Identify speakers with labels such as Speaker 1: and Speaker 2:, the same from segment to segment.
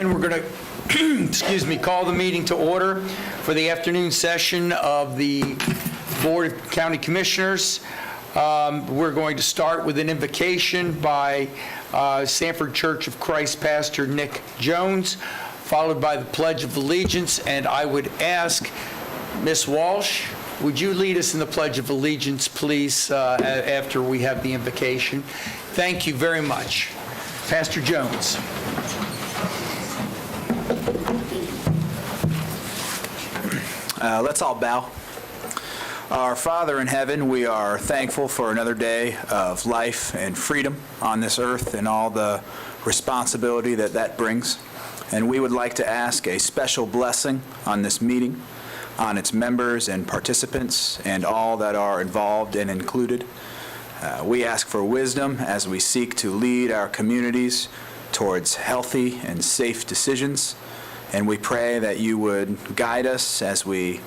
Speaker 1: And we're going to, excuse me, call the meeting to order for the afternoon session of the Board of County Commissioners. We're going to start with an invocation by Sanford Church of Christ Pastor Nick Jones, followed by the Pledge of Allegiance. And I would ask Ms. Walsh, would you lead us in the Pledge of Allegiance, please, after we have the invocation? Thank you very much. Pastor Jones.
Speaker 2: Let's all bow. Our Father in heaven, we are thankful for another day of life and freedom on this earth and all the responsibility that brings. And we would like to ask a special blessing on this meeting, on its members and participants, and all that are involved and included. We ask for wisdom as we seek to lead our communities towards healthy and safe decisions. And we pray that you would guide us as we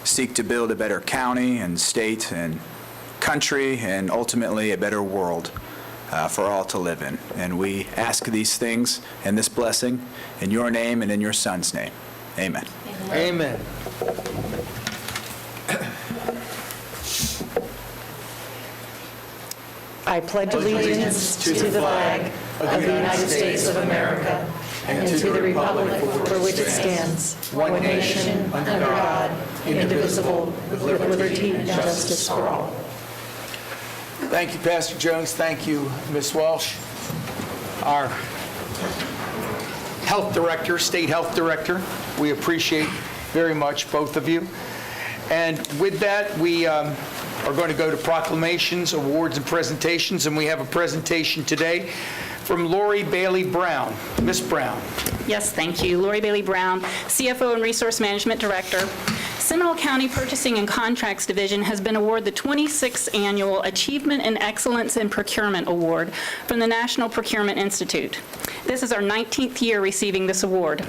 Speaker 2: seek to build a better county and state and country and ultimately a better world for all to live in. And we ask these things and this blessing in your name and in your Son's name. Amen.
Speaker 1: Amen.
Speaker 3: I pledge allegiance to the flag of the United States of America and to the republic for which it stands, one nation, under God, indivisible, with liberty and justice for all.
Speaker 1: Thank you, Pastor Jones. Thank you, Ms. Walsh. Our Health Director, State Health Director, we appreciate very much both of you. And with that, we are going to go to proclamations, awards, and presentations, and we have a presentation today from Lori Bailey Brown. Ms. Brown.
Speaker 4: Yes, thank you. Lori Bailey Brown, CFO and Resource Management Director. Seminole County Purchasing and Contracts Division has been awarded the 26th Annual Achievement in Excellence in Procurement Award from the National Procurement Institute. This is our 19th year receiving this award.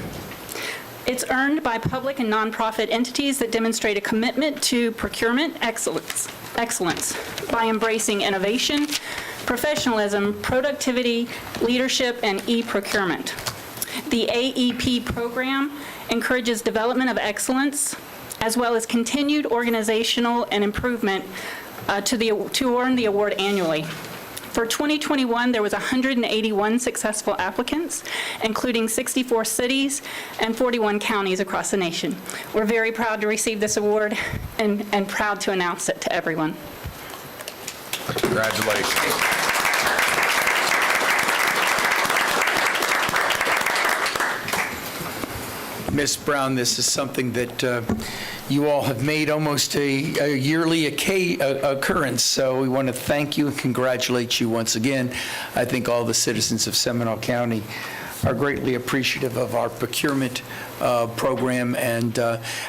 Speaker 4: It's earned by public and nonprofit entities that demonstrate a commitment to procurement excellence by embracing innovation, professionalism, productivity, leadership, and e-procurement. The AEP program encourages development of excellence as well as continued organizational and improvement to earn the award annually. For 2021, there was 181 successful applicants, including 64 cities and 41 counties across the nation. We're very proud to receive this award and proud to announce it to everyone.
Speaker 5: Congratulations.
Speaker 1: Ms. Brown, this is something that you all have made almost a yearly occurrence, so we want to thank you and congratulate you once again. I think all the citizens of Seminole County are greatly appreciative of our procurement program and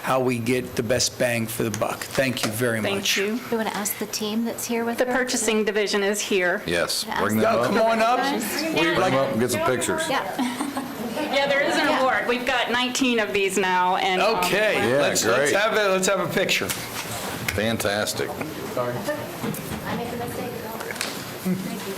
Speaker 1: how we get the best bang for the buck. Thank you very much.
Speaker 4: Thank you.
Speaker 6: We want to ask the team that's here with
Speaker 4: The
Speaker 6: her.
Speaker 4: purchasing division is here.
Speaker 5: Yes,
Speaker 6: Yeah.
Speaker 5: bring them
Speaker 1: Oh,
Speaker 5: up.
Speaker 1: come on up. We'd like-
Speaker 5: Come up and get some pictures.
Speaker 6: Yeah.
Speaker 4: Yeah, there is an award. We've got 19 of these now. And
Speaker 1: Okay,
Speaker 5: Yeah,
Speaker 1: let's
Speaker 5: great.
Speaker 1: have a picture.
Speaker 5: Fantastic.
Speaker 6: I made the mistake. Thank you.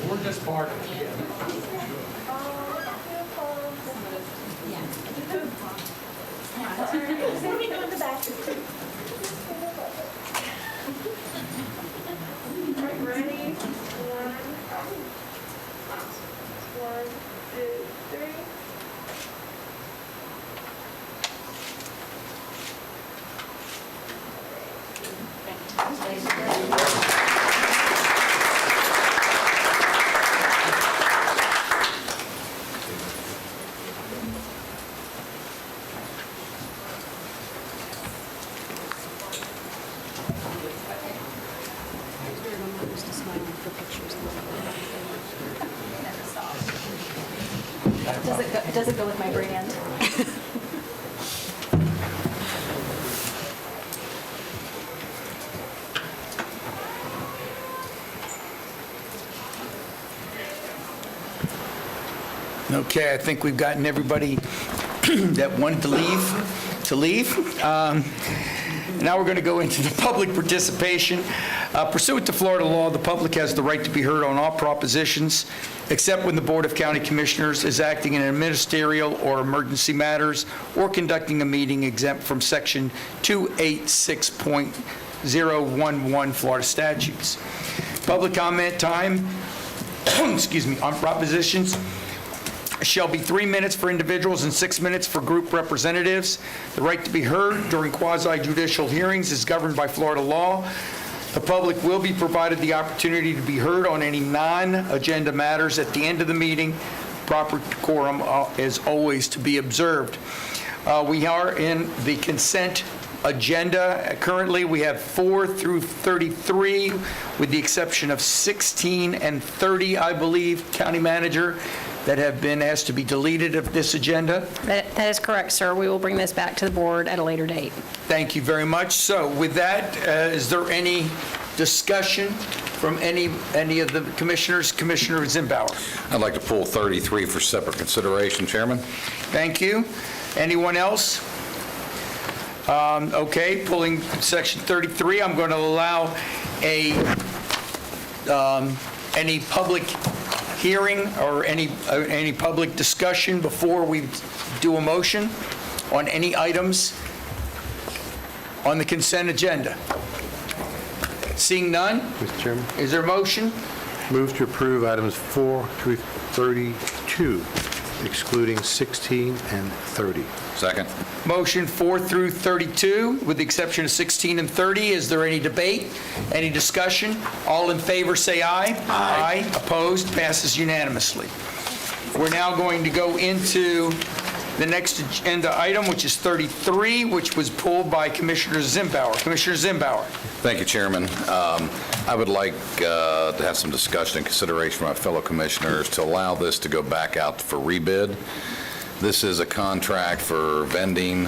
Speaker 1: We're just part of it.
Speaker 7: Ready? One, two, three.
Speaker 4: doesn't go with my brand.
Speaker 1: Okay, I think we've gotten everybody that wanted to leave. Now we're going to go into the public participation. Pursuant to Florida law, the public has the right to be heard on all propositions, except when the Board of County Commissioners is acting in ministerial or emergency matters or conducting a meeting exempt from Section 286.011 Florida statutes. Public comment time, excuse me, on propositions shall be 3 minutes for individuals and 6 minutes for group representatives. The right to be heard during quasi-judicial hearings is governed by Florida law. The public will be provided the opportunity to be heard on any non-agenda matters at the end of the meeting. Proper decorum is always to be observed. We are in the consent agenda. Currently, we have 4 through 33, with the exception of 16 and 30, I believe, County Manager, that have been asked to be deleted of this agenda.
Speaker 8: That is correct, sir. We will bring this back to the board at a later date.
Speaker 1: Thank you very much. So with that, is there any discussion from any of the commissioners? Commissioner Zimbauer.
Speaker 5: I'd like to pull 33 for separate consideration, Chairman.
Speaker 1: Thank you. Anyone else? Okay, pulling section 33, I'm going to allow any public hearing or any public discussion before we do a motion on any items on the consent agenda. Seeing none,
Speaker 9: Mr. Chairman,
Speaker 1: is there a motion?
Speaker 9: move to approve items 4 through 32, excluding 16 and 30.
Speaker 5: Second.
Speaker 1: Motion 4 through 32, with the exception of 16 and 30. Is there any debate? Any discussion? All in favor, say aye. Aye. Opposed? Passes unanimously. We're now going to go into the next agenda item, which is 33, which was pulled by Commissioner Zimbauer. Commissioner Zimbauer.
Speaker 5: Thank you, Chairman. I would like to have some discussion and consideration from my fellow commissioners to allow this to go back out for rebid. This is a contract for vending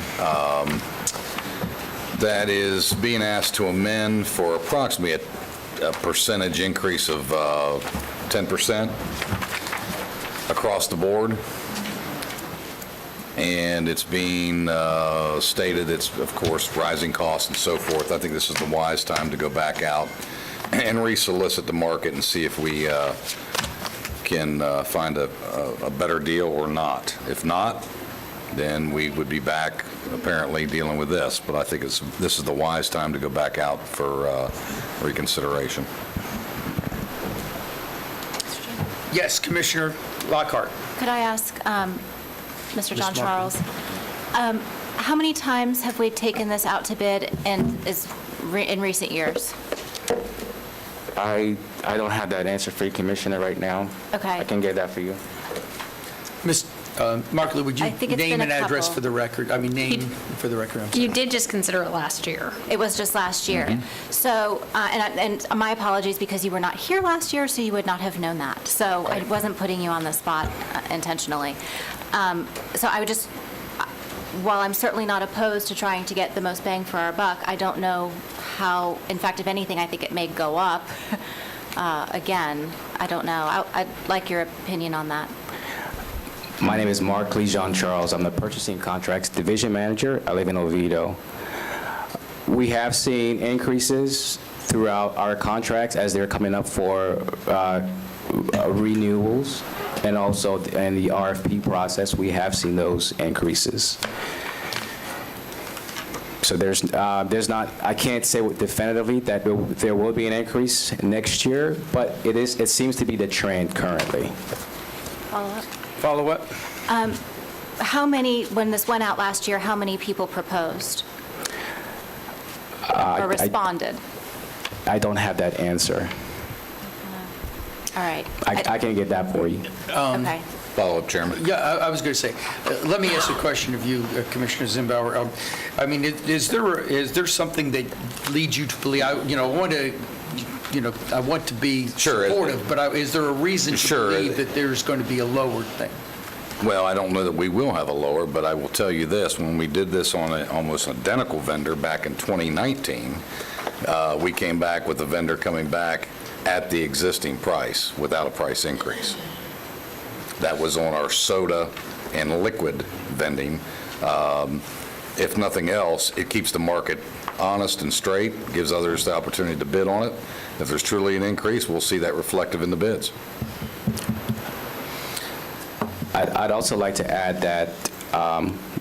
Speaker 5: that is being asked to amend for approximately a percentage increase of 10% across the board. And it's being stated it's, of course, rising costs and so forth. I think this is the wise time to go back out and resolicit the market and see if we can find a better deal or not. If not, then we would be back apparently dealing with this. But I think this is the wise time to go back out for reconsideration.
Speaker 1: Yes, Commissioner Lockhart.
Speaker 6: Could I ask, Mr. John Charles, how many times have we taken this out to bid in recent years?
Speaker 10: I don't have that answer for you, Commissioner, right now.
Speaker 6: Okay.
Speaker 10: I can get that for you.
Speaker 1: Ms. Markley, would you
Speaker 6: I think it's
Speaker 1: name
Speaker 6: been
Speaker 1: and
Speaker 6: a
Speaker 1: address
Speaker 6: couple.
Speaker 1: for the record? I mean, name for the record. I'm sorry.
Speaker 8: You did just consider it last year.
Speaker 6: It was just last year. So, and my apologies because you were not here last year, so you would not have known that. So I wasn't putting you on the spot intentionally. So I would just, while I'm certainly not opposed to trying to get the most bang for our buck, I don't know how, in fact, if anything, I think it may go up. Again, I don't know. I'd like your opinion on that.
Speaker 10: My name is Mark Lee John Charles. I'm the Purchasing Contracts Division Manager. I live in Oviedo. We have seen increases throughout our contracts as they're coming up for renewals, and also in the RFP process, we have seen those increases. So there's not, I can't say definitively that there will be an increase next year, but it seems to be the trend currently.
Speaker 6: Follow up?
Speaker 1: Follow up?
Speaker 6: How many, when this went out last year, how many people proposed or responded?
Speaker 10: I don't have that answer.
Speaker 6: All right.
Speaker 10: I can get that for you.
Speaker 6: Okay.
Speaker 5: Follow-up, Chairman.
Speaker 1: Yeah, I was going to say, let me ask a question of you, Commissioner Zimbauer. I mean, is there something that leads you to believe, I want to be
Speaker 5: Sure.
Speaker 1: supportive, but is there a reason to
Speaker 5: Sure.
Speaker 1: believe that there's going to be a lowered thing?
Speaker 5: Well, I don't know that we will have a lower, but I will tell you this, when we did this on an almost identical vendor back in 2019, we came back with the vendor coming back at the existing price without a price increase. That was on our soda and liquid vending. If nothing else, it keeps the market honest and straight, gives others the opportunity to bid on it. If there's truly an increase, we'll see that reflective in the bids.
Speaker 10: I'd also like to add that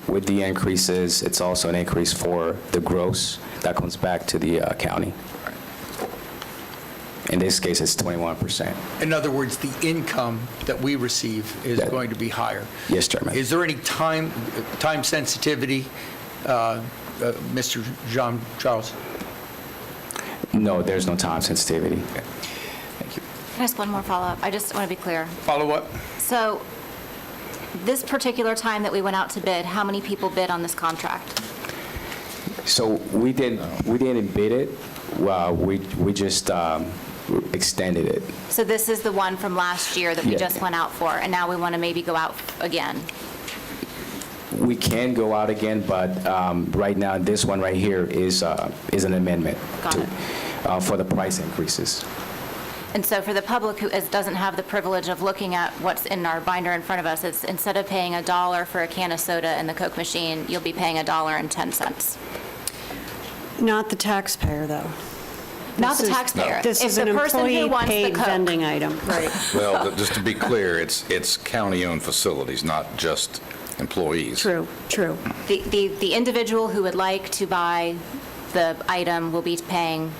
Speaker 10: with the increases, it's also an increase for the gross that comes back to the county. In this case, it's 21%.
Speaker 1: In other words, the income that we receive is
Speaker 10: That-
Speaker 1: going to be higher.
Speaker 10: Yes, Chairman.
Speaker 1: Is there any time sensitivity, Mr. Jean Charles?
Speaker 10: No, there's no time sensitivity.
Speaker 1: Thank you.
Speaker 6: Can I ask one more follow-up? I just want to be clear.
Speaker 1: Follow up?
Speaker 6: So this particular time that we went out to bid, how many people bid on this contract?
Speaker 10: So we didn't bid it. We just extended it.
Speaker 6: So this is the one from last year that we
Speaker 10: Yeah.
Speaker 6: just went out for, and now we want to maybe go out again.
Speaker 10: We can go out again, but right now, this one right here is an amendment
Speaker 6: Got
Speaker 10: to-
Speaker 6: it.
Speaker 10: for the price increases.
Speaker 6: And so for the public who doesn't have the privilege of looking at what's in our binder in front of us, it's instead of paying $1 for a can of soda in the Coke machine, you'll be paying $1.10.
Speaker 3: Not the taxpayer, though.
Speaker 6: Not the
Speaker 3: This is-
Speaker 6: taxpayer.
Speaker 3: This
Speaker 6: If
Speaker 3: is
Speaker 6: the
Speaker 3: an
Speaker 6: person who wants the
Speaker 3: employee-paid
Speaker 6: Coke-
Speaker 3: vending item. Right.
Speaker 5: Well, just to be clear, it's county-owned facilities, not just employees.
Speaker 3: True, true.
Speaker 6: The individual who would like to buy the item will be paying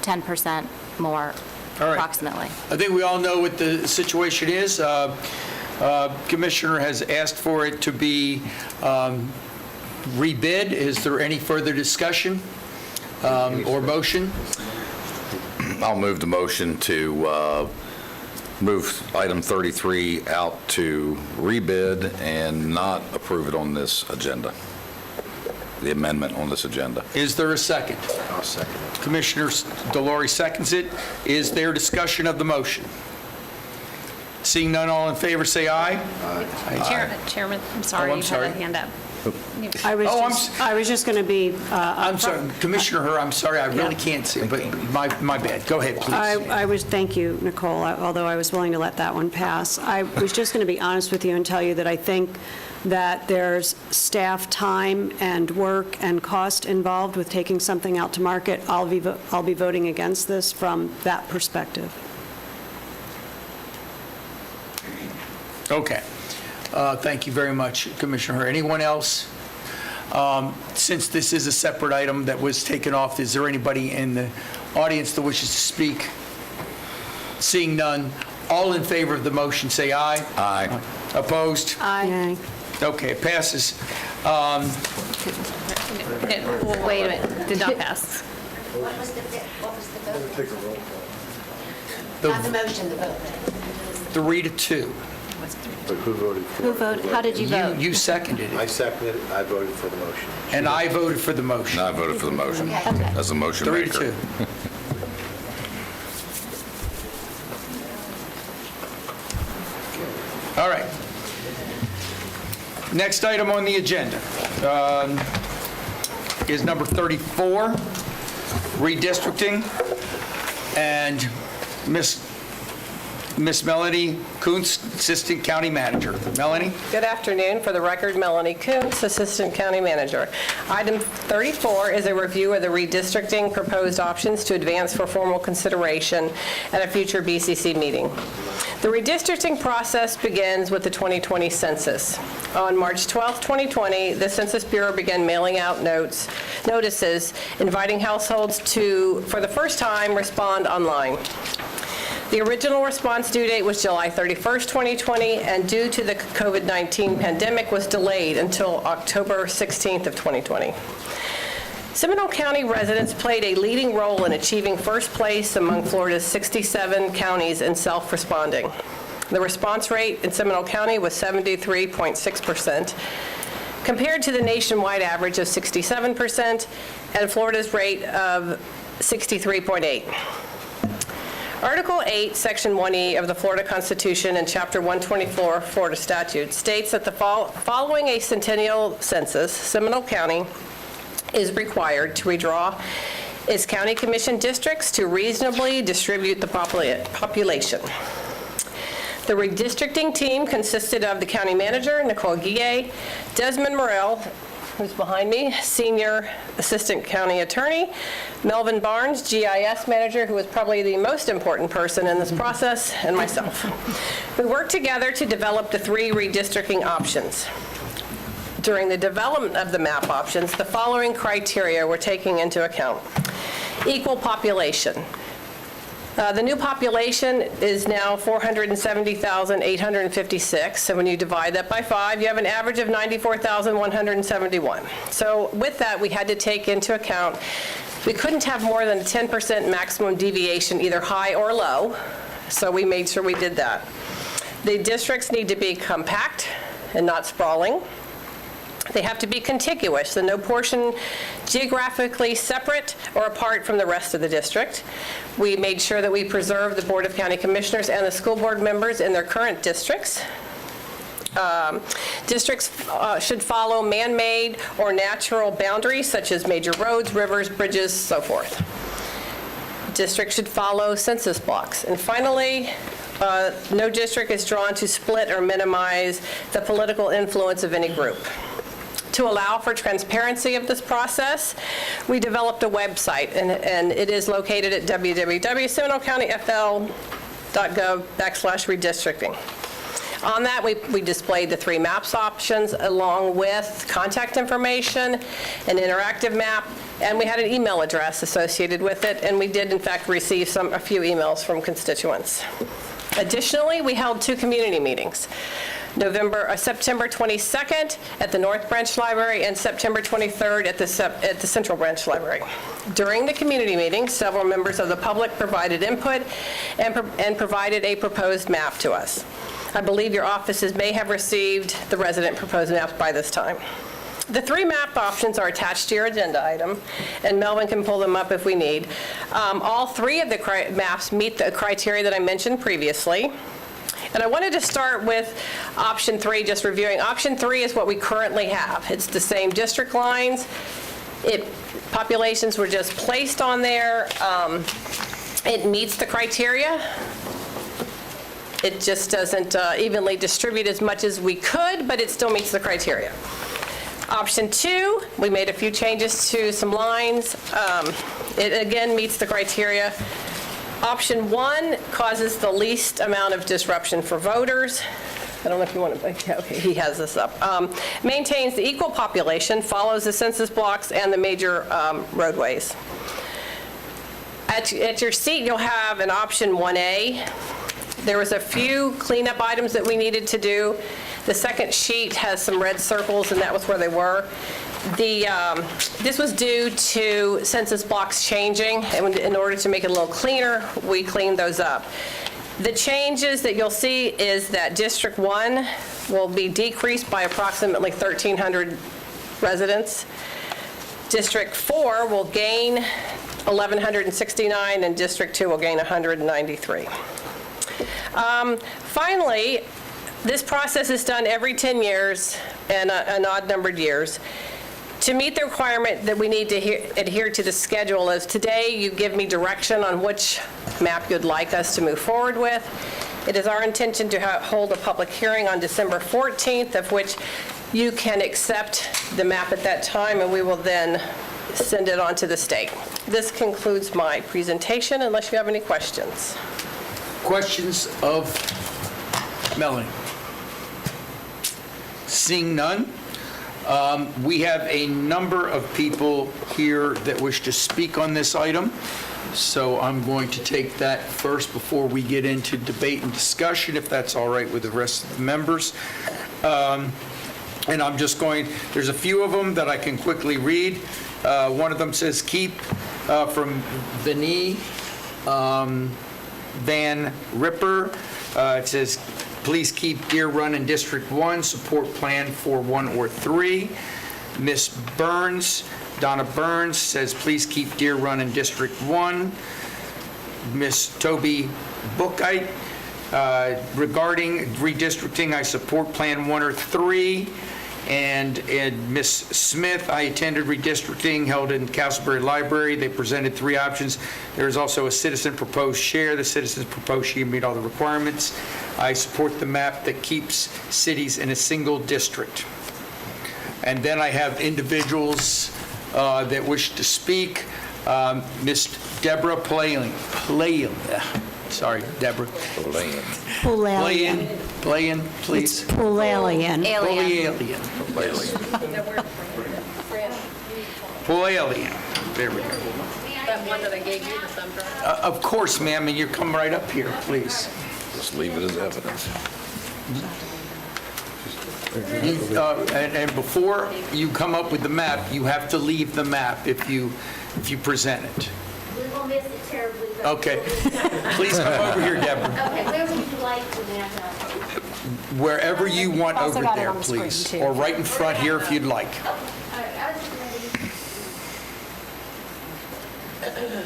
Speaker 6: 10% more
Speaker 1: All right.
Speaker 6: approximately.
Speaker 1: I think we all know what the situation is. Commissioner has asked for it to be rebid. Is there any further discussion or motion?
Speaker 5: I'll move the motion to move item 33 out to rebid and not approve it on this agenda, the amendment on this agenda.
Speaker 1: Is there a second?
Speaker 9: I'll second it.
Speaker 1: Commissioner Delory seconds it. Is there discussion of the motion? Seeing none, all in favor, say aye.
Speaker 8: Chairman, I'm sorry,
Speaker 1: I'm
Speaker 8: you
Speaker 1: sorry.
Speaker 8: had a hand up.
Speaker 3: I
Speaker 1: Oh,
Speaker 3: was just going to be,
Speaker 1: I'm sorry, Commissioner Herr, I'm sorry, I really can't see, but my bad. Go ahead, please.
Speaker 3: I was, thank you, Nicole, although I was willing to let that one pass. I was just going to be honest with you and tell you that I think that there's staff time and work and cost involved with taking something out to market. I'll be voting against this from that perspective.
Speaker 1: Okay. Thank you very much, Commissioner Herr. Anyone else? Since this is a separate item that was taken off, is there anybody in the audience that wishes to speak? Seeing none, all in favor of the motion, say aye.
Speaker 5: Aye.
Speaker 1: Opposed?
Speaker 3: Aye.
Speaker 1: Okay, it passes.
Speaker 8: Well, wait a minute, did not pass.
Speaker 11: What was the vote?
Speaker 1: The
Speaker 11: Not the motion, the vote.
Speaker 1: 3-2.
Speaker 9: But who voted for it?
Speaker 6: Who voted, how did you vote?
Speaker 1: You seconded
Speaker 9: I
Speaker 1: it,
Speaker 9: seconded it, I voted for the motion.
Speaker 1: and I voted for the motion.
Speaker 5: And I voted for the motion as a motion
Speaker 1: 3-2.
Speaker 5: maker.
Speaker 1: All right. Next item on the agenda is number 34, redistricting, and Miss Melanie Kuntz, Assistant County Manager. Melanie?
Speaker 12: Good afternoon. For the record, Melanie Kuntz, Assistant County Manager. Item 34 is a review of the redistricting proposed options to advance for formal consideration at a future BCC meeting. The redistricting process begins with the 2020 census. On March 12, 2020, the Census Bureau began mailing out notices inviting households to, for the first time, respond online. The original response due date was July 31st, 2020, and due to the COVID-19 pandemic was delayed until October 16th of 2020. Seminole County residents played a leading role in achieving first place among Florida's 67 counties in self-responding. The response rate in Seminole County was 73.6%, compared to the nationwide average of 67% and Florida's rate of 63.8%. Article 8, Section 1E of the Florida Constitution and Chapter 124 Florida Statute states that the following a centennial census, Seminole County is required to redraw its county commission districts to reasonably distribute the population. The redistricting team consisted of the county manager, Nicole Guillet, Desmond Morrell, who's behind me, senior assistant county attorney, Melvin Barnes, GIS manager, who was probably the most important person in this process, and myself. We worked together to develop the 3 redistricting options. During the development of the map options, the following criteria were taken into account. Equal population. The new population is now 470,856, and when you divide that by 5, you have an average of 94,171. So with that, we had to take into account, we couldn't have more than a 10% maximum deviation, either high or low, so we made sure we did that. The districts need to be compact and not sprawling. They have to be contiguous, so no portion geographically separate or apart from the rest of the district. We made sure that we preserve the Board of County Commissioners and the school board members in their current districts. Districts should follow man-made or natural boundaries such as major roads, rivers, bridges, so forth. Districts should follow census blocks. And finally, no district is drawn to split or minimize the political influence of any group. To allow for transparency of this process, we developed a website, and it is located at www.seminolecountyfl.gov/redistricting. On that, we displayed the 3 maps options along with contact information, an interactive map, and we had an email address associated with it, and we did in fact receive a few emails from constituents. Additionally, we held 2 community meetings. September 22nd at the North Branch Library and September 23rd at the Central Branch Library. During the community meeting, several members of the public provided input and provided a proposed map to us. I believe your offices may have received the resident proposed maps by this time. The 3 map options are attached to your agenda item, and Melvin can pull them up if we need. All 3 of the maps meet the criteria that I mentioned previously. And I wanted to start with option 3, just reviewing. Option 3 is what we currently have. It's the same district lines. Populations were just placed on there. It meets the criteria. It just doesn't evenly distribute as much as we could, but it still meets the criteria. Option 2, we made a few changes to some lines. It again meets the criteria. Option 1 causes the least amount of disruption for voters. I don't know if you want to, okay, he has this up. Maintains the equal population, follows the census blocks and the major roadways. At your seat, you'll have an option 1A. There was a few cleanup items that we needed to do. The second sheet has some red circles, and that was where they were. This was due to census blocks changing, and in order to make it a little cleaner, we cleaned those up. The changes that you'll see is that District 1 will be decreased by approximately 1,300 residents. District 4 will gain 1,169, and District 2 will gain 193. Finally, this process is done every 10 years and an odd-numbered years. To meet the requirement that we need to adhere to the schedule is today you give me direction on which map you'd like us to move forward with. It is our intention to hold a public hearing on December 14th, of which you can accept the map at that time, and we will then send it on to the state. This concludes my presentation, unless you have any questions.
Speaker 1: Questions of Melanie? Seeing none, we have a number of people here that wish to speak on this item, so I'm going to take that first before we get into debate and discussion, if that's all right with the rest of the members. And I'm just going, there's a few of them that I can quickly read. One of them says, keep from Vinnie Van Ripper. It says, please keep Deer Run in District 1, support Plan 4, 1, or 3. Miss Burns, Donna Burns, says, please keep Deer Run in District 1. Ms. Toby Bookite. Regarding redistricting, I support Plan 1 or 3. And Ms. Smith, I attended redistricting held in Castleberry Library. They presented 3 options. There is also a citizen proposed share. The citizens proposed share meet all the requirements. I support the map that keeps cities in a single district. And then I have individuals that wish to speak. Ms. Deborah Playin. Sorry, Deborah. Playin, please.
Speaker 6: Alien.
Speaker 1: Pualian. There we go.
Speaker 12: That one that I gave you, the thumb drive?
Speaker 1: Of course, ma'am, and you come right up here, please.
Speaker 5: Just leave it as evidence.
Speaker 1: And before you come up with the map, you have to leave the map if you present it.
Speaker 11: We will miss it terribly. but-
Speaker 1: Okay. Please come over here, Deborah.
Speaker 11: Okay, where would you like to map out?
Speaker 1: Wherever you want
Speaker 8: Also
Speaker 1: over
Speaker 8: got it
Speaker 1: there,
Speaker 8: on the screen,
Speaker 1: please.
Speaker 8: too.
Speaker 1: Or right in front here if you'd like.
Speaker 11: All right, I was ready.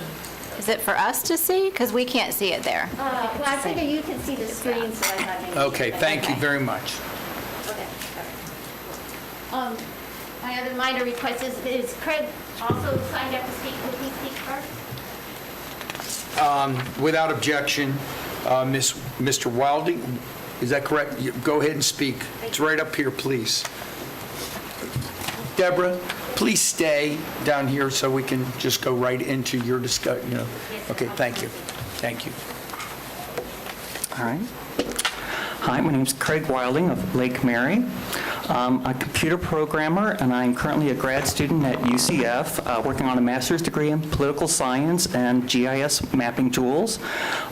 Speaker 6: Is it for us to see? Because we can't see it there.
Speaker 11: Well, I figure you can see the screen, so I thought maybe.
Speaker 1: Okay, thank you very much.
Speaker 11: Okay. My other minor request is Craig also signed up to speak? Would he speak first?
Speaker 1: Without objection, Mr. Wilding, is that correct? Go ahead and speak. It's right up here, please. Deborah, please stay down here so we can just go right into your discussion, Okay, thank you. Thank you.
Speaker 13: All right. Hi, my name is Craig Wilding of Lake Mary. I'm a computer programmer, and I'm currently a grad student at UCF, working on a master's degree in political science and GIS mapping tools.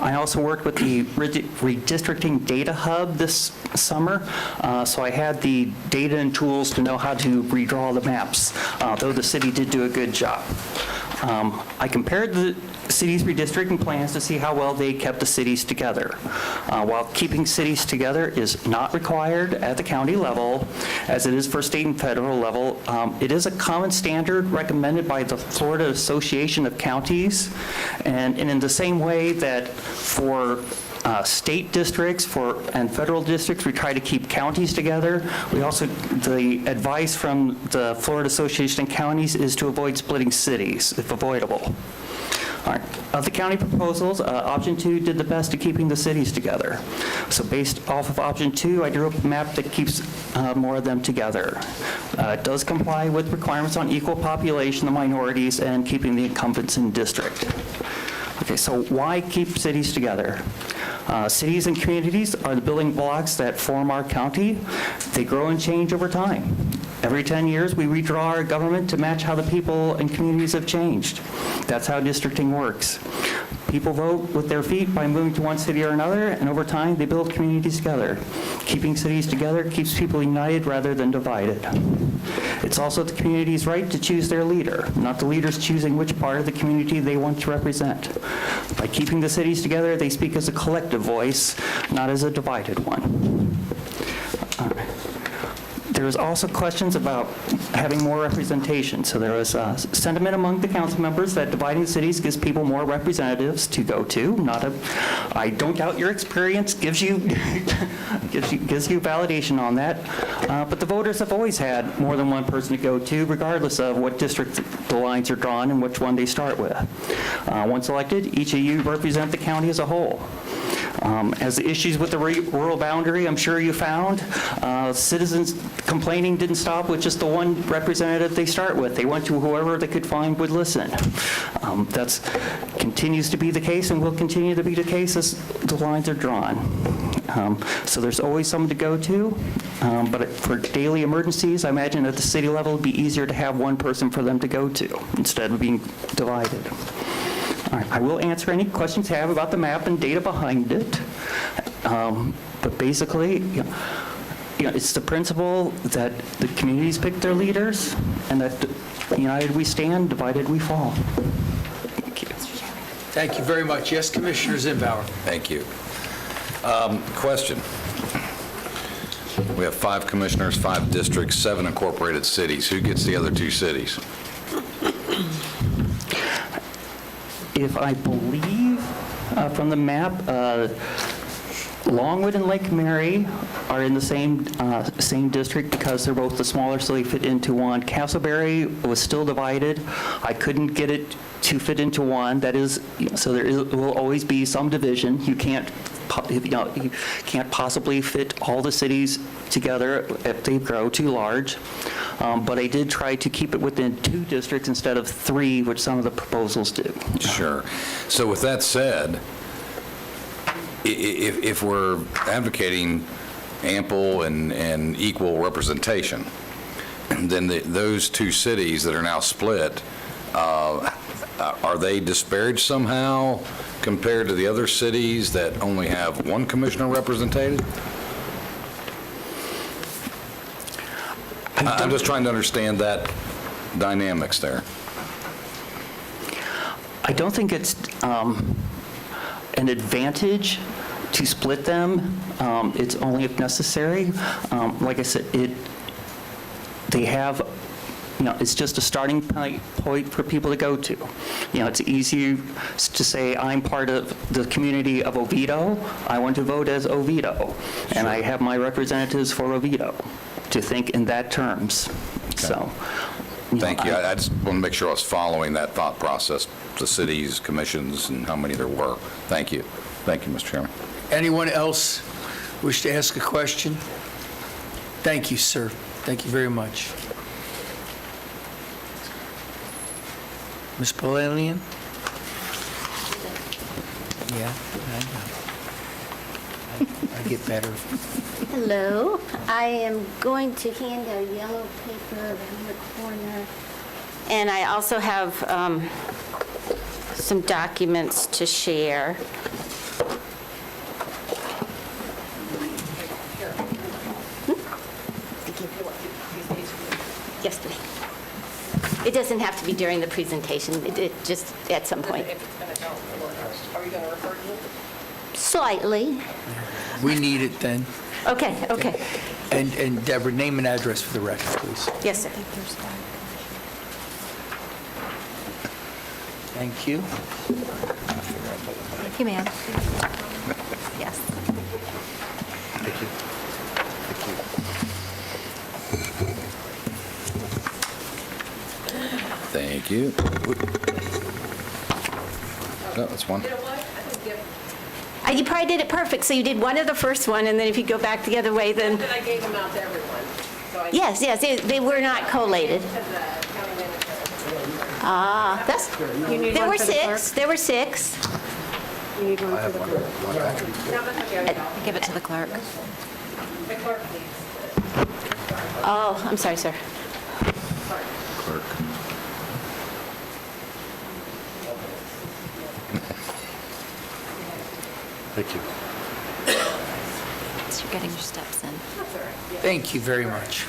Speaker 13: I also worked with the Redistricting Data Hub this summer, so I had the data and tools to know how to redraw the maps, though the city did do a good job. I compared the cities' redistricting plans to see how well they kept the cities together. While keeping cities together is not required at the county level, as it is for state and federal level, it is a common standard recommended by the Florida Association of Counties, and in the same way that for state districts and federal districts, we try to keep counties together. We also, the advice from the Florida Association of Counties is to avoid splitting cities, if avoidable. All right. Of the county proposals, option 2 did the best at keeping the cities together. So based off of option 2, I drew up a map that keeps more of them together. It does comply with requirements on equal population of minorities and keeping the incumbents in district. Okay, so why keep cities together? Cities and communities are the building blocks that form our county. They grow and change over time. Every 10 years, we redraw our government to match how the people and communities have changed. That's how districting works. People vote with their feet by moving to one city or another, and over time, they build communities together. Keeping cities together keeps people united rather than divided. It's also the community's right to choose their leader, not the leaders choosing which part of the community they want to represent. By keeping the cities together, they speak as a collective voice, not as a divided one. There was also questions about having more representation. So there was sentiment among the council members that dividing cities gives people more representatives to go to. I don't doubt your experience gives you validation on that. But the voters have always had more than one person to go to, regardless of what district the lines are drawn and which one they start with. Once elected, each of you represent the county as a whole. As the issues with the rural boundary, I'm sure you found, citizens complaining didn't stop with just the one representative they start with. They went to whoever they could find would listen. That continues to be the case and will continue to be the case as the lines are drawn. So there's always someone to go to, but for daily emergencies, I imagine at the city level, it'd be easier to have one person for them to go to instead of being divided. All right, I will answer any questions you have about the map and data behind it. But basically, it's the principle that the communities pick their leaders, and that united we stand, divided we fall. Thank you.
Speaker 1: Thank you very much. Yes, Commissioner Zimbauer.
Speaker 5: Thank you. Question. We have 5 commissioners, 5 districts, 7 incorporated cities. Who gets the other 2 cities?
Speaker 13: If I believe from the map, Longwood and Lake Mary are in the same district because they're both the smaller, so they fit into one. Castleberry was still divided. I couldn't get it to fit into one. That is, so will always be some division. You can't possibly fit all the cities together if they grow too large. But I did try to keep it within 2 districts instead of 3, which some of the proposals do.
Speaker 5: Sure. So with that said, if we're advocating ample and equal representation, then those 2 cities that are now split, are they disparaged somehow compared to the other cities that only have 1 commissioner represented? I'm just trying to understand that dynamics there.
Speaker 13: I don't think it's an advantage to split them. It's only if necessary. Like I said, they have, it's just a starting point for people to go to. It's easy to say, I'm part of the community of Oviedo. I want to vote as Oviedo. And I have my representatives for Oviedo, to think in that terms. So,
Speaker 5: Thank you. I just want to make sure I was following that thought process, the cities, commissions, and how many there were. Thank you. Thank you, Mr. Chairman.
Speaker 1: Anyone else wish to ask a question? Thank you, sir. Thank you very much. Ms. Polanian? Yeah, I know. I get better.
Speaker 11: Hello, I am going to hand a yellow paper around the corner, and I also have some documents to share. Yes, please. It doesn't have to be during the presentation, it just at some point.
Speaker 12: If it's going to help, are you going to refer to it?
Speaker 11: Slightly.
Speaker 1: We need it then.
Speaker 11: Okay, okay.
Speaker 1: And Deborah, name and address for the record, please.
Speaker 11: Yes, sir.
Speaker 1: Thank you.
Speaker 6: Thank you, ma'am. Yes.
Speaker 9: Thank you.
Speaker 5: Thank you. No, that's one.
Speaker 11: You probably did it perfect, so you did one of the first one, and then if you go back the other way, then...
Speaker 12: Then I gave them out to everyone. So
Speaker 11: Yes, yes, they were not collated. Ah, that's, there were 6, there were 6.
Speaker 8: You need one for the clerk.
Speaker 6: Give it to the clerk.
Speaker 12: The clerk, please.
Speaker 11: Oh, I'm sorry, sir.
Speaker 5: Clerk.
Speaker 9: Thank you.
Speaker 6: So you're getting your steps in.
Speaker 1: Thank you very much.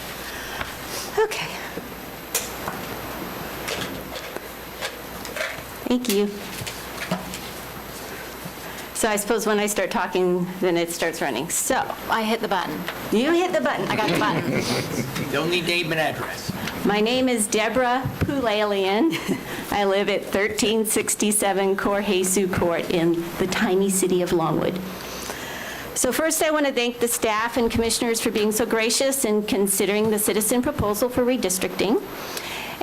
Speaker 11: Okay. Thank you. So I suppose when I start talking, then it starts running. So,
Speaker 6: I hit the button.
Speaker 11: you hit the button.
Speaker 6: I got the button.
Speaker 1: You'll need name and address.
Speaker 11: My name is Deborah Pulalian. I live at 1367 Corjesu Court in the tiny city of Longwood. So first, I want to thank the staff and commissioners for being so gracious in considering the citizen proposal for redistricting.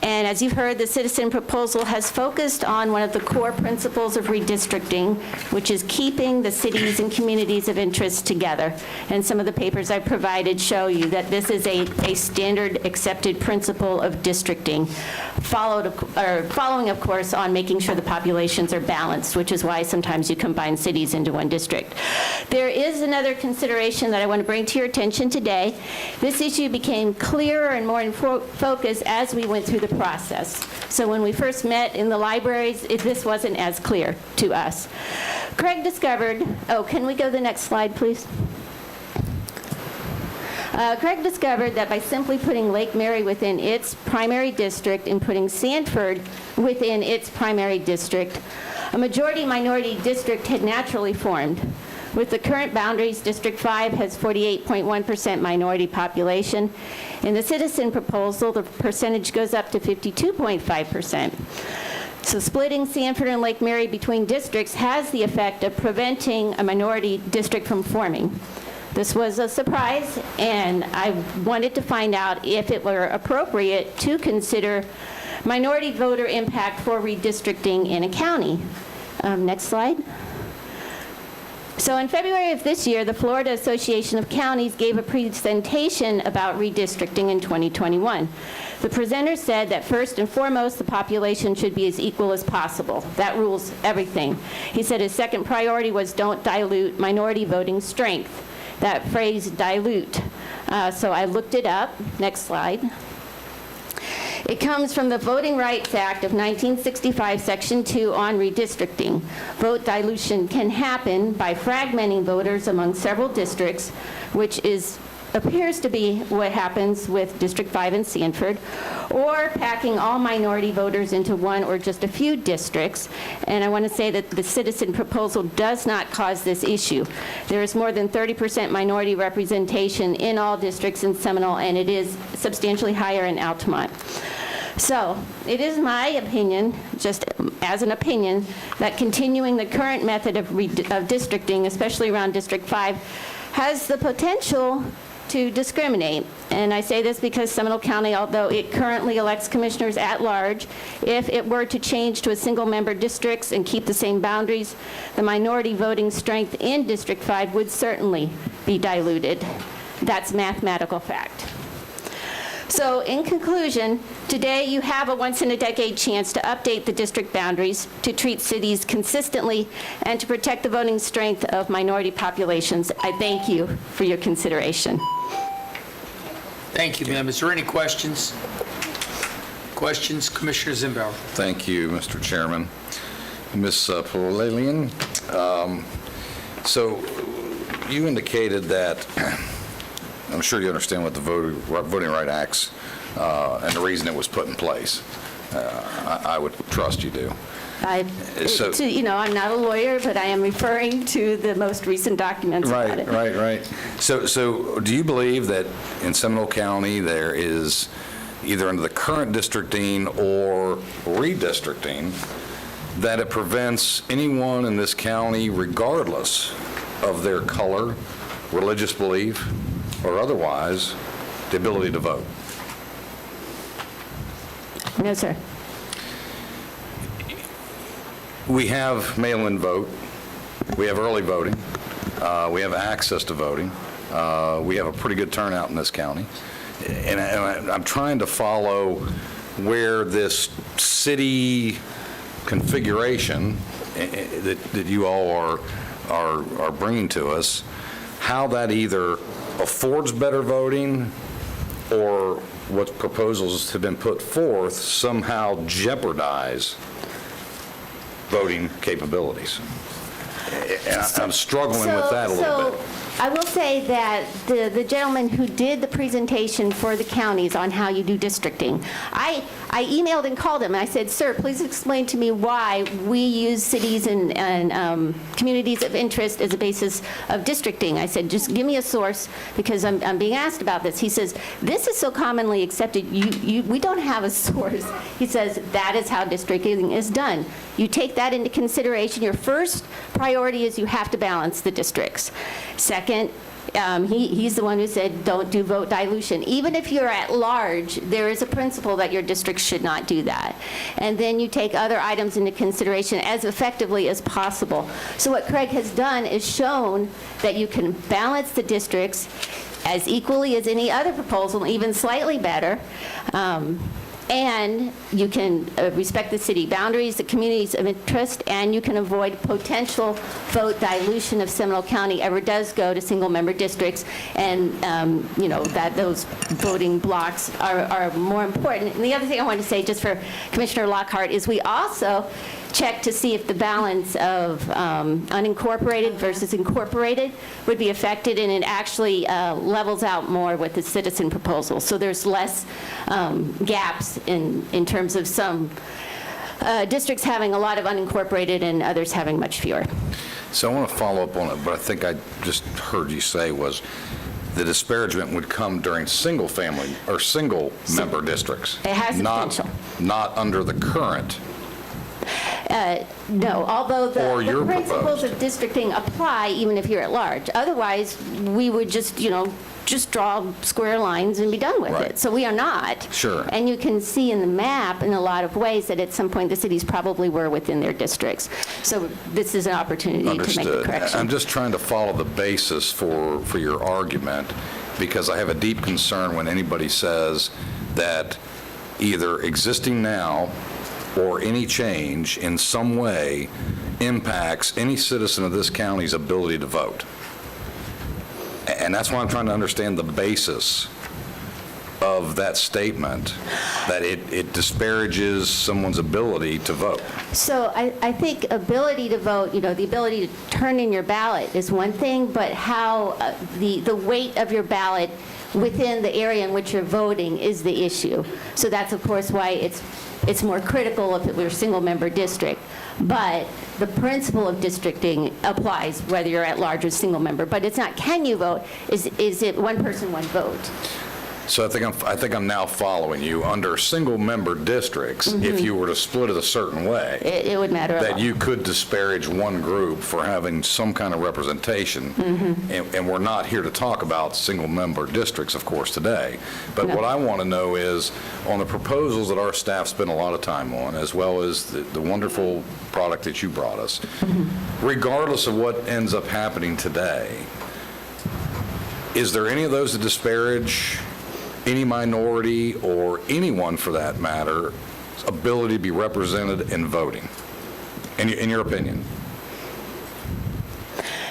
Speaker 11: And as you've heard, the citizen proposal has focused on one of the core principles of redistricting, which is keeping the cities and communities of interest together. And some of the papers I provided show you that this is a standard accepted principle of districting, following, of course, on making sure the populations are balanced, which is why sometimes you combine cities into one district. There is another consideration that I want to bring to your attention today. This issue became clearer and more in focus as we went through the process. So when we first met in the libraries, this wasn't as clear to us. Craig discovered, can we go to the next slide, please? Craig discovered that by simply putting Lake Mary within its primary district and putting Sanford within its primary district, a majority-minority district had naturally formed. With the current boundaries, District 5 has 48.1% minority population. In the citizen proposal, the percentage goes up to 52.5%. So splitting Sanford and Lake Mary between districts has the effect of preventing a minority district from forming. This was a surprise, and I wanted to find out if it were appropriate to consider minority voter impact for redistricting in a county. Next slide. So in February of this year, the Florida Association of Counties gave a presentation about redistricting in 2021. The presenter said that first and foremost, the population should be as equal as possible. That rules everything. He said his second priority was don't dilute minority voting strength. That phrase, dilute. So I looked it up. Next slide. It comes from the Voting Rights Act of 1965, Section 2 on redistricting. Vote dilution can happen by fragmenting voters among several districts, which appears to be what happens with District 5 in Sanford, or packing all minority voters into one or just a few districts. And I want to say that the citizen proposal does not cause this issue. There is more than 30% minority representation in all districts in Seminole, and it is substantially higher in Altamont. So it is my opinion, just as an opinion, that continuing the current method of districting, especially around District 5, has the potential to discriminate. And I say this because Seminole County, although it currently elects commissioners at large, if it were to change to a single-member districts and keep the same boundaries, the minority voting strength in District 5 would certainly be diluted. That's mathematical fact. So in conclusion, today you have a once-in-a-decade chance to update the district boundaries, to treat cities consistently, and to protect the voting strength of minority populations. I thank you for your consideration.
Speaker 1: Thank you, ma'am. Is there any questions? Questions? Commissioner Zimbauer.
Speaker 5: Thank you, Mr. Chairman. Ms. Polalian, so you indicated that, I'm sure you understand what the Voting Rights Acts and the reason it was put in place. I would trust you do.
Speaker 11: I'm not a lawyer, but I am referring to the most recent documents about it.
Speaker 5: Right. So do you believe that in Seminole County there is, either under the current districting or redistricting, that it prevents anyone in this county, regardless of their color, religious belief, or otherwise, the ability to vote?
Speaker 11: No, sir.
Speaker 5: We have mail-in vote, we have early voting, we have access to voting, we have a pretty good turnout in this county, and I'm trying to follow where this city configuration that you all are bringing to us, how that either affords better voting, or what proposals have been put forth somehow jeopardize voting capabilities. And I'm struggling with that a little bit.
Speaker 11: I will say that the gentleman who did the presentation for the counties on how you do districting, I emailed and called him, and I said, sir, please explain to me why we use cities and communities of interest as a basis of districting. I said, just give me a source, because I'm being asked about this. He says, this is so commonly accepted, we don't have a source. He says, that is how districting is done. You take that into consideration. Your first priority is you have to balance the districts. Second, he's the one who said don't do vote dilution. Even if you're at large, there is a principle that your district should not do that. And then you take other items into consideration as effectively as possible. So what Craig has done is shown that you can balance the districts as equally as any other proposal, even slightly better. And you can respect the city boundaries, the communities of interest, and you can avoid potential vote dilution if Seminole County ever does go to single-member districts, and that those voting blocks are more important. And the other thing I want to say, just for Commissioner Lockhart, is we also check to see if the balance of unincorporated versus incorporated would be affected, and it actually levels out more with the citizen proposal. So there's less gaps in terms of some districts having a lot of unincorporated and others having much fewer.
Speaker 5: So I want to follow up on it, but I think I just heard you say was the disparagement would come during single-family or single-member districts.
Speaker 11: It has the potential.
Speaker 5: Not under the current
Speaker 11: No, although
Speaker 5: Or
Speaker 11: the
Speaker 5: your
Speaker 11: principles
Speaker 5: proposed.
Speaker 11: of districting apply even if you're at large. Otherwise, we would just draw square lines and be done with
Speaker 5: Right.
Speaker 11: it. So we are not.
Speaker 5: Sure.
Speaker 11: And you can see in the map in a lot of ways that at some point the cities probably were within their districts. So this is an opportunity to make the
Speaker 5: Understood.
Speaker 11: correction.
Speaker 5: I'm just trying to follow the basis for your argument, because I have a deep concern when anybody says that either existing now or any change in some way impacts any citizen of this county's ability to vote. And that's why I'm trying to understand the basis of that statement, that it disparages someone's ability to vote.
Speaker 11: So I think ability to vote, the ability to turn in your ballot is one thing, but how the weight of your ballot within the area in which you're voting is the issue. So that's, of course, why it's more critical if it were a single-member district. But the principle of districting applies whether you're at large or single member. But it's not can you vote, is it one person, one vote?
Speaker 5: So I think I'm now following you. Under single-member districts, if you were to split it a certain way,
Speaker 11: It would matter a lot.
Speaker 5: that you could disparage one group for having some kind of representation. And we're not here to talk about single-member districts, of course, today. But
Speaker 11: No.
Speaker 5: what I want to know is, on the proposals that our staff spent a lot of time on, as well as the wonderful product that you brought us, regardless of what ends up happening today, is there any of those that disparage any minority or anyone, for that matter, ability to be represented in voting, in your opinion?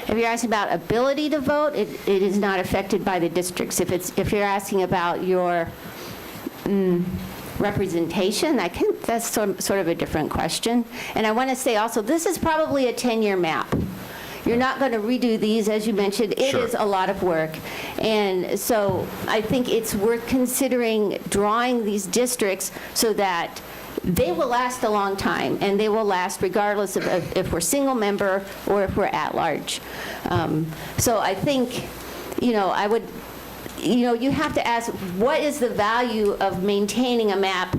Speaker 11: If you're asking about ability to vote, it is not affected by the districts. If you're asking about your representation, that's sort of a different question. And I want to say also, this is probably a 10-year map. You're not going to redo these, as you mentioned. It
Speaker 5: Sure.
Speaker 11: is a lot of work. And so I think it's worth considering drawing these districts so that they will last a long time, and they will last regardless of if we're single member or if we're at large. So I think, I would, you have to ask, what is the value of maintaining a map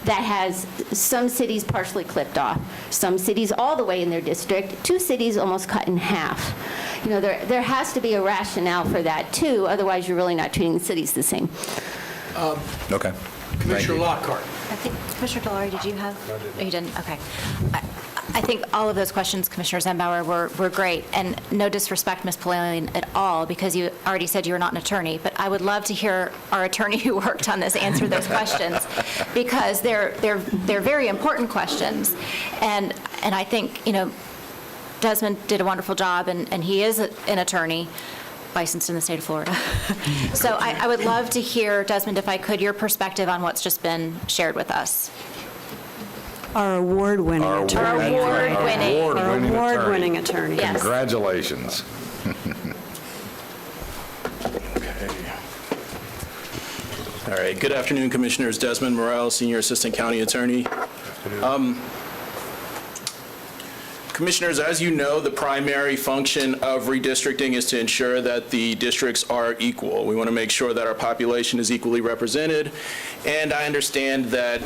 Speaker 11: that has some cities partially clipped off, some cities all the way in their district, 2 cities almost cut in half? There has to be a rationale for that, too. Otherwise, you're really not treating the cities the same.
Speaker 5: Okay.
Speaker 1: Commissioner Lockhart.
Speaker 6: I think, Commissioner Delory, did you have? Oh, you didn't? Okay. I think all of those questions, Commissioner Zembauer, were great, and no disrespect, Ms. Palalian, at all, because you already said you were not an attorney, but I would love to hear our attorney who worked on this answer those questions, because they're very important questions. And I think, Desmond did a wonderful job, and he is an attorney, licensed in the state of Florida. So I would love to hear, Desmond, if I could, your perspective on what's just been shared with us.
Speaker 3: Our award-winning attorney.
Speaker 6: Award-winning
Speaker 3: attorney.
Speaker 6: Yes.
Speaker 5: Congratulations.
Speaker 14: All right, good afternoon, Commissioners. Desmond Morrell, Senior Assistant County Attorney. Commissioners, as you know, the primary function of redistricting is to ensure that the districts are equal. We want to make sure that our population is equally represented. And I understand that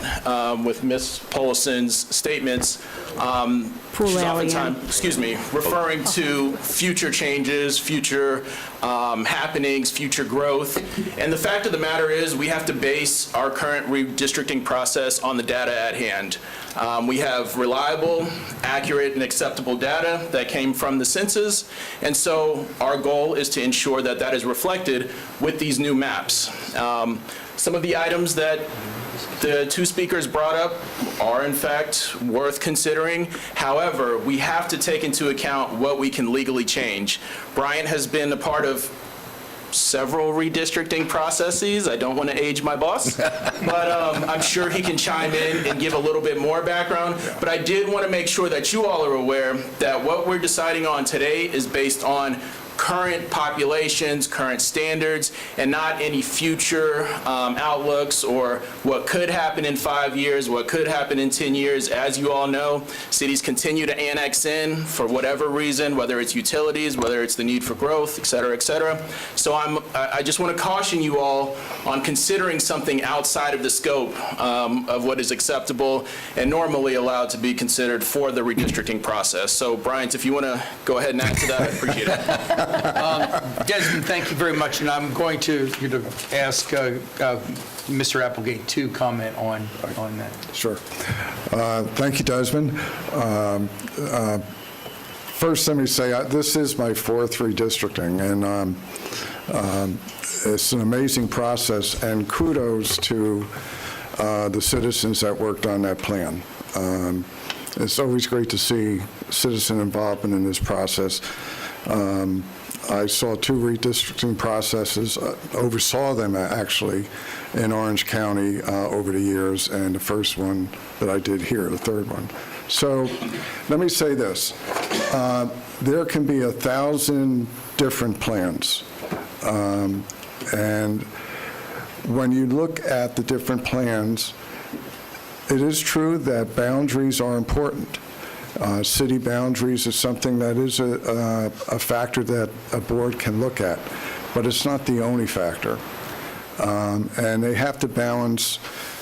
Speaker 14: with Ms. Polison's statements, she's oftentimes, referring to future changes, future happenings, future growth. And the fact of the matter is, we have to base our current redistricting process on the data at hand. We have reliable, accurate, and acceptable data that came from the census, and so our goal is to ensure that that is reflected with these new maps. Some of the items that the 2 speakers brought up are in fact worth considering. However, we have to take into account what we can legally change. Brian has been a part of several redistricting processes. I don't want to age my boss, but I'm sure he can chime in and give a little bit more background. But I did want to make sure that you all are aware that what we're deciding on today is based on current populations, current standards, and not any future outlooks or what could happen in 5 years, what could happen in 10 years. As you all know, cities continue to annex in for whatever reason, whether it's utilities, whether it's the need for growth, et cetera, et cetera. So I just want to caution you all on considering something outside of the scope of what is acceptable and normally allowed to be considered for the redistricting process. So, Bryant, if you want to go ahead and add to that, I appreciate it.
Speaker 1: Desmond, thank you very much, and I'm going to ask Mr. Applegate to comment on that.
Speaker 15: Sure. Thank you, Desmond. First, let me say, this is my fourth redistricting, and it's an amazing process, and kudos to the citizens that worked on that plan. It's always great to see citizen involvement in this process. I saw 2 redistricting processes, oversaw them actually in Orange County over the years, and the first one that I did here, the third one. So let me say this. There can be 1,000 different plans. And when you look at the different plans, it is true that boundaries are important. City boundaries is something that is a factor that a board can look at, but it's not the only factor. And they have to balance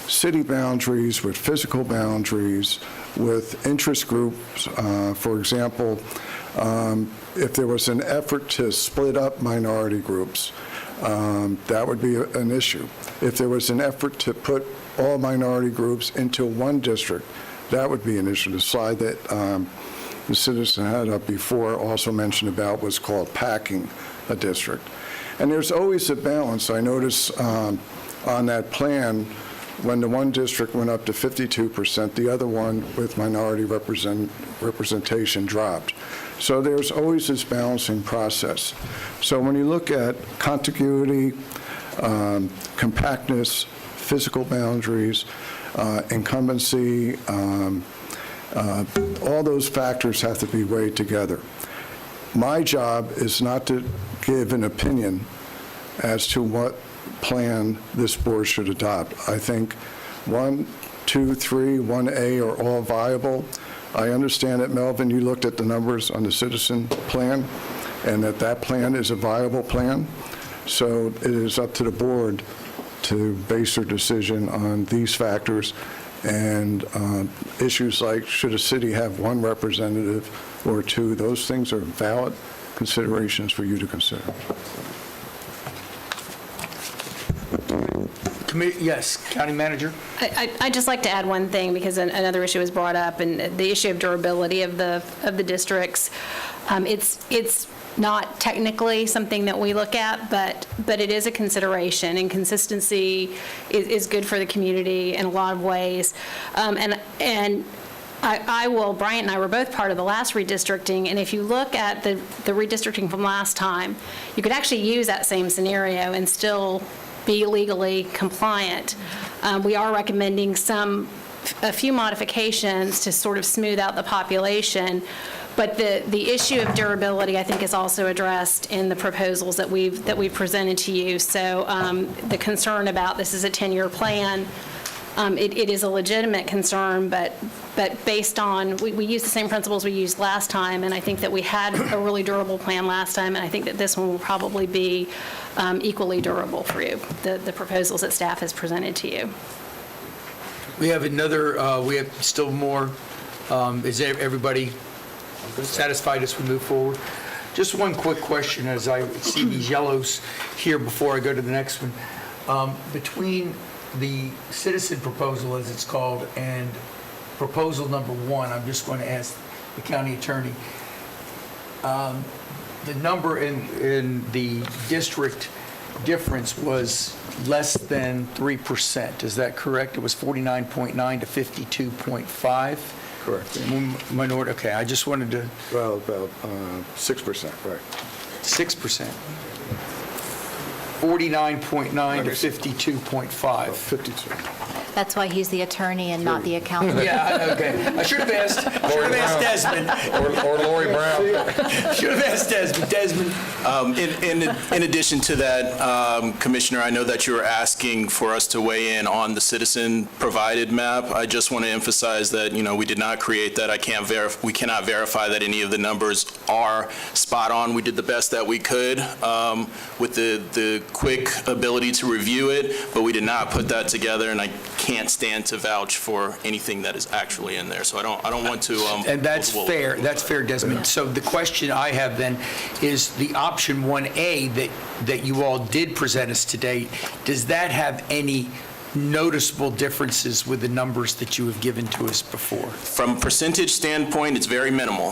Speaker 15: city boundaries with physical boundaries, with interest groups. For example, if there was an effort to split up minority groups, that would be an issue. If there was an effort to put all minority groups into one district, that would be an issue. The slide that the citizen had up before also mentioned about was called packing a district. And there's always a balance. I notice on that plan, when the one district went up to 52%, the other one with minority representation dropped. So there's always this balancing process. So when you look at contiguity, compactness, physical boundaries, incumbency, all those factors have to be weighed together. My job is not to give an opinion as to what plan this board should adopt. I think 1, 2, 3, 1A are all viable. I understand that, Melvin, you looked at the numbers on the citizen plan and that plan is a viable plan. So it is up to the board to base their decision on these factors and issues like should a city have 1 representative or 2. Those things are valid considerations for you to consider.
Speaker 1: Yes, County Manager?
Speaker 8: I'd just like to add one thing, because another issue was brought up, and the issue of durability of the districts. It's not technically something that we look at, but it is a consideration, and consistency is good for the community in a lot of ways. And Bryant and I were both part of the last redistricting, and if you look at the redistricting from last time, you could actually use that same scenario and still be legally compliant. We are recommending a few modifications to sort of smooth out the population, but the issue of durability, I think, is also addressed in the proposals that we've presented to you. So the concern about this is a 10-year plan, it is a legitimate concern, but based on, we use the same principles we used last time, and I think that we had a really durable plan last time, and I think that this one will probably be equally durable for you, the proposals that staff has presented to you.
Speaker 1: We have we have still more. Is everybody satisfied as we move forward? Just one quick question as I see these yellows here before I go to the next one. Between the citizen proposal, as it's called, and proposal number 1, I'm just going to ask the county attorney. The number in the district difference was less than 3%. Is that correct? It was 49.9 to 52.5?
Speaker 15: Correct.
Speaker 1: Minority, okay, I just wanted to...
Speaker 15: Well, about 6%, right.
Speaker 1: 6%. 49.9 to 52.5.
Speaker 15: 52.
Speaker 6: That's why he's the attorney and not the accountant.
Speaker 1: Yeah, okay. I should have asked Desmond.
Speaker 5: Or Lori Brown.
Speaker 1: Should have asked Desmond. Desmond.
Speaker 14: In addition to that, Commissioner, I know that you were asking for us to weigh in on the citizen-provided map. I just want to emphasize that, we did not create that. We cannot verify that any of the numbers are spot on. We did the best that we could with the quick ability to review it, but we did not put that together, and I can't stand to vouch for anything that is actually in there. So I don't want to.
Speaker 1: And that's fair. That's fair, Desmond. So the question I have then is the option 1A that you all did present us today, does that have any noticeable differences with the numbers that you have given to us before?
Speaker 14: From a percentage standpoint, it's very minimal.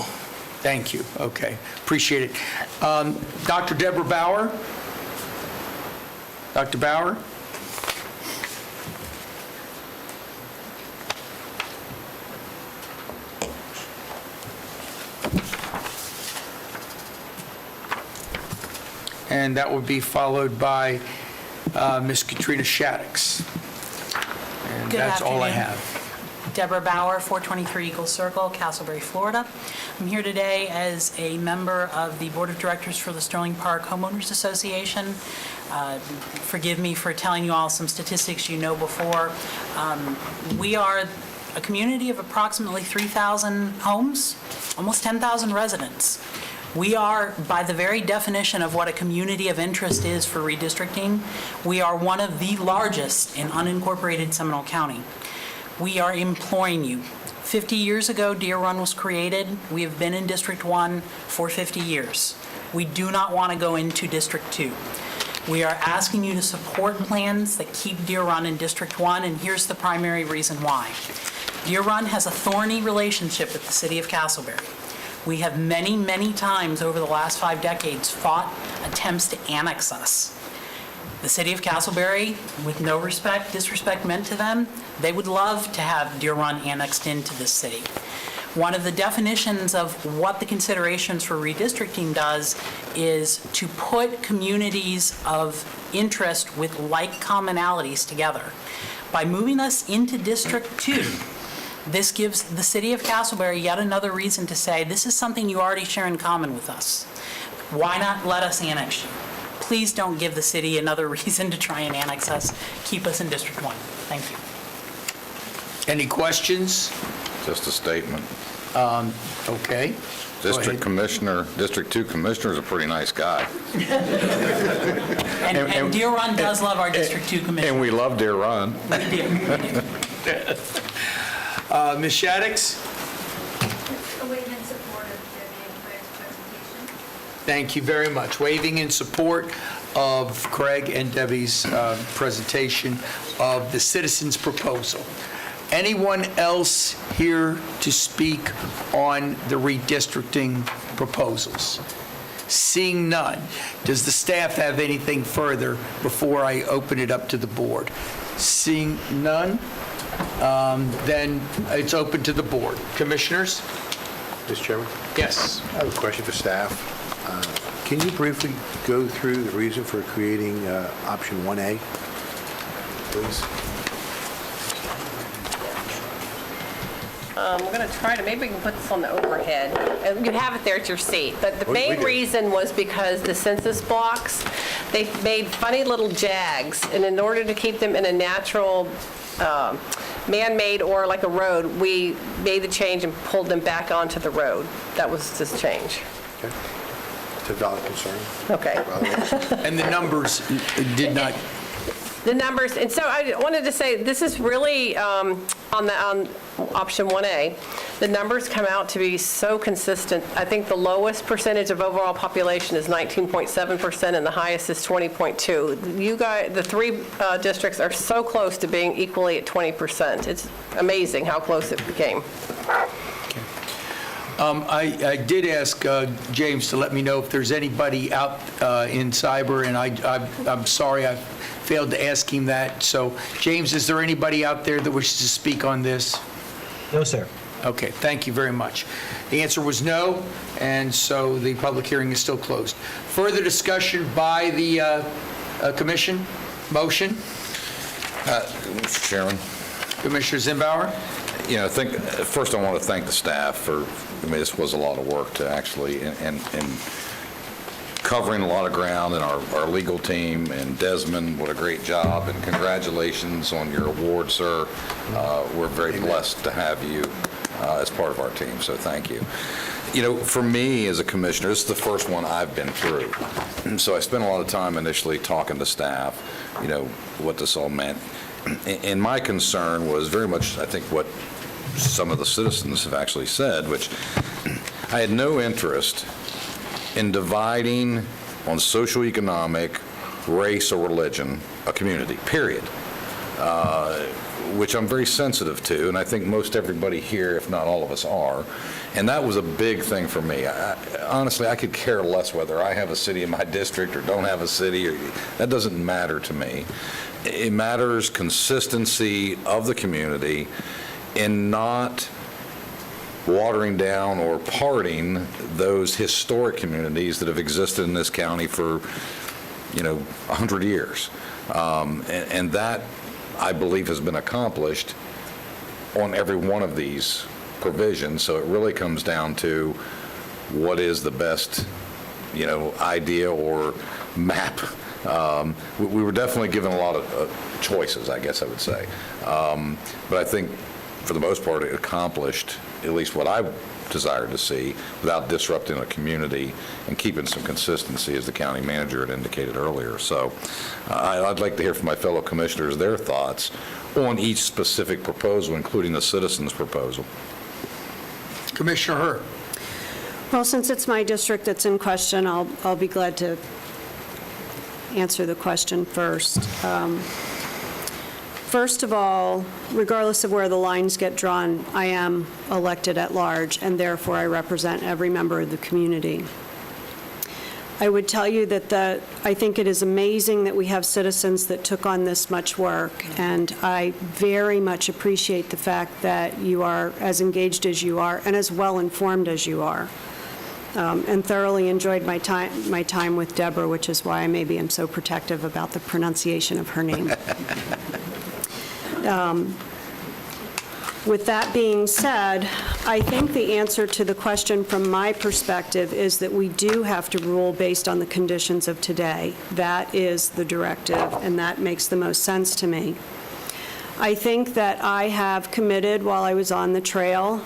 Speaker 1: Thank you. Okay. Appreciate it. Dr. Deborah Bauer? Dr. Bauer? And that would be followed by Ms. Katrina Shaddix. And
Speaker 16: Good
Speaker 1: that's all I
Speaker 16: afternoon.
Speaker 1: have.
Speaker 16: Deborah Bauer, 423 Eagle Circle, Castleberry, Florida. I'm here today as a member of the Board of Directors for the Sterling Park Homeowners Association. Forgive me for telling you all some statistics you know before. We are a community of approximately 3,000 homes, almost 10,000 residents. We are, by the very definition of what a community of interest is for redistricting, we are one of the largest in unincorporated Seminole County. We are imploring you. 50 years ago, Deer Run was created. We have been in District 1 for 50 years. We do not want to go into District 2. We are asking you to support plans that keep Deer Run in District 1, and here's the primary reason why. Deer Run has a thorny relationship with the city of Castleberry. We have many, many times over the last 5 decades fought attempts to annex us. The city of Castleberry, with no disrespect meant to them, they would love to have Deer Run annexed into this city. One of the definitions of what the considerations for redistricting does is to put communities of interest with like commonalities together. By moving us into District 2, this gives the city of Castleberry yet another reason to say, this is something you already share in common with us. Why not let us annex you? Please don't give the city another reason to try and annex us. Keep us in District 1. Thank you.
Speaker 1: Any questions?
Speaker 5: Just a statement.
Speaker 1: Okay.
Speaker 5: District 2 Commissioner is a pretty nice guy.
Speaker 16: And Deer Run does love our District 2 Commission.
Speaker 5: And we love Deer Run.
Speaker 1: Ms. Shaddix?
Speaker 7: Waving in support of Debbie and Craig's presentation.
Speaker 1: Thank you very much. Waving in support of Craig and Debbie's presentation of the citizens' proposal. Anyone else here to speak on the redistricting proposals? Seeing none, does the staff have anything further before I open it up to the board? Seeing none, then it's open to the board. Commissioners?
Speaker 9: Mr. Chairman?
Speaker 1: Yes.
Speaker 9: I have a question for staff. Can you briefly go through the reason for creating option 1A, please?
Speaker 12: We're going to try to, maybe we can put this on the overhead. And you have it there at your seat. But the
Speaker 9: We
Speaker 12: main
Speaker 9: do.
Speaker 12: reason was because the census blocks, they made funny little jags. And in order to keep them in a natural, man-made or like a road, we made the change and pulled them back onto the road. That was this change.
Speaker 9: Okay. It's a valid concern.
Speaker 12: Okay.
Speaker 1: And the numbers did not...
Speaker 12: The numbers, and so I wanted to say, this is really, on option 1A, the numbers come out to be so consistent. I think the lowest percentage of overall population is 19.7%, and the highest is 20.2. You guys, the 3 districts are so close to being equally at 20%. It's amazing how close it became.
Speaker 1: I did ask James to let me know if there's anybody out in cyber, and I'm sorry I failed to ask him that. So, James, is there anybody out there that wishes to speak on this?
Speaker 17: No, sir.
Speaker 1: Okay, thank you very much. The answer was no, and so the public hearing is still closed. Further discussion by the commission? Motion?
Speaker 5: Mr. Chairman,
Speaker 1: Commissioner Zimbauer?
Speaker 5: First I want to thank the staff for, this was a lot of work to actually, and covering a lot of ground, and our legal team, and Desmond, what a great job, and congratulations on your award, sir. We're very blessed to have you as part of our team, so thank you. For me as a commissioner, this is the first one I've been through. So I spent a lot of time initially talking to staff, what this all meant. And my concern was very much, I think, what some of the citizens have actually said, which I had no interest in dividing on socioeconomic, race, or religion a community, period, which I'm very sensitive to, and I think most everybody here, if not all of us, are. And that was a big thing for me. Honestly, I could care less whether I have a city in my district or don't have a city. That doesn't matter to me. It matters consistency of the community in not watering down or parting those historic communities that have existed in this county for, 100 years. And that, I believe, has been accomplished on every one of these provisions. So it really comes down to what is the best, idea or map. We were definitely given a lot of choices, I guess I would say. But I think, for the most part, it accomplished at least what I desired to see without disrupting a community and keeping some consistency, as the county manager had indicated earlier. So I'd like to hear from my fellow commissioners their thoughts on each specific proposal, including the citizens' proposal.
Speaker 1: Commissioner Hur?
Speaker 17: Well, since it's my district that's in question, I'll be glad to answer the question first. First of all, regardless of where the lines get drawn, I am elected at large, and therefore I represent every member of the community. I would tell you that I think it is amazing that we have citizens that took on this much work, and I very much appreciate the fact that you are as engaged as you are and as well-informed as you are. And thoroughly enjoyed my time with Deborah, which is why I maybe am so protective about the pronunciation of her name. With that being said, I think the answer to the question from my perspective is that we do have to rule based on the conditions of today. That is the directive, and that makes the most sense to me. I think that I have committed while I was on the trail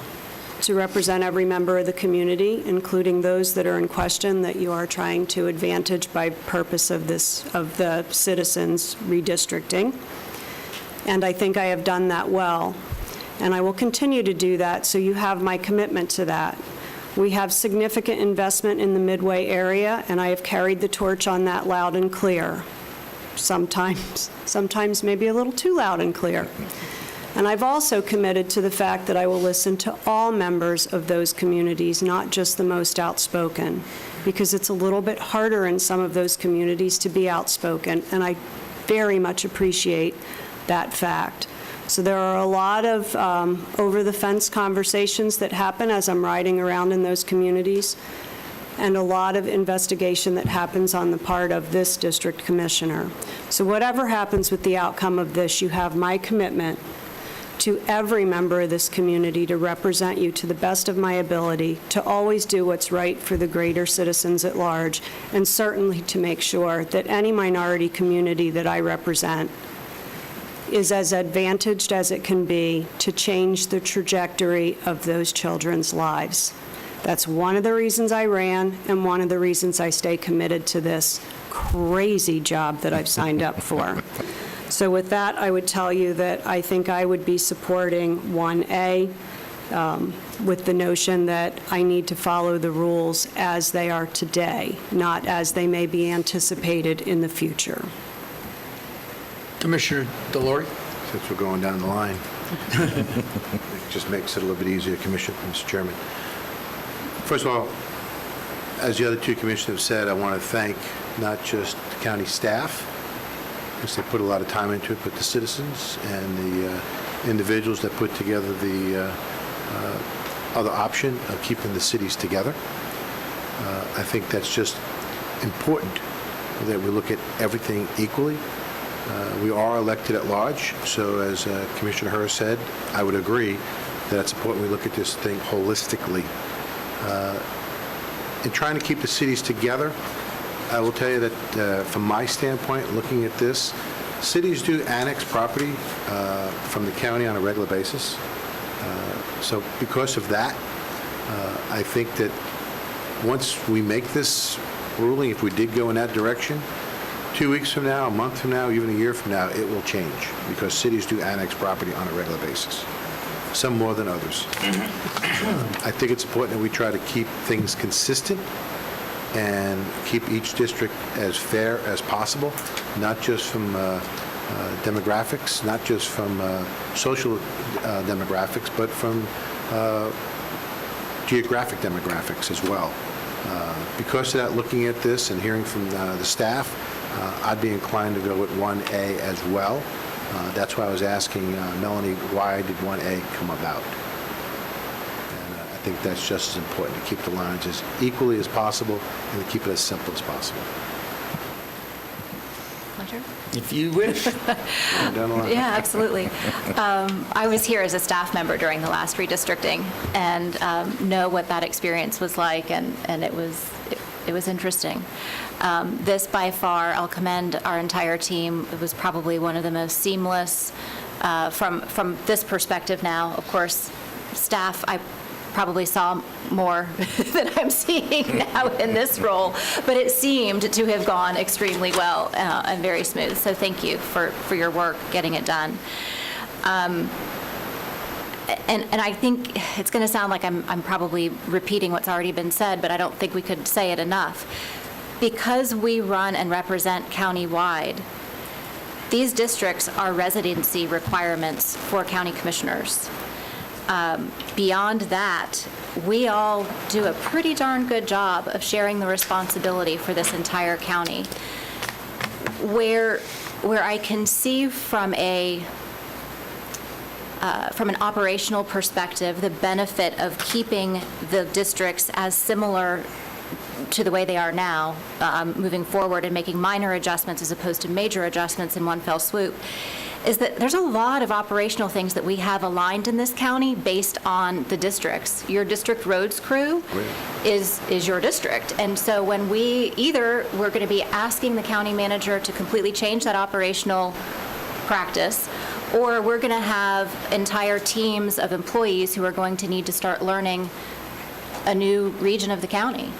Speaker 17: to represent every member of the community, including those that are in question that you are trying to advantage by purpose of the citizens redistricting. And I think I have done that well. And I will continue to do that, so you have my commitment to that. We have significant investment in the Midway area, and I have carried the torch on that loud and clear. Sometimes maybe a little too loud and clear. And I've also committed to the fact that I will listen to all members of those communities, not just the most outspoken, because it's a little bit harder in some of those communities to be outspoken, and I very much appreciate that fact. So there are a lot of over-the-fence conversations that happen as I'm riding around in those communities, and a lot of investigation that happens on the part of this district commissioner. So whatever happens with the outcome of this, you have my commitment to every member of this community to represent you to the best of my ability, to always do what's right for the greater citizens at large, and certainly to make sure that any minority community that I represent is as advantaged as it can be to change the trajectory of those children's lives. That's one of the reasons I ran, and one of the reasons I stay committed to this crazy job that I've signed up for. So with that, I would tell you that I think I would be supporting 1A with the notion that I need to follow the rules as they are today, not as they may be anticipated in the future.
Speaker 1: Commissioner Delory?
Speaker 9: Since we're going down the line, it just makes it a little bit easier, Mr. Chairman. First of all, as the other two commissioners have said, I want to thank not just the county staff, because they put a lot of time into it, but the citizens and the individuals that put together the other option of keeping the cities together. I think that's just important, that we look at everything equally. We are elected at large, so as Commissioner Hurst said, I would agree that it's important we look at this thing holistically. In trying to keep the cities together, I will tell you that from my standpoint, looking at this, cities do annex property from the county on a regular basis. So because of that, I think that once we make this ruling, if we did go in that direction, 2 weeks from now, a month from now, even a year from now, it will change because cities do annex property on a regular basis, some more than others. I think it's important that we try to keep things consistent and keep each district as fair as possible, not just from demographics, not just from social demographics, but from geographic demographics as well. Because of that, looking at this and hearing from the staff, I'd be inclined to go with 1A as well. That's why I was asking Melanie, why did 1A come about? And I think that's just as important, to keep the lines as equally as possible and to keep it as simple as possible.
Speaker 1: If you wish.
Speaker 9: Down the line.
Speaker 6: Yeah, absolutely. I was here as a staff member during the last redistricting and know what that experience was like, and it was interesting. This, by far, I'll commend our entire team. It was probably one of the most seamless from this perspective now. Of course, staff, I probably saw more than I'm seeing now in this role, but it seemed to have gone extremely well and very smooth. So thank you for your work getting it done. And I think it's going to sound like I'm probably repeating what's already been said, but I don't think we could say it enough. Because we run and represent county-wide, these districts are residency requirements for county commissioners. Beyond that, we all do a pretty darn good job of sharing the responsibility for this entire county. Where I can see from an operational perspective the benefit of keeping the districts as similar to the way they are now, moving forward and making minor adjustments as opposed to major adjustments in one fell swoop, is that there's a lot of operational things that we have aligned in this county based on the districts. Your district roads crew is your district. And so when we're going to be asking the county manager to completely change that operational practice, or we're going to have entire teams of employees who are going to need to start learning a new region of the county.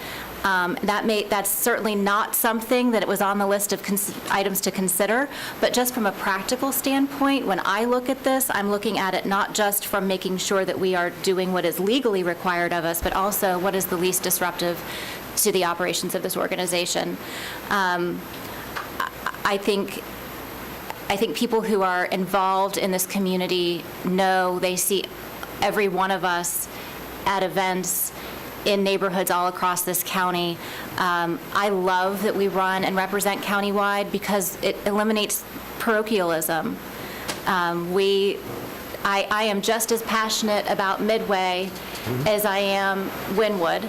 Speaker 6: That's certainly not something that it was on the list of items to consider, but just from a practical standpoint, when I look at this, I'm looking at it not just from making sure that we are doing what is legally required of us, but also what is the least disruptive to the operations of this organization. I think people who are involved in this community know, they see every one of us at events in neighborhoods all across this county. I love that we run and represent countywide because it eliminates parochialism. I am just as passionate about Midway as I am Wynwood,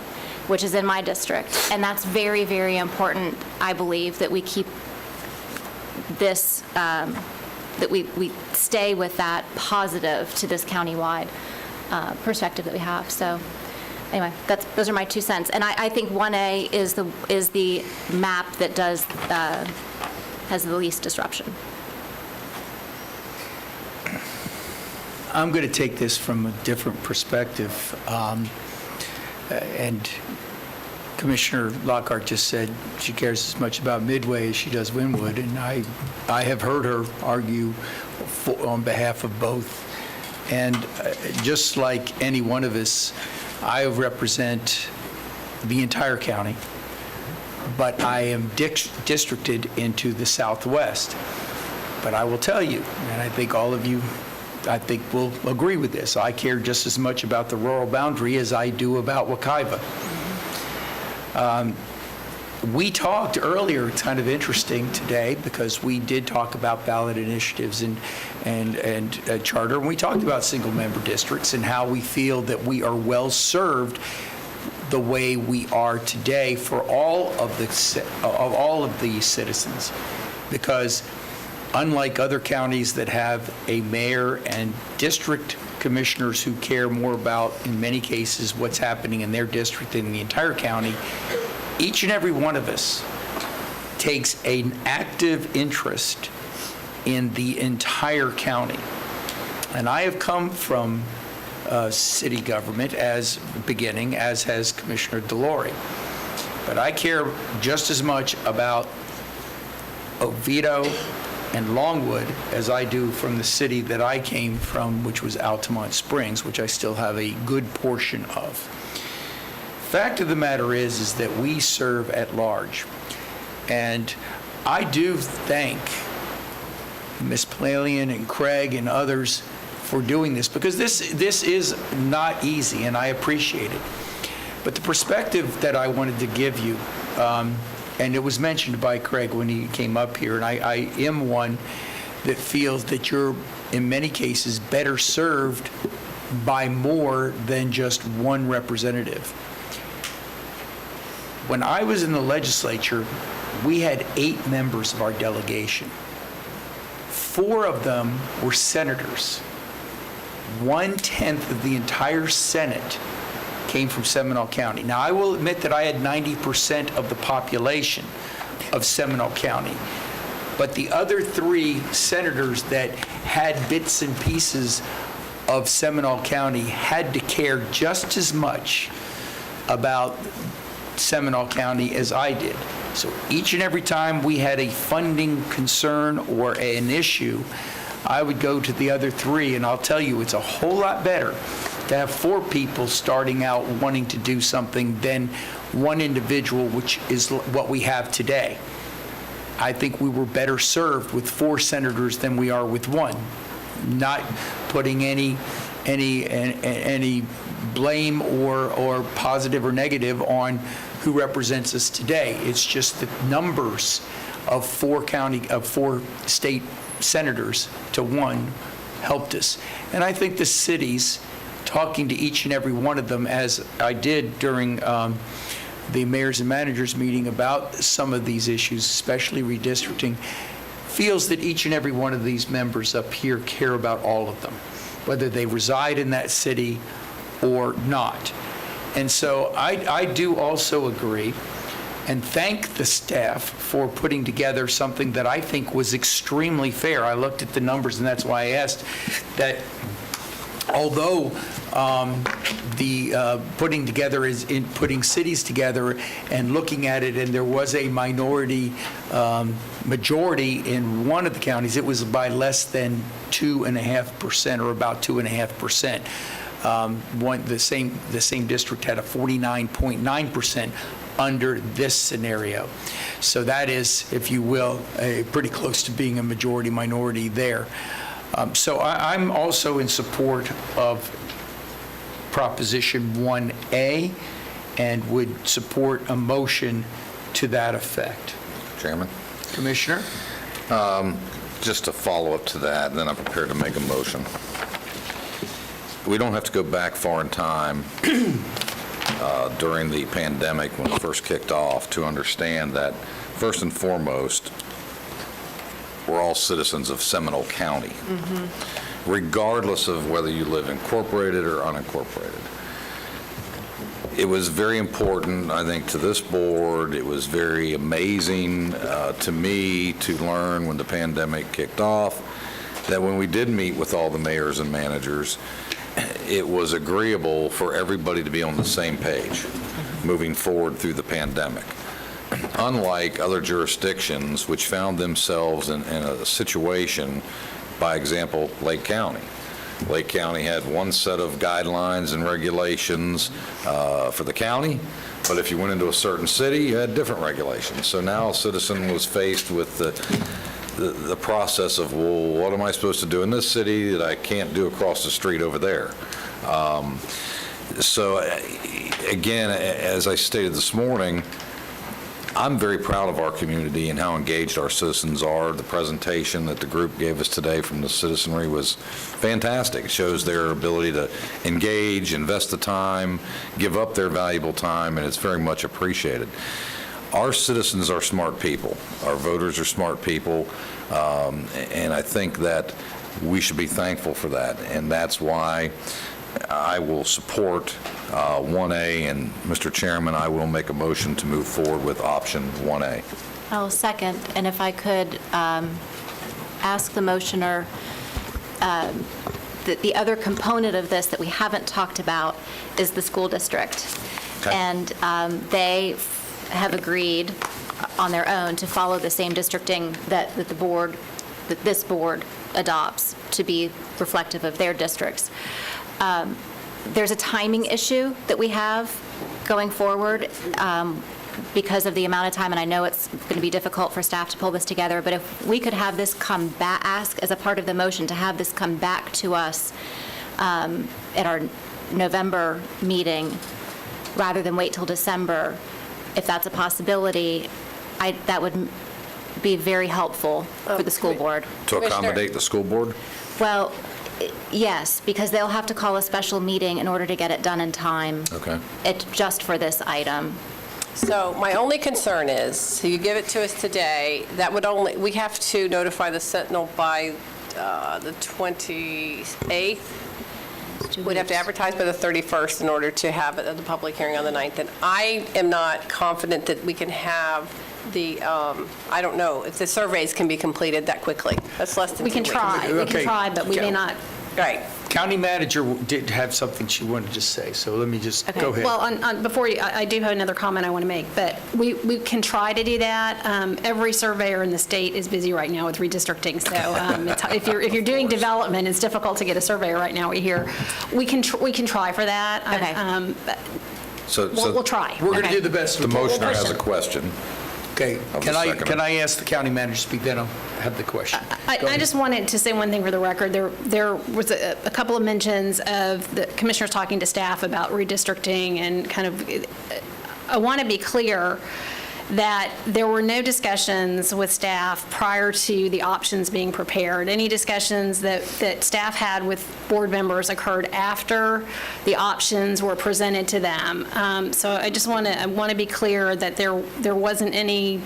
Speaker 6: which is in my district. And that's very, very important, I believe, that we keep this, that we stay with that positive to this countywide perspective that we have. So anyway, those are my 2 cents. And I think 1A is the map that has the least disruption.
Speaker 1: I'm going to take this from a different perspective. And Commissioner Lockhart just said she cares as much about Midway as she does Wynwood, and I have heard her argue on behalf of both. And just like any one of us, I represent the entire county, but I am districted into the Southwest. But I will tell you, and I think all of you, will agree with this, I care just as much about the rural boundary as I do about Wekiva. We talked earlier, it's kind of interesting today, because we did talk about ballot initiatives and charter, and we talked about single-member districts and how we feel that we are well-served the way we are today for all of the citizens, because unlike other counties that have a mayor and district commissioners who care more about, in many cases, what's happening in their district than the entire county, each and every one of us takes an active interest in the entire county. And I have come from city government as beginning, as has Commissioner Delory. But I care just as much about Oviedo and Longwood as I do from the city that I came from, which was Altamont Springs, which I still have a good portion of. Fact of the matter is that we serve at large. And I do thank Ms. Palalian and Craig and others for doing this, because this is not easy, and I appreciate it. But the perspective that I wanted to give you, and it was mentioned by Craig when he came up here, and I am one that feels that you're, in many cases, better served by more than just one representative. When I was in the legislature, we had 8 members of our delegation. 4 of them were senators. 1/10 of the entire Senate came from Seminole County. Now, I will admit that I had 90% of the population of Seminole County, but the other 3 senators that had bits and pieces of Seminole County had to care just as much about Seminole County as I did. So each and every time we had a funding concern or an issue, I would go to the other 3, and I'll tell you, it's a whole lot better to have 4 people starting out wanting to do something than one individual, which is what we have today. I think we were better served with 4 senators than we are with 1. Not putting any blame or positive or negative on who represents us today. It's just the numbers of 4 state senators to 1 helped us. And I think the cities, talking to each and every one of them, as I did during the mayors and managers meeting about some of these issues, especially redistricting, feels that each and every one of these members up here care about all of them, whether they reside in that city or not. And so I do also agree and thank the staff for putting together something that I think was extremely fair. I looked at the numbers, and that's why I asked that although the putting together is in putting cities together and looking at it, and there was a majority in one of the counties, it was by less than 2.5% or about 2.5%. The same district had a 49.9% under this scenario. So that is, if you will, pretty close to being a majority minority there. So I'm also in support of Proposition 1A and would support a motion to that effect.
Speaker 5: Chairman?
Speaker 1: Commissioner?
Speaker 5: Just to follow up to that, and then I'm prepared to make a motion. We don't have to go back far in time during the pandemic when it first kicked off to understand that, first and foremost, we're all citizens of Seminole County, regardless of whether you live incorporated or unincorporated. It was very important, I think, to this board. It was very amazing to me to learn when the pandemic kicked off that when we did meet with all the mayors and managers, it was agreeable for everybody to be on the same page moving forward through the pandemic. Unlike other jurisdictions which found themselves in a situation, by example, Lake County. Lake County had one set of guidelines and regulations for the county, but if you went into a certain city, you had different regulations. So now a citizen was faced with the process of, well, what am I supposed to do in this city that I can't do across the street over there? So again, as I stated this morning, I'm very proud of our community and how engaged our citizens are. The presentation that the group gave us today from the citizenry was fantastic. It shows their ability to engage, invest the time, give up their valuable time, and it's very much appreciated. our citizens are smart people. Our voters are smart people, and I think that we should be thankful for that. And that's why I will support 1A, and Mr. Chairman, I will make a motion to move forward with option 1A.
Speaker 6: I'll second, and if I could ask the motioner, the other component of this that we haven't talked about is the school district.
Speaker 5: Okay.
Speaker 6: And they have agreed on their own to follow the same districting that this board adopts to be reflective of their districts. There's a timing issue that we have going forward because of the amount of time, and I know it's going to be difficult for staff to pull this together, but if we could have this come back, ask as a part of the motion to have this come back to us at our November meeting, rather than wait till December, if that's a possibility, that would be very helpful for the school board.
Speaker 5: To accommodate the school board?
Speaker 6: Well, yes, because they'll have to call a special meeting in order to get it done in time.
Speaker 5: Okay.
Speaker 6: Just for this item.
Speaker 12: So my only concern is, so you give it to us today, we have to notify the Sentinel by the 28th. We'd have to advertise by the 31st in order to have it at the public hearing on the 9th. And I am not confident that we can have the, I don't know, if the surveys can be completed that quickly. That's less than 2 weeks.
Speaker 8: We can try, but we may not.
Speaker 12: Right.
Speaker 1: County manager did have something she wanted to say, so let me just go ahead.
Speaker 8: Well, before you, I do have another comment I want to make, but we can try to do that. Every surveyor in the state is busy right now with redistricting, so if you're doing development, it's difficult to get a surveyor right now. We can try for that.
Speaker 6: Okay.
Speaker 8: We'll try.
Speaker 1: We're going to do the best.
Speaker 5: The motioner has a question.
Speaker 1: Okay,
Speaker 5: Of the seconder.
Speaker 1: can I ask the county manager to speak, then I'll have the question.
Speaker 8: I just wanted to say one thing for the record. There was a couple of mentions of the commissioners talking to staff about redistricting, and kind of, I want to be clear that there were no discussions with staff prior to the options being prepared. Any discussions that staff had with board members occurred after the options were presented to them. So I just want to be clear that there wasn't any.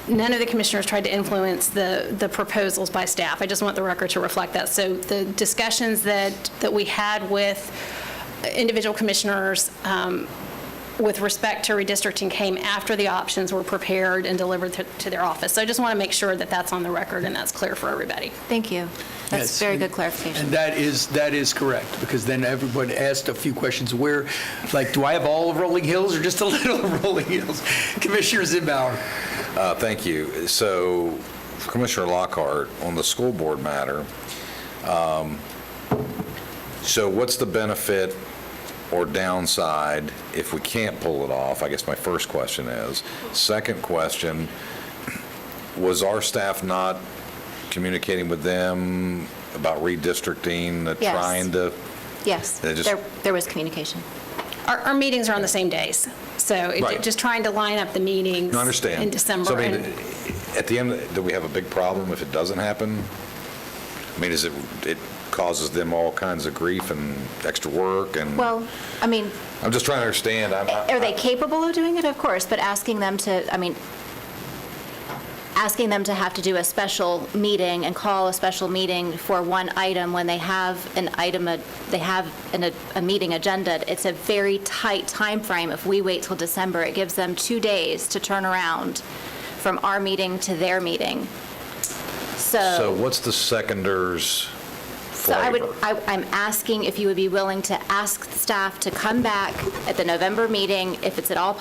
Speaker 8: None of the commissioners tried to influence the proposals by staff. I just want the record to reflect that. So the discussions that we had with individual commissioners with respect to redistricting came after the options were prepared and delivered to their office. So I just want to make sure that that's on the record and that's clear for everybody.
Speaker 6: Thank you. That's
Speaker 1: Yes,
Speaker 6: very good clarification.
Speaker 1: And that is correct, because then everyone asked a few questions. Where, like, do I have all of Rolling Hills or just a little of Rolling Hills? Commissioner Zimbauer.
Speaker 5: Thank you. So, Commissioner Lockhart, on the school board matter, so what's the benefit or downside if we can't pull it off? I guess my first question is. Second question, was our staff not communicating with them about redistricting,
Speaker 6: Yes.
Speaker 5: trying to?
Speaker 6: Yes, there was communication.
Speaker 8: Our meetings are on the same days, so
Speaker 5: Right.
Speaker 8: just trying to line up the meetings
Speaker 5: No, I understand.
Speaker 8: in December.
Speaker 5: So, I mean, at the end, do we have a big problem if it doesn't happen? I mean, it causes them all kinds of grief and extra work, and
Speaker 6: Well, I mean,
Speaker 5: I'm just trying to understand.
Speaker 6: are they capable of doing it? Of course, but asking them to have to do a special meeting and call a special meeting for one item when they have an item, a meeting agenda, it's a very tight time frame. If we wait till December, it gives them 2 days to turn around from our meeting to their meeting.
Speaker 5: So what's the seconder's
Speaker 6: So
Speaker 5: flavor?
Speaker 6: I'm asking if you would be willing to ask staff to come back at the November meeting, if it's at all,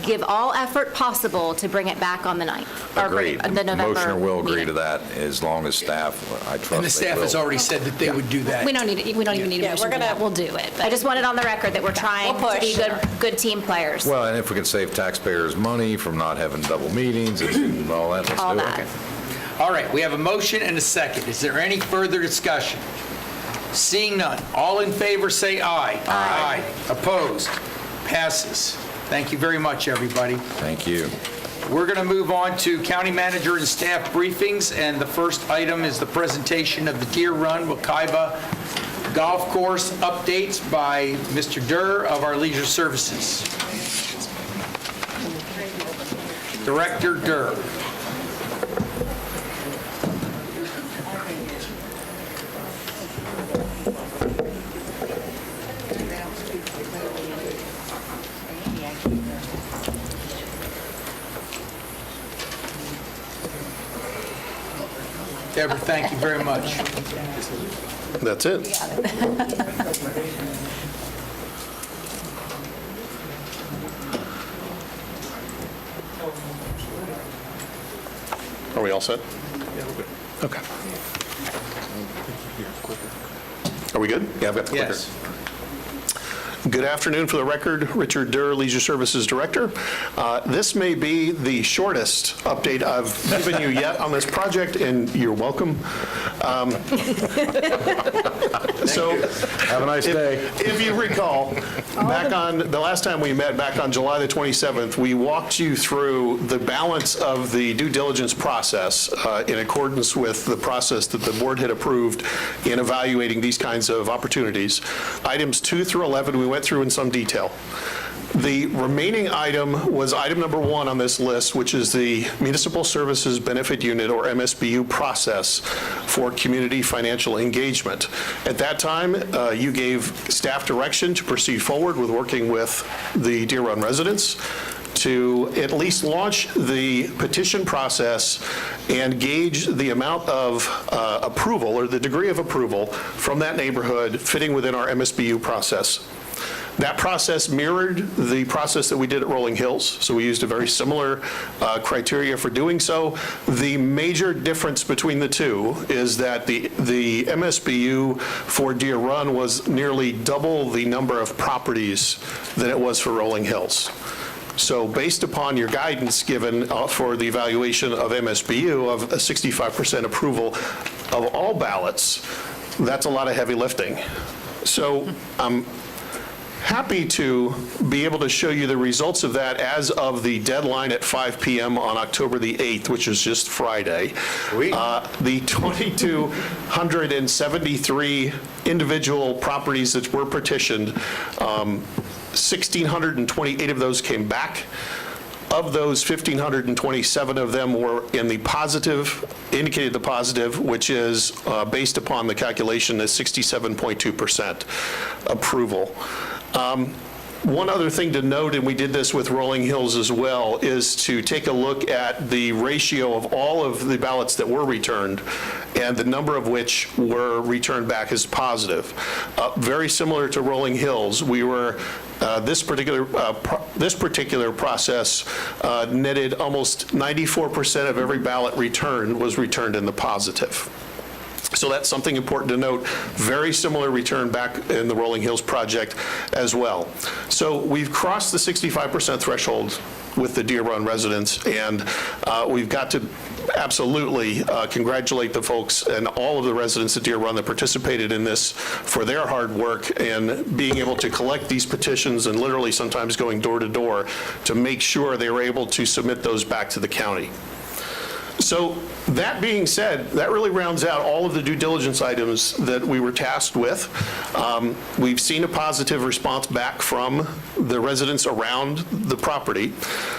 Speaker 6: give all effort possible to bring it back on the 9th. or
Speaker 5: Agreed.
Speaker 6: The November
Speaker 5: Motioner will agree
Speaker 6: meeting.
Speaker 5: to that, as long as staff, I trust they will.
Speaker 1: And the staff has already said that they would do that.
Speaker 8: We don't even need a motion for that. We'll do it.
Speaker 6: I just want it on the record that we're trying to be good team players.
Speaker 5: Well, and if we can save taxpayers money from not having double meetings and all that, let's
Speaker 6: All
Speaker 5: do
Speaker 6: that.
Speaker 5: it.
Speaker 1: All right, we have a motion and a second. Is there any further discussion? Seeing none, all in favor say aye. Aye. Opposed? Passes. Thank you very much, everybody.
Speaker 5: Thank you.
Speaker 1: We're going to move on to county manager and staff briefings, and the first item is the presentation of the Deer Run Wekiva Golf Course updates by Mr. Durr of our Leisure Services. Director Durr. Deborah, thank you very much.
Speaker 18: That's it. Are we all set? Okay. Are we good? Yeah, I've got the clicker.
Speaker 1: Yes.
Speaker 18: Good afternoon. For the record, Richard Durr, Leisure Services Director. This may be the shortest update I've given you yet on this project, and you're welcome. So,
Speaker 9: Have a nice day.
Speaker 18: If you recall, back on, the last time we met, back on July the 27th, we walked you through the balance of the due diligence process in accordance with the process that the board had approved in evaluating these kinds of opportunities. Items 2 through 11 we went through in some detail. The remaining item was item number 1 on this list, which is the Municipal Services Benefit Unit, or MSBU, process for community financial engagement. At that time, you gave staff direction to proceed forward with working with the Deer Run residents to at least launch the petition process and gauge the amount of approval, or the degree of approval, from that neighborhood fitting within our MSBU process. That process mirrored the process that we did at Rolling Hills, so we used a very similar criteria for doing so. The major difference between the two is that the MSBU for Deer Run was nearly double the number of properties than it was for Rolling Hills. So based upon your guidance given for the evaluation of MSBU of a 65% approval of all ballots, that's a lot of heavy lifting. So I'm happy to be able to show you the results of that as of the deadline at 5 p.m. on October the 8th, which is just Friday. The 2,273 individual properties that were petitioned, 1,628 of those came back. Of those, 1,527 of them were in the positive, indicated the positive, which is based upon the calculation as 67.2% approval. One other thing to note, and we did this with Rolling Hills as well, is to take a look at the ratio of all of the ballots that were returned and the number of which were returned back as positive. Very similar to Rolling Hills, we were this particular process netted almost 94% of every ballot returned was returned in the positive. So that's something important to note. Very similar return back in the Rolling Hills project as well. So we've crossed the 65% threshold with the Deer Run residents, and we've got to absolutely congratulate the folks and all of the residents at Deer Run that participated in this for their hard work and being able to collect these petitions and literally sometimes going door to door to make sure they were able to submit those back to the county. So that being said, that really rounds out all of the due diligence items that we were tasked with. We've seen a positive response back from the residents around the property.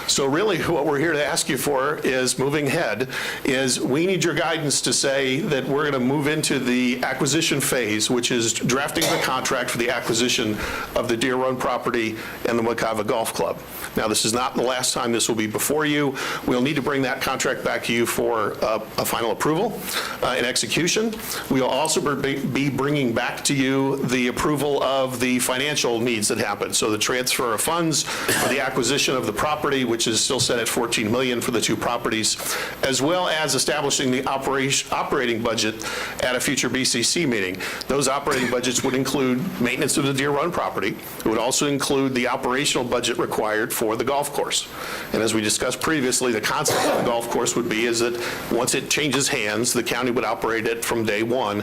Speaker 18: So really what we're here to ask you for is, moving ahead, is we need your guidance to say that we're going to move into the acquisition phase, which is drafting the contract for the acquisition of the Deer Run property and the Wekiva Golf Club. Now, this is not the last time this will be before you. We'll need to bring that contract back to you for a final approval and execution. We'll also be bringing back to you the approval of the financial needs that happen. So the transfer of funds for the acquisition of the property, which is still set at $14 million for the 2 properties, as well as establishing the operating budget at a future BCC meeting. Those operating budgets would include maintenance of the Deer Run property. It would also include the operational budget required for the golf course. And as we discussed previously, the concept of the golf course would be is that once it changes hands, the county would operate it from day one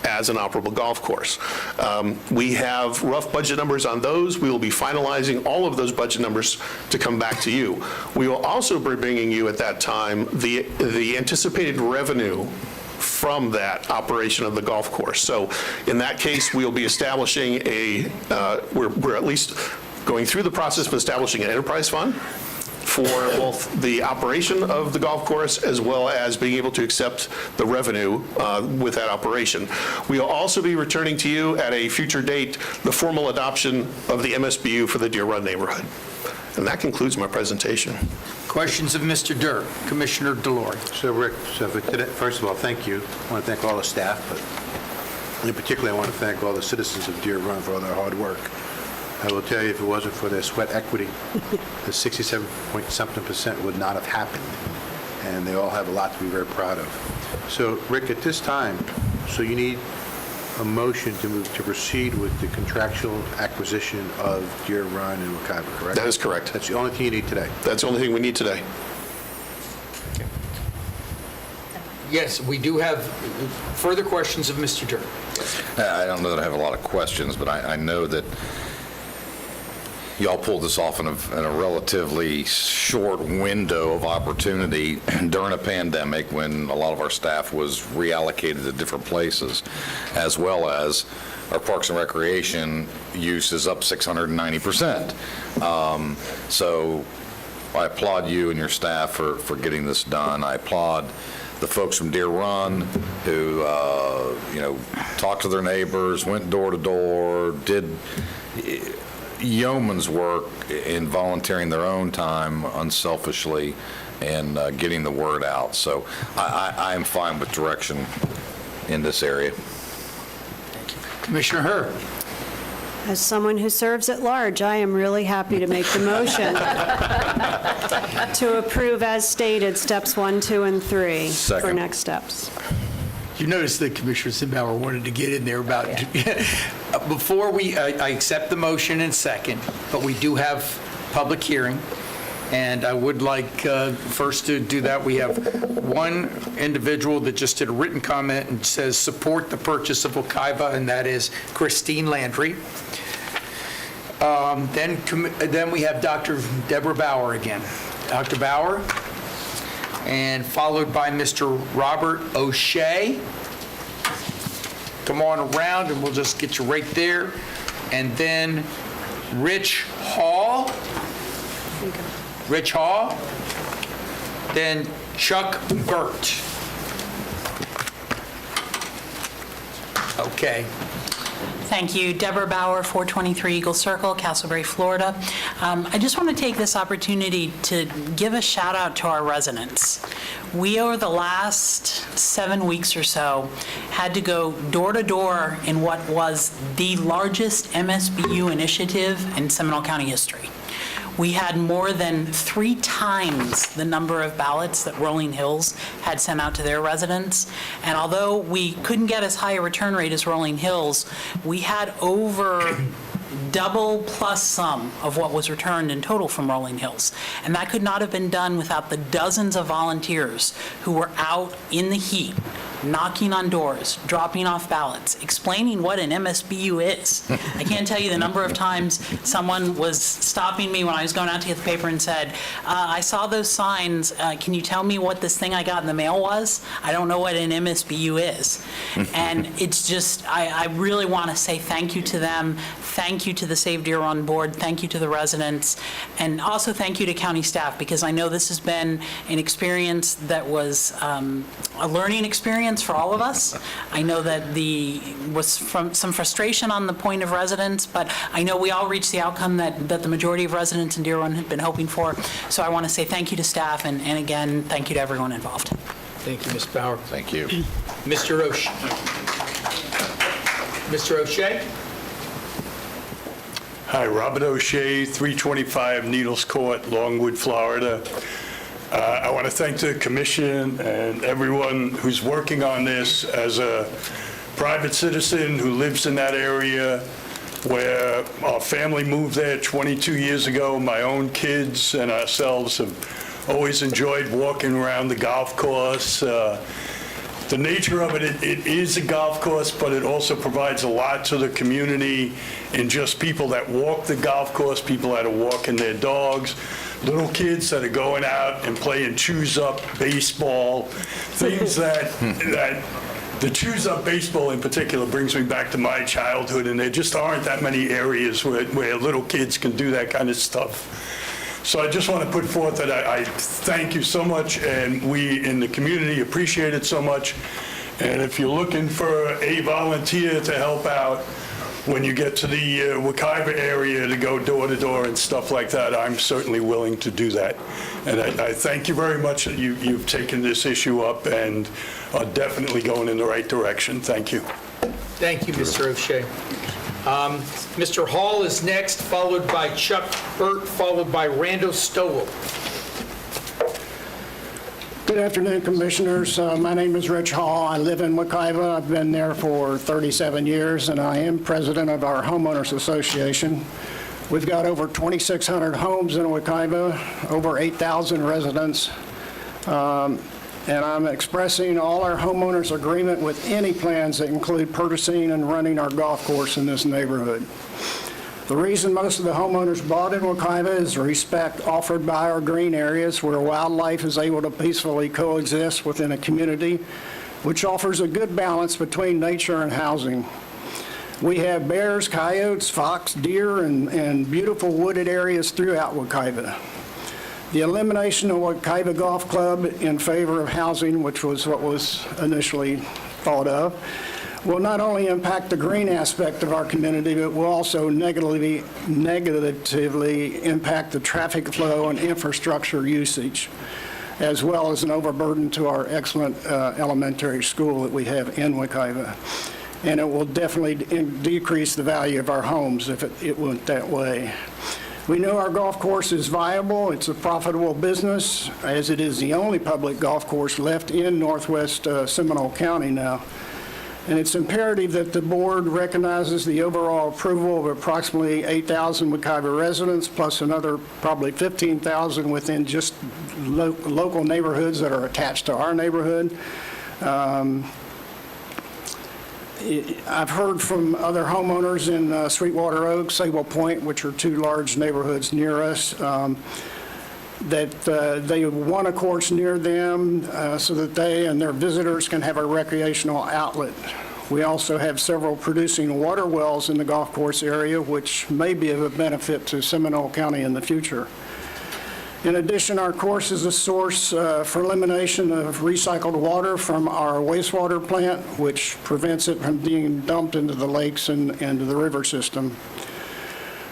Speaker 18: as an operable golf course. We have rough budget numbers on those. We will be finalizing all of those budget numbers to come back to you. We will also be bringing you at that time the anticipated revenue from that operation of the golf course. So in that case, we'll be establishing we're at least going through the process of establishing an enterprise fund for both the operation of the golf course as well as being able to accept the revenue with that operation. We'll also be returning to you at a future date the formal adoption of the MSBU for the Deer Run neighborhood. And that concludes my presentation.
Speaker 1: Questions of Mr. Dirk? Commissioner Delory.
Speaker 9: So Rick, first of all, thank you. I want to thank all the staff, but in particular, I want to thank all the citizens of Deer Run for all their hard work. I will tell you, if it wasn't for their sweat equity, the 67-point-something% would not have happened, and they all have a lot to be very proud of. So, Rick, at this time, so you need a motion to proceed with the contractual acquisition of Deer Run and Wekiva, correct?
Speaker 18: That is correct.
Speaker 9: That's the only thing you need today?
Speaker 18: That's the only thing we need today.
Speaker 1: Yes, we do have further questions of Mr. Dirk.
Speaker 5: I don't know that I have a lot of questions, but I know that y'all pulled this off in a relatively short window of opportunity during a pandemic when a lot of our staff was reallocated to different places, as well as our Parks and Recreation use is up 690%. So I applaud you and your staff for getting this done. I applaud the folks from Deer Run who, talked to their neighbors, went door to door, did yeoman's work in volunteering their own time unselfishly and getting the word out. So I am fine with direction in this area.
Speaker 1: Commissioner Herr.
Speaker 17: As someone who serves at large, I am really happy to make the motion to approve as stated steps 1, 2, and 3 for
Speaker 5: Second.
Speaker 17: next steps.
Speaker 1: You noticed that Commissioner Simbauer wanted to get in there about, before I accept the motion in second, but we do have public hearing, and I would like first to do that. We have one individual that just did a written comment and says support the purchase of Wekiva, and that is Christine Landry. Then we have Dr. Deborah Bauer again. Dr. Bauer, and followed by Mr. Robert O'Shea. Come on around, and we'll just get you right there. And then Rich Hall. Rich Hall. Then Chuck Burt. Okay.
Speaker 16: Thank you. Deborah Bauer, 423 Eagle Circle, Castleberry, Florida. I just want to take this opportunity to give a shout out to our residents. We, over the last 7 weeks or so, had to go door to door in what was the largest MSBU initiative in Seminole County history. We had more than 3 times the number of ballots that Rolling Hills had sent out to their residents. And although we couldn't get as high a return rate as Rolling Hills, we had over double plus some of what was returned in total from Rolling Hills. And that could not have been done without the dozens of volunteers who were out in the heat, knocking on doors, dropping off ballots, explaining what an MSBU is. I can't tell you the number of times someone was stopping me when I was going out to get the paper and said, I saw those signs, can you tell me what this thing I got in the mail was? I don't know what an MSBU is. And it's just, I really want to say thank you to them, thank you to the Save Deer Run board, thank you to the residents, and also thank you to county staff, because I know this has been an experience that was a learning experience for all of us. I know that was from some frustration on the point of residents, but I know we all reached the outcome that the majority of residents in Deer Run had been hoping for. So I want to say thank you to staff, and again, thank you to everyone involved.
Speaker 1: Thank you, Ms. Bauer.
Speaker 5: Thank you.
Speaker 1: Mr. O'Shea. Mr. O'Shea?
Speaker 19: Hi, Robert O'Shea, 325 Needles Court, Longwood, Florida. I want to thank the commission and everyone who's working on this. As a private citizen who lives in that area where our family moved there 22 years ago, my own kids and ourselves have always enjoyed walking around the golf course. The nature of it is a golf course, but it also provides a lot to the community in just people that walk the golf course, people that are walking their dogs, little kids that are going out and playing choose-up baseball, things that the choose-up baseball in particular brings me back to my childhood, and there just aren't that many areas where little kids can do that kind of stuff. So I just want to put forth that I thank you so much, and we in the community appreciate it so much. And if you're looking for a volunteer to help out when you get to the Wekiva area to go door to door and stuff like that, I'm certainly willing to do that. And I thank you very much that you've taken this issue up and are definitely going in the right direction. Thank you.
Speaker 1: Thank you, Mr. O'Shea. Mr. Hall is next, followed by Chuck Burt, followed by Randall Stowell.
Speaker 20: Good afternoon, Commissioners. My name is Rich Hall. I live in Wekiva. I've been there for 37 years, and I am president of our homeowners association. We've got over 2,600 homes in Wekiva, over 8,000 residents, and I'm expressing all our homeowners' agreement with any plans that include purchasing and running our golf course in this neighborhood. The reason most of the homeowners bought in Wekiva is the respect offered by our green areas where wildlife is able to peacefully coexist within a community, which offers a good balance between nature and housing. We have bears, coyotes, fox, deer, and beautiful wooded areas throughout Wekiva. The elimination of Wekiva Golf Club in favor of housing, which was what was initially thought of, will not only impact the green aspect of our community, but will also negatively impact the traffic flow and infrastructure usage, as well as an overburden to our excellent elementary school that we have in Wekiva. And it will definitely decrease the value of our homes if it went that way. We know our golf course is viable. It's a profitable business, as it is the only public golf course left in northwest Seminole County now. And it's imperative that the board recognizes the overall approval of approximately 8,000 Wekiva residents, plus another probably 15,000 within just local neighborhoods that are attached to our neighborhood. I've heard from other homeowners in Sweetwater Oaks, Sable Point, which are two large neighborhoods near us, that they want a course near them so that they and their visitors can have a recreational outlet. We also have several producing water wells in the golf course area, which may be of a benefit to Seminole County in the future. In addition, our course is a source for elimination of recycled water from our wastewater plant, which prevents it from being dumped into the lakes and into the river system.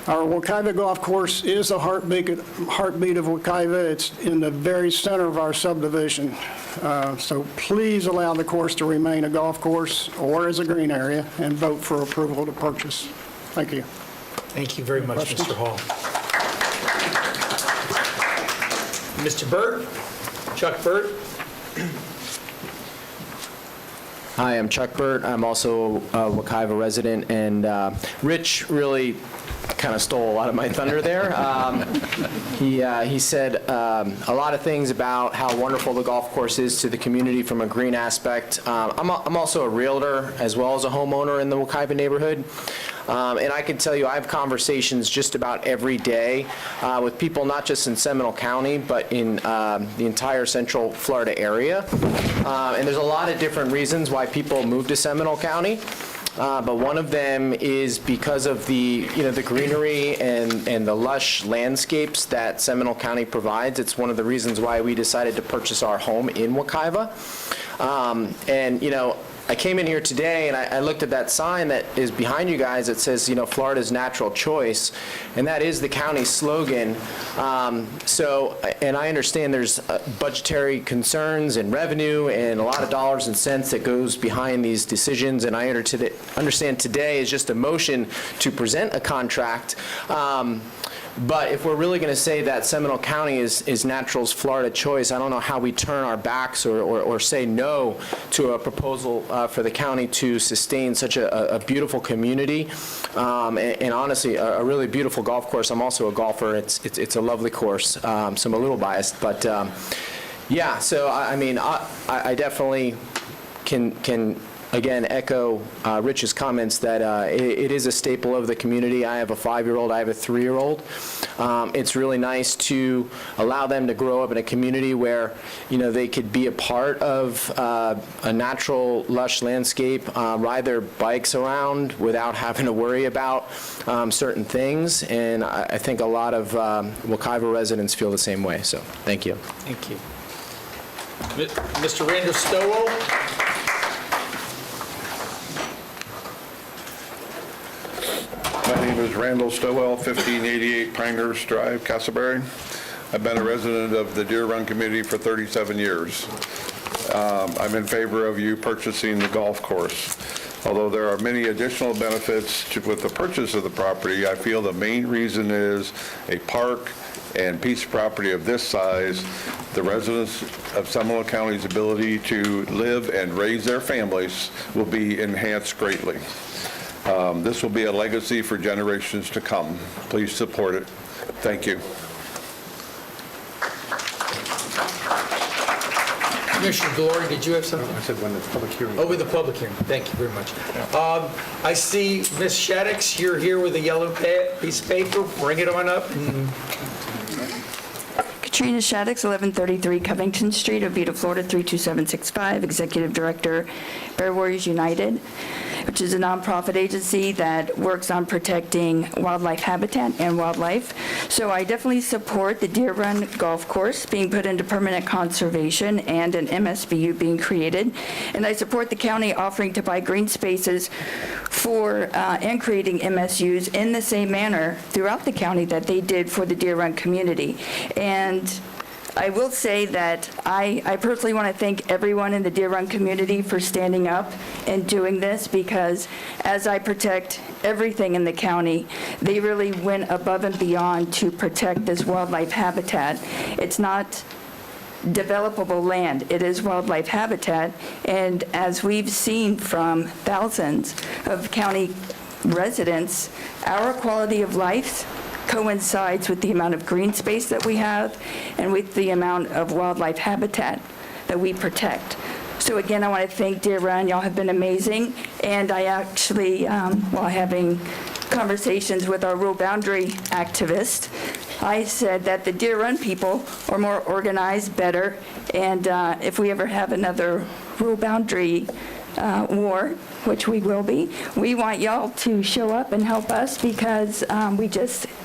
Speaker 20: Our Wekiva Golf Course is the heartbeat of Wekiva. It's in the very center of our subdivision. So please allow the course to remain a golf course or as a green area and vote for approval to purchase. Thank you.
Speaker 1: Thank you very much, Mr. Hall. Mr. Burt, Chuck Burt.
Speaker 10: Hi, I'm Chuck Burt. I'm also a Wekiva resident, and Rich really kind of stole a lot of my thunder there. He said a lot of things about how wonderful the golf course is to the community from a green aspect. I'm also a realtor as well as a homeowner in the Wekiva neighborhood. And I can tell you I have conversations just about every day with people not just in Seminole County, but in the entire Central Florida area. And there's a lot of different reasons why people move to Seminole County. But one of them is because of the greenery and the lush landscapes that Seminole County provides. It's one of the reasons why we decided to purchase our home in Wekiva. I came in here today and I looked at that sign that is behind you guys that says, Florida's natural choice, and that is the county's slogan. And I understand there's budgetary concerns and revenue and a lot of dollars and cents that goes behind these decisions, and I understand today is just a motion to present a contract. But if we're really going to say that Seminole County is natural's Florida choice, I don't know how we turn our backs or say no to a proposal for the county to sustain such a beautiful community and honestly a really beautiful golf course. I'm also a golfer. It's a lovely course, so I'm a little biased, but yeah. So I definitely can
Speaker 21: again, echo Rich's comments that it is a staple of the community. I have a 5-year-old, I have a 3-year-old. It's really nice to allow them to grow up in a community where, they could be a part of a natural, lush landscape, ride their bikes around without having to worry about certain things. And I think a lot of Wekiva residents feel the same way. So, thank you.
Speaker 1: Thank you. Mr. Randall Stowell?
Speaker 22: My name is Randall Stowell, 1588 Pinehurst Drive, Castleberry. I've been a resident of the Deer Run community for 37 years. I'm in favor of you purchasing the golf course. Although there are many additional benefits with the purchase of the property, I feel the main reason is a park and piece of property of this size, the residents of Seminole County's ability to live and raise their families will be enhanced greatly. This will be a legacy for generations to come. Please support it. Thank you.
Speaker 1: Commissioner Delory, did you have something?
Speaker 9: I said when the public hearing.
Speaker 1: Oh, with the public hearing. Thank you very much. I see Ms. Shaddix, you're here with a yellow piece of paper. Bring it on up.
Speaker 23: Katrina Shaddix, 1133 Covington Street, Oviedo, Florida, 32765, Executive Director, Bear Warriors United, which is a nonprofit agency that works on protecting wildlife habitat and wildlife. So I definitely support the Deer Run Golf Course being put into permanent conservation and an MSBU being created. And I support the county offering to buy green spaces for and creating MSUs in the same manner throughout the county that they did for the Deer Run community. And I will say that I personally want to thank everyone in the Deer Run community for standing up and doing this, because as I protect everything in the county, they really went above and beyond to protect this wildlife habitat. It's not developable land, it is wildlife habitat, and as we've seen from thousands of county residents, our quality of life coincides with the amount of green space that we have and with the amount of wildlife habitat that we protect. So again, I want to thank Deer Run. Y'all have been amazing. And I actually, while having conversations with our rural boundary activist, I said that the Deer Run people are more organized, better, and if we ever have another rural boundary war, which we will be, we want y'all to show up and help us, because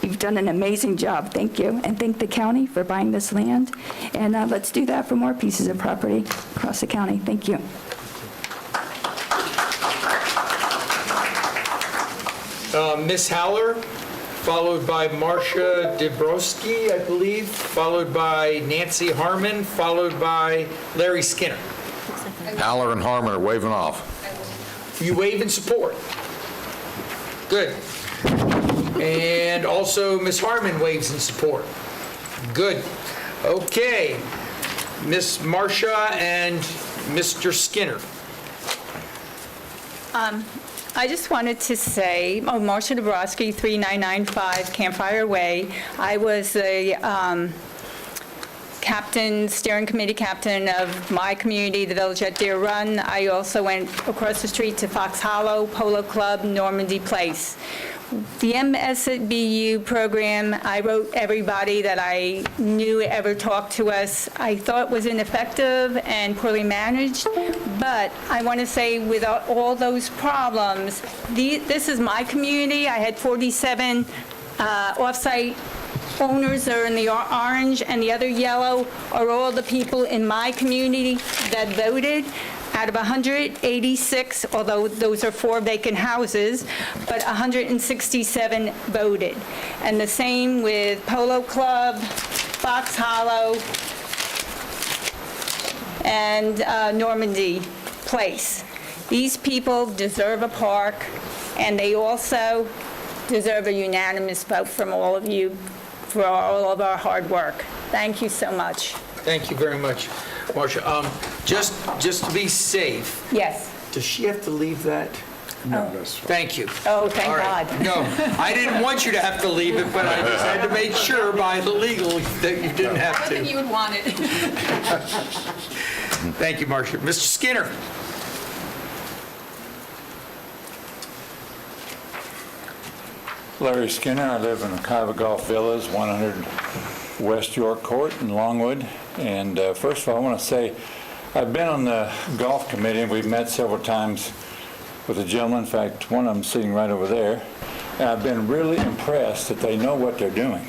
Speaker 23: you've done an amazing job. Thank you. And thank the county for buying this land. And let's do that for more pieces of property across the county. Thank you.
Speaker 1: Ms. Haller, followed by Marcia Dabrowski, I believe, followed by Nancy Harmon, followed by Larry Skinner.
Speaker 5: Haller and Harmon are waving off.
Speaker 1: You wave in support. Good. And also Ms. Harmon waves in support. Good. Okay. Ms. Marcia and Mr. Skinner.
Speaker 24: I just wanted to say, Marcia Dabrowski, 3995 Campfire Way. I was the steering committee captain of my community, the Village at Deer Run. I also went across the street to Fox Hollow, Polo Club, Normandy Place. The MSBU program, I wrote everybody that I knew ever talked to us. I thought was ineffective and poorly managed, but I want to say without all those problems, this is my community. I had 47 off-site owners that are in the orange, and the other yellow are all the people in my community that voted. Out of 186, although those are 4 vacant houses, but 167 voted. And the same with Polo Club, Fox Hollow, and Normandy Place. These people deserve a park, and they also deserve a unanimous vote from all of you for all of our hard work. Thank you so much.
Speaker 1: Thank you very much, Marcia. Just to be safe.
Speaker 24: Yes.
Speaker 1: Does she have to leave that?
Speaker 24: No.
Speaker 1: Thank you.
Speaker 24: Oh, thank
Speaker 1: All right.
Speaker 24: God.
Speaker 1: No, I didn't want you to have to leave it, but I just had to make sure by the legal that you didn't have to.
Speaker 24: I think you would want it.
Speaker 1: Thank you, Marcia. Mr. Skinner.
Speaker 2: Larry Skinner. I live in Wekiva Golf Villas, 100 West York Court in Longwood. And first of all, I want to say I've been on the golf committee, and we've met several times with a gentleman. In fact, one of them sitting right over there. And I've been really impressed that they know what they're doing.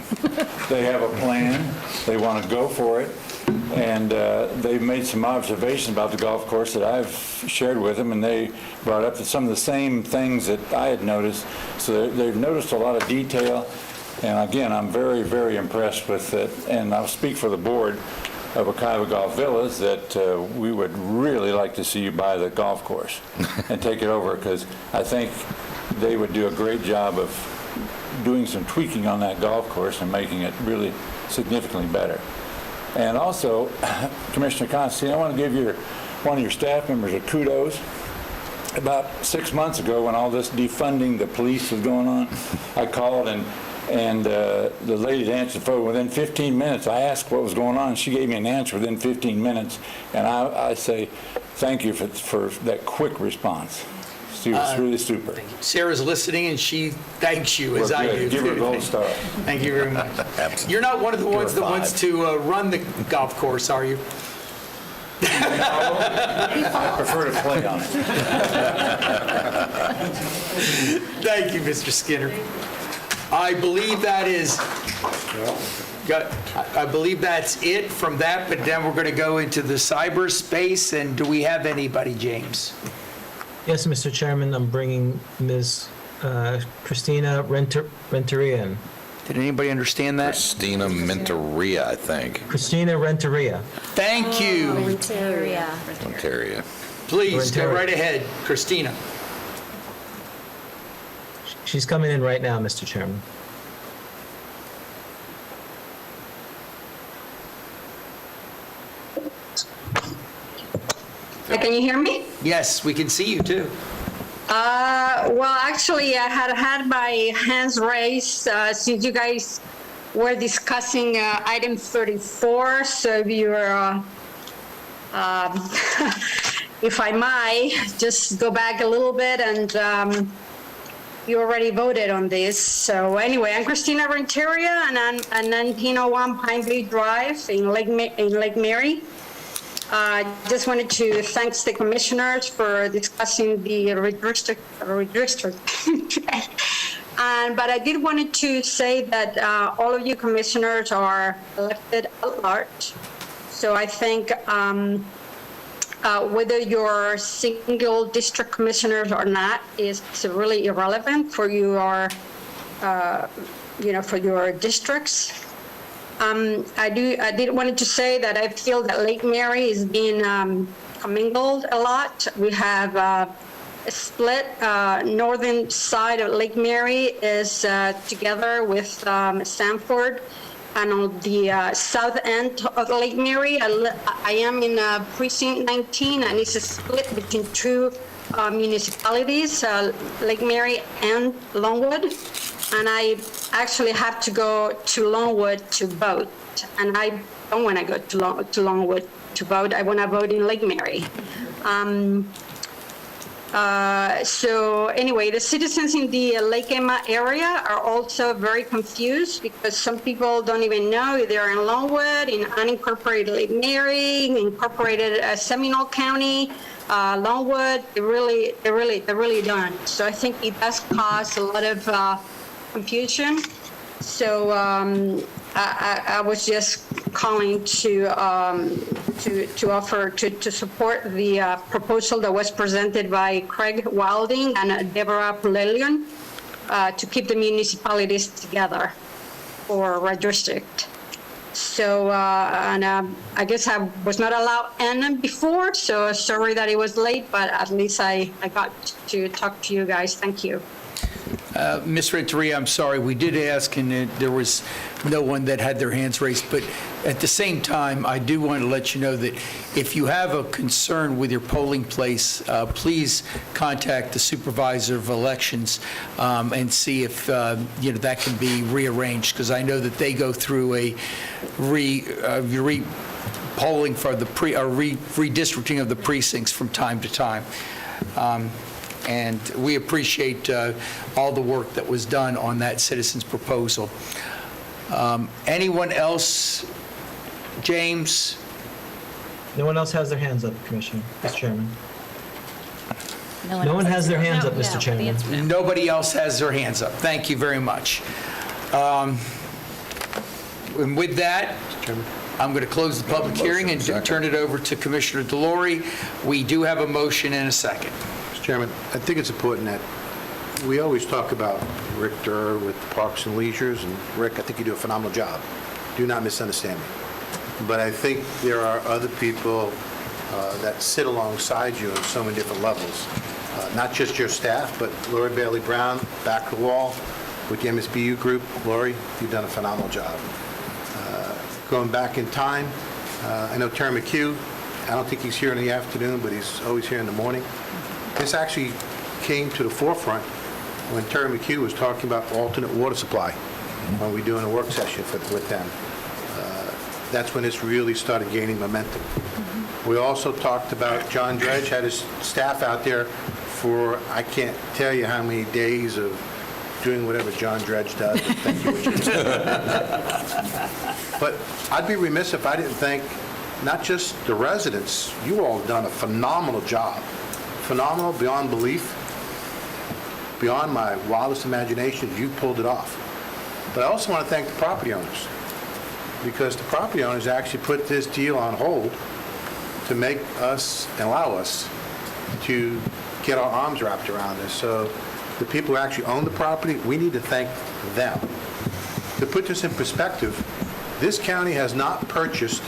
Speaker 2: They have a plan. They want to go for it. And they've made some observations about the golf course that I've shared with them, and they brought up some of the same things that I had noticed. So they've noticed a lot of detail. And again, I'm very, very impressed with it. And I'll speak for the board of Wekiva Golf Villas that we would really like to see you buy the golf course and take it over, because I think they would do a great job of doing some tweaking on that golf course and making it really significantly better. And also, Commissioner Constantine, I want to give one of your staff members a kudos. About 6 months ago, when all this defunding the police was going on, I called and the lady that answered the phone within 15 minutes. I asked what was going on, and she gave me an answer within 15 minutes. And I say thank you for that quick response. She was really super.
Speaker 1: Sarah's listening, and she thanks you, as I do.
Speaker 2: Give her a gold star.
Speaker 1: Thank you very much. You're not one of the ones that wants to run the golf course, are you?
Speaker 2: I prefer to play on it.
Speaker 1: Thank you, Mr. Skinner. I believe that is, I believe that's it from that, but then we're going to go into the cyberspace, and do we have anybody, James?
Speaker 4: Yes, Mr. Chairman, I'm bringing Ms. Christina Renteria.
Speaker 1: Did anybody understand that?
Speaker 5: Christina Renteria, I think.
Speaker 4: Christina Renteria.
Speaker 1: Thank you.
Speaker 5: Renteria.
Speaker 1: Please, go right ahead, Christina.
Speaker 4: She's coming in right now, Mr. Chairman.
Speaker 11: Can you hear me?
Speaker 1: Yes, we can see you too.
Speaker 11: Well, actually, I had my hands raised since you guys were discussing item 34. So if you're, if I might, just go back a little bit, and you already voted on this. So anyway, I'm Christina Renteria, and I'm at 1901 Pineview Drive in Lake Mary. Just wanted to thank the commissioners for discussing the redistricting. But I did wanted to say that all of you commissioners are elected at large. So I think whether you're single district commissioners or not is really irrelevant for your, for your districts. I did wanted to say that I feel that Lake Mary is being commingled a lot. We have a split. Northern side of Lake Mary is together with Sanford, and on the south end of Lake Mary, I am in precinct 19, and it's a split between two municipalities, Lake Mary and Longwood. And I actually have to go to Longwood to vote. And I don't want to go to Longwood to vote. I want to vote in Lake Mary. So anyway, the citizens in the Lake Emma area are also very confused, because some people don't even know they're in Longwood, in unincorporated Lake Mary, incorporated Seminole County, Longwood. They really don't. So I think it does cause a lot of confusion. So I was just calling to offer to support the proposal that was presented by Craig Wilding and Deborah Pulelion to keep the municipalities together for redistrict. So, I guess I was not allowed in before, so sorry that it was late, but at least I got to talk to you guys. Thank you.
Speaker 1: Ms. Renteria, I'm sorry, we did ask, and there was no one that had their hands raised, but at the same time, I do want to let you know that if you have a concern with your polling place, please contact the supervisor of elections and see if that can be rearranged, because I know that they go through a polling for the redistricting of the precincts from time to time. and we appreciate all the work that was done on that citizens proposal. Anyone else? James?
Speaker 4: No one else has their hands up, Commissioner, Mr. Chairman.
Speaker 6: No
Speaker 4: No one
Speaker 6: else
Speaker 4: has their hands up,
Speaker 6: No,
Speaker 4: Mr.
Speaker 6: the
Speaker 4: Chairman.
Speaker 6: answer no.
Speaker 1: Nobody else has their hands up. Thank you very much. And with that, I'm going to close the public hearing and turn it over to Commissioner Delory. We do have a motion and a second.
Speaker 9: Mr. Chairman, I think it's important that we always talk about Rick Durr with Parks and Leisures, and Rick, I think you do a phenomenal job. Do not misunderstand me. But I think there are other people that sit alongside you on so many different levels. Not just your staff, but Lori Bailey Brown, back of the wall with the MSBU group. Lori, you've done a phenomenal job. Going back in time, I know Terry McHugh, I don't think he's here in the afternoon, but he's always here in the morning. This actually came to the forefront when Terry McHugh was talking about alternate water supply when we were doing a work session with them. That's when this really started gaining momentum. We also talked about John Dredge had his staff out there for, I can't tell you how many days of doing whatever John Dredge does. Thank you, but I'd be remiss if I didn't thank not just the residents. You all have done a phenomenal job. Phenomenal beyond belief, beyond my wildest imagination. You pulled it off. But I also want to thank the property owners, because the property owners actually put this deal on hold to make us and allow us to get our arms wrapped around this. So the people who actually own the property, we need to thank them. To put this in perspective, this county has not purchased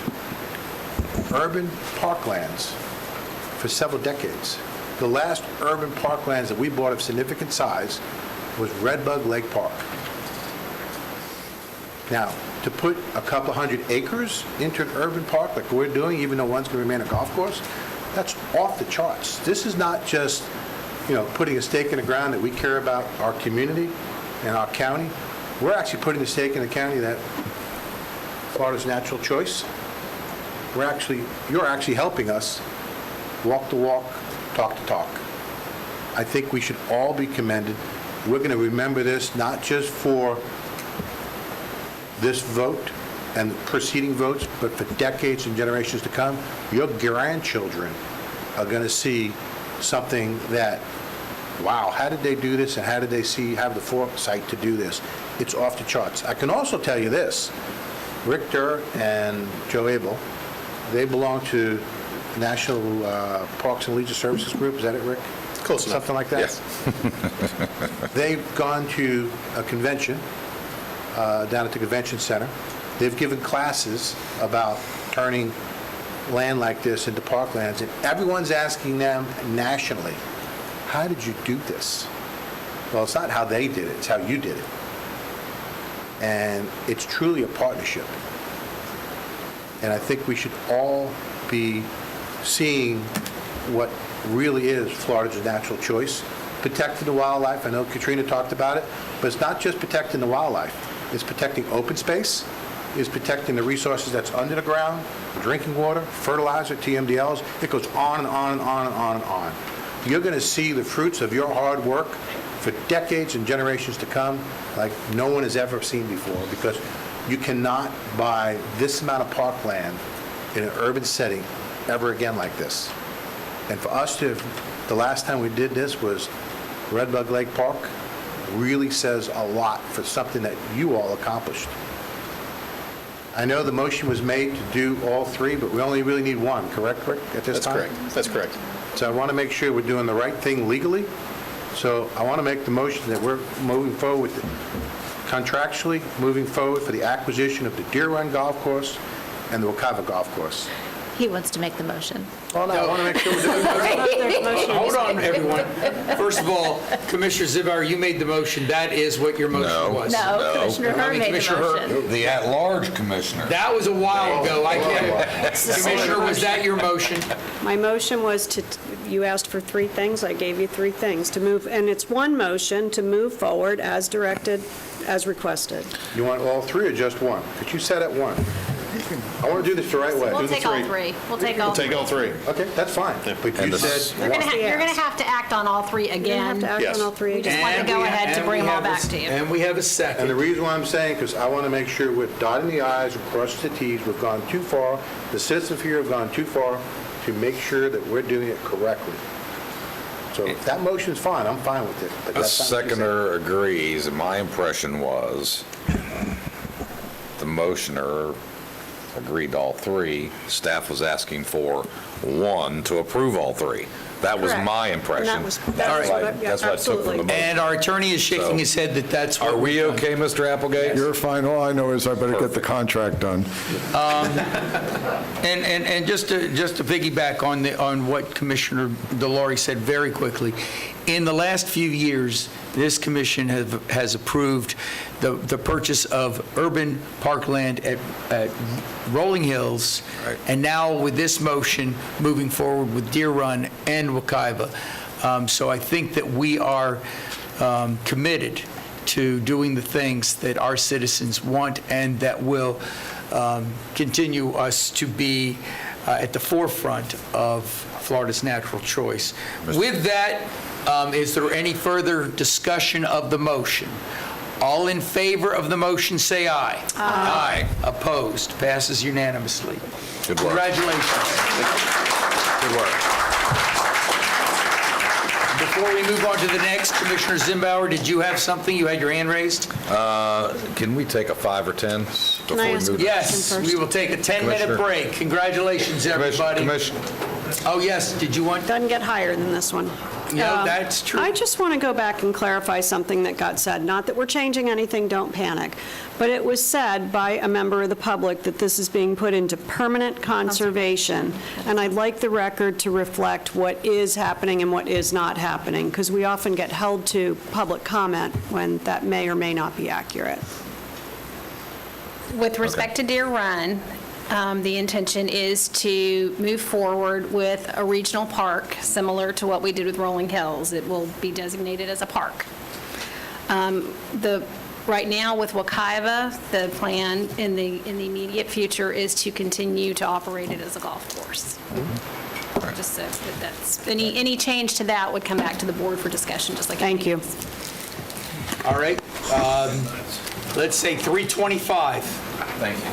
Speaker 9: urban parklands for several decades. The last urban parklands that we bought of significant size was Redbug Lake Park. Now, to put a couple hundred acres into an urban park like we're doing, even though one's going to remain a golf course, that's off the charts. This is not just, putting a stake in the ground that we care about our community and our county. We're actually putting a stake in the county that Florida's natural choice. You're actually helping us walk the walk, talk the talk. I think we should all be commended. We're going to remember this not just for this vote and the preceding votes, but for decades and generations to come. Your grandchildren are going to see something that, wow, how did they do this, and how did they have the foresight to do this? It's off the charts. I can also tell you this. Rick Durr and Joe Abel, they belong to National Parks and Leisure Services Group. Is that it, Rick?
Speaker 18: Close enough.
Speaker 9: Something like that? Yes. They've gone to a convention down at the convention center. They've given classes about turning land like this into parklands, and everyone's asking them nationally, how did you do this? Well, it's not how they did it, it's how you did it. And it's truly a partnership. And I think we should all be seeing what really is Florida's natural choice. Protecting the wildlife, I know Katrina talked about it, but it's not just protecting the wildlife. It's protecting open space, it's protecting the resources that's under the ground, drinking water, fertilizer, TMDLs. It goes on and on and on and on and on. You're going to see the fruits of your hard work for decades and generations to come like no one has ever seen before, because you cannot buy this amount of parkland in an urban setting ever again like this. And for us to, the last time we did this was Redbug Lake Park, really says a lot for something that you all accomplished. I know the motion was made to do all three, but we only really need one, correct, Rick, at this time?
Speaker 18: That's correct.
Speaker 9: So I want to make sure we're doing the right thing legally. So I want to make the motion that we're moving forward with, contractually moving forward for the acquisition of the Deer Run Golf Course and the Wekiva Golf Course.
Speaker 6: He wants to make the motion.
Speaker 9: Well, no, I want to make sure we're doing it.
Speaker 1: Hold on, everyone. First of all, Commissioner Zibar, you made the motion. That is what your motion was.
Speaker 6: No, Commissioner Hur made the
Speaker 1: Commissioner Hur.
Speaker 6: motion.
Speaker 5: The at-large commissioner.
Speaker 1: That was a while ago. I can't. Commissioner, was that your motion?
Speaker 17: My motion was to, you asked for three things, I gave you three things to move, and it's one motion to move forward as directed, as requested.
Speaker 9: You want all three or just one? Because you said it one. I want to do this the right way.
Speaker 8: We'll take all three. We'll take all three.
Speaker 18: Take all three.
Speaker 9: Okay, that's fine. But
Speaker 5: And
Speaker 9: you
Speaker 5: the
Speaker 9: said
Speaker 8: You're going to have to act on all three
Speaker 17: You
Speaker 8: again.
Speaker 17: have to act
Speaker 18: Yes.
Speaker 17: on all three
Speaker 8: We just
Speaker 17: again.
Speaker 8: want to
Speaker 1: And
Speaker 8: go
Speaker 1: we-
Speaker 8: ahead to
Speaker 1: and
Speaker 8: bring
Speaker 1: we
Speaker 8: them all
Speaker 1: have a-
Speaker 8: back to you.
Speaker 1: And we have a
Speaker 9: And the
Speaker 1: second.
Speaker 9: reason why I'm saying, because I want to make sure we're dotting the i's and crossing the t's. We've gone too far. The citizens here have gone too far to make sure that we're doing it correctly. So if that motion's fine, I'm fine with it. But
Speaker 5: The
Speaker 9: that's not what you said.
Speaker 5: seconder agrees, and my impression was the motioner agreed to all three. Staff was asking for one to approve all three. That was
Speaker 17: Correct.
Speaker 5: my
Speaker 17: And
Speaker 5: impression.
Speaker 17: that was-
Speaker 5: That's
Speaker 17: that's
Speaker 5: what I-
Speaker 17: what I- yeah,
Speaker 5: that's what I took from the
Speaker 17: absolutely.
Speaker 5: motion.
Speaker 1: And our attorney is shaking
Speaker 5: So-
Speaker 1: his head that that's what
Speaker 5: Are we
Speaker 1: we've done.
Speaker 5: okay, Mr. Applegate?
Speaker 3: You're fine. All I know is I better get the contract done.
Speaker 1: And just to piggyback on what Commissioner Delory said very quickly, in the last few years, this commission has approved the purchase of urban parkland at Rolling Hills,
Speaker 5: Right.
Speaker 1: and now with this motion, moving forward with Deer Run and Wekiva. So I think that we are committed to doing the things that our citizens want and that will continue us to be at the forefront of Florida's natural choice. With that, is there any further discussion of the motion? All in favor of the motion, say aye. Aye. Opposed? Passes unanimously.
Speaker 5: Good work.
Speaker 1: Congratulations.
Speaker 5: Good work.
Speaker 1: Before we move on to the next, Commissioner Zimbauer, did you have something? You had your hand raised?
Speaker 5: Can we take a 5 or 10 before we
Speaker 17: ask
Speaker 5: move?
Speaker 17: a
Speaker 1: Yes,
Speaker 17: first.
Speaker 1: we will take a 10-minute
Speaker 5: Commissioner.
Speaker 1: break. Congratulations, everybody.
Speaker 5: Commission.
Speaker 1: Oh, yes, did you want?
Speaker 17: Doesn't get higher than this one.
Speaker 1: No, that's true.
Speaker 17: I just want to go back and clarify something that got said. Not that we're changing anything, don't panic. But it was said by a member of the public that this is being put into permanent conservation. And I'd like the record to reflect what is happening and what is not happening, because we often get held to public comment when that may or may not be accurate.
Speaker 8: With respect to Deer Run, the intention is to move forward with a regional park, similar to what we did with Rolling Hills. It will be designated as a park. Right now with Wekiva, the plan in the immediate future is to continue to operate it as a golf course. Just so that that's, any change to that would come back to the board for discussion, just like.
Speaker 17: Thank you.
Speaker 1: All right, let's say 3:25.
Speaker 5: Thank you.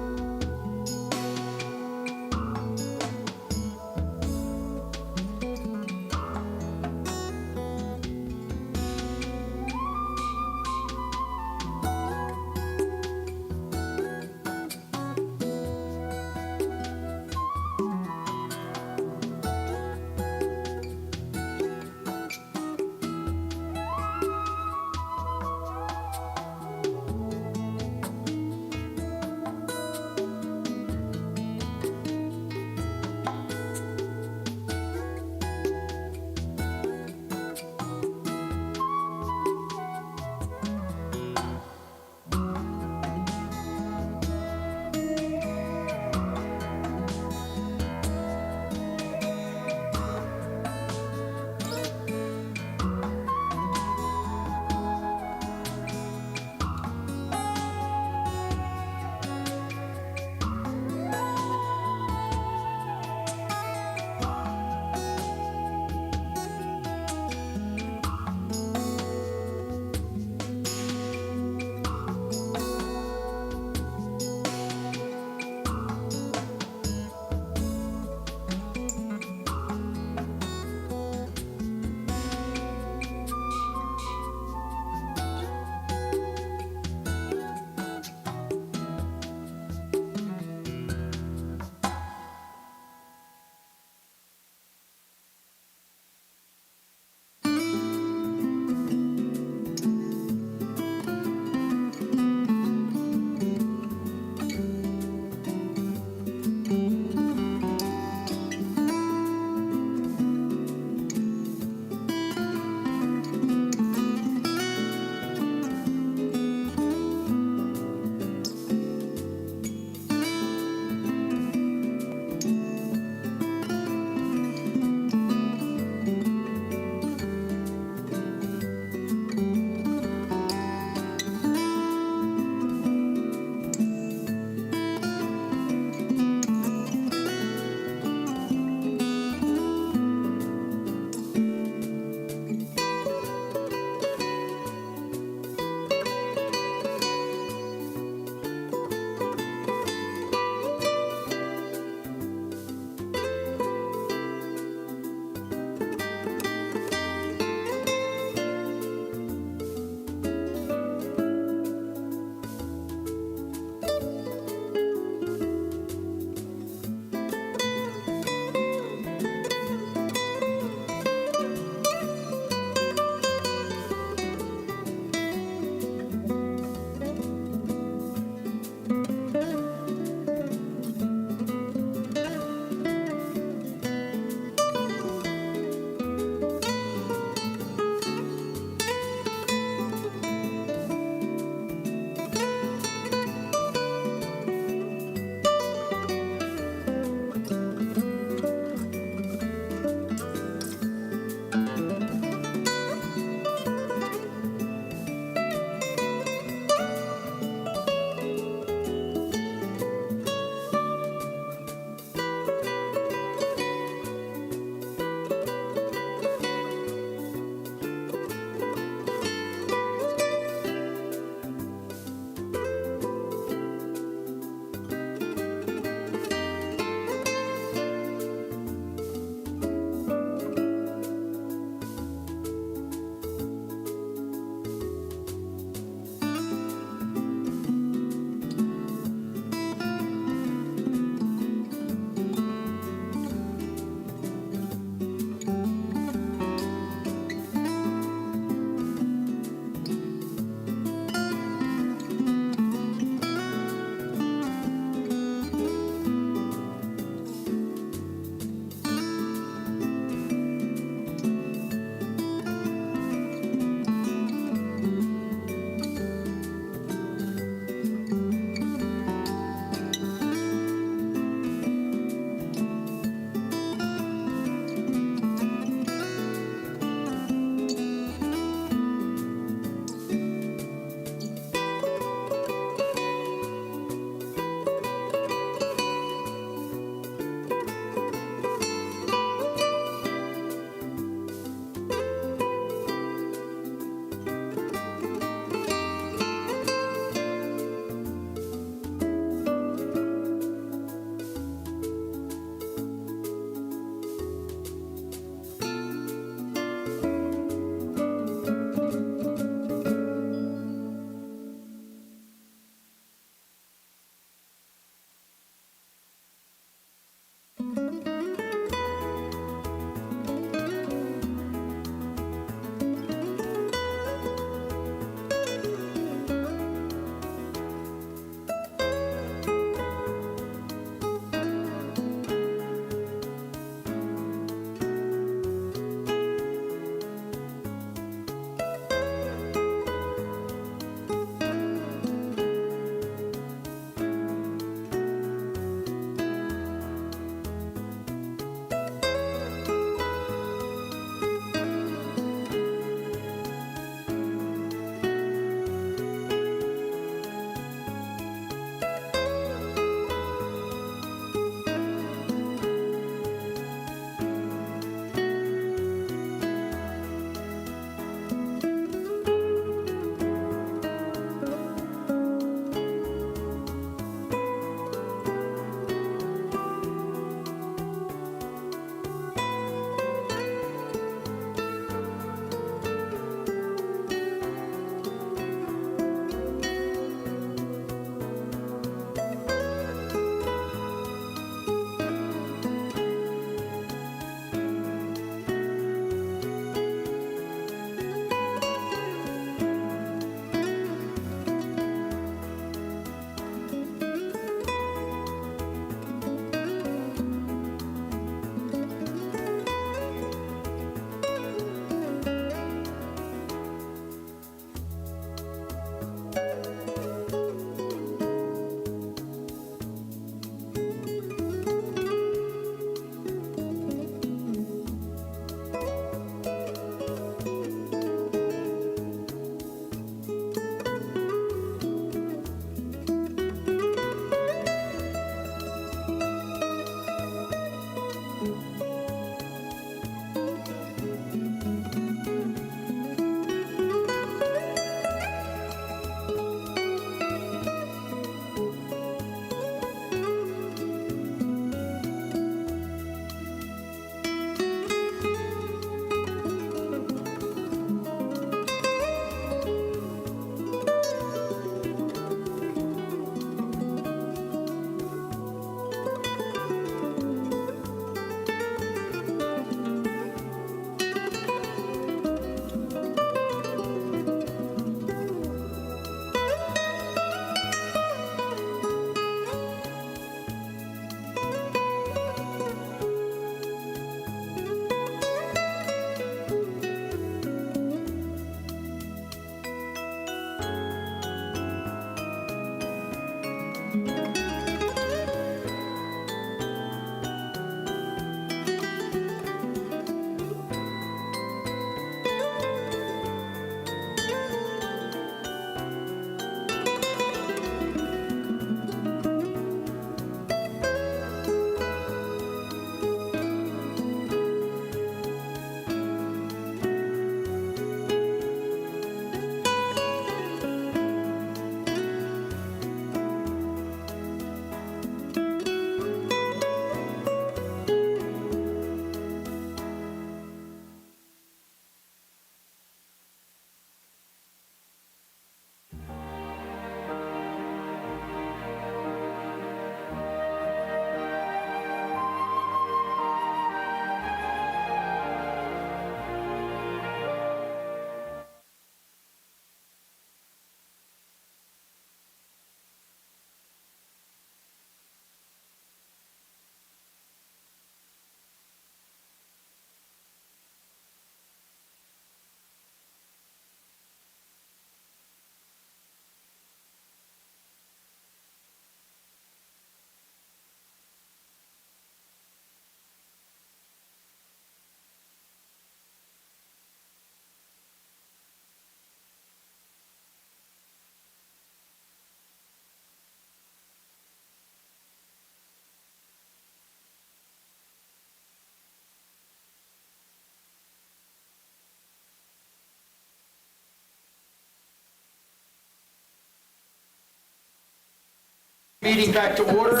Speaker 1: Meeting back to order.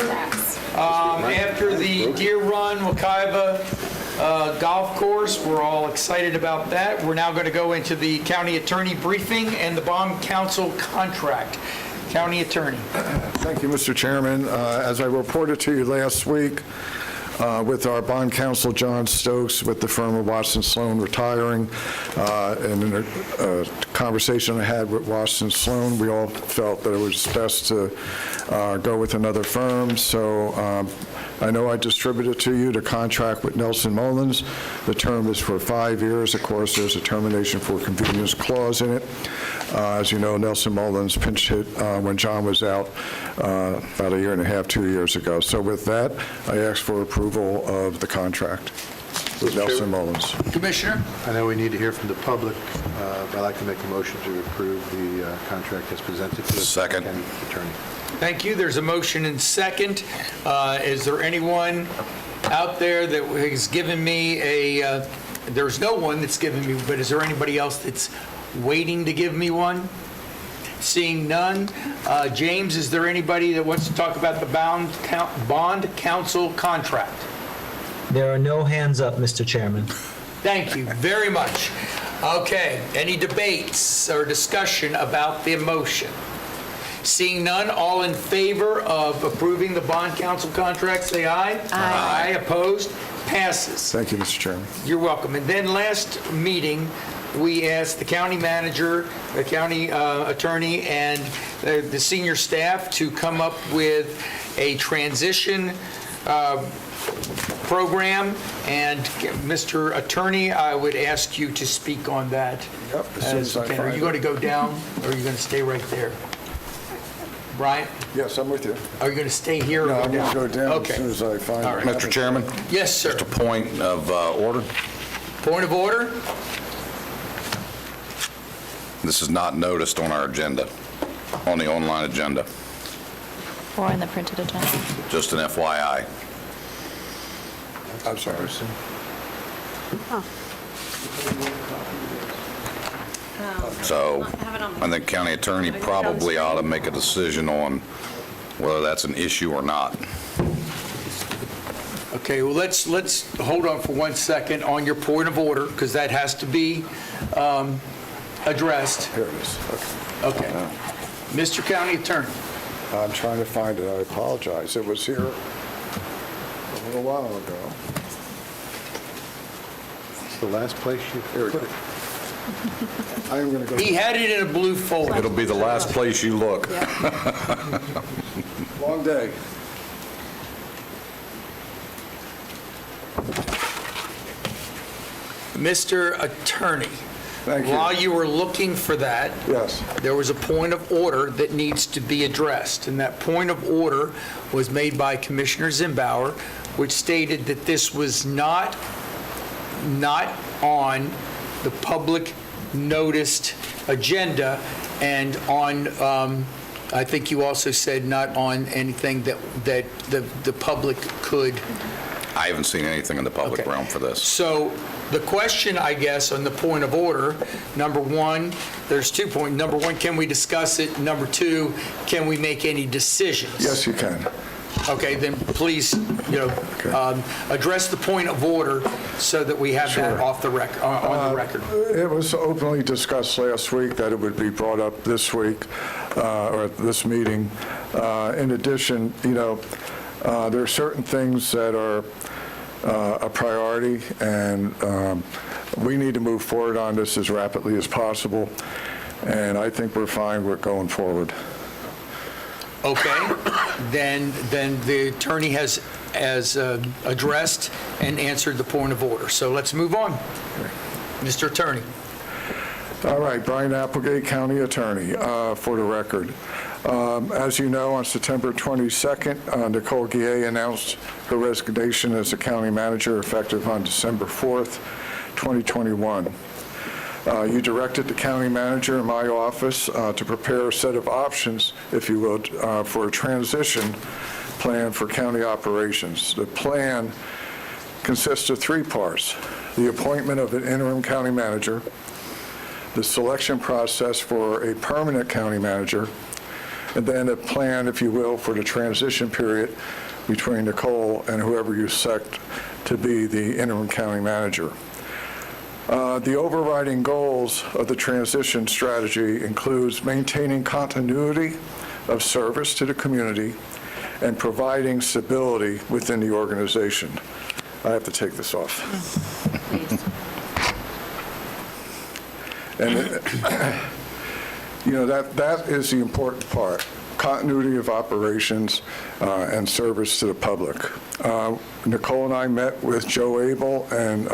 Speaker 1: After the Deer Run Wekiva golf course, we're all excited about that. We're now going to go into the county attorney briefing and the bond counsel contract. County attorney.
Speaker 3: Thank you, Mr. Chairman. As I reported to you last week, with our bond counsel, John Stokes, with the firm of Watson Sloan retiring, and in a conversation I had with Watson Sloan, we all felt that it was best to go with another firm. So I know I distributed to you the contract with Nelson Mullins. The term is for 5 years. Of course, there's a termination for convenience clause in it. As you know, Nelson Mullins pinch hit when John was out about a year and a half, 2 years ago. So with that, I ask for approval of the contract with Nelson Mullins.
Speaker 1: Commissioner?
Speaker 9: I know we need to hear from the public, but I'd like to make a motion to approve the contract as presented to the
Speaker 5: Second.
Speaker 9: county attorney.
Speaker 1: Thank you. There's a motion and second. Is there anyone out there that has given me there's no one that's given me, but is there anybody else that's waiting to give me one? Seeing none. James, is there anybody that wants to talk about the bond counsel contract?
Speaker 4: There are no hands up, Mr. Chairman.
Speaker 1: Thank you very much. Okay, any debates or discussion about the motion? Seeing none, all in favor of approving the bond counsel contract, say aye. Aye. Opposed? Passes.
Speaker 3: Thank you, Mr. Chairman.
Speaker 1: You're welcome. And then last meeting, we asked the county manager, the county attorney, and the senior staff to come up with a transition program. And Mr. Attorney, I would ask you to speak on that.
Speaker 3: Yep, as soon as I
Speaker 1: Are
Speaker 3: find
Speaker 1: you going to
Speaker 3: it.
Speaker 1: go down, or are you going to stay right there? Brian,
Speaker 3: Yes, I'm with you.
Speaker 1: are you going to stay here or
Speaker 3: No,
Speaker 1: go
Speaker 3: I'm
Speaker 1: down?
Speaker 3: going to go down
Speaker 1: Okay.
Speaker 3: as soon as I find
Speaker 1: All
Speaker 3: it.
Speaker 1: right.
Speaker 5: Mr. Chairman,
Speaker 1: Yes, sir.
Speaker 5: just a point of order.
Speaker 1: Point of order?
Speaker 5: This is not noticed on our agenda, on the online agenda,
Speaker 6: Or in the printed agenda.
Speaker 5: just an FYI.
Speaker 3: I'm sorry.
Speaker 5: So I think county attorney probably ought to make a decision on whether that's an issue or not.
Speaker 1: Okay, well, let's hold on for 1 second on your point of order, because that has to be addressed.
Speaker 3: Here it is. Okay.
Speaker 1: Okay. Mr. County Attorney.
Speaker 3: I'm trying to find it. I apologize. It was here a little while ago.
Speaker 9: It's the last place you put it.
Speaker 3: I am going to go.
Speaker 1: He had it in a blue folder.
Speaker 5: It'll be the last place you look.
Speaker 3: Long day.
Speaker 1: Mr. Attorney.
Speaker 3: Thank you.
Speaker 1: While you were looking for that,
Speaker 3: Yes.
Speaker 1: there was a point of order that needs to be addressed, and that point of order was made by Commissioner Zimbauer, which stated that this was not on the public noticed agenda, and on, I think you also said not on anything that the public could.
Speaker 5: I haven't seen anything in the public
Speaker 1: Okay.
Speaker 5: realm for this.
Speaker 1: So the question, I guess, on the point of order, number one, there's 2 points. Number one, can we discuss it? Number two, can we make any decisions?
Speaker 3: Yes, you can.
Speaker 1: Okay, then please, address the point of order so that we have that
Speaker 3: Sure.
Speaker 1: off the on the record.
Speaker 3: It was openly discussed last week that it would be brought up this week, or at this meeting. In addition, there are certain things that are a priority, and we need to move forward on this as rapidly as possible, and I think we're fine with going forward.
Speaker 1: Okay, then the attorney has addressed and answered the point of order. So let's move on. Mr. Attorney.
Speaker 3: All right, Brian Applegate, County Attorney, for the record. As you know, on September 22nd, Nicole Guillet announced her resignation as the county manager effective on December 4th, 2021. You directed the county manager in my office to prepare a set of options, if you will, for a transition plan for county operations. The plan consists of 3 parts: the appointment of an interim county manager, the selection process for a permanent county manager, and then a plan, if you will, for the transition period between Nicole and whoever you select to be the interim county manager. The overriding goals of the transition strategy includes maintaining continuity of service to the community and providing stability within the organization. I have to take this off. And, that is the important part, continuity of operations and service to the public. Nicole and I met with Joe Abel and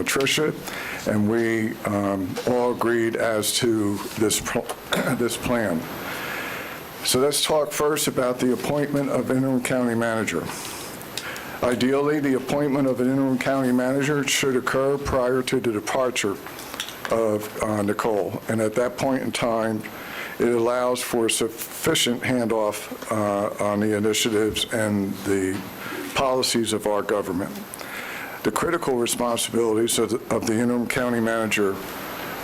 Speaker 3: Tricia, and we all agreed as to this plan. So let's talk first about the appointment of interim county manager. Ideally, the appointment of an interim county manager should occur prior to the departure of Nicole, and at that point in time, it allows for sufficient handoff on the initiatives and the policies of our government. The critical responsibilities of the interim county manager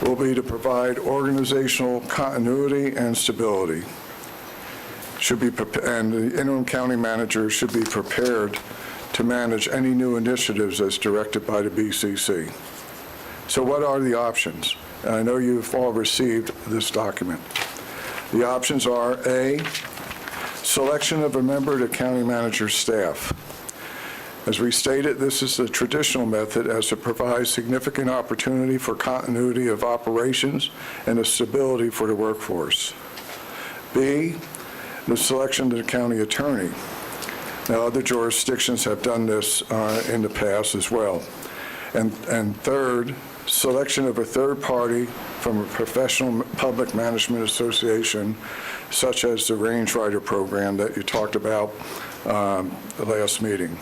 Speaker 3: will be to provide organizational continuity and stability. And the interim county manager should be prepared to manage any new initiatives as directed by the BCC. So what are the options? And I know you've all received this document. The options are A, selection of a member of the county manager's staff. As we stated, this is the traditional method as it provides significant opportunity for continuity of operations and a stability for the workforce. B, the selection of the county attorney. Now, other jurisdictions have done this in the past as well. And third, selection of a third party from a professional public management association, such as the Range Rider program that you talked about the last meeting.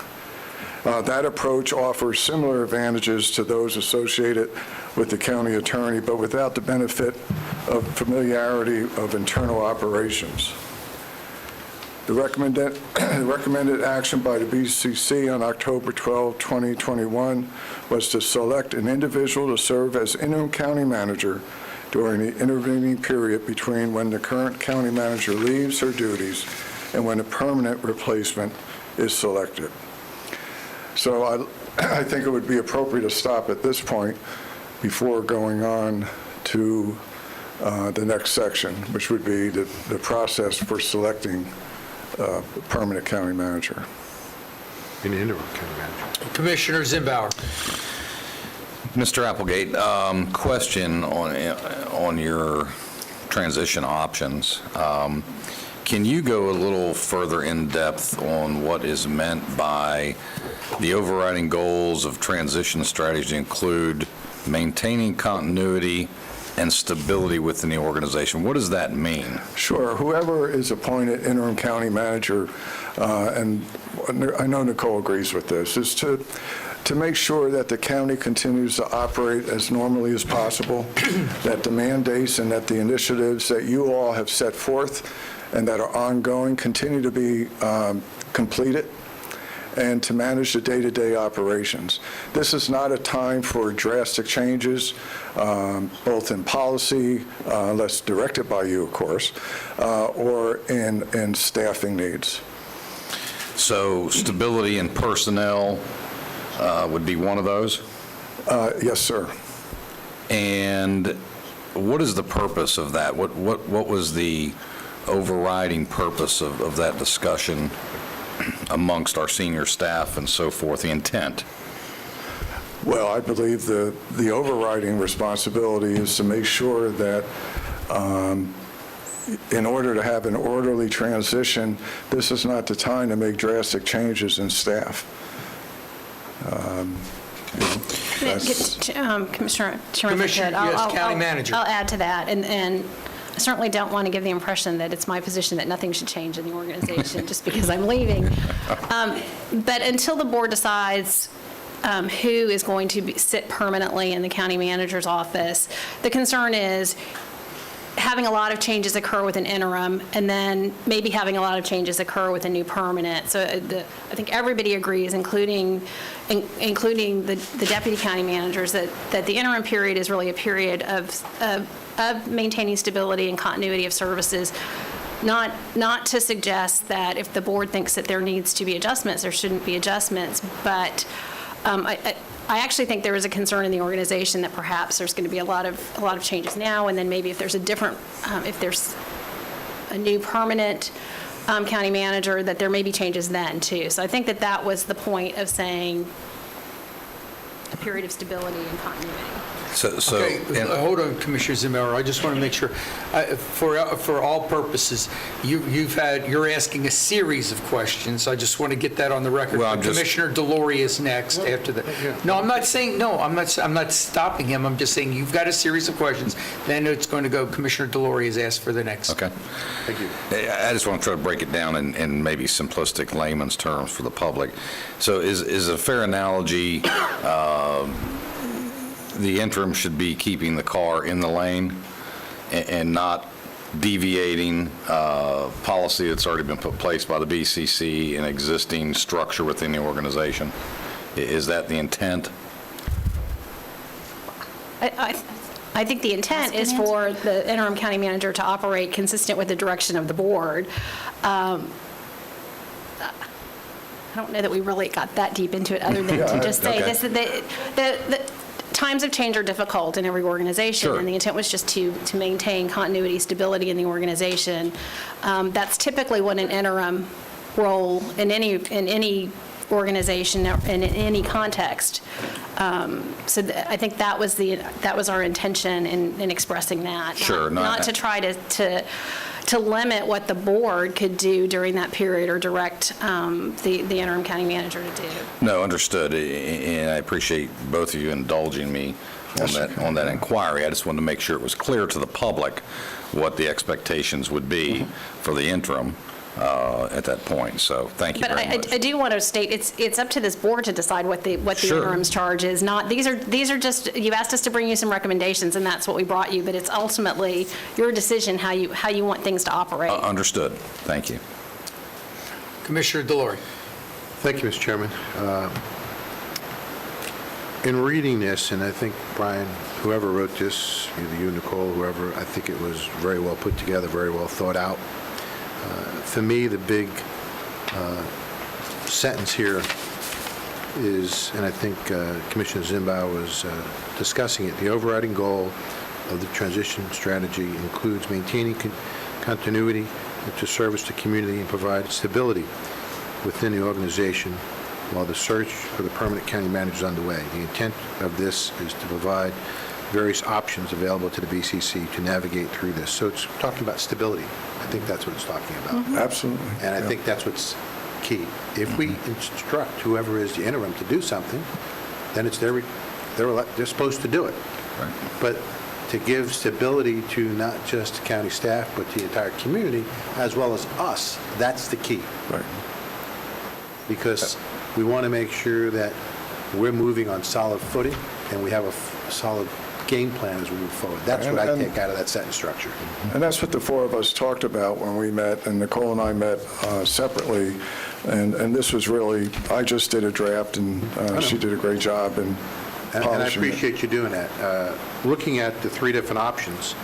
Speaker 3: That approach offers similar advantages to those associated with the county attorney, but without the benefit of familiarity of internal operations. The recommended action by the BCC on October 12, 2021 was to select an individual to serve as interim county manager during the intervening period between when the current county manager leaves her duties and when a permanent replacement is selected. So I think it would be appropriate to stop at this point before going on to the next section, which would be the process for selecting permanent county manager.
Speaker 9: An interim county manager.
Speaker 1: Commissioner Zimbauer.
Speaker 5: Mr. Applegate, question on your transition options. Can you go a little further in depth on what is meant by the overriding goals of transition strategy include maintaining continuity and stability within the organization? What does that mean?
Speaker 3: Sure. Whoever is appointed interim county manager, and I know Nicole agrees with this, is to make sure that the county continues to operate as normally as possible, that the mandates and that the initiatives that you all have set forth and that are ongoing continue to be completed, and to manage the day-to-day operations. This is not a time for drastic changes, both in policy, unless directed by you, of course, or in staffing needs.
Speaker 5: So stability in personnel would be one of those?
Speaker 3: Yes, sir.
Speaker 5: And what is the purpose of that? What was the overriding purpose of that discussion amongst our senior staff and so forth, the intent?
Speaker 3: Well, I believe the overriding responsibility is to make sure that in order to have an orderly transition, this is not the time to make drastic changes in staff.
Speaker 8: Commissioner,
Speaker 1: County Manager.
Speaker 8: I'll add to that, and I certainly don't want to give the impression that it's my position that nothing should change in the organization just because I'm leaving. But until the board decides who is going to sit permanently in the county manager's office, the concern is having a lot of changes occur with an interim, and then maybe having a lot of changes occur with a new permanent. So I think everybody agrees, including the deputy county managers, that the interim period is really a period of maintaining stability and continuity of services not to suggest that if the board thinks that there needs to be adjustments, there shouldn't be adjustments, but I actually think there is a concern in the organization that perhaps there's going to be a lot of changes now, and then maybe if there's if there's a new permanent county manager, that there may be changes then too. So I think that was the point of saying a period of stability and continuity.
Speaker 1: Okay, hold on, Commissioner Zamora. I just want to make sure, for all purposes, you're asking a series of questions. I just want to get that on the record.
Speaker 5: Well,
Speaker 1: Commissioner Delory is next after that. No, I'm not saying, no, I'm not stopping him. I'm just saying you've got a series of questions. Then it's going to go, Commissioner Delory is asked for the next.
Speaker 5: Okay.
Speaker 9: Thank you.
Speaker 5: I just want to try to break it down in maybe simplistic layman's terms for the public. So is a fair analogy, the interim should be keeping the car in the lane and not deviating policy that's already been put in place by the BCC and existing structure within the organization? Is that the intent?
Speaker 8: I think the intent is for the interim county manager to operate consistent with the direction of the board. I don't know that we really got that deep into it other than to just say this. The times of change are difficult in every organization,
Speaker 5: Sure.
Speaker 8: and the intent was just to maintain continuity, stability in the organization. That's typically what an interim role in any organization in any context. So I think that was our intention in expressing that.
Speaker 5: Sure.
Speaker 8: Not to try to limit what the board could do during that period or direct the interim county manager to do.
Speaker 5: No, understood. And I appreciate both of you indulging me on that inquiry. I just wanted to make sure it was clear to the public what the expectations would be for the interim at that point. So thank you very much.
Speaker 8: But I do want to state, it's up to this board to decide what the
Speaker 5: Sure.
Speaker 8: interim's charge is. These are just, you've asked us to bring you some recommendations, and that's what we brought you, but it's ultimately your decision how you want things to operate.
Speaker 5: Understood. Thank you.
Speaker 1: Commissioner Delory.
Speaker 9: Thank you, Mr. Chairman. In reading this, and I think, Brian, whoever wrote this, either you, Nicole, whoever, I think it was very well put together, very well thought out. For me, the big sentence here is, and I think Commissioner Zimba was discussing it, the overriding goal of the transition strategy includes maintaining continuity to service the community and provide stability within the organization while the search for the permanent county manager is underway. The intent of this is to provide various options available to the BCC to navigate through this. So it's talking about stability. I think that's what it's talking about.
Speaker 3: Absolutely.
Speaker 9: And I think that's what's key. If we instruct whoever is the interim to do something, then it's they're supposed to do it.
Speaker 5: Right.
Speaker 9: But to give stability to not just county staff, but the entire community, as well as us, that's the key.
Speaker 3: Right.
Speaker 9: Because we want to make sure that we're moving on solid footing and we have a solid game plan as we move forward. That's what I take out of that sentence structure.
Speaker 3: And that's what the four of us talked about when we met, and Nicole and I met separately. And this was really, I just did a draft, and she did a great job in
Speaker 9: And I
Speaker 3: polishing it.
Speaker 9: appreciate you doing that. Looking at the three different options,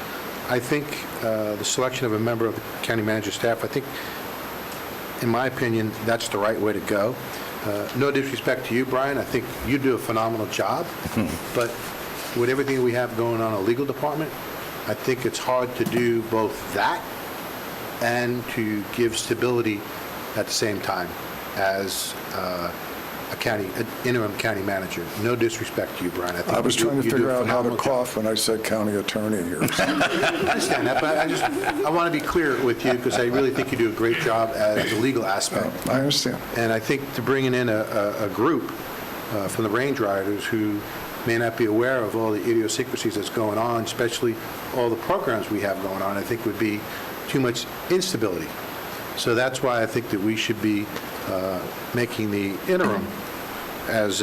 Speaker 9: I think the selection of a member of the county manager staff, I think, in my opinion, that's the right way to go. No disrespect to you, Brian, I think you do a phenomenal job, but with everything we have going on in the legal department, I think it's hard to do both that and to give stability at the same time as an interim county manager. No disrespect to you, Brian.
Speaker 3: I was trying to figure out how to cough when I said county attorney here.
Speaker 9: I understand that, but I want to be clear with you because I really think you do a great job as the legal aspect.
Speaker 3: I understand.
Speaker 9: And I think to bringing in a group from the range riders who may not be aware of all the idiosyncrasies that's going on, especially all the programs we have going on, I think would be too much instability. So that's why I think that we should be making the interim as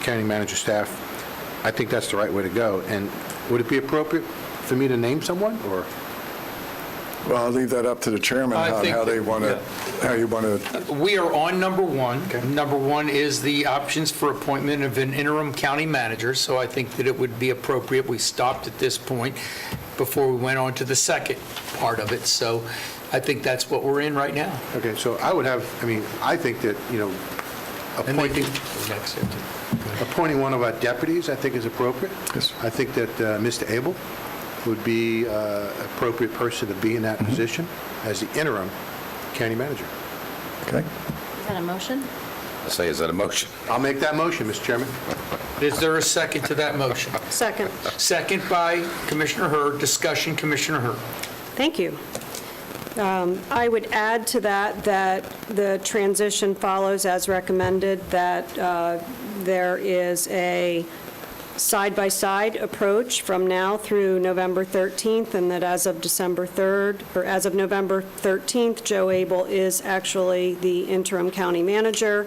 Speaker 9: county manager staff. I think that's the right way to go. And would it be appropriate for me to name someone, or?
Speaker 3: Well, I'll leave that up to the chairman,
Speaker 1: I think
Speaker 3: how they
Speaker 1: that-
Speaker 3: want to, how you want to.
Speaker 1: We are on number one. Number one is the options for appointment of an interim county manager, so I think that it would be appropriate, we stopped at this point before we went on to the second part of it. So I think that's what we're in right now.
Speaker 9: Okay, so I would have, I think that, appointing one of our deputies, I think is appropriate.
Speaker 3: Yes.
Speaker 9: I think that Mr. Abel would be appropriate person to be in that position as the interim county manager.
Speaker 3: Okay.
Speaker 6: Is that a motion?
Speaker 5: I say, is that a motion?
Speaker 9: I'll make that motion, Mr. Chairman.
Speaker 1: Is there a second to that motion?
Speaker 17: Second.
Speaker 1: Second by Commissioner Hurd. Discussion, Commissioner Hurd.
Speaker 17: Thank you. I would add to that the transition follows as recommended, that there is a side-by-side approach from now through November 13th, and that as of December 3rd, or as of November 13th, Joe Abel is actually the interim county manager.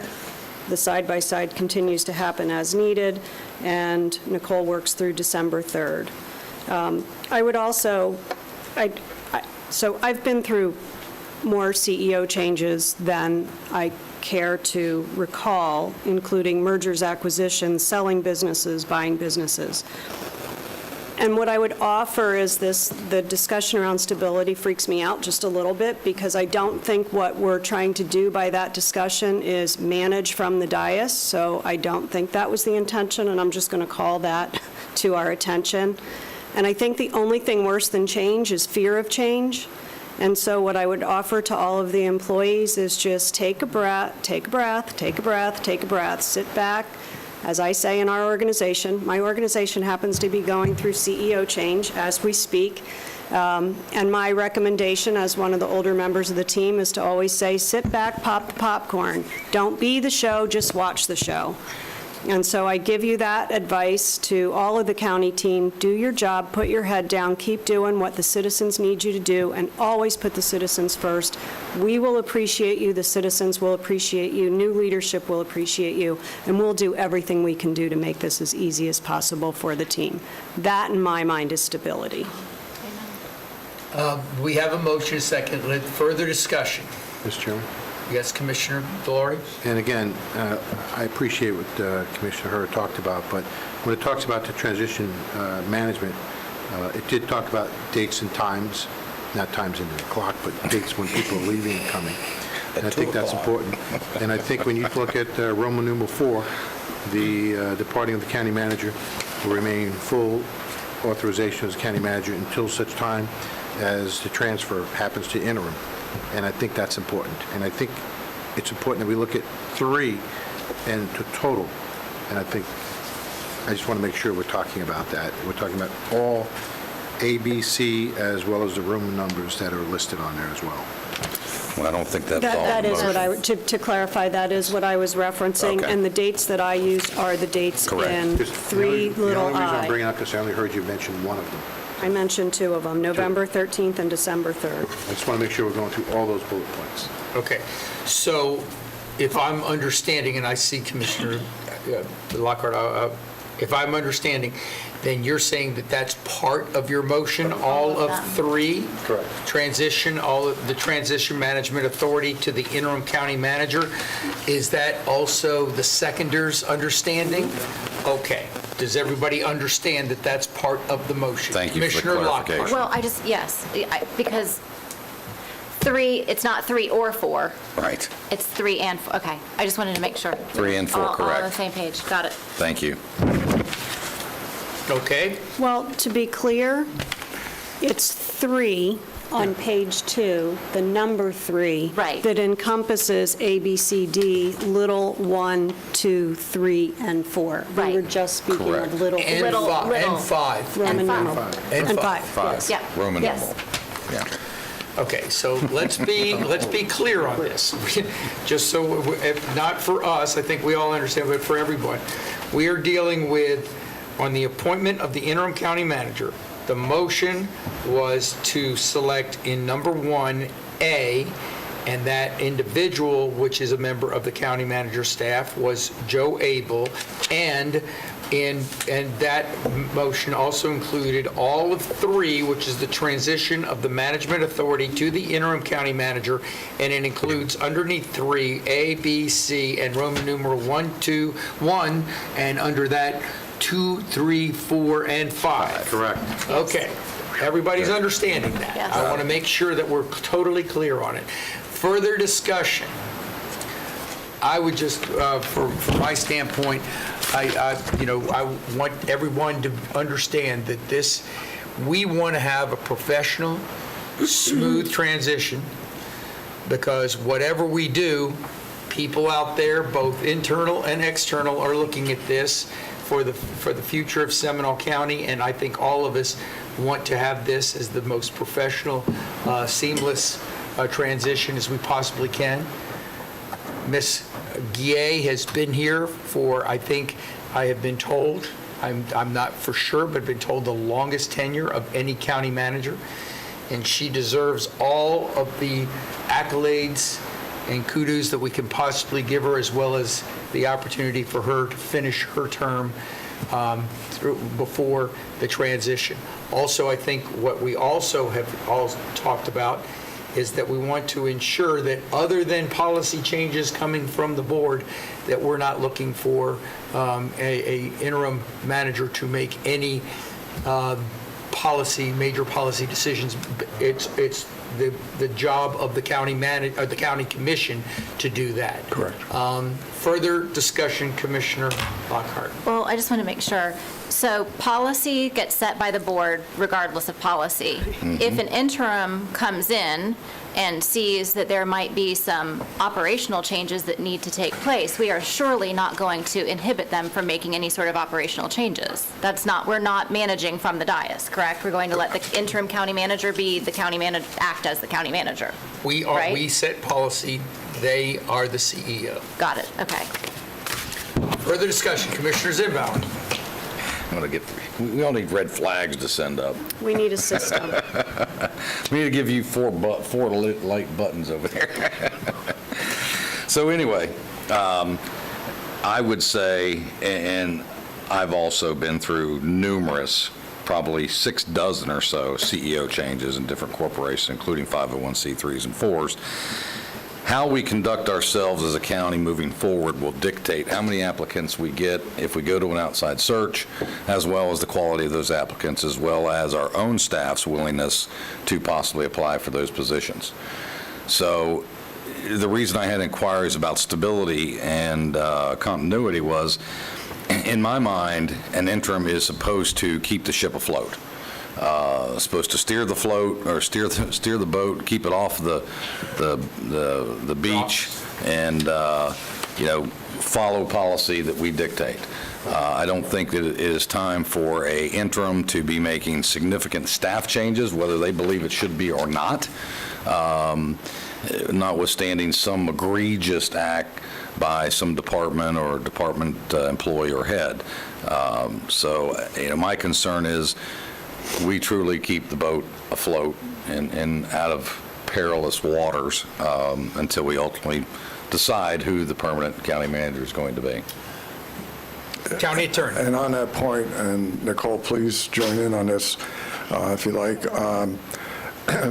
Speaker 17: The side-by-side continues to happen as needed, and Nicole works through December 3rd. I would also, so I've been through more CEO changes than I care to recall, including mergers, acquisitions, selling businesses, buying businesses. And what I would offer is the discussion around stability freaks me out just a little bit, because I don't think what we're trying to do by that discussion is manage from the dais, so I don't think that was the intention, and I'm just going to call that to our attention. And I think the only thing worse than change is fear of change. And so what I would offer to all of the employees is just take a breath, take a breath, take a breath, take a breath, sit back. As I say in our organization, my organization happens to be going through CEO change as we speak. And my recommendation as one of the older members of the team is to always say, sit back, pop the popcorn. Don't be the show, just watch the show. And so I give you that advice to all of the county team. Do your job, put your head down, keep doing what the citizens need you to do, and always put the citizens first. We will appreciate you, the citizens will appreciate you, new leadership will appreciate you, and we'll do everything we can do to make this as easy as possible for the team. That, in my mind, is stability.
Speaker 1: We have a motion, a second. Further discussion.
Speaker 9: Mr. Chairman.
Speaker 1: Yes, Commissioner Delory?
Speaker 9: And again, I appreciate what Commissioner Hurd talked about, but when it talks about the transition management, it did talk about dates and times, not times in the clock, but dates when people are leaving and coming. And I think that's important. And I think when you look at Roman numeral 4, the departing of the county manager will remain full authorization as county manager until such time as the transfer happens to interim. And I think that's important. And I think it's important that we look at 3 and to total. And I just want to make sure we're talking about that. We're talking about all A, B, C, as well as the room numbers that are listed on there as well.
Speaker 5: Well, I don't think that's all.
Speaker 17: That is what I, to clarify, that is what I was referencing,
Speaker 5: Okay.
Speaker 17: and the dates that I used are the dates
Speaker 5: Correct.
Speaker 17: in
Speaker 9: Just
Speaker 17: 3
Speaker 9: The
Speaker 17: little
Speaker 9: only reason I'm
Speaker 17: I.
Speaker 9: bringing it up is I only heard you mention one of them.
Speaker 17: I mentioned 2 of them, November 13th and December 3rd.
Speaker 9: I just want to make sure we're going through all those bullet points.
Speaker 1: Okay, so if I'm understanding, and I see Commissioner Lockhart, if I'm understanding, then you're saying that that's part of your motion, all of 3?
Speaker 9: Correct.
Speaker 1: Transition, all of the transition management authority to the interim county manager. Is that also the seconder's understanding? Okay. Does everybody understand that that's part of the motion?
Speaker 5: Thank you for the
Speaker 1: Commissioner Lockhart.
Speaker 5: clarification.
Speaker 6: Well, yes, because 3, it's not 3 or 4.
Speaker 5: Right.
Speaker 6: It's 3 and 4. Okay, I just wanted to make sure.
Speaker 5: 3 and 4,
Speaker 6: All on
Speaker 5: correct.
Speaker 6: the same page. Got it.
Speaker 5: Thank you.
Speaker 1: Okay?
Speaker 17: Well, to be clear, it's 3 on page 2, the number 3.
Speaker 6: Right.
Speaker 17: That encompasses A, B, C, D, little 1, 2, 3, and 4. We were
Speaker 6: Right.
Speaker 17: just speaking
Speaker 5: Correct.
Speaker 17: of little.
Speaker 1: And
Speaker 6: Little-
Speaker 1: 5.
Speaker 6: little.
Speaker 1: And 5.
Speaker 17: Roman
Speaker 6: and five.
Speaker 17: numeral.
Speaker 1: And
Speaker 17: And
Speaker 1: 5.
Speaker 17: 5.
Speaker 6: Yeah.
Speaker 5: Roman
Speaker 6: Yes.
Speaker 5: numeral. Yeah.
Speaker 1: Okay, so let's be clear on this. Just so, if not for us, I think we all understand, but for everyone. We are dealing with, on the appointment of the interim county manager, the motion was to select in number 1A, and that individual, which is a member of the county manager staff, was Joe Abel, and that motion also included all of 3, which is the transition of the management authority to the interim county manager, and it includes underneath 3, A, B, C, and Roman numeral 1, 2, 1, and under that, 2, 3, 4, and 5.
Speaker 9: Correct.
Speaker 1: Okay. Everybody's understanding that.
Speaker 6: Yes.
Speaker 1: I want to make sure that we're totally clear on it. Further discussion. I would just, from my standpoint, I want everyone to understand that we want to have a professional, smooth transition, because whatever we do, people out there, both internal and external, are looking at this for the future of Seminole County, and I think all of us want to have this as the most professional, seamless transition as we possibly can. Ms. Guillet has been here for, I think, I have been told, I'm not for sure, but been told the longest tenure of any county manager, and she deserves all of the accolades and kudos that we can possibly give her, as well as the opportunity for her to finish her term before the transition. Also, I think what we also have all talked about is that we want to ensure that, other than policy changes coming from the board, that we're not looking for a interim manager to make any major policy decisions. It's the job of the county the county commission to do that.
Speaker 3: Correct.
Speaker 1: Further discussion, Commissioner Lockhart.
Speaker 6: Well, I just want to make sure. So policy gets set by the board regardless of policy. If an interim comes in and sees that there might be some operational changes that need to take place, we are surely not going to inhibit them from making any sort of operational changes. We're not managing from the dais, correct? We're going to let the interim county manager act as the county manager. Right?
Speaker 1: We set policy. They are the CEO.
Speaker 6: Got it, okay.
Speaker 1: Further discussion, Commissioner Zibauer.
Speaker 5: We all need red flags to send up.
Speaker 17: We need a system.
Speaker 5: We need to give you four light buttons over there. So anyway, I would say, and I've also been through numerous, probably 6 dozen or so CEO changes in different corporations, including 501c3s and 4s. How we conduct ourselves as a county moving forward will dictate how many applicants we get if we go to an outside search, as well as the quality of those applicants, as well as our own staff's willingness to possibly apply for those positions. So the reason I had inquiries about stability and continuity was, in my mind, an interim is supposed to keep the ship afloat. Supposed to steer the float, or steer the boat, keep it off the beach, and follow policy that we dictate. I don't think that it is time for a interim to be making significant staff changes, whether they believe it should be or not, notwithstanding some egregious act by some department or department employee or head. So my concern is we truly keep the boat afloat and out of perilous waters until we ultimately decide who the permanent county manager is going to be.
Speaker 1: County Attorney.
Speaker 3: And on that point, and Nicole, please join in on this if you like.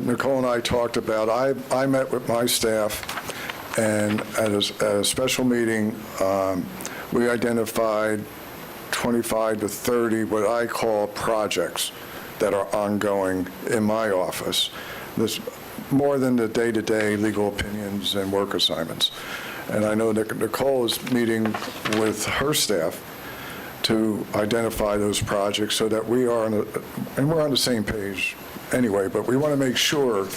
Speaker 3: Nicole and I talked about, I met with my staff, and at a special meeting, we identified 25 to 30 what I call projects that are ongoing in my office. There's more than the day-to-day legal opinions and work assignments. And I know that Nicole is meeting with her staff to identify those projects so that we are and we're on the same page anyway, but we want to make sure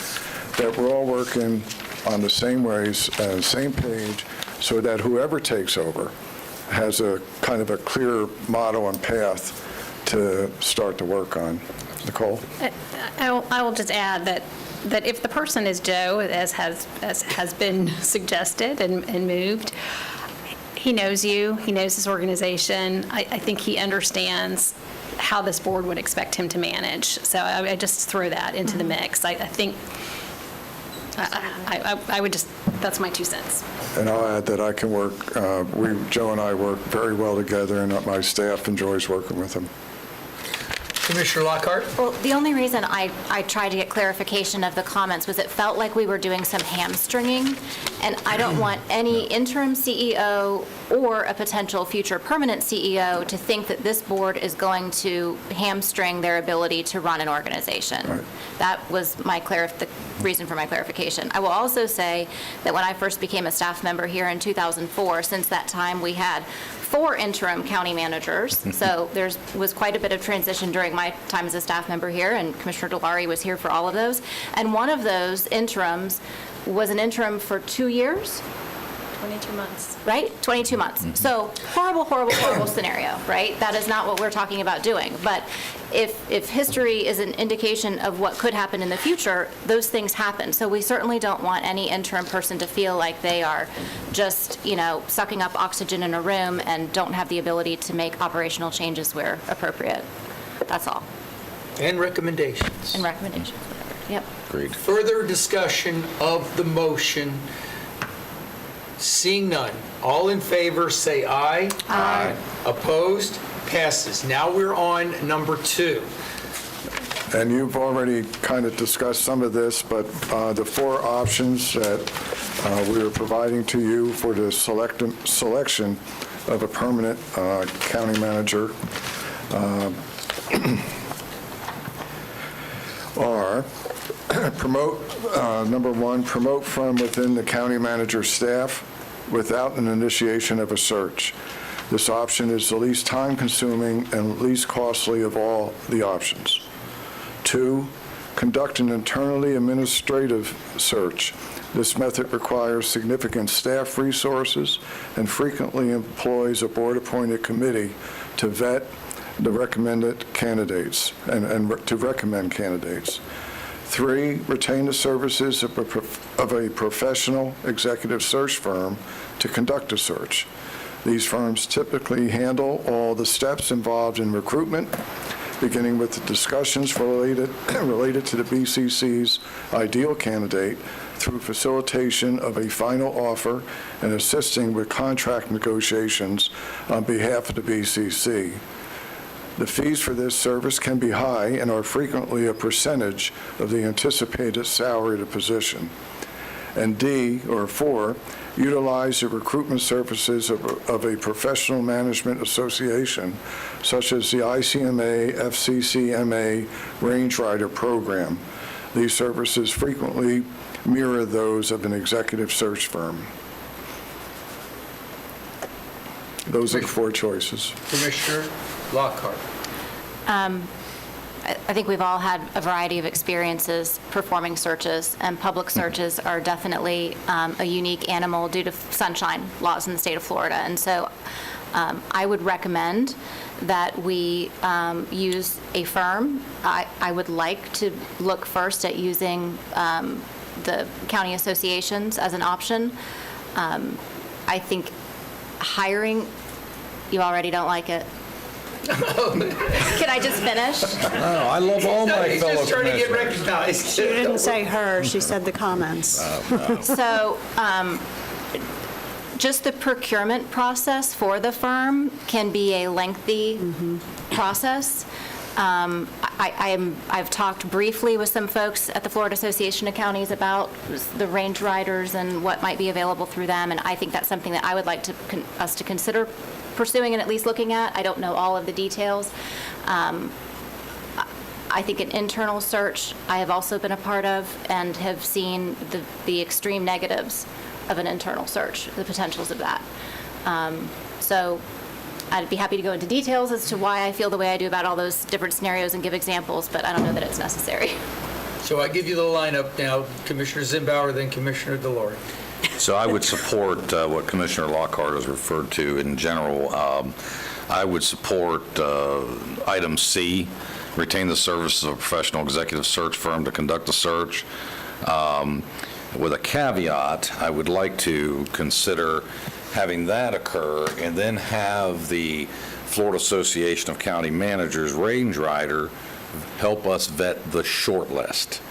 Speaker 3: that we're all working on the same ways and the same page so that whoever takes over has a kind of a clear model and path to start to work on. Nicole?
Speaker 8: I will just add that if the person is Joe, as has been suggested and moved, he knows you, he knows this organization. I think he understands how this board would expect him to manage. So I just throw that into the mix. I think I would just, that's my 2 cents.
Speaker 3: And I'll add that I can work, Joe and I work very well together, and my staff enjoys working with him.
Speaker 1: Commissioner Lockhart?
Speaker 6: Well, the only reason I tried to get clarification of the comments was it felt like we were doing some hamstringing, and I don't want any interim CEO or a potential future permanent CEO to think that this board is going to hamstring their ability to run an organization. That was the reason for my clarification. I will also say that when I first became a staff member here in 2004, since that time we had 4 interim county managers, so there was quite a bit of transition during my time as a staff member here, and Commissioner Delary was here for all of those. And one of those interims was an interim for 2 years.
Speaker 8: 22 months.
Speaker 6: Right? 22 months. So horrible scenario, right? That is not what we're talking about doing. But if history is an indication of what could happen in the future, those things happen. So we certainly don't want any interim person to feel like they are just, sucking up oxygen in a room and don't have the ability to make operational changes where appropriate. That's all.
Speaker 1: And recommendations.
Speaker 6: And recommendations, whatever. Yep.
Speaker 5: Agreed.
Speaker 1: Further discussion of the motion. Seeing none. All in favor, say aye.
Speaker 5: Aye.
Speaker 1: Opposed? Passes. Now we're on number 2.
Speaker 3: And you've already kind of discussed some of this, but the 4 options that we are providing to you for the selection of a permanent county manager are number 1, promote from within the county manager staff without an initiation of a search. This option is the least time-consuming and least costly of all the options. 2, conduct an internally administrative search. This method requires significant staff resources and frequently employs a board-appointed committee to vet the recommended candidates and to recommend candidates. 3, retain the services of a professional executive search firm to conduct a search. These firms typically handle all the steps involved in recruitment, beginning with the discussions related to the BCC's ideal candidate through facilitation of a final offer and assisting with contract negotiations on behalf of the BCC. The fees for this service can be high and are frequently a percentage of the anticipated salary of the position. And D, or 4, utilize the recruitment services of a professional management association, such as the ICMA, FCCMA Range Rider program. These services frequently mirror those of an executive search firm. Those are the 4 choices.
Speaker 1: Commissioner Lockhart.
Speaker 6: I think we've all had a variety of experiences performing searches, and public searches are definitely a unique animal due to sunshine laws in the state of Florida. And so I would recommend that we use a firm. I would like to look first at using the county associations as an option. I think hiring, you already don't like it. Can I just finish?
Speaker 5: Oh, I love all my
Speaker 1: He's
Speaker 5: fellow
Speaker 1: just trying to get
Speaker 5: commissioners.
Speaker 1: recognized.
Speaker 17: She didn't say her, she said the comments.
Speaker 6: So just the procurement process for the firm can be a lengthy process. I've talked briefly with some folks at the Florida Association of Counties about the range riders and what might be available through them, and I think that's something that I would like us to consider pursuing and at least looking at. I don't know all of the details. I think an internal search I have also been a part of and have seen the extreme negatives of an internal search, the potentials of that. So I'd be happy to go into details as to why I feel the way I do about all those different scenarios and give examples, but I don't know that it's necessary.
Speaker 1: So I give you the lineup now, Commissioner Zimbauer, then Commissioner Delary.
Speaker 5: So I would support what Commissioner Lockhart has referred to in general. I would support item C, retain the services of a professional executive search firm to conduct the search. With a caveat, I would like to consider having that occur and then have the Florida Association of County Managers range rider help us vet the short list.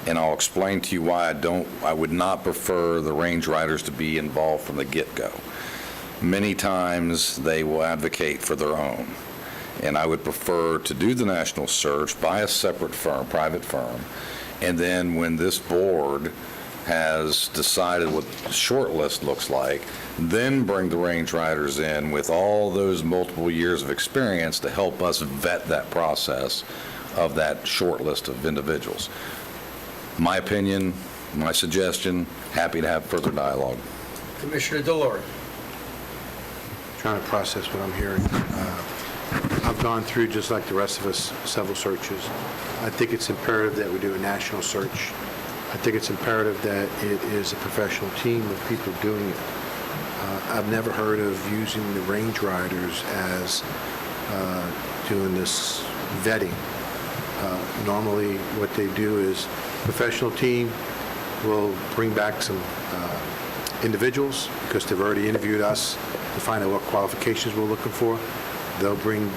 Speaker 5: And I'll explain to you why I would not prefer the range riders to be involved from the get-go. Many times they will advocate for their own. And I would prefer to do the national search by a separate firm, private firm, and then when this board has decided what the short list looks like, then bring the range riders in with all those multiple years of experience to help us vet that process of that short list of individuals. My opinion, my suggestion, happy to have further dialogue.
Speaker 1: Commissioner Delory.
Speaker 9: Trying to process what I'm hearing. I've gone through, just like the rest of us, several searches. I think it's imperative that we do a national search. I think it's imperative that it is a professional team of people doing it. I've never heard of using the range riders as doing this vetting. Normally, what they do is professional team will bring back some individuals because they've already interviewed us to find out what qualifications we're looking for. They'll bring,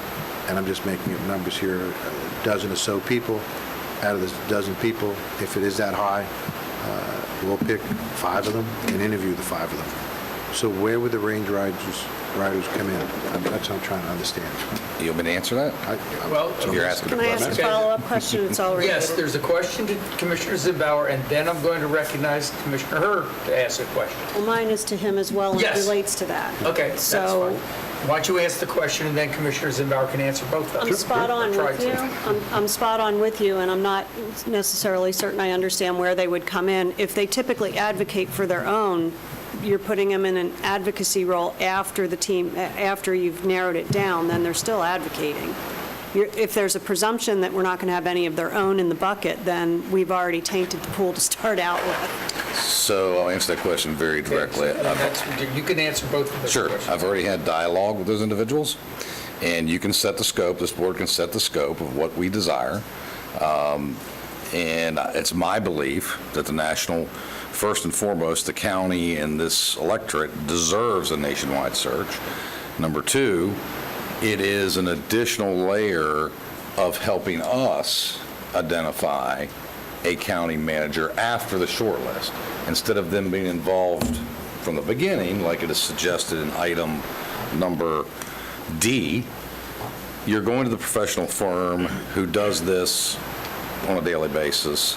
Speaker 9: and I'm just making up numbers here, a dozen or so people. Out of the dozen people, if it is that high, we'll pick 5 of them and interview the 5 of them. So where would the range riders come in? That's what I'm trying to understand.
Speaker 5: You want me to answer that?
Speaker 1: Well,
Speaker 5: You're asking
Speaker 17: Can I ask a
Speaker 1: Okay.
Speaker 17: follow-up question? It's all related.
Speaker 1: Yes, there's a question to Commissioner Zimbauer, and then I'm going to recognize Commissioner Hurd to ask a question.
Speaker 17: Well, mine is to him as well, and it
Speaker 1: Yes.
Speaker 17: relates to that.
Speaker 1: Okay, that's
Speaker 17: So-
Speaker 1: fine. Why don't you ask the question, and then Commissioner Zimbauer can answer both of them.
Speaker 17: I'm spot on
Speaker 1: Try
Speaker 17: with
Speaker 1: to.
Speaker 17: you. I'm spot on with you, and I'm not necessarily certain I understand where they would come in. If they typically advocate for their own, you're putting them in an advocacy role after the team, after you've narrowed it down, then they're still advocating. If there's a presumption that we're not going to have any of their own in the bucket, then we've already tainted the pool to start out with.
Speaker 5: So I'll answer that question very directly.
Speaker 1: You can answer both of those
Speaker 5: Sure.
Speaker 1: questions.
Speaker 5: I've already had dialogue with those individuals, and you can set the scope, this board can set the scope of what we desire. And it's my belief that the national, first and foremost, the county and this electorate deserves a nationwide search. Number 2, it is an additional layer of helping us identify a county manager after the short list, instead of them being involved from the beginning, like it is suggested in item number D. You're going to the professional firm who does this on a daily basis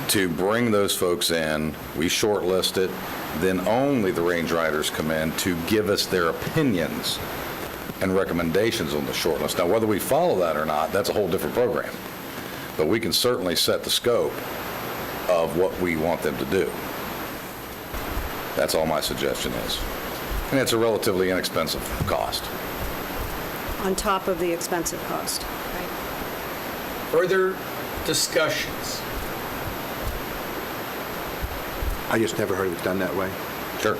Speaker 5: to bring those folks in. We shortlist it, then only the range riders come in to give us their opinions and recommendations on the shortlist. Now, whether we follow that or not, that's a whole different program. But we can certainly set the scope of what we want them to do. That's all my suggestion is. And it's a relatively inexpensive cost.
Speaker 17: On top of the expensive cost.
Speaker 1: Further discussions?
Speaker 9: I just never heard it done that way.
Speaker 5: Sure.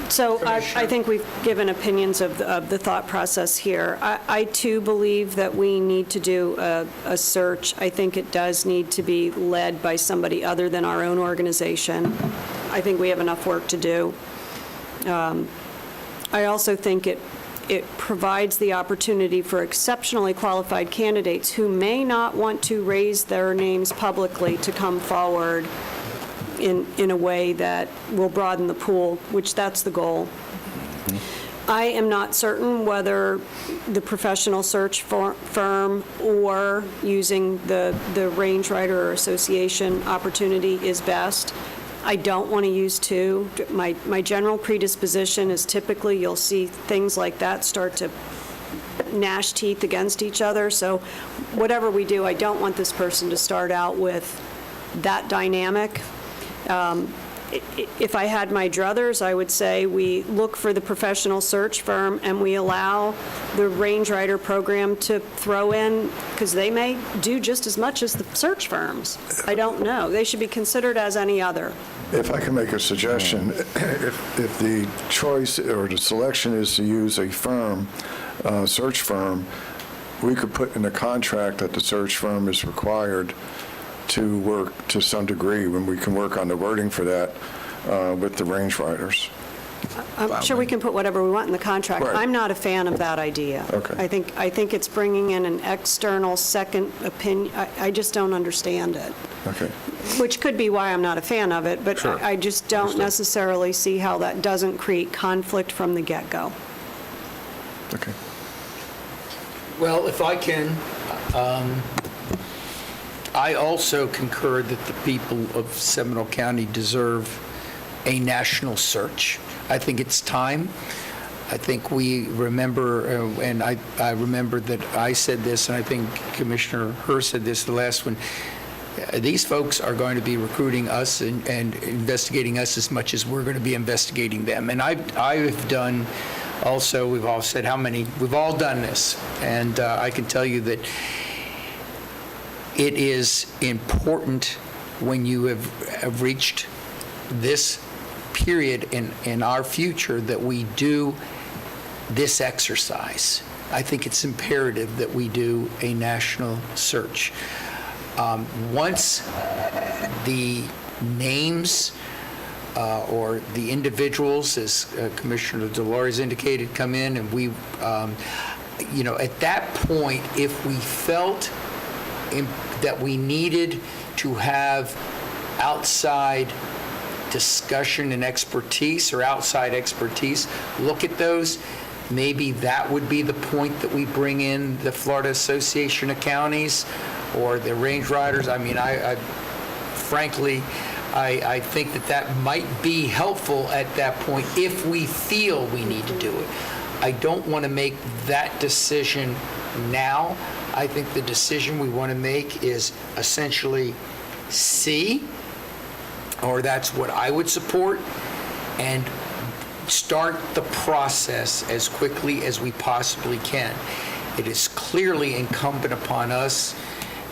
Speaker 17: So I think we've given opinions of the thought process here. I too believe that we need to do a search. I think it does need to be led by somebody other than our own organization. I think we have enough work to do. I also think it provides the opportunity for exceptionally qualified candidates who may not want to raise their names publicly to come forward in a way that will broaden the pool, which that's the goal. I am not certain whether the professional search firm or using the range rider or association opportunity is best. I don't want to use 2. My general predisposition is typically you'll see things like that start to gnash teeth against each other. So whatever we do, I don't want this person to start out with that dynamic. If I had my druthers, I would say we look for the professional search firm and we allow the range rider program to throw in, because they may do just as much as the search firms. I don't know. They should be considered as any other.
Speaker 3: If I can make a suggestion, if the choice or the selection is to use a firm, search firm, we could put in a contract that the search firm is required to work to some degree, when we can work on the wording for that with the range riders.
Speaker 17: I'm sure we can put whatever we want in the contract.
Speaker 3: Right.
Speaker 17: I'm not a fan of that idea.
Speaker 3: Okay.
Speaker 17: I think it's bringing in an external second opinion. I just don't understand it.
Speaker 3: Okay.
Speaker 17: Which could be why I'm not a fan of it, but
Speaker 3: Sure.
Speaker 17: I just don't necessarily see how that doesn't create conflict from the get-go.
Speaker 3: Okay.
Speaker 1: Well, if I can, I also concur that the people of Seminole County deserve a national search. I think it's time. I think we remember, and I remember that I said this, and I think Commissioner Herr said this the last one, these folks are going to be recruiting us and investigating us as much as we're going to be investigating them. And I've done also, we've all said how many, we've all done this. And I can tell you that it is important when you have reached this period in our future that we do this exercise. I think it's imperative that we do a national search. Once the names or the individuals, as Commissioner Delores indicated, come in, and we, at that point, if we felt that we needed to have outside discussion and expertise or outside expertise look at those, maybe that would be the point that we bring in the Florida Association of Counties or the Range Riders. I mean, frankly, I think that might be helpful at that point if we feel we need to do it. I don't want to make that decision now. I think the decision we want to make is essentially C, or that's what I would support, and start the process as quickly as we possibly can. It is clearly incumbent upon us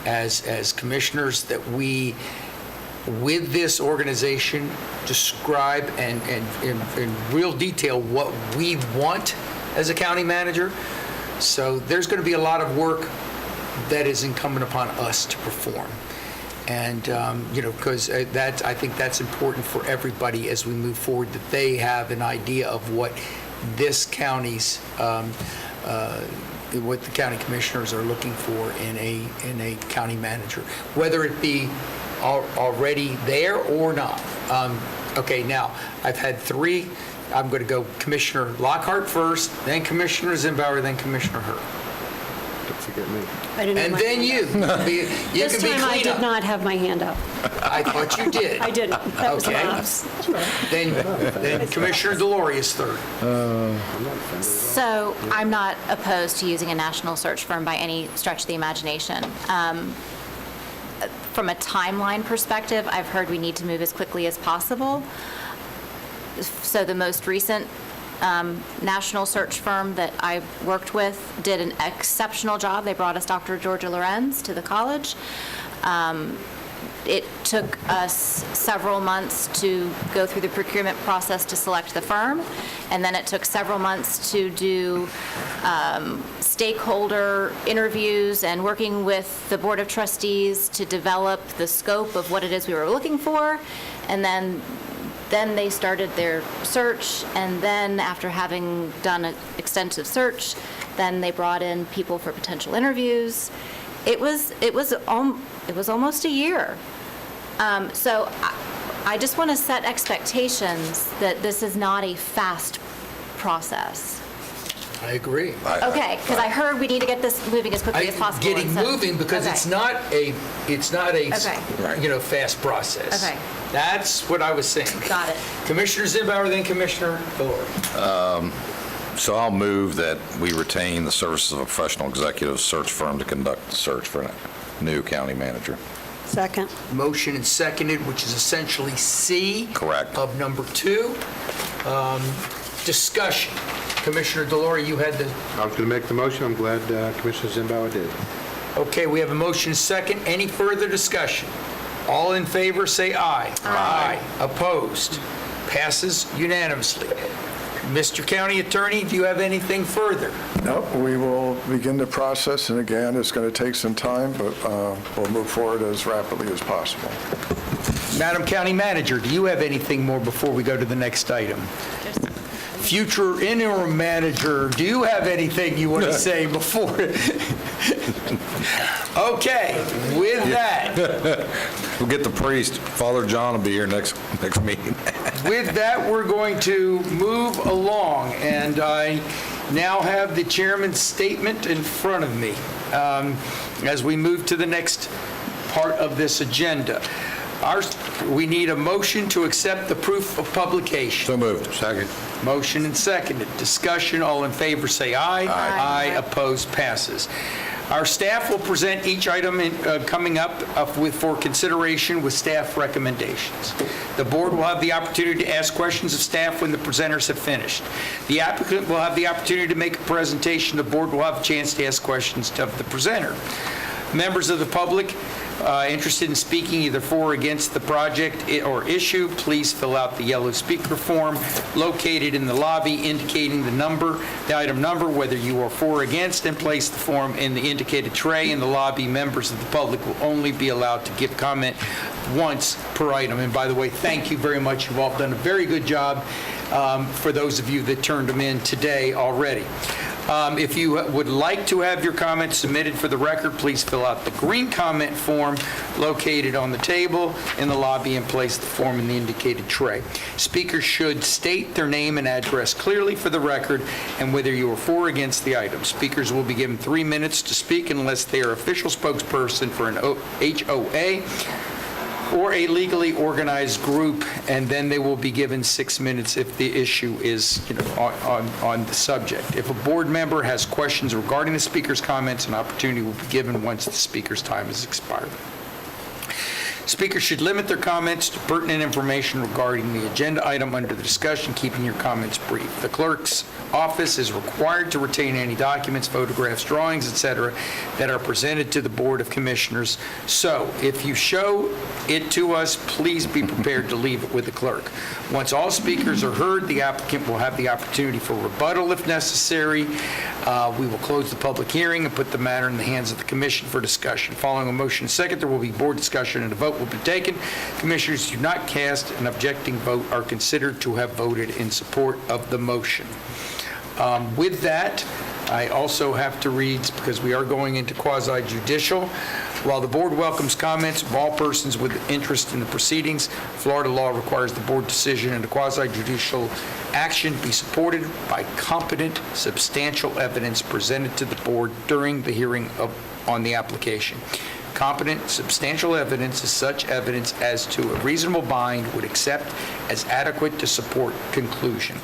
Speaker 1: as commissioners that we, with this organization, describe and in real detail what we want as a county manager. So there's going to be a lot of work that is incumbent upon us to perform. And, because I think that's important for everybody as we move forward, that they have an idea of what this county's, what the county commissioners are looking for in a county manager, whether it be already there or not. Okay, now, I've had three. I'm going to go Commissioner Lockhart first, then Commissioner Zimbauer, then Commissioner Herr.
Speaker 9: Don't forget me.
Speaker 17: I didn't have
Speaker 1: And
Speaker 17: my
Speaker 1: then
Speaker 17: hand
Speaker 1: you.
Speaker 17: up.
Speaker 1: You
Speaker 17: This
Speaker 1: can be
Speaker 17: time I did
Speaker 1: cleanup.
Speaker 17: not have my hand up.
Speaker 1: I thought you did.
Speaker 17: I didn't. That was a
Speaker 1: Okay.
Speaker 17: lapse.
Speaker 1: Then Commissioner Delores is third.
Speaker 6: So I'm not opposed to using a national search firm by any stretch of the imagination. From a timeline perspective, I've heard we need to move as quickly as possible. So the most recent national search firm that I worked with did an exceptional job. They brought us Dr. Georgia Lorenz to the college. It took us several months to go through the procurement process to select the firm, and then it took several months to do stakeholder interviews and working with the Board of Trustees to develop the scope of what it is we were looking for, and then they started their search, and then after having done an extensive search, then they brought in people for potential interviews. It was almost a year. So I just want to set expectations that this is not a fast process.
Speaker 1: I agree.
Speaker 6: Okay, because I heard we need to get this moving as quickly as possible.
Speaker 1: Getting
Speaker 6: and so-
Speaker 1: moving because
Speaker 6: Okay.
Speaker 1: it's not a
Speaker 6: Okay.
Speaker 1: fast process.
Speaker 6: Okay.
Speaker 1: That's what I was saying.
Speaker 6: Got it.
Speaker 1: Commissioner Zimbauer, then Commissioner Delores.
Speaker 5: So I'll move that we retain the services of a professional executive search firm to conduct the search for a new county manager.
Speaker 17: Second.
Speaker 1: Motion and seconded, which is essentially C.
Speaker 5: Correct.
Speaker 1: Of number 2. Discussion. Commissioner Delores, you had the...
Speaker 9: I was going to make the motion. I'm glad Commissioner Zimbauer did.
Speaker 1: Okay, we have a motion and second. Any further discussion? All in favor, say aye. Aye. Opposed? Passes unanimously. Mr. County Attorney, do you have anything further?
Speaker 3: No, we will begin the process, and again, it's going to take some time, but we'll move forward as rapidly as possible.
Speaker 1: Madam County Manager, do you have anything more before we go to the next item? Future interim manager, do you have anything you want to say before? Okay, with that,
Speaker 5: We'll get the priest. Father John will be here next meeting.
Speaker 1: with that, we're going to move along, and I now have the chairman's statement in front of me as we move to the next part of this agenda. We need a motion to accept the proof of publication.
Speaker 5: So moved.
Speaker 9: Second.
Speaker 1: Motion and seconded. Discussion, all in favor, say aye. Aye. Opposed, passes. Our staff will present each item coming up for consideration with staff recommendations. The board will have the opportunity to ask questions of staff when the presenters have finished. The applicant will have the opportunity to make a presentation. The board will have a chance to ask questions of the presenter. Members of the public interested in speaking either for or against the project or issue, please fill out the yellow speaker form located in the lobby indicating the item number, whether you are for or against, and place the form in the indicated tray in the lobby. Members of the public will only be allowed to give comment once per item. And by the way, thank you very much. You've all done a very good job for those of you that turned them in today already. If you would like to have your comments submitted for the record, please fill out the green comment form located on the table in the lobby and place the form in the indicated tray. Speakers should state their name and address clearly for the record and whether you are for or against the item. Speakers will be given 3 minutes to speak unless they are official spokesperson for an HOA or a legally organized group, and then they will be given 6 minutes if the issue is on the subject. If a board member has questions regarding the speaker's comments, an opportunity will be given once the speaker's time has expired. Speakers should limit their comments to pertinent information regarding the agenda item under the discussion, keeping your comments brief. The clerk's office is required to retain any documents, photographs, drawings, etc., that are presented to the Board of Commissioners. So if you show it to us, please be prepared to leave it with the clerk. Once all speakers are heard, the applicant will have the opportunity for rebuttal if necessary. We will close the public hearing and put the matter in the hands of the commission for discussion. Following a motion and second, there will be board discussion and a vote will be taken. Commissioners do not cast an objecting vote are considered to have voted in support of the motion. With that, I also have to read, because we are going into quasi-judicial, while the board welcomes comments of all persons with interest in the proceedings, Florida law requires the board decision and the quasi-judicial action be supported by competent, substantial evidence presented to the board during the hearing on the application. Competent, substantial evidence is such evidence as to a reasonable mind would accept as adequate to support conclusion.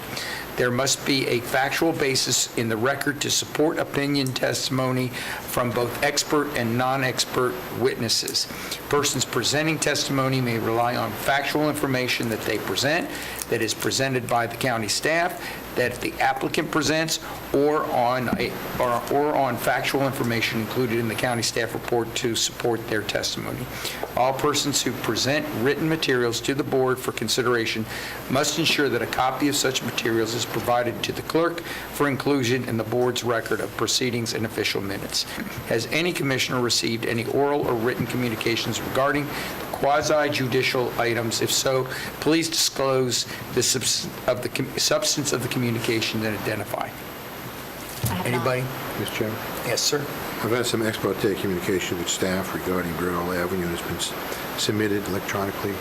Speaker 1: There must be a factual basis in the record to support opinion testimony from both expert and non-expert witnesses. Persons presenting testimony may rely on factual information that they present, that is presented by the county staff, that the applicant presents, or on factual information included in the county staff report to support their testimony. All persons who present written materials to the board for consideration must ensure that a copy of such materials is provided to the clerk for inclusion in the board's record of proceedings and official minutes. Has any commissioner received any oral or written communications regarding quasi-judicial items? If so, please disclose the substance of the communication and identify. Anybody?
Speaker 9: Mr. Chairman?
Speaker 1: Yes, sir.
Speaker 9: I've had some ex parte communication with staff regarding Birdall Avenue that's been submitted electronically.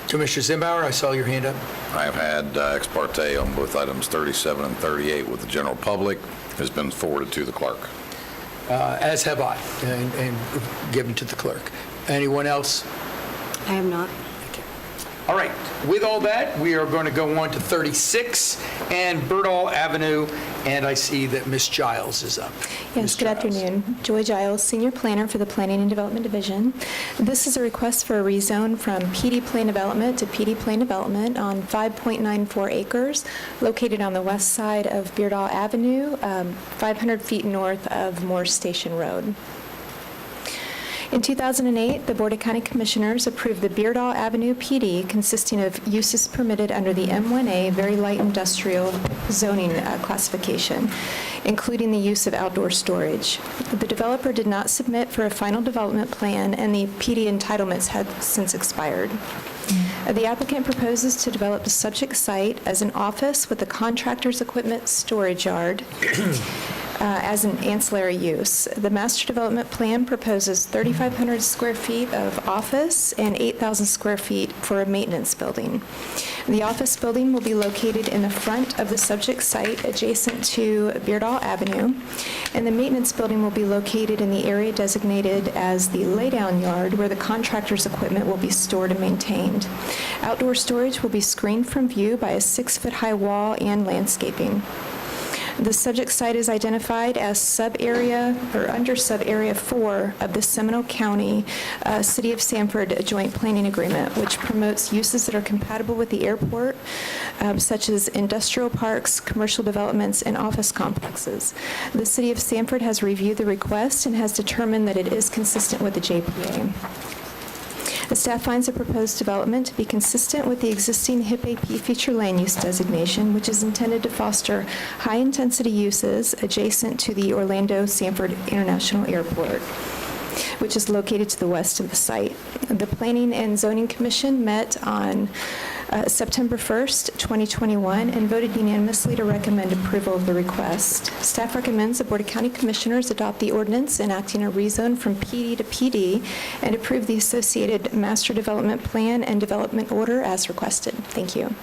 Speaker 1: Commissioner Zimbauer, I saw your hand up.
Speaker 5: I have had ex parte on both items 37 and 38 with the general public. Has been forwarded to the clerk.
Speaker 1: As have I, and given to the clerk. Anyone else?
Speaker 17: I am not.
Speaker 1: All right, with all that, we are going to go on to 36 and Birdall Avenue, and I see that Ms. Giles is up.
Speaker 7: Yes, good afternoon. Joy Giles, Senior Planner for the Planning and Development Division. This is a request for a rezone from PD Plan Development to PD Plan Development on 5.94 acres located on the west side of Birdall Avenue, 500 feet north of Moore Station Road. In 2008, the Board of County Commissioners approved the Birdall Avenue PD consisting of uses permitted under the M1A Very Light Industrial zoning classification, including the use of outdoor storage. The developer did not submit for a final development plan, and the PD entitlements had since expired. The applicant proposes to develop the subject site as an office with a contractor's equipment storage yard as an ancillary use. The master development plan proposes 3,500 square feet of office and 8,000 square feet for a maintenance building. The office building will be located in the front of the subject site adjacent to Beardall Avenue, and the maintenance building will be located in the area designated as the laydown yard where the contractor's equipment will be stored and maintained. Outdoor storage will be screened from view by a 6-foot-high wall and landscaping. The subject site is identified as sub-area or under sub-area 4 of the Seminole County City of Sanford Joint Planning Agreement, which promotes uses that are compatible with the airport, such as industrial parks, commercial developments, and office complexes. The City of Sanford has reviewed the request and has determined that it is consistent with the JPA. The staff finds the proposed development to be consistent with the existing HIP AP feature land use designation, which is intended to foster high-intensity uses adjacent to the Orlando Sanford International Airport, which is located to the west of the site. The Planning and Zoning Commission met on September 1st, 2021, and voted unanimously to recommend approval of the request. Staff recommends the Board of County Commissioners adopt the ordinance enacting a rezone from PD to PD and approve the associated master development plan and development order as requested. Thank you.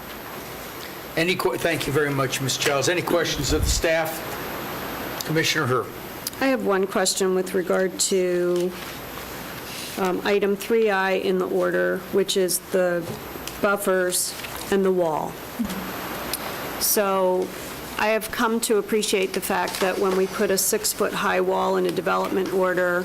Speaker 1: Thank you very much, Ms. Childs. Any questions of the staff? Commissioner Herr.
Speaker 17: I have one question with regard to item 3I in the order, which is the buffers and the wall. So I have come to appreciate the fact that when we put a 6-foot-high wall in a development order,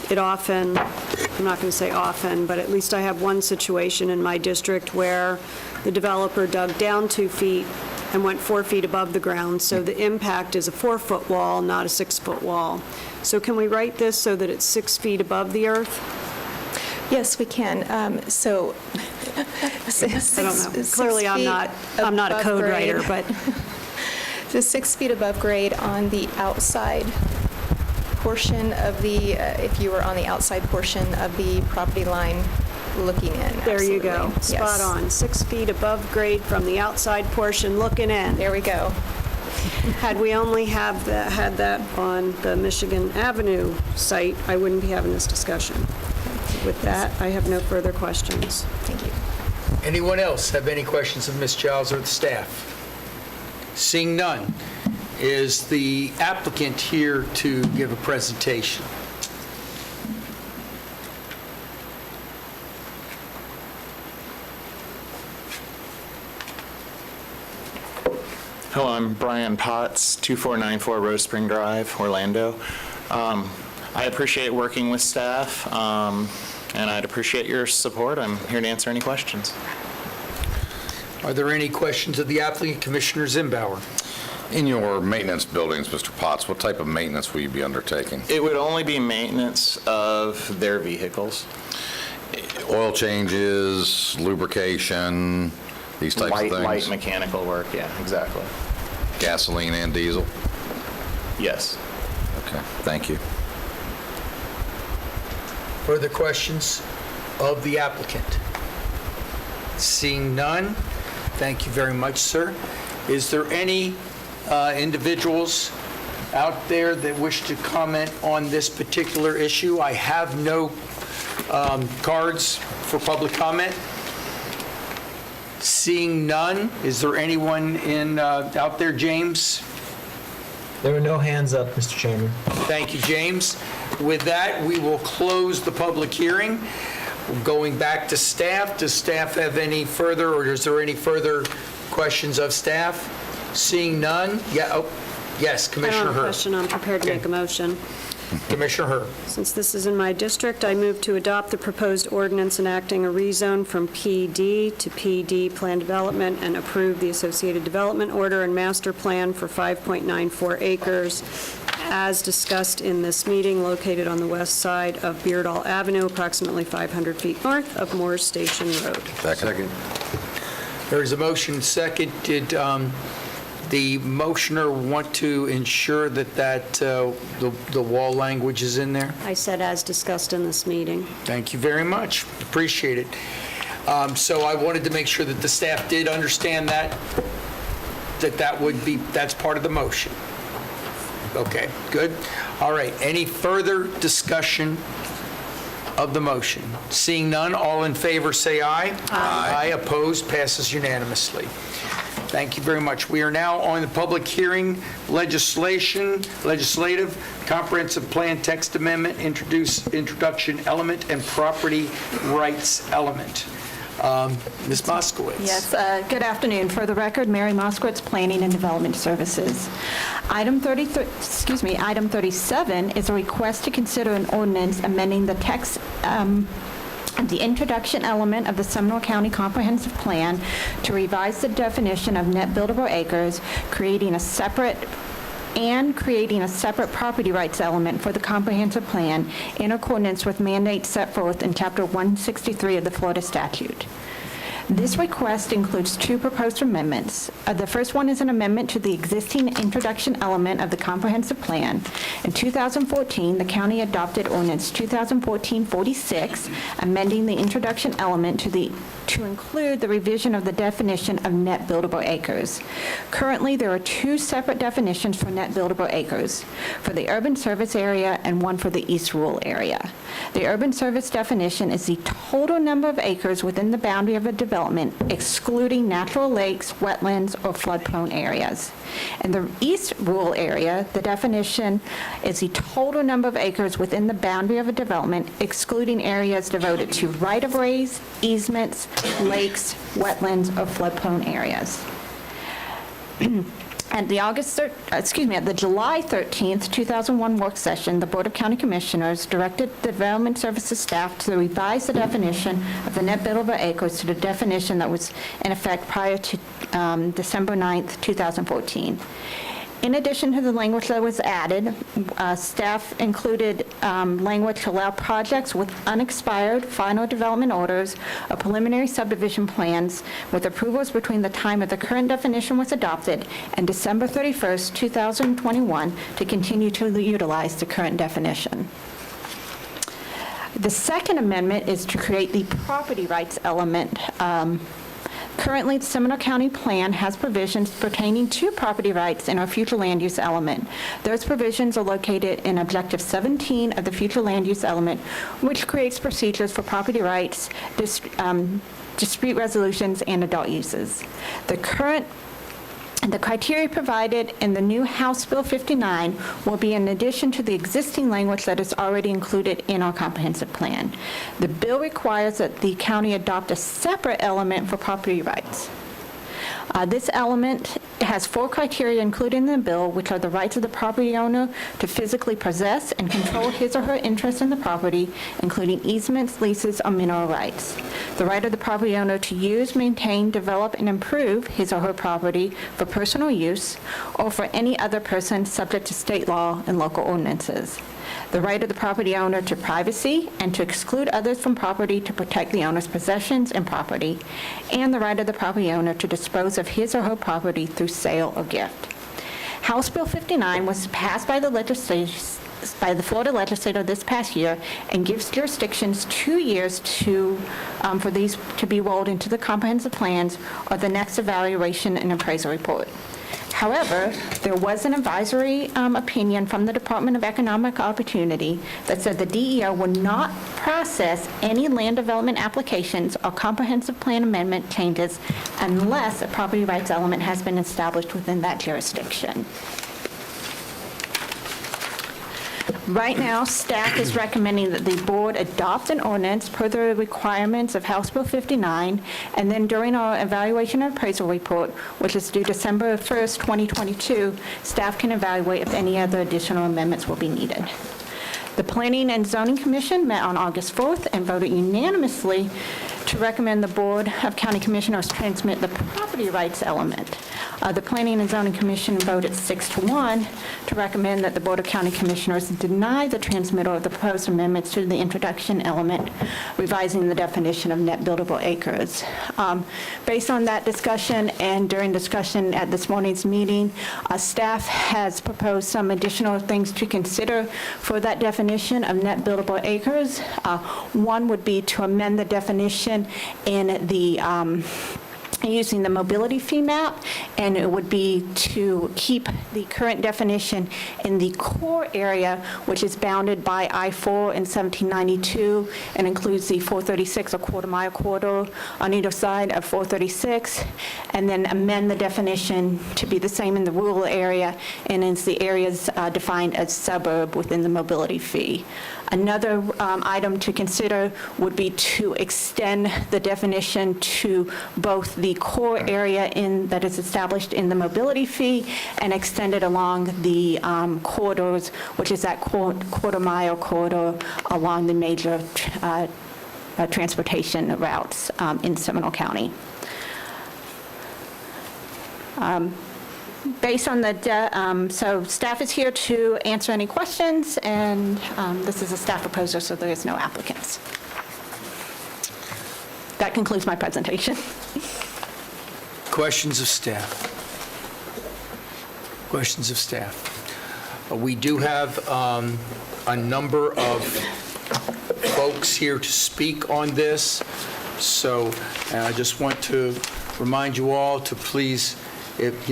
Speaker 17: it often, I'm not going to say often, but at least I have one situation in my district where the developer dug down 2 feet and went 4 feet above the ground, so the impact is a 4-foot wall, not a 6-foot wall. So can we write this so that it's 6 feet above the earth?
Speaker 7: Yes, we can.
Speaker 17: I don't know. Clearly, I'm not a code writer, but.
Speaker 7: So 6 feet above grade on the outside portion of the, if you were on the outside portion of the property line looking in.
Speaker 17: There you go.
Speaker 7: Absolutely.
Speaker 17: Spot
Speaker 7: Yes.
Speaker 17: on. 6 feet above grade from the outside portion looking in.
Speaker 7: There we go.
Speaker 17: Had we only had that on the Michigan Avenue site, I wouldn't be having this discussion. With that, I have no further questions.
Speaker 7: Thank you.
Speaker 1: Anyone else have any questions of Ms. Childs or the staff? Seeing none, is the applicant here to give a presentation?
Speaker 12: Hello, I'm Brian Potts, 2494 Rose Spring Drive, Orlando. I appreciate working with staff, and I'd appreciate your support. I'm here to answer any questions.
Speaker 1: Are there any questions of the applicant? Commissioner Zimbauer.
Speaker 5: In your maintenance buildings, Mr. Potts, what type of maintenance will you be undertaking?
Speaker 12: It would only be maintenance of their vehicles.
Speaker 5: Oil changes, lubrication, these types of things?
Speaker 12: Light mechanical work, yeah, exactly.
Speaker 5: Gasoline and diesel?
Speaker 12: Yes.
Speaker 5: Okay, thank you.
Speaker 1: Further questions of the applicant? Seeing none, thank you very much, sir. Is there any individuals out there that wish to comment on this particular issue? I have no cards for public comment. Seeing none, is there anyone out there, James?
Speaker 4: There are no hands up, Mr. Chairman.
Speaker 1: Thank you, James. With that, we will close the public hearing. Going back to staff, does staff have any further, or is there any further questions of staff? Seeing none? Yeah. Oh, yes, Commissioner
Speaker 17: I don't have a
Speaker 1: Herr.
Speaker 17: question. I'm prepared to make a motion.
Speaker 1: Commissioner Herr.
Speaker 17: Since this is in my district, I move to adopt the proposed ordinance enacting a rezone from PD to PD plan development and approve the associated development order and master plan for 5.94 acres as discussed in this meeting, located on the west side of Beardall Avenue, approximately 500 feet north of Moores Station Road.
Speaker 5: Second.
Speaker 1: There is a motion second. Did the motioner want to ensure that the wall language is in there?
Speaker 17: I said as discussed in this meeting.
Speaker 1: Thank you very much. Appreciate it. So I wanted to make sure that the staff did understand that's part of the motion. Okay, good. All right, any further discussion of the motion? Seeing none, all in favor say aye. Aye. Opposed, passes unanimously. Thank you very much. We are now on the public hearing, legislative, comprehensive plan text amendment, introduction element, and property rights element. Ms. Moskowitz.
Speaker 13: Yes, good afternoon. For the record, Mary Moskowitz, Planning and Development Services. Item 37 is a request to consider an ordinance amending the text the introduction element of the Seminole County Comprehensive Plan to revise the definition of net buildable acres, creating a separate property rights element for the comprehensive plan in accordance with mandates set forth in Chapter 163 of the Florida statute. This request includes two proposed amendments. The first one is an amendment to the existing introduction element of the comprehensive plan. In 2014, the county adopted ordinance 2014-46, amending the introduction element to include the revision of the definition of net buildable acres. Currently, there are two separate definitions for net buildable acres, for the urban service area and one for the East Rural area. The urban service definition is the total number of acres within the boundary of a development, excluding natural lakes, wetlands, or flood-prone areas. In the East Rural area, the definition is the total number of acres within the boundary of a development, excluding areas devoted to right-of-ways, easements, lakes, wetlands, or flood-prone areas. At the July 13th, 2001 work session, the Board of County Commissioners directed the Development Services staff to revise the definition of the net buildable acres to the definition that was in effect prior to December 9th, 2014. In addition to the language that was added, staff included language to allow projects with unexpired final development orders or preliminary subdivision plans with approvals between the time of the current definition was adopted and December 31st, 2021 to continue to utilize the current definition. The second amendment is to create the property rights element. Currently, the Seminole County Plan has provisions pertaining to property rights in our future land use element. Those provisions are located in Objective 17 of the future land use element, which creates procedures for property rights, dispute resolutions, and adult uses. The criteria provided in the new House Bill 59 will be in addition to the existing language that is already included in our comprehensive plan. The bill requires that the county adopt a separate element for property rights. This element has 4 criteria included in the bill, which are the rights of the property owner to physically possess and control his or her interest in the property, including easements, leases, or mineral rights. The right of the property owner to use, maintain, develop, and improve his or her property for personal use or for any other person subject to state law and local ordinances. The right of the property owner to privacy and to exclude others from property to protect the owner's possessions and property, and the right of the property owner to dispose of his or her property through sale or gift. House Bill 59 was passed by the Florida legislature this past year and gives jurisdictions 2 years for these to be rolled into the comprehensive plans or the next evaluation and appraisal report. However, there was an advisory opinion from the Department of Economic Opportunity that said the DEO would not process any land development applications or comprehensive plan amendment changes unless a property rights element has been established within that jurisdiction. Right now, staff is recommending that the board adopt an ordinance per the requirements of House Bill 59, and then during our evaluation and appraisal report, which is due December 1st, 2022, staff can evaluate if any other additional amendments will be needed. The Planning and Zoning Commission met on August 4th and voted unanimously to recommend the Board of County Commissioners transmit the property rights element. The Planning and Zoning Commission voted 6-1 to recommend that the Board of County Commissioners deny the transmittal of the proposed amendments to the introduction element, revising the definition of net buildable acres. Based on that discussion and during discussion at this morning's meeting, staff has proposed some additional things to consider for that definition of net buildable acres. One would be to amend the definition in using the mobility fee map, and it would be to keep the current definition in the core area, which is bounded by I-4 and 1792, and includes the 436, a quarter-mile corridor on either side of 436, and then amend the definition to be the same in the rural area, and it's the areas defined as suburb within the mobility fee. Another item to consider would be to extend the definition to both the core area that is established in the mobility fee and extend it along the corridors, which is that quarter-mile corridor along the major transportation routes in Seminole County. Based on so staff is here to answer any questions, and this is a staff proposal, so there is no applicants. That concludes my presentation.
Speaker 1: Questions of staff? Questions of staff? We do have a number of folks here to speak on this, so I just want to remind you all to please, if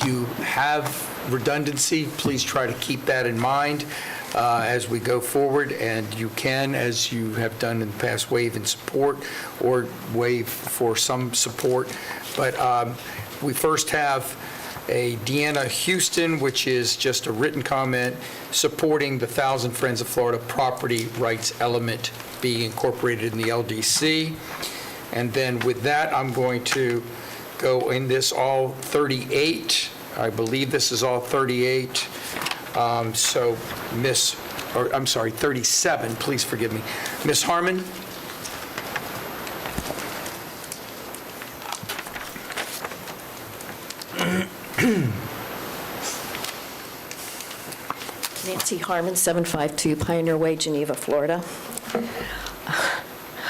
Speaker 1: you have redundancy, please try to keep that in mind as we go forward, and you can, as you have done in the past, waive in support or waive for some support. But we first have a Deanna Houston, which is just a written comment supporting the Thousand Friends of Florida property rights element being incorporated in the LDC. And then with that, I'm going to go in this all 38. I believe this is all 38. So I'm sorry, 37, please forgive me. Ms. Harmon?
Speaker 14: Nancy Harmon, 752 Pioneer Way, Geneva, Florida.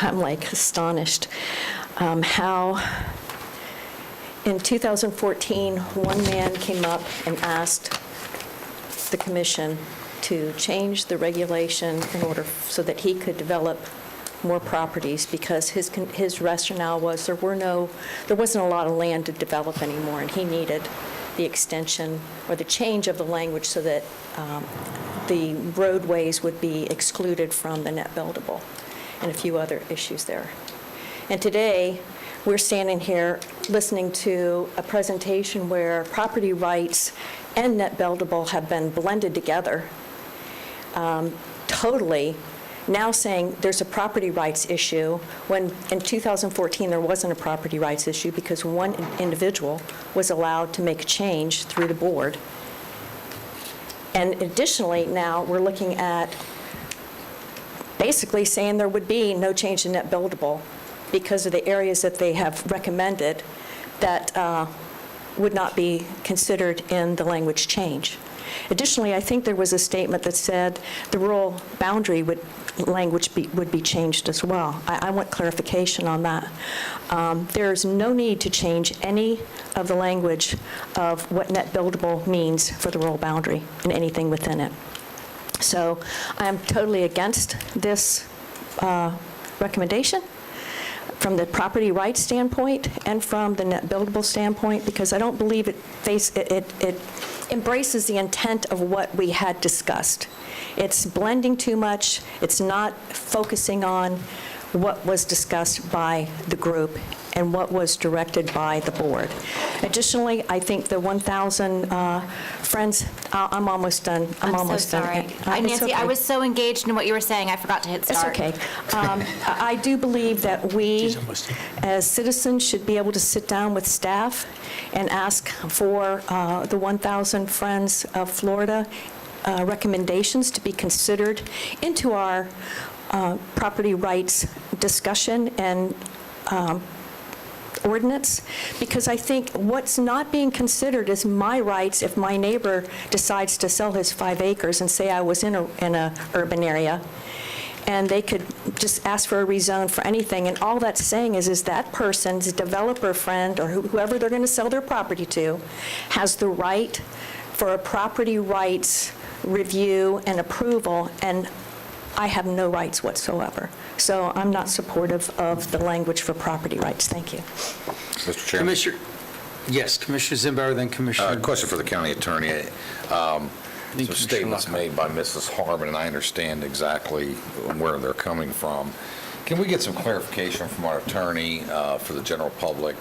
Speaker 14: I'm like astonished how in 2014, one man came up and asked the commission to change the regulation in order so that he could develop more properties, because his rationale was there wasn't a lot of land to develop anymore, and he needed the extension or the change of the language so that the roadways would be excluded from the net buildable, and a few other issues there. And today, we're standing here listening to a presentation where property rights and net buildable have been blended together, totally, now saying there's a property rights issue, when in 2014 there wasn't a property rights issue because one individual was allowed to make a change through the board. And additionally, now we're looking at basically saying there would be no change in net buildable because of the areas that they have recommended that would not be considered in the language change. Additionally, I think there was a statement that said the rural boundary language would be changed as well. I want clarification on that. There's no need to change any of the language of what net buildable means for the rural boundary and anything within it. So I am totally against this recommendation from the property rights standpoint and from the net buildable standpoint, because I don't believe it embraces the intent of what we had discussed. It's blending too much. It's not focusing on what was discussed by the group and what was directed by the board. Additionally, I think the 1,000 friends, I'm almost done. I'm almost
Speaker 6: so sorry.
Speaker 14: done. It's
Speaker 6: Nancy,
Speaker 14: okay.
Speaker 6: I was so engaged in what you were saying, I forgot to hit start.
Speaker 14: It's okay. I do believe that we, as citizens, should be able to sit down with staff and ask for the 1,000 Friends of Florida recommendations to be considered into our property rights discussion and ordinance, because I think what's not being considered is my rights if my neighbor decides to sell his 5 acres and say I was in a urban area, and they could just ask for a rezone for anything, and all that's saying is that person's developer friend or whoever they're going to sell their property to has the right for a property rights review and approval, and I have no rights whatsoever. So I'm not supportive of the language for property rights. Thank you.
Speaker 5: Mr. Chairman?
Speaker 1: Yes, Commissioner Zimbauer, then Commissioner.
Speaker 5: Question for the county attorney. Some statements made by Mrs. Harmon, and I understand exactly where they're coming from. Can we get some clarification from our attorney for the general public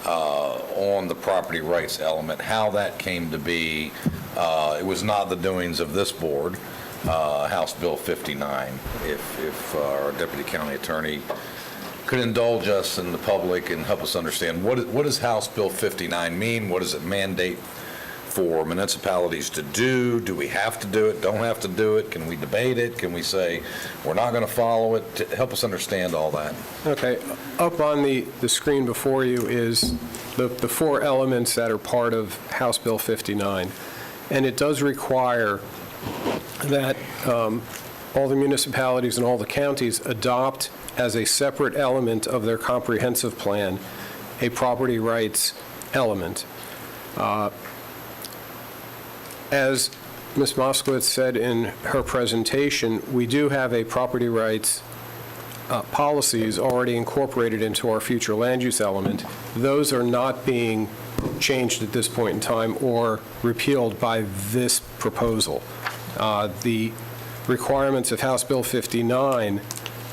Speaker 5: on the property rights element, how that came to be? It was not the doings of this board, House Bill 59. If our deputy county attorney could indulge us in the public and help us understand what does House Bill 59 mean? What does it mandate for municipalities to do? Do we have to do it? Don't have to do it? Can we debate it? Can we say we're not going to follow it? Help us understand all that.
Speaker 15: Okay. Up on the screen before you is the four elements that are part of House Bill 59. And it does require that all the municipalities and all the counties adopt as a separate element of their comprehensive plan a property rights element. As Ms. Moskowitz said in her presentation, we do have a property rights policies already incorporated into our future land use element. Those are not being changed at this point in time or repealed by this proposal. The requirements of House Bill 59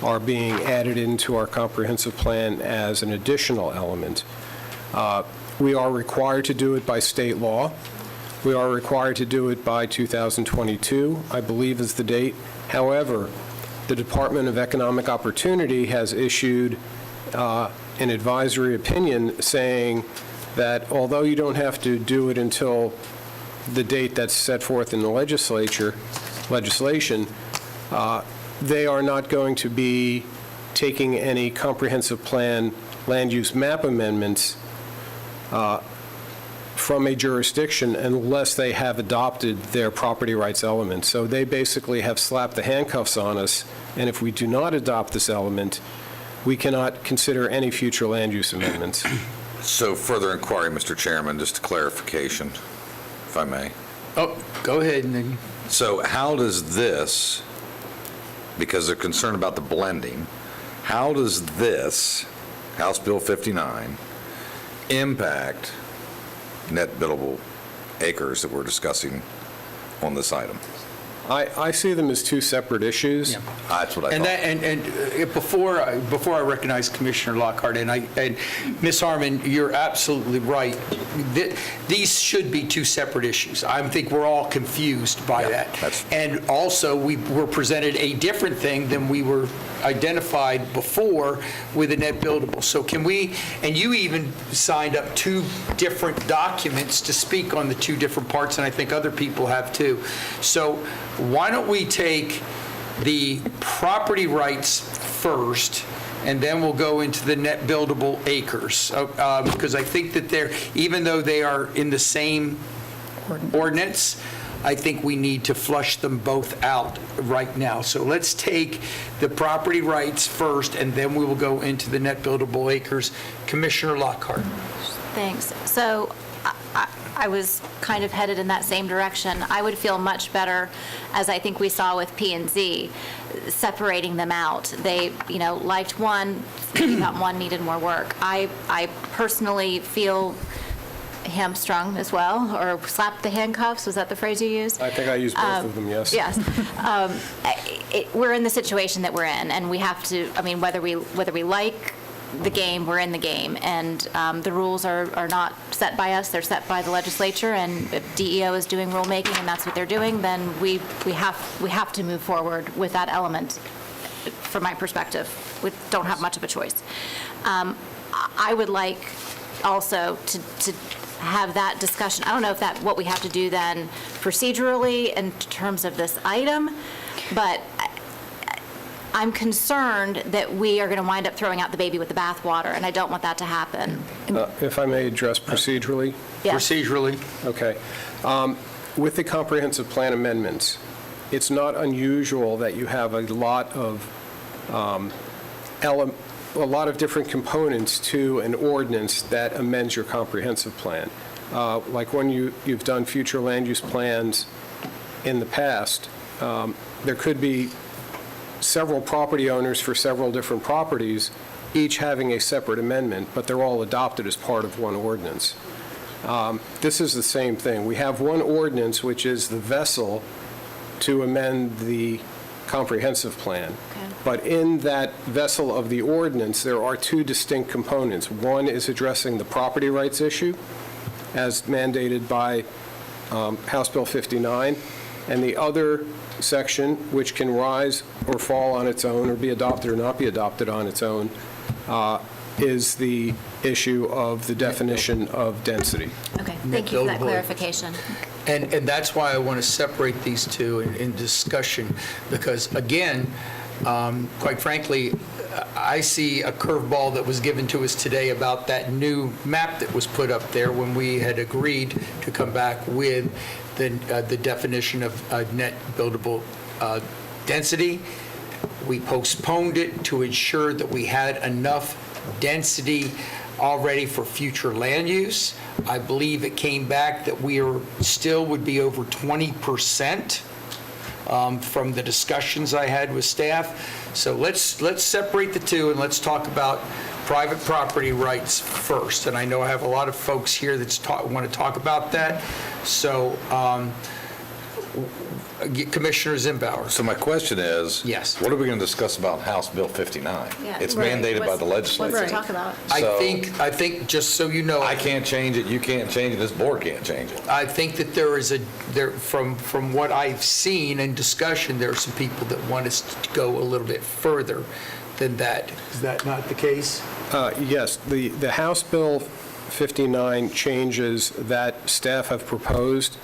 Speaker 15: are being added into our comprehensive plan as an additional element. We are required to do it by state law. We are required to do it by 2022, I believe is the date. However, the Department of Economic Opportunity has issued an advisory opinion saying that although you don't have to do it until the date that's set forth in the legislation, they are not going to be taking any comprehensive plan land use map amendments from a jurisdiction unless they have adopted their property rights element. So they basically have slapped the handcuffs on us, and if we do not adopt this element, we cannot consider any future land use amendments.
Speaker 5: So further inquiry, Mr. Chairman, just a clarification, if I may.
Speaker 1: Oh, go ahead, Nikki.
Speaker 5: So how does this, because they're concerned about the blending, how does this, House Bill 59, impact net buildable acres that we're discussing on this item?
Speaker 15: I see them as two separate issues.
Speaker 1: Yeah.
Speaker 5: That's what I thought.
Speaker 1: And before I recognize Commissioner Lockhart, and Ms. Harmon, you're absolutely right. These should be two separate issues. I think we're all confused by that. And also, we were presented a different thing than we were identified before with the net buildable. So can we, and you even signed up two different documents to speak on the two different parts, and I think other people have too. So why don't we take the property rights first, and then we'll go into the net buildable acres? Because I think that they're, even though they are in the same ordinance, I think we need to flush them both out right now. So let's take the property rights first, and then we will go into the net buildable acres. Commissioner Lockhart.
Speaker 6: Thanks. So I was kind of headed in that same direction. I would feel much better, as I think we saw with P&Z, separating them out. They, liked one, thought one needed more work. I personally feel hamstrung as well, or slapped the handcuffs. Was that the phrase you used?
Speaker 15: I think I used both of them, yes.
Speaker 6: Yes. We're in the situation that we're in, and we have to, whether we like the game, we're in the game, and the rules are not set by us, they're set by the legislature, and if DEO is doing rulemaking and that's what they're doing, then we have to move forward with that element, from my perspective. We don't have much of a choice. I would like also to have that discussion. I don't know if that what we have to do then procedurally in terms of this item, but I'm concerned that we are going to wind up throwing out the baby with the bathwater, and I don't want that to happen.
Speaker 15: If I may address procedurally?
Speaker 6: Yes.
Speaker 1: Procedurally.
Speaker 15: Okay. With the comprehensive plan amendments, it's not unusual that you have a lot of different components to an ordinance that amends your comprehensive plan. Like when you've done future land use plans in the past, there could be several property owners for several different properties, each having a separate amendment, but they're all adopted as part of one ordinance. This is the same thing. We have one ordinance, which is the vessel to amend the comprehensive plan. But in that vessel of the ordinance, there are two distinct components. One is addressing the property rights issue, as mandated by House Bill 59, and the other section, which can rise or fall on its own, or be adopted or not be adopted on its own, is the issue of the definition of density.
Speaker 6: Okay, thank you for that clarification.
Speaker 1: And that's why I want to separate these two in discussion, because again, quite frankly, I see a curveball that was given to us today about that new map that was put up there when we had agreed to come back with the definition of net buildable density. We postponed it to ensure that we had enough density already for future land use. I believe it came back that we still would be over 20%. From the discussions I had with staff. So let's separate the two and let's talk about private property rights first. And I know I have a lot of folks here that want to talk about that. So Commissioner Zimbauer.
Speaker 5: So my question is,
Speaker 1: yes,
Speaker 5: what are we going to discuss about House Bill 59?
Speaker 6: Yeah,
Speaker 5: It's
Speaker 6: right.
Speaker 5: mandated by the legislature.
Speaker 6: What's to talk about?
Speaker 1: I think, just so you know,
Speaker 5: I can't change it, you can't change it, this board can't change it.
Speaker 1: I think that from what I've seen in discussion, there are some people that want us to go a little bit further than that. Is that not the case?
Speaker 15: Yes, the House Bill 59 changes that staff have proposed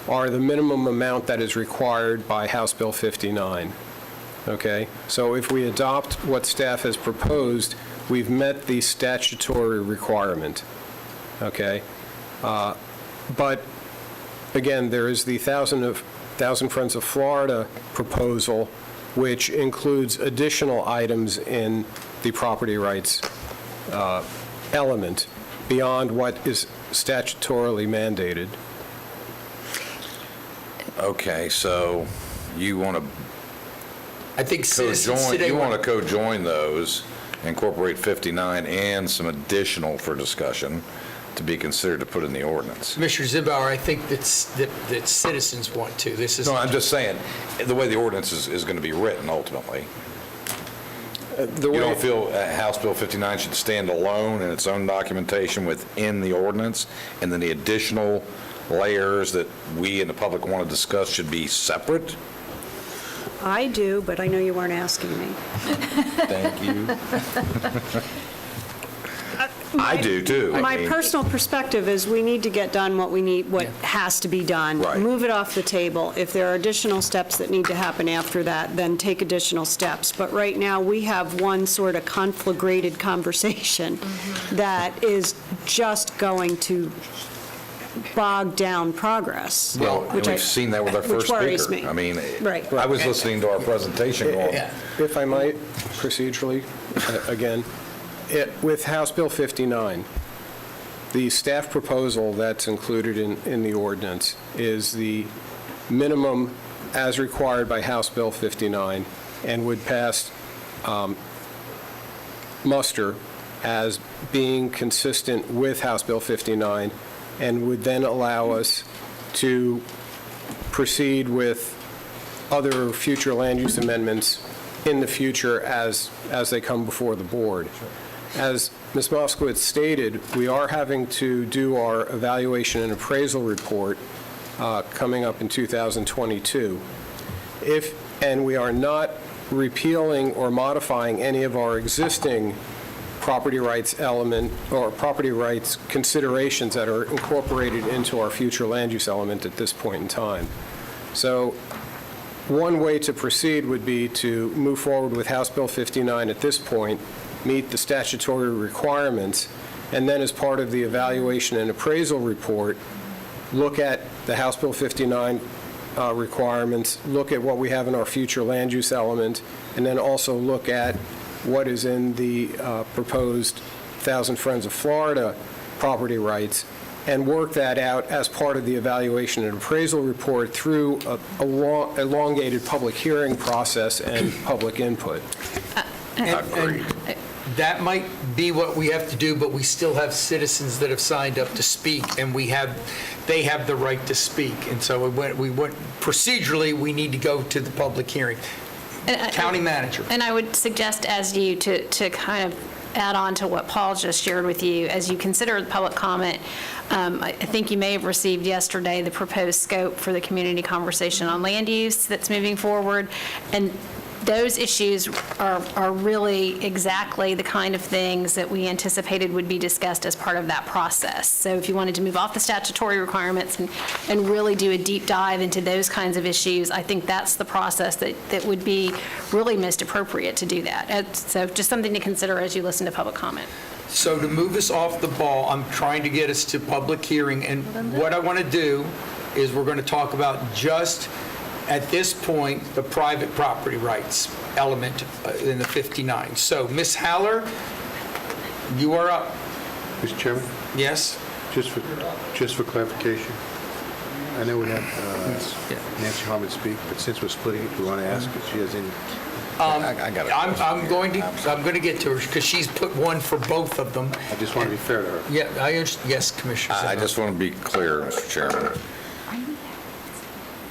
Speaker 15: are the minimum amount that is required by House Bill 59. Okay? So if we adopt what staff has proposed, we've met the statutory requirement. Okay? But again, there is the Thousand Friends of Florida proposal, which includes additional items in the property rights element beyond what is statutorily mandated.
Speaker 5: Okay, so you want to
Speaker 1: I think citizens today
Speaker 5: you want to co-join those, incorporate 59 and some additional for discussion to be considered to put in the ordinance.
Speaker 1: Commissioner Zimbauer, I think that citizens want to. This is
Speaker 5: No, I'm just saying, the way the ordinance is going to be written ultimately. You don't feel House Bill 59 should stand alone in its own documentation within the ordinance, and then the additional layers that we in the public want to discuss should be separate?
Speaker 17: I do, but I know you weren't asking me.
Speaker 5: Thank you. I do, too.
Speaker 17: My personal perspective is we need to get done what has to be done.
Speaker 5: Right.
Speaker 17: Move it off the table. If there are additional steps that need to happen after that, then take additional steps. But right now, we have one sort of conflagrated conversation that is just going to bog down progress.
Speaker 5: Well, and we've seen that with our first
Speaker 17: worries
Speaker 5: speaker.
Speaker 17: me.
Speaker 5: I mean,
Speaker 17: Right.
Speaker 5: I was listening to our presentation going,
Speaker 15: If I might, procedurally, again, with House Bill 59, the staff proposal that's included in the ordinance is the minimum as required by House Bill 59 and would pass muster as being consistent with House Bill 59 and would then allow us to proceed with other future land use amendments in the future as they come before the board. As Ms. Moskowitz stated, we are having to do our evaluation and appraisal report coming up in 2022. And we are not repealing or modifying any of our existing property rights element or property rights considerations that are incorporated into our future land use element at this point in time. So one way to proceed would be to move forward with House Bill 59 at this point, meet the statutory requirements, and then as part of the evaluation and appraisal report, look at the House Bill 59 requirements, look at what we have in our future land use element, and then also look at what is in the proposed Thousand Friends of Florida property rights, and work that out as part of the evaluation and appraisal report through a elongated public hearing process and public input.
Speaker 1: And that might be what we have to do, but we still have citizens that have signed up to speak, and they have the right to speak. And so procedurally, we need to go to the public hearing. County manager.
Speaker 8: And I would suggest as you to kind of add on to what Paul just shared with you, as you consider the public comment, I think you may have received yesterday the proposed scope for the community conversation on land use that's moving forward. And those issues are really exactly the kind of things that we anticipated would be discussed as part of that process. So if you wanted to move off the statutory requirements and really do a deep dive into those kinds of issues, I think that's the process that would be really most appropriate to do that. So just something to consider as you listen to public comment.
Speaker 1: So to move us off the ball, I'm trying to get us to public hearing, and what I want to do is we're going to talk about just, at this point, the private property rights element in the 59. So, Ms. Haller, you are up.
Speaker 9: Mr. Chairman?
Speaker 1: Yes?
Speaker 9: Just for clarification, I know we have Nancy Harmon speak, but since we're splitting it, we want to ask if she has any...
Speaker 5: I got it.
Speaker 1: I'm going to get to her because she's put one for both of them.
Speaker 9: I just want to be fair to her.
Speaker 1: Yeah, I understand. Yes, Commissioner.
Speaker 5: I just want to be clear, Mr. Chairman.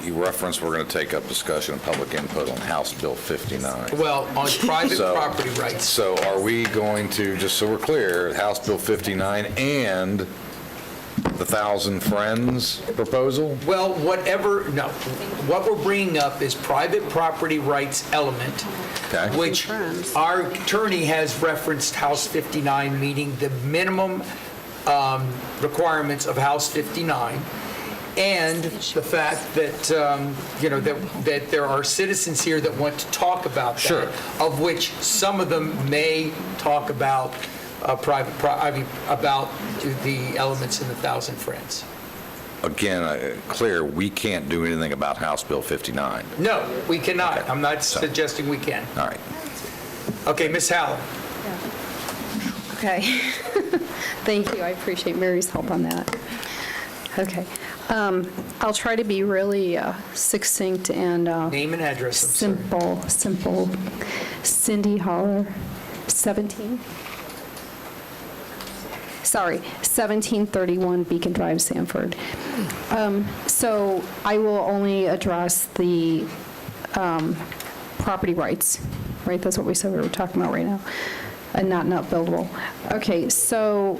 Speaker 5: You referenced we're going to take up discussion and public input on House Bill 59.
Speaker 1: Well, on private property rights.
Speaker 5: So are we going to, just so we're clear, House Bill 59 and the 1,000 Friends proposal?
Speaker 1: Well, what we're bringing up is private property rights element, which our attorney has referenced House 59, meeting the minimum requirements of House 59, and the fact that, that there are citizens here that want to talk about that, of which some of them may talk about about the elements in the 1,000 Friends.
Speaker 5: Again, clear, we can't do anything about House Bill 59.
Speaker 1: No, we cannot.
Speaker 5: Okay.
Speaker 1: I'm not suggesting we can.
Speaker 5: All right.
Speaker 1: Okay, Ms. Haller.
Speaker 10: Okay. Thank you. I appreciate Mary's help on that. Okay. I'll try to be really succinct and
Speaker 1: name and address.
Speaker 10: Simple. Cindy Haller, 1731 Beacon Drive, Sanford. So I will only address the property rights, right? That's what we said we were talking about right now, and not buildable. Okay, so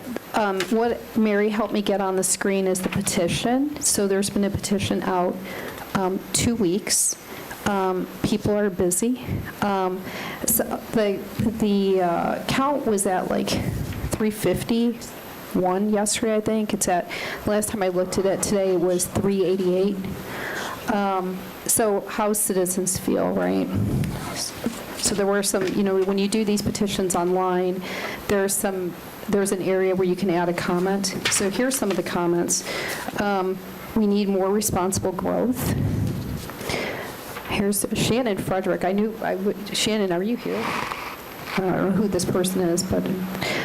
Speaker 10: what Mary helped me get on the screen is the petition. So there's been a petition out 2 weeks. People are busy. So the count was at like 351 yesterday, I think. Last time I looked at it today, it was 388. So how citizens feel, right? So there were some, when you do these petitions online, there's an area where you can add a comment. So here's some of the comments. We need more responsible growth. Here's Shannon Frederick. Shannon, are you here? I don't know who this person is, but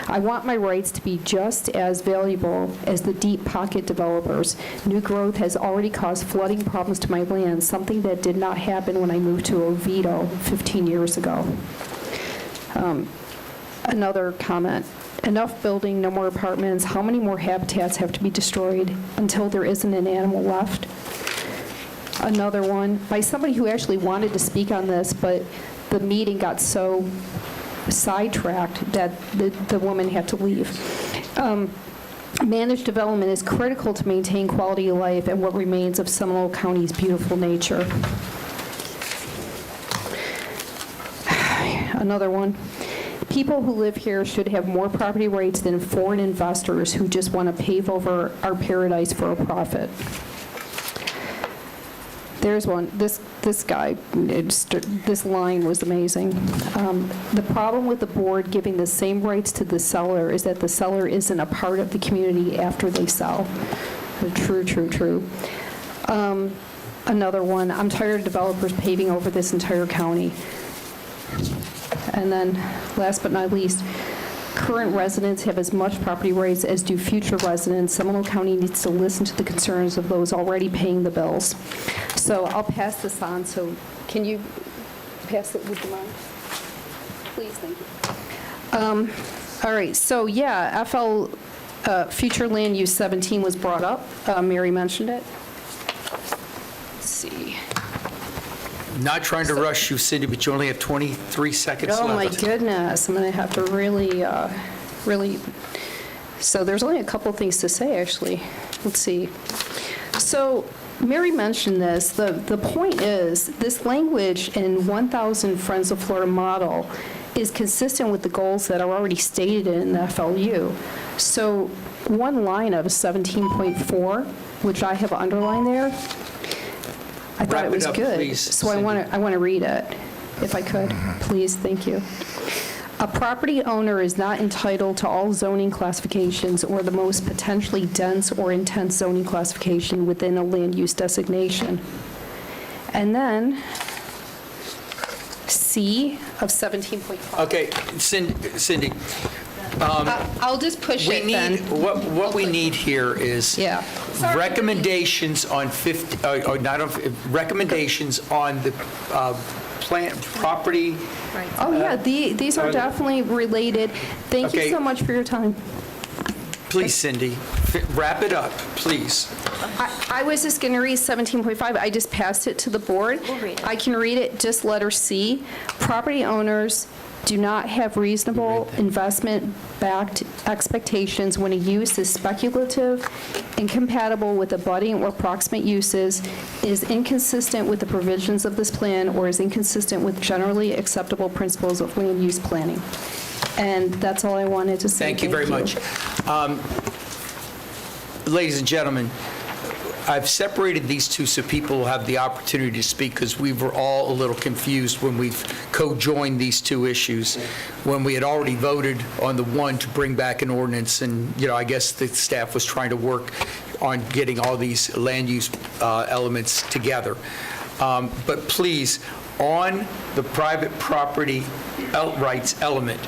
Speaker 10: I want my rights to be just as valuable as the deep pocket developers. New growth has already caused flooding problems to my land, something that did not happen when I moved to Oviedo 15 years ago. Another comment. Enough building, no more apartments. How many more habitats have to be destroyed until there isn't an animal left? Another one, by somebody who actually wanted to speak on this, but the meeting got so sidetracked that the woman had to leave. Managed development is critical to maintain quality of life and what remains of Seminole County's beautiful nature. Another one. People who live here should have more property rights than foreign investors who just want to pave over our paradise for a profit. There's one. This guy, this line was amazing. The problem with the board giving the same rights to the seller is that the seller isn't a part of the community after they sell. True. Another one. I'm tired of developers paving over this entire county. And then, last but not least, current residents have as much property rights as do future residents, Seminole County needs to listen to the concerns of those already paying the bills. So I'll pass this on, so can you pass it with the mic? Please, thank you. All right, so yeah, FL Future Land Use 17 was brought up. Mary mentioned it. Let's see.
Speaker 1: Not trying to rush you, Cindy, but you only have 23 seconds left.
Speaker 10: Oh, my goodness, I'm going to have to really, so there's only a couple things to say, actually. Let's see. So Mary mentioned this. The point is, this language in 1,000 Friends of Florida model is consistent with the goals that are already stated in the FLU. So one line of 17.4, which I have underlined there, I thought it was good.
Speaker 1: Please,
Speaker 10: so I want to read it, if I could, please. Thank you. A property owner is not entitled to all zoning classifications or the most potentially dense or intense zoning classification within a land use designation. And then C of 17.5.
Speaker 1: Okay, Cindy,
Speaker 10: I'll just push it then.
Speaker 1: what we need here is recommendations on recommendations on the plant property.
Speaker 10: Oh, yeah, these are definitely related. Thank you so much for your time.
Speaker 1: Please, Cindy, wrap it up, please.
Speaker 10: I was just going to read 17.5. I just passed it to the board.
Speaker 6: We'll read it.
Speaker 10: I can read it, just letter C. Property owners do not have reasonable investment-backed expectations when a use is speculative, incompatible with abutting or proximate uses, is inconsistent with the provisions of this plan, or is inconsistent with generally acceptable principles of land use planning. And that's all I wanted to say.
Speaker 1: Thank you very much. Ladies and gentlemen, I've separated these two so people will have the opportunity to speak, because we were all a little confused when we've co-joined these two issues, when we had already voted on the one to bring back an ordinance, and, I guess the staff was trying to work on getting all these land use elements together. But please, on the private property rights element,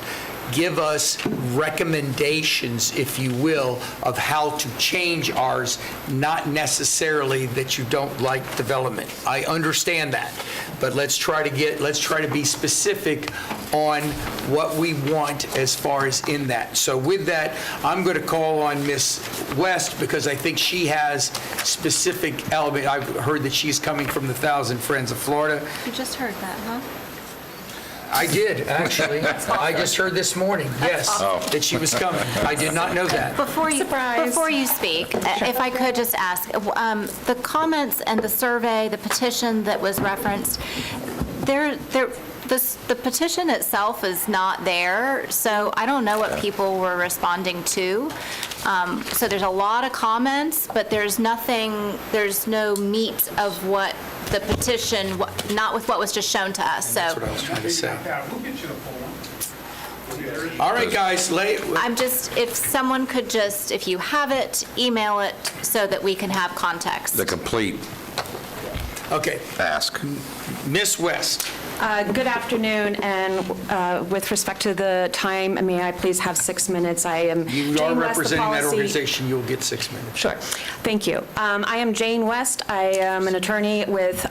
Speaker 1: give us recommendations, if you will, of how to change ours, not necessarily that you don't like development. I understand that, but let's try to be specific on what we want as far as in that. So with that, I'm going to call on Ms. West, because I think she has specific element. I've heard that she's coming from the 1,000 Friends of Florida.
Speaker 6: You just heard that, huh?
Speaker 1: I did, actually. I just heard this morning, yes, that she was coming. I did not know that.
Speaker 6: Before you speak, if I could just ask, the comments and the survey, the petition that was referenced, the petition itself is not there, so I don't know what people were responding to. So there's a lot of comments, but there's no meat of what the petition, not with what was just shown to us, so.
Speaker 1: That's what I was trying to say. All right, guys,
Speaker 6: if someone could just, if you have it, email it so that we can have context.
Speaker 5: The complete ask.
Speaker 1: Ms. West.
Speaker 16: Good afternoon, and with respect to the time, may I please have 6 minutes? I am
Speaker 1: You
Speaker 16: Jane
Speaker 1: are
Speaker 16: West, the
Speaker 1: representing that
Speaker 16: policy-
Speaker 1: organization, you'll get 6 minutes.
Speaker 16: Sure. Thank you. I am Jane West. I am an attorney with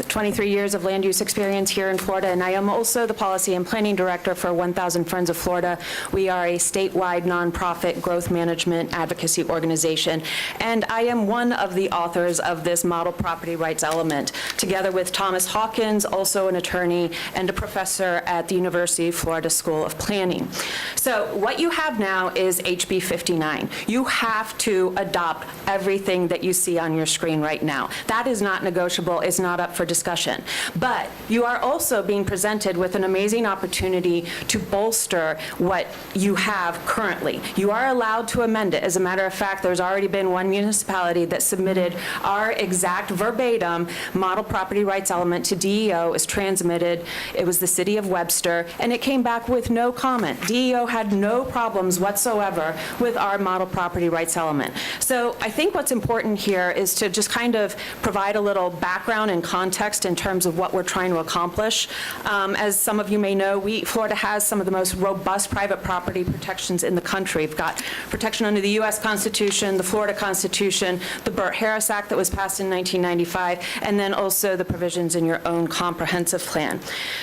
Speaker 16: 23 years of land use experience here in Florida, and I am also the Policy and Planning Director for 1,000 Friends of Florida. We are a statewide nonprofit growth management advocacy organization, and I am one of the authors of this model property rights element, together with Thomas Hawkins, also an attorney and a professor at the University of Florida School of Planning. So what you have now is HB 59. You have to adopt everything that you see on your screen right now. That is not negotiable. It's not up for discussion. But you are also being presented with an amazing opportunity to bolster what you have currently. You are allowed to amend it. As a matter of fact, there's already been one municipality that submitted our exact verbatim model property rights element to DEO as transmitted submitted. It was the city of Webster, and it came back with no comment. DEO had no problems whatsoever with our model property rights element. So I think what's important here is to just kind of provide a little background and context in terms of what we're trying to accomplish. As some of you may know, Florida has some of the most robust private property protections in the country. We've got protection under the U.S. Constitution, the Florida Constitution, the Burt-Harris Act that was passed in 1995, and then also the provisions in your own comprehensive plan.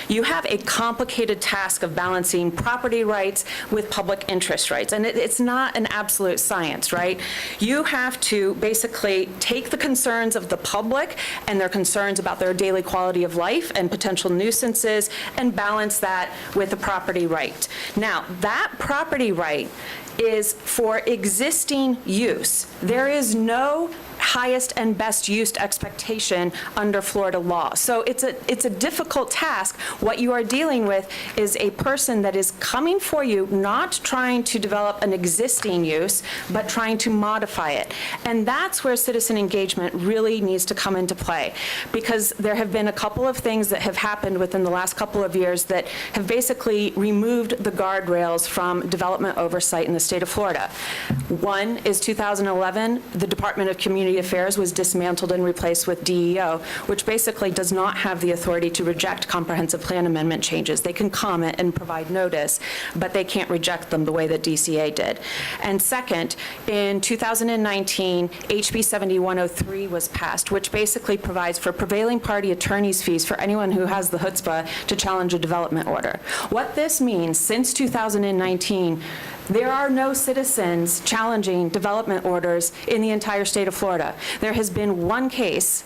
Speaker 16: You have a complicated task of balancing property rights with public interest rights, and it's not an absolute science, right? You have to basically take the concerns of the public and their concerns about their daily quality of life and potential nuisances and balance that with the property right. Now, that property right is for existing use. There is no highest and best use expectation under Florida law. So it's a difficult task. What you are dealing with is a person that is coming for you, not trying to develop an existing use, but trying to modify it. And that's where citizen engagement really needs to come into play, because there have been a couple of things that have happened within the last couple of years that have basically removed the guardrails from development oversight in the state of Florida. One is 2011, the Department of Community Affairs was dismantled and replaced with DEO, which basically does not have the authority to reject comprehensive plan amendment changes. They can comment and provide notice, but they can't reject them the way that DCA did. And second, in 2019, HB 7103 was passed, which basically provides for prevailing party attorney's fees for anyone who has the chutzpah to challenge a development order. What this means, since 2019, there are no citizens challenging development orders in the entire state of Florida. There has been one case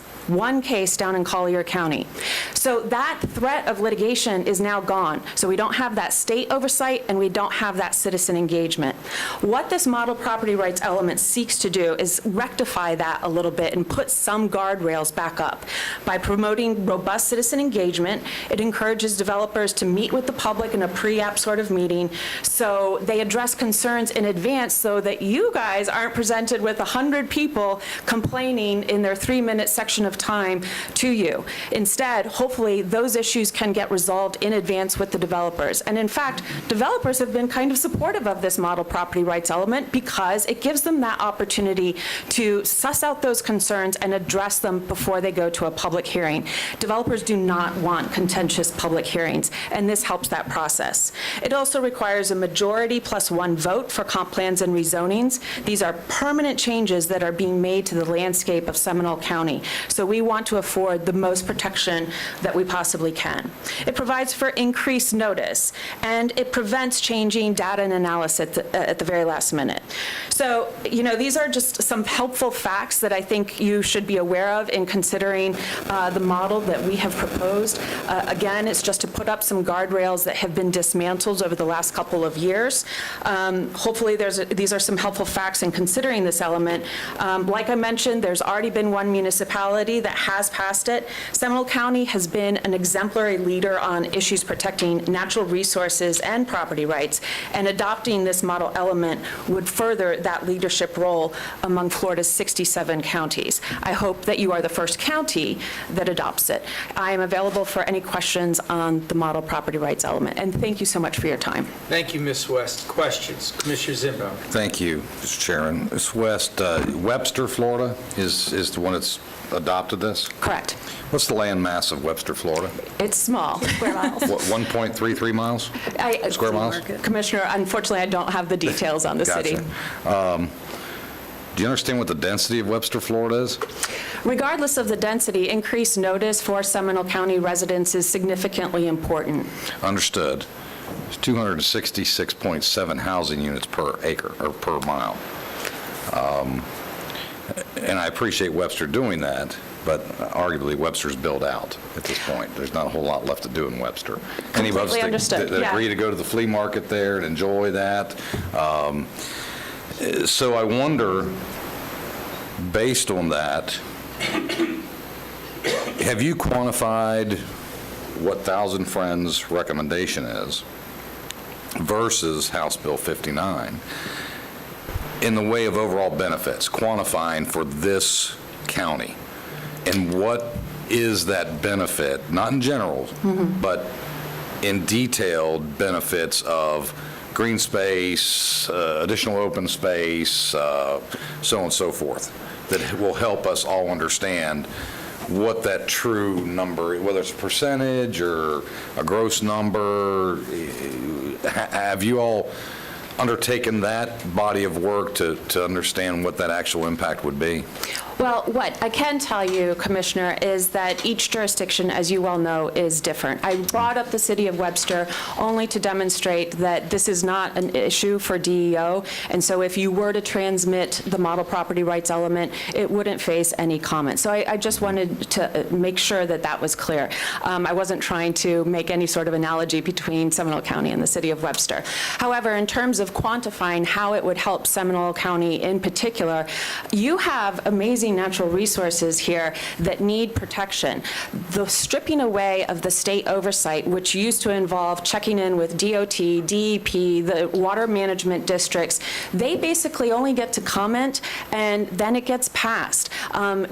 Speaker 16: down in Collier County. So that threat of litigation is now gone. So we don't have that state oversight and we don't have that citizen engagement. What this model property rights element seeks to do is rectify that a little bit and put some guardrails back up. By promoting robust citizen engagement, it encourages developers to meet with the public in a pre-app sort of meeting, so they address concerns in advance so that you guys aren't presented with 100 people complaining in their 3-minute section of time to you. Instead, hopefully, those issues can get resolved in advance with the developers. And in fact, developers have been kind of supportive of this model property rights element because it gives them that opportunity to suss out those concerns and address them before they go to a public hearing. Developers do not want contentious public hearings, and this helps that process. It also requires a majority plus 1 vote for comp plans and rezonings. These are permanent changes that are being made to the landscape of Seminole County. So we want to afford the most protection that we possibly can. It provides for increased notice, and it prevents changing data and analysis at the very last minute. So, these are just some helpful facts that I think you should be aware of in considering the model that we have proposed. Again, it's just to put up some guardrails that have been dismantled over the last couple of years. Hopefully, these are some helpful facts in considering this element. Like I mentioned, there's already been one municipality that has passed it. Seminole County has been an exemplary leader on issues protecting natural resources and property rights, and adopting this model element would further that leadership role among Florida's 67 counties. I hope that you are the first county that adopts it. I am available for any questions on the model property rights element, and thank you so much for your time.
Speaker 1: Thank you, Ms. West. Questions? Commissioner Zimbo.
Speaker 5: Thank you, Mr. Chairman. Ms. West, Webster, Florida is the one that's adopted this?
Speaker 16: Correct.
Speaker 5: What's the land mass of Webster, Florida?
Speaker 16: It's small. Square miles.
Speaker 5: What, 1.33 miles? Square miles?
Speaker 16: Commissioner, unfortunately, I don't have the details on the city.
Speaker 5: Do you understand what the density of Webster, Florida is?
Speaker 16: Regardless of the density, increased notice for Seminole County residents is significantly important.
Speaker 5: Understood. It's 266.7 housing units per acre, or per mile. And I appreciate Webster doing that, but arguably Webster's built out at this point. There's not a whole lot left to do in Webster. Any of us that agree to go to the flea market there and enjoy that. So I wonder, based on that, have you quantified what Thousand Friends' recommendation is versus House Bill 59 in the way of overall benefits, quantifying for this county? And what is that benefit, not in general, but in detailed benefits of green space, additional open space, so on and so forth, that will help us all understand what that true number, whether it's a percentage or a gross number. Have you all undertaken that body of work to understand what that actual impact would be?
Speaker 16: Well, what I can tell you, Commissioner, is that each jurisdiction, as you well know, is different. I brought up the city of Webster only to demonstrate that this is not an issue for DEO, and so if you were to transmit the model property rights element, it wouldn't face any comment. So I just wanted to make sure that that was clear. I wasn't trying to make any sort of analogy between Seminole County and the city of Webster. However, in terms of quantifying how it would help Seminole County in particular, you have amazing natural resources here that need protection. The stripping away of the state oversight, which used to involve checking in with DOT, DEP, the water management districts, they basically only get to comment and then it gets passed.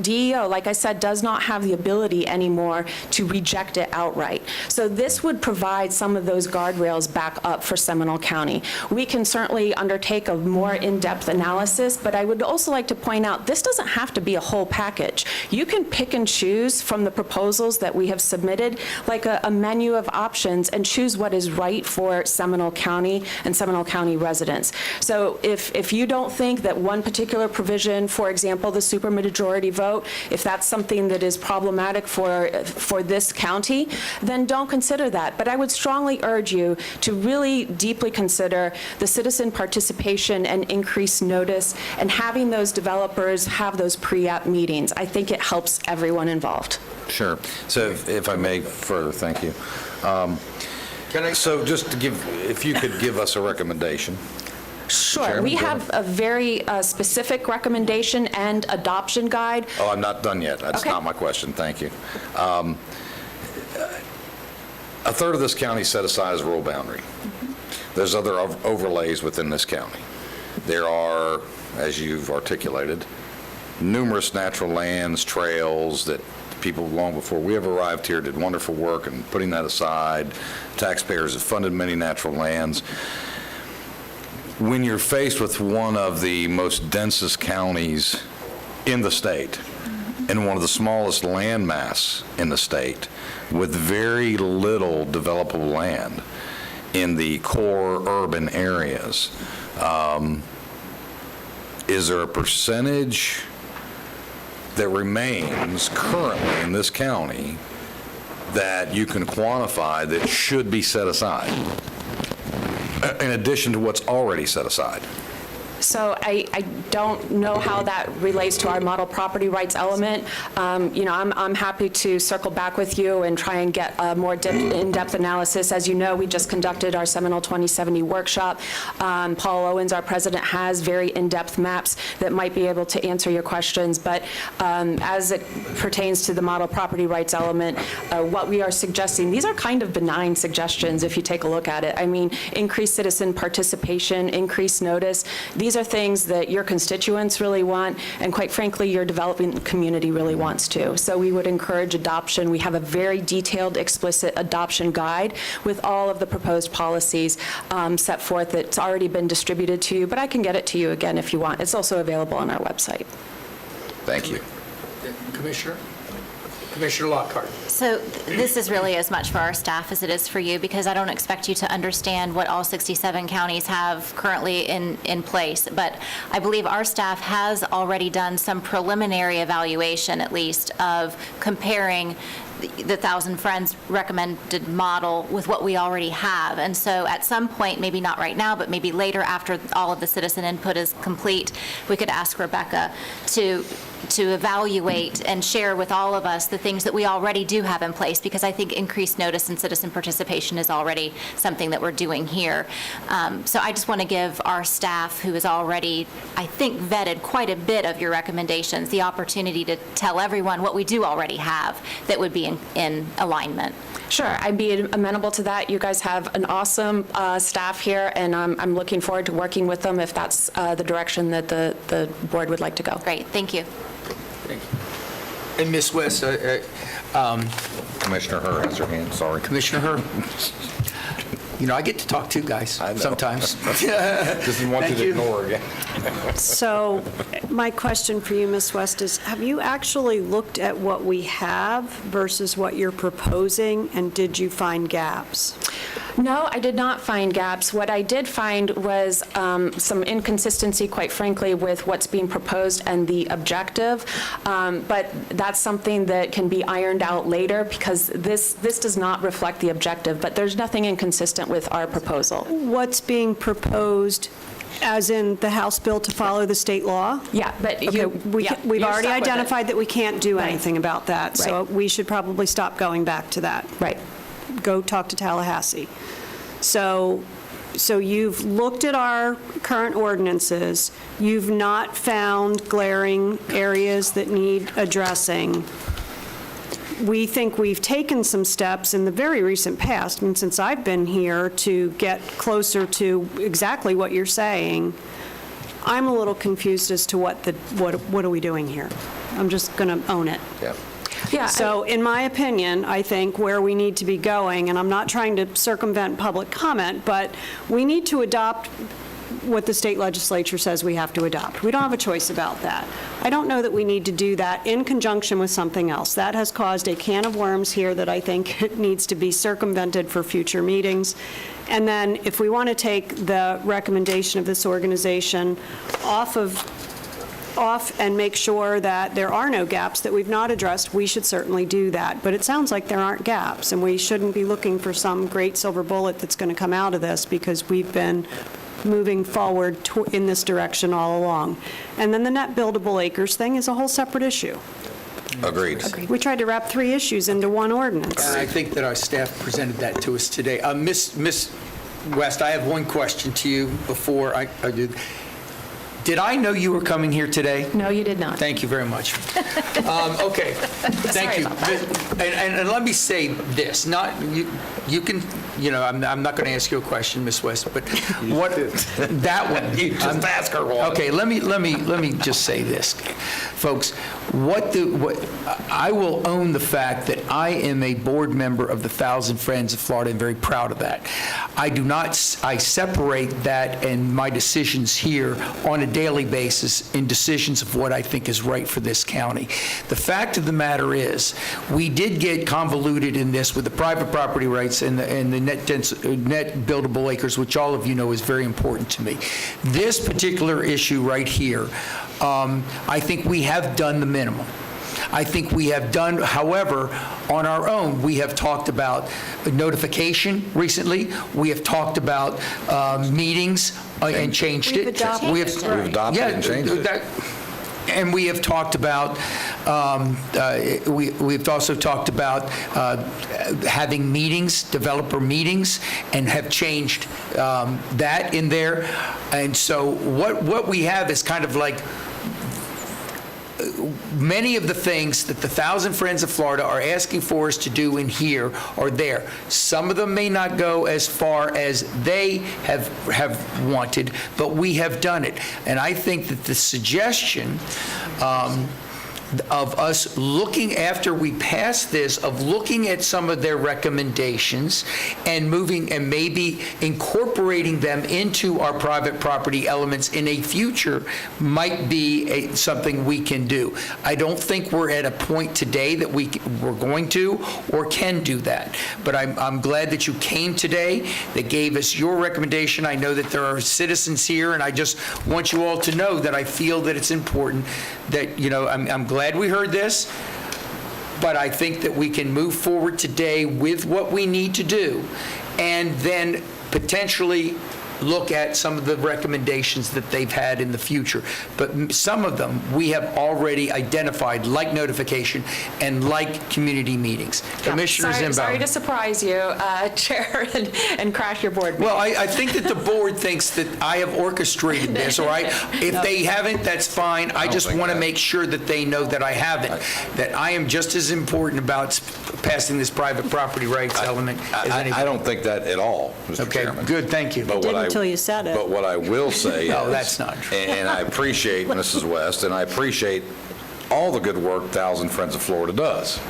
Speaker 16: DEO, like I said, does not have the ability anymore to reject it outright. So this would provide some of those guardrails back up for Seminole County. We can certainly undertake a more in-depth analysis, but I would also like to point out this doesn't have to be a whole package. You can pick and choose from the proposals that we have submitted, like a menu of options, and choose what is right for Seminole County and Seminole County residents. So if you don't think that one particular provision, for example, the supermajority vote, if that's something that is problematic for this county, then don't consider that. But I would strongly urge you to really deeply consider the citizen participation and increased notice, and having those developers have those pre-app meetings. I think it helps everyone involved.
Speaker 5: Sure. So if I may further, thank you. So just to give, if you could give us a recommendation.
Speaker 16: Sure.
Speaker 5: Chairman,
Speaker 16: We
Speaker 5: go
Speaker 16: have a very specific recommendation and adoption guide.
Speaker 5: Oh, I'm not done yet. That's
Speaker 16: Okay.
Speaker 5: not my question. Thank you. A third of this county is set aside as rural boundary. There's other overlays within this county. There are, as you've articulated, numerous natural lands, trails that people long before we ever arrived here did wonderful work, and putting that aside, taxpayers have funded many natural lands. When you're faced with one of the most densest counties in the state and one of the smallest land mass in the state with very little developable land in the core urban areas, is there a percentage that remains currently in this county that you can quantify that should be set aside, in addition to what's already set aside?
Speaker 16: So I don't know how that relates to our model property rights element. I'm happy to circle back with you and try and get a more in-depth analysis. As you know, we just conducted our Seminole 2070 workshop. Paul Owens, our president, has very in-depth maps that might be able to answer your questions. But as it pertains to the model property rights element, what we are suggesting, these are kind of benign suggestions if you take a look at it. I mean, increased citizen participation, increased notice. These are things that your constituents really want, and quite frankly, your developing community really wants too. So we would encourage adoption. We have a very detailed, explicit adoption guide with all of the proposed policies set forth. It's already been distributed to you, but I can get it to you again if you want. It's also available on our website.
Speaker 5: Thank you.
Speaker 1: Commissioner Lockhart.
Speaker 6: So this is really as much for our staff as it is for you, because I don't expect you to understand what all 67 counties have currently in place. But I believe our staff has already done some preliminary evaluation, at least, of comparing the Thousand Friends recommended model with what we already have. And so at some point, maybe not right now, but maybe later after all of the citizen input is complete, we could ask Rebecca to evaluate and share with all of us the things that we already do have in place, because I think increased notice and citizen participation is already something that we're doing here. So I just want to give our staff, who has already, I think, vetted quite a bit of your recommendations, the opportunity to tell everyone what we do already have that would be in alignment.
Speaker 16: Sure, I'd be amenable to that. You guys have an awesome staff here, and I'm looking forward to working with them if that's the direction that the board would like to go.
Speaker 6: Great, thank you.
Speaker 1: Thank you. And Ms. West,
Speaker 5: Commissioner Herr has her hand, sorry.
Speaker 1: Commissioner Herr, I get to talk too, guys, sometimes.
Speaker 5: Just want you
Speaker 1: Thank
Speaker 5: to
Speaker 1: you.
Speaker 5: ignore again.
Speaker 17: So my question for you, Ms. West, is have you actually looked at what we have versus what you're proposing, and did you find gaps?
Speaker 16: No, I did not find gaps. What I did find was some inconsistency, quite frankly, with what's being proposed and the objective. But that's something that can be ironed out later, because this does not reflect the objective, but there's nothing inconsistent with our proposal.
Speaker 17: What's being proposed, as in the House bill to follow the state law?
Speaker 16: Yeah, but
Speaker 17: Okay, we've
Speaker 16: you're
Speaker 17: already
Speaker 16: stuck with it.
Speaker 17: identified that we can't do anything about that, so
Speaker 16: Right.
Speaker 17: we should probably stop going back to that.
Speaker 16: Right.
Speaker 17: Go talk to Tallahassee. So you've looked at our current ordinances, you've not found glaring areas that need addressing. We think we've taken some steps in the very recent past, and since I've been here, to get closer to exactly what you're saying. I'm a little confused as to what are we doing here? I'm just going to own it.
Speaker 5: Yeah.
Speaker 16: Yeah.
Speaker 17: So in my opinion, I think where we need to be going, and I'm not trying to circumvent public comment, but we need to adopt what the state legislature says we have to adopt. We don't have a choice about that. I don't know that we need to do that in conjunction with something else. That has caused a can of worms here that I think needs to be circumvented for future meetings. And then if we want to take the recommendation of this organization off and make sure that there are no gaps that we've not addressed, we should certainly do that. But it sounds like there aren't gaps, and we shouldn't be looking for some great silver bullet that's going to come out of this, because we've been moving forward in this direction all along. And then the net buildable acres thing is a whole separate issue.
Speaker 5: Agreed.
Speaker 17: We tried to wrap 3 issues into one ordinance.
Speaker 1: And I think that our staff presented that to us today. Ms. West, I have one question to you before I do. Did I know you were coming here today?
Speaker 16: No, you did not.
Speaker 1: Thank you very much. Okay, thank you. And let me say this, you can, I'm not going to ask you a question, Ms. West, but what, that one.
Speaker 5: You just ask her one.
Speaker 1: Okay, let me just say this, folks. I will own the fact that I am a board member of the Thousand Friends of Florida, and very proud of that. I separate that and my decisions here on a daily basis in decisions of what I think is right for this county. The fact of the matter is, we did get convoluted in this with the private property rights and the net buildable acres, which all of you know is very important to me. This particular issue right here, I think we have done the minimum. I think we have done, however, on our own, we have talked about notification recently. We have talked about meetings and changed it.
Speaker 6: We've adopted
Speaker 5: We've adopted and changed it.
Speaker 1: And we have talked about, we've also talked about having meetings, developer meetings, and have changed that in there. And so what we have is kind of like many of the things that the Thousand Friends of Florida are asking for us to do in here are there. Some of them may not go as far as they have wanted, but we have done it. And I think that the suggestion of us looking, after we pass this, of looking at some of their recommendations and moving and maybe incorporating them into our private property elements in a future might be something we can do. I don't think we're at a point today that we're going to or can do that. But I'm glad that you came today, that gave us your recommendation. I know that there are citizens here, and I just want you all to know that I feel that it's important that, I'm glad we heard this, but I think that we can move forward today with what we need to do, and then potentially look at some of the recommendations that they've had in the future. But some of them we have already identified, like notification and like community meetings. Commissioner Zimbo.
Speaker 16: Sorry to surprise you, Chair, and crash your board meeting.
Speaker 1: Well, I think that the board thinks that I have orchestrated this, all right? If they haven't, that's fine. I just want to make sure that they know that I haven't, that I am just as important about passing this private property rights element as anything.
Speaker 5: I don't think that at all, Mr. Chairman.
Speaker 1: Okay, good, thank you.
Speaker 5: But
Speaker 17: Didn't until you said it.
Speaker 5: But what I will say is...
Speaker 1: No, that's not true.
Speaker 5: And I appreciate Mrs. West, and I appreciate all the good work Thousand Friends of Florida does.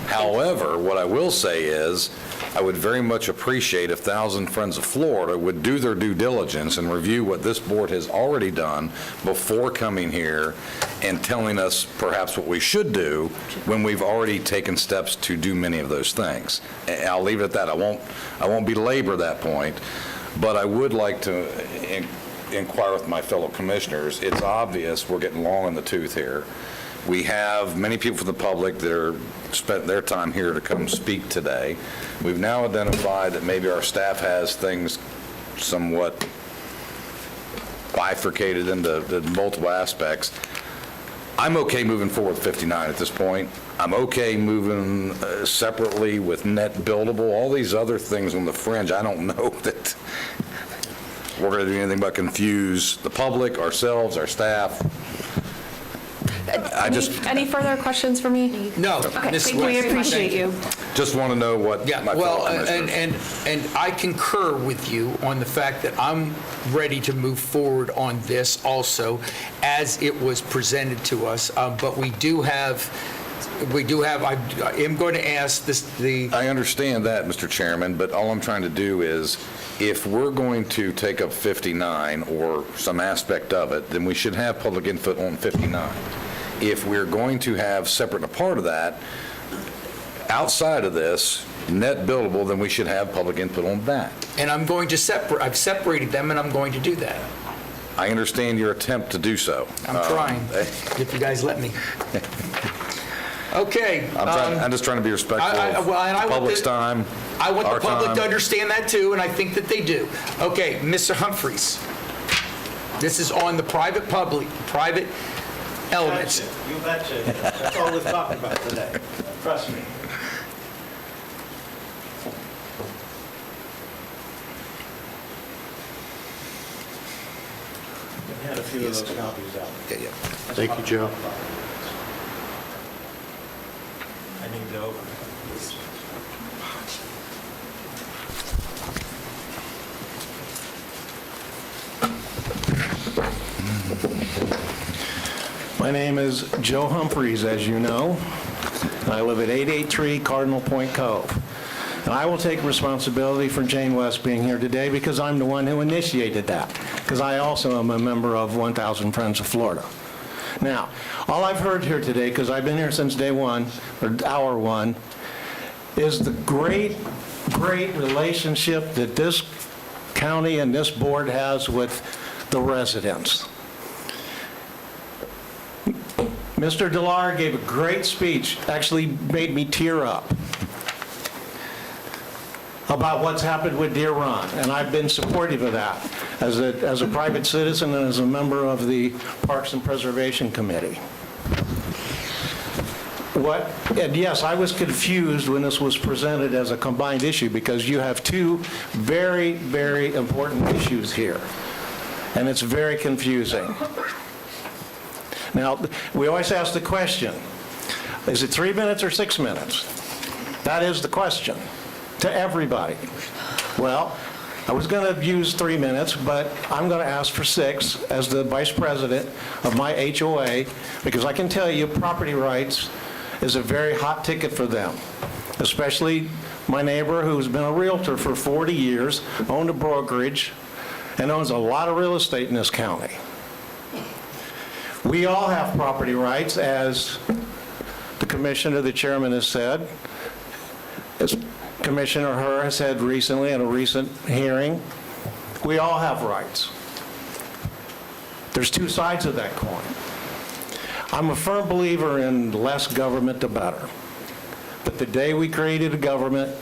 Speaker 5: However, what I will say is, I would very much appreciate if Thousand Friends of Florida would do their due diligence and review what this board has already done before coming here and telling us perhaps what we should do when we've already taken steps to do many of those things. And I'll leave it at that. I won't belabor that point, but I would like to inquire with my fellow commissioners. It's obvious we're getting long in the tooth here. We have many people from the public that are spent their time here to come speak today. We've now identified that maybe our staff has things somewhat bifurcated into multiple aspects. I'm okay moving forward with 59 at this point. I'm okay moving separately with net buildable. All these other things on the fringe, I don't know that we're going to do anything but confuse the public, ourselves, our staff.
Speaker 16: Any further questions for me?
Speaker 1: No.
Speaker 16: Okay,
Speaker 1: Ms.
Speaker 16: thank you. We
Speaker 1: West,
Speaker 16: appreciate
Speaker 1: thank
Speaker 16: you.
Speaker 5: Just want to know what my fellow commissioners.
Speaker 1: And I concur with you on the fact that I'm ready to move forward on this also, as it was presented to us. But I am going to ask this,
Speaker 5: I understand that, Mr. Chairman, but all I'm trying to do is, if we're going to take up 59 or some aspect of it, then we should have public input on 59. If we're going to have separate and apart of that, outside of this, net buildable, then we should have public input on that.
Speaker 1: and I'm going to I've separated them, and I'm going to do that.
Speaker 5: I understand your attempt to do so.
Speaker 1: I'm trying, if you guys let me. Okay.
Speaker 5: I'm just trying to be respectful of the public's time,
Speaker 1: I want the
Speaker 5: our
Speaker 1: public to
Speaker 5: time.
Speaker 1: understand that too, and I think that they do. Okay, Mr. Humphreys, this is on the private elements.
Speaker 19: You betcha. That's all we're talking about today. Trust me. I had a few of those copies out.
Speaker 1: Yeah.
Speaker 9: Thank you, Joe.
Speaker 19: I need to open it. My name is Joe Humphreys, as you know, and I live at 883 Cardinal Point Cove. And I will take responsibility for Jane West being here today because I'm the one who initiated that, because I also am a member of 1,000 Friends of Florida. Now, all I've heard here today, because I've been here since day one, or hour one, is the great relationship that this county and this board has with the residents. Mr. Delar gave a great speech, actually made me tear up, about what's happened with Deer Run, and I've been supportive of that as a private citizen and as a member of the Parks and Preservation Committee. And yes, I was confused when this was presented as a combined issue because you have two very, very important issues here, and it's very confusing. Now, we always ask the question, is it 3 minutes or 6 minutes? That is the question to everybody. Well, I was going to use 3 minutes, but I'm going to ask for 6 as the vice president of my HOA, because I can tell you property rights is a very hot ticket for them, especially my neighbor who's been a realtor for 40 years, owned a brokerage, and owns a lot of real estate in this county. We all have property rights, as the commissioner, the chairman has said, as Commissioner Herr has said recently in a recent hearing. We all have rights. There's two sides of that coin. I'm a firm believer in less government, the better. But the day we created a government,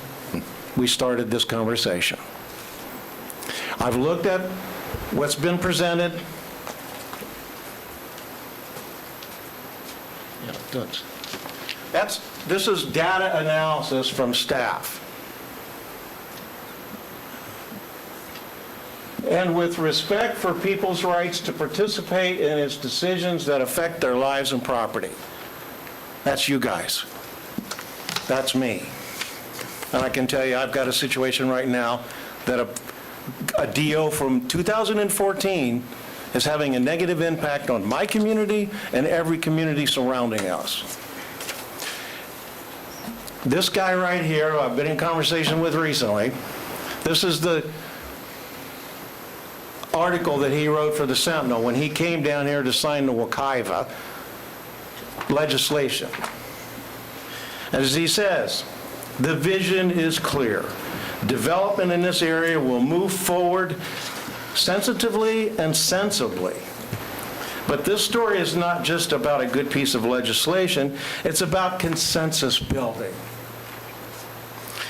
Speaker 19: we started this conversation. I've looked at what's been presented. This is data analysis from staff. And with respect for people's rights to participate in its decisions that affect their lives and property. That's you guys. That's me. And I can tell you, I've got a situation right now that a DO from 2014 is having a negative impact on my community and every community surrounding us. This guy right here, who I've been in conversation with recently, this is the article that he wrote for the Sentinel when he came down here to sign the Wekiva legislation. As he says, the vision is clear. Development in this area will move forward sensitively and sensibly. But this story is not just about a good piece of legislation, it's about consensus building.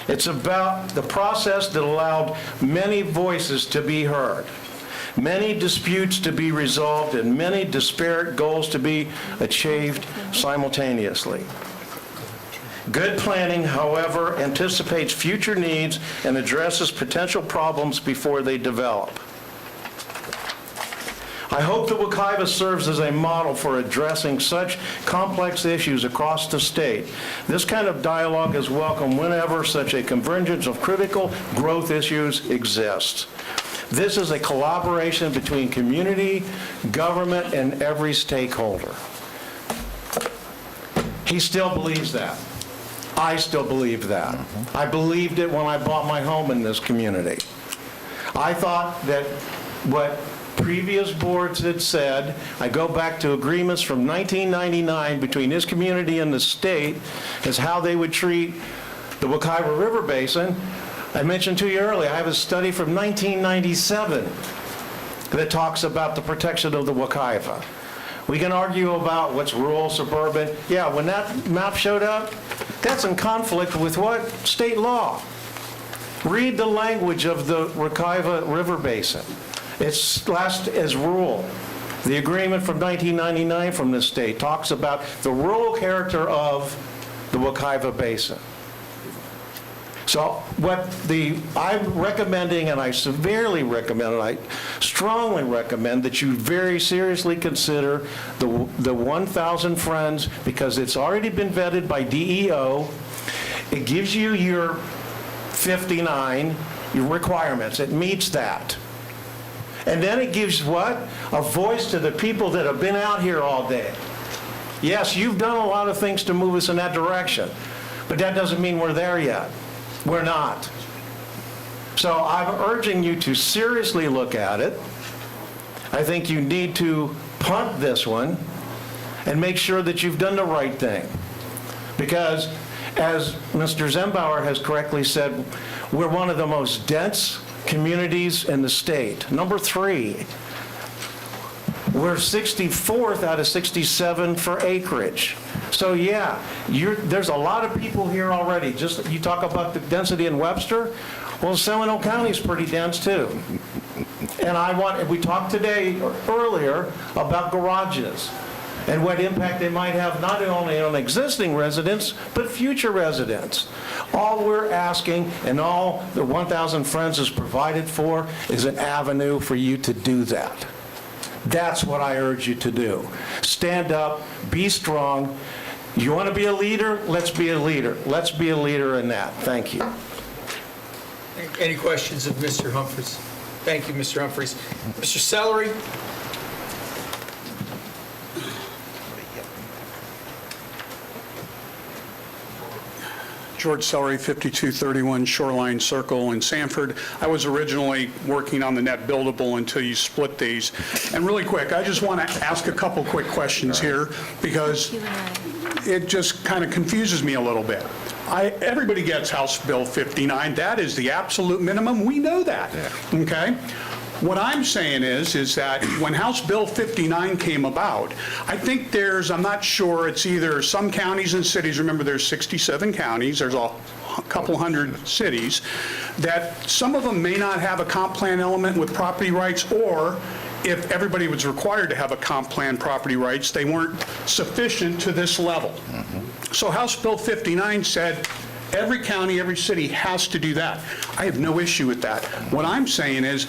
Speaker 19: It's about the process that allowed many voices to be heard, many disputes to be resolved, and many disparate goals to be achieved simultaneously. Good planning, however, anticipates future needs and addresses potential problems before they develop. I hope that Wekiva serves as a model for addressing such complex issues across the state. This kind of dialogue is welcome whenever such a convergence of critical growth issues exists. This is a collaboration between community, government, and every stakeholder. He still believes that. I still believe that. I believed it when I bought my home in this community. I thought that what previous boards had said, I go back to agreements from 1999 between this community and the state, is how they would treat the Wekiva River Basin. I mentioned to you earlier, I have a study from 1997 that talks about the protection of the Wekiva. We can argue about what's rural, suburban. Yeah, when that map showed up, that's in conflict with what? State law. Read the language of the Wekiva River Basin. It's classed as rural. The agreement from 1999 from the state talks about the rural character of the Wekiva Basin. So what I'm recommending, and I severely recommend, and I strongly recommend that you very seriously consider the 1,000 Friends, because it's already been vetted by DEO. It gives you your 59 your requirements. It meets that. And then it gives what? A voice to the people that have been out here all day. Yes, you've done a lot of things to move us in that direction, but that doesn't mean we're there yet. We're not. So I'm urging you to seriously look at it. I think you need to punt this one and make sure that you've done the right thing. Because, as Mr. Zembauer has correctly said, we're one of the most dense communities in the state. Number 3. We're 64th out of 67 for acreage. So yeah, there's a lot of people here already. Just you talk about the density in Webster. Well, Seminole County is pretty dense too. And we talked today earlier about garages and what impact they might have not only on existing residents, but future residents. All we're asking, and all the 1,000 Friends is provided for, is an avenue for you to do that. That's what I urge you to do. Stand up, be strong. You want to be a leader? Let's be a leader. Let's be a leader in that. Thank you.
Speaker 1: Any questions of Mr. Humphries? Thank you, Mr. Humphries. Mr. Sellery?
Speaker 20: George Sellery, 5231 Shoreline Circle in Sanford. I was originally working on the net buildable until you split these. And really quick, I just want to ask a couple quick questions here because it just kind of confuses me a little bit. Everybody gets House Bill 59. That is the absolute minimum. We know that. Okay? What I'm saying is that when House Bill 59 came about, I think I'm not sure, it's either some counties and cities, remember there's 67 counties, there's a couple hundred cities, that some of them may not have a comp plan element with property rights, or if everybody was required to have a comp plan property rights, they weren't sufficient to this level. So House Bill 59 said, every county, every city has to do that. I have no issue with that. What I'm saying is,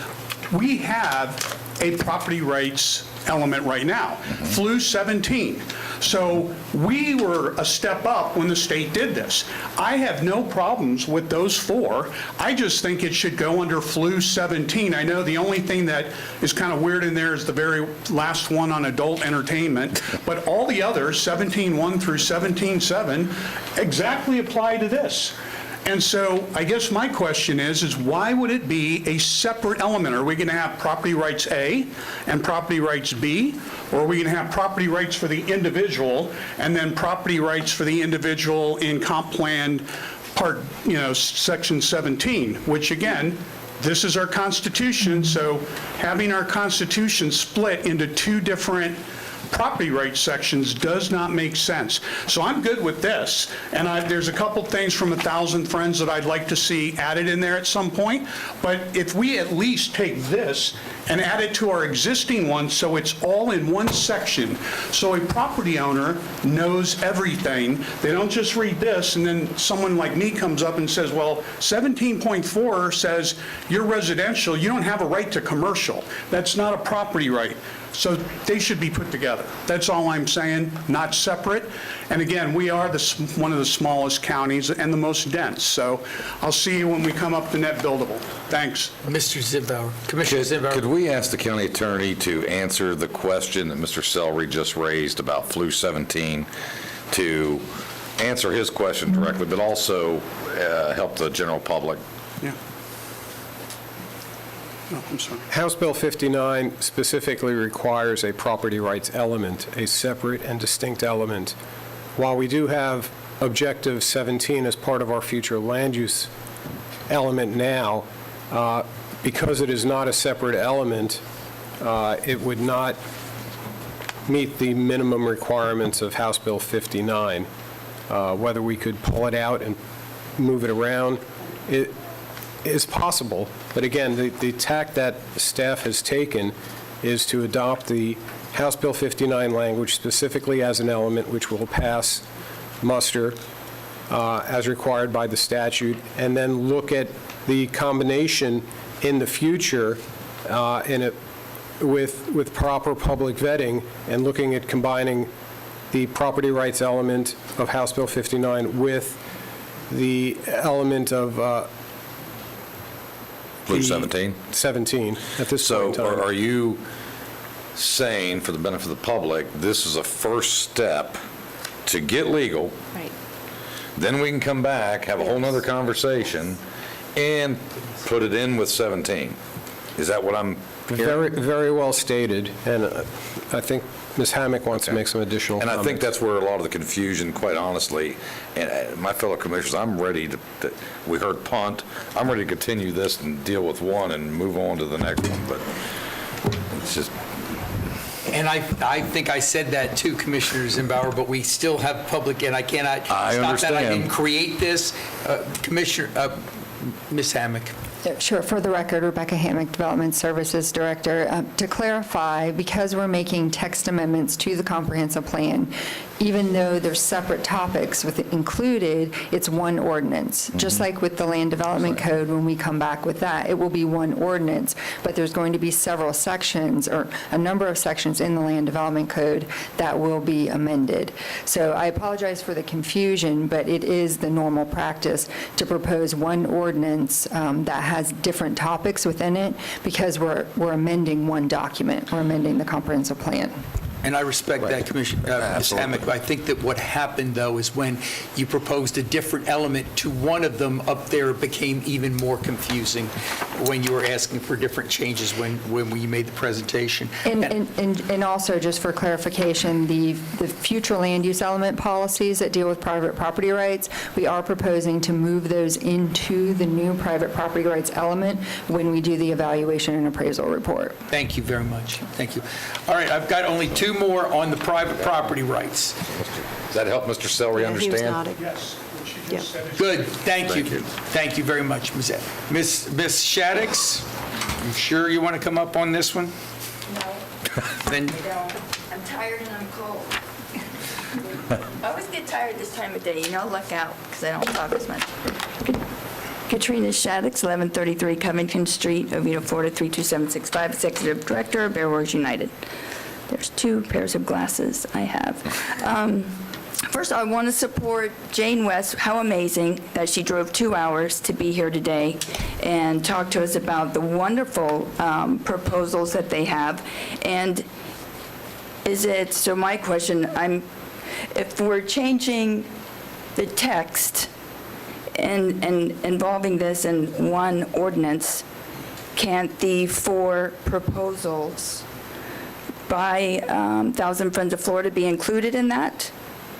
Speaker 20: we have a property rights element right now, FLU 17. So we were a step up when the state did this. I have no problems with those 4. I just think it should go under Flu 17. I know the only thing that is kind of weird in there is the very last one on adult entertainment, but all the others, 17.1 through 17.7, exactly apply to this. And so I guess my question is why would it be a separate element? Are we going to have property rights A and property rights B? Or are we going to have property rights for the individual and then property rights for the individual in comp plan part, section 17, which again, this is our Constitution, so having our Constitution split into 2 different property rights sections does not make sense. So I'm good with this, and there's a couple things from 1,000 Friends that I'd like to see added in there at some point, but if we at least take this and add it to our existing one so it's all in one section, so a property owner knows everything. They don't just read this and then someone like me comes up and says, well, 17.4 says you're residential, you don't have a right to commercial. That's not a property right. So they should be put together. That's all I'm saying, not separate. And again, we are one of the smallest counties and the most dense. So I'll see you when we come up to net buildable. Thanks.
Speaker 1: Mr. Zimbauer, Commissioner Zimbauer.
Speaker 5: Could we ask the county attorney to answer the question that Mr. Sellery just raised about Flu 17, to answer his question directly, but also help the general public?
Speaker 20: Yeah. No, I'm sorry.
Speaker 15: House Bill 59 specifically requires a property rights element, a separate and distinct element. While we do have Objective 17 as part of our future land use element now, because it is not a separate element, it would not meet the minimum requirements of House Bill 59. Whether we could pull it out and move it around, it is possible, but again, the tack that staff has taken is to adopt the House Bill 59 language specifically as an element which will pass muster as required by the statute, and then look at the combination in the future with proper public vetting and looking at combining the property rights element of House Bill 59 with the element of
Speaker 5: Flu 17?
Speaker 15: 17 at this point in time.
Speaker 5: So are you saying, for the benefit of the public, this is a first step to get legal?
Speaker 6: Right.
Speaker 5: Then we can come back, have a whole nother conversation, and put it in with 17? Is that what I'm hearing?
Speaker 15: Very, very well stated, and I think Ms. Hammack wants to make some additional
Speaker 5: And
Speaker 15: comments.
Speaker 5: I think that's where a lot of the confusion, quite honestly, and my fellow commissioners, I'm ready to, we heard punt, I'm ready to continue this and deal with one and move on to the next one, but it's just.
Speaker 1: And I think I said that too, Commissioner Zimbauer, but we still have public, and I cannot stop that. I
Speaker 5: understand.
Speaker 1: didn't create this. Commissioner, Ms. Hammack.
Speaker 21: Sure. For the record, Rebecca Hammack, Development Services Director. To clarify, because we're making text amendments to the comprehensive plan, even though there's separate topics included, it's one ordinance. Just like with the Land Development Code, when we come back with that, it will be one ordinance, but there's going to be several sections, or a number of sections in the Land Development Code that will be amended. So I apologize for the confusion, but it is the normal practice to propose one ordinance that has different topics within it, because we're amending one document. We're amending the comprehensive plan.
Speaker 1: And I respect that, Commissioner, Ms. Hammack. I think that what happened, though, is when you proposed a different element to one of them up there, it became even more confusing when you were asking for different changes when we made the presentation.
Speaker 21: And also, just for clarification, the future land use element policies that deal with private property rights, we are proposing to move those into the new private property rights element when we do the evaluation and appraisal report.
Speaker 1: Thank you very much. Thank you. All right, I've got only 2 more on the private property rights.
Speaker 5: Does that help Mr. Sellery understand?
Speaker 20: Yes.
Speaker 1: Good, thank you. Thank you very much, Ms. Shaddix. You sure you want to come up on this one?
Speaker 22: No.
Speaker 1: Then
Speaker 22: I'm tired and I'm cold. I always get tired this time of day, look out, because I don't talk as much. Katrina Shaddix, 1133 Covington Street, Oviedo, Florida, 32765, Executive Director of Bear Wars United. There's two pairs of glasses I have. First, I want to support Jane West. How amazing that she drove 2 hours to be here today and talk to us about the wonderful proposals that they have. And so my question, if we're changing the text and involving this in one ordinance, can't the 4 proposals by Thousand Friends of Florida be included in that?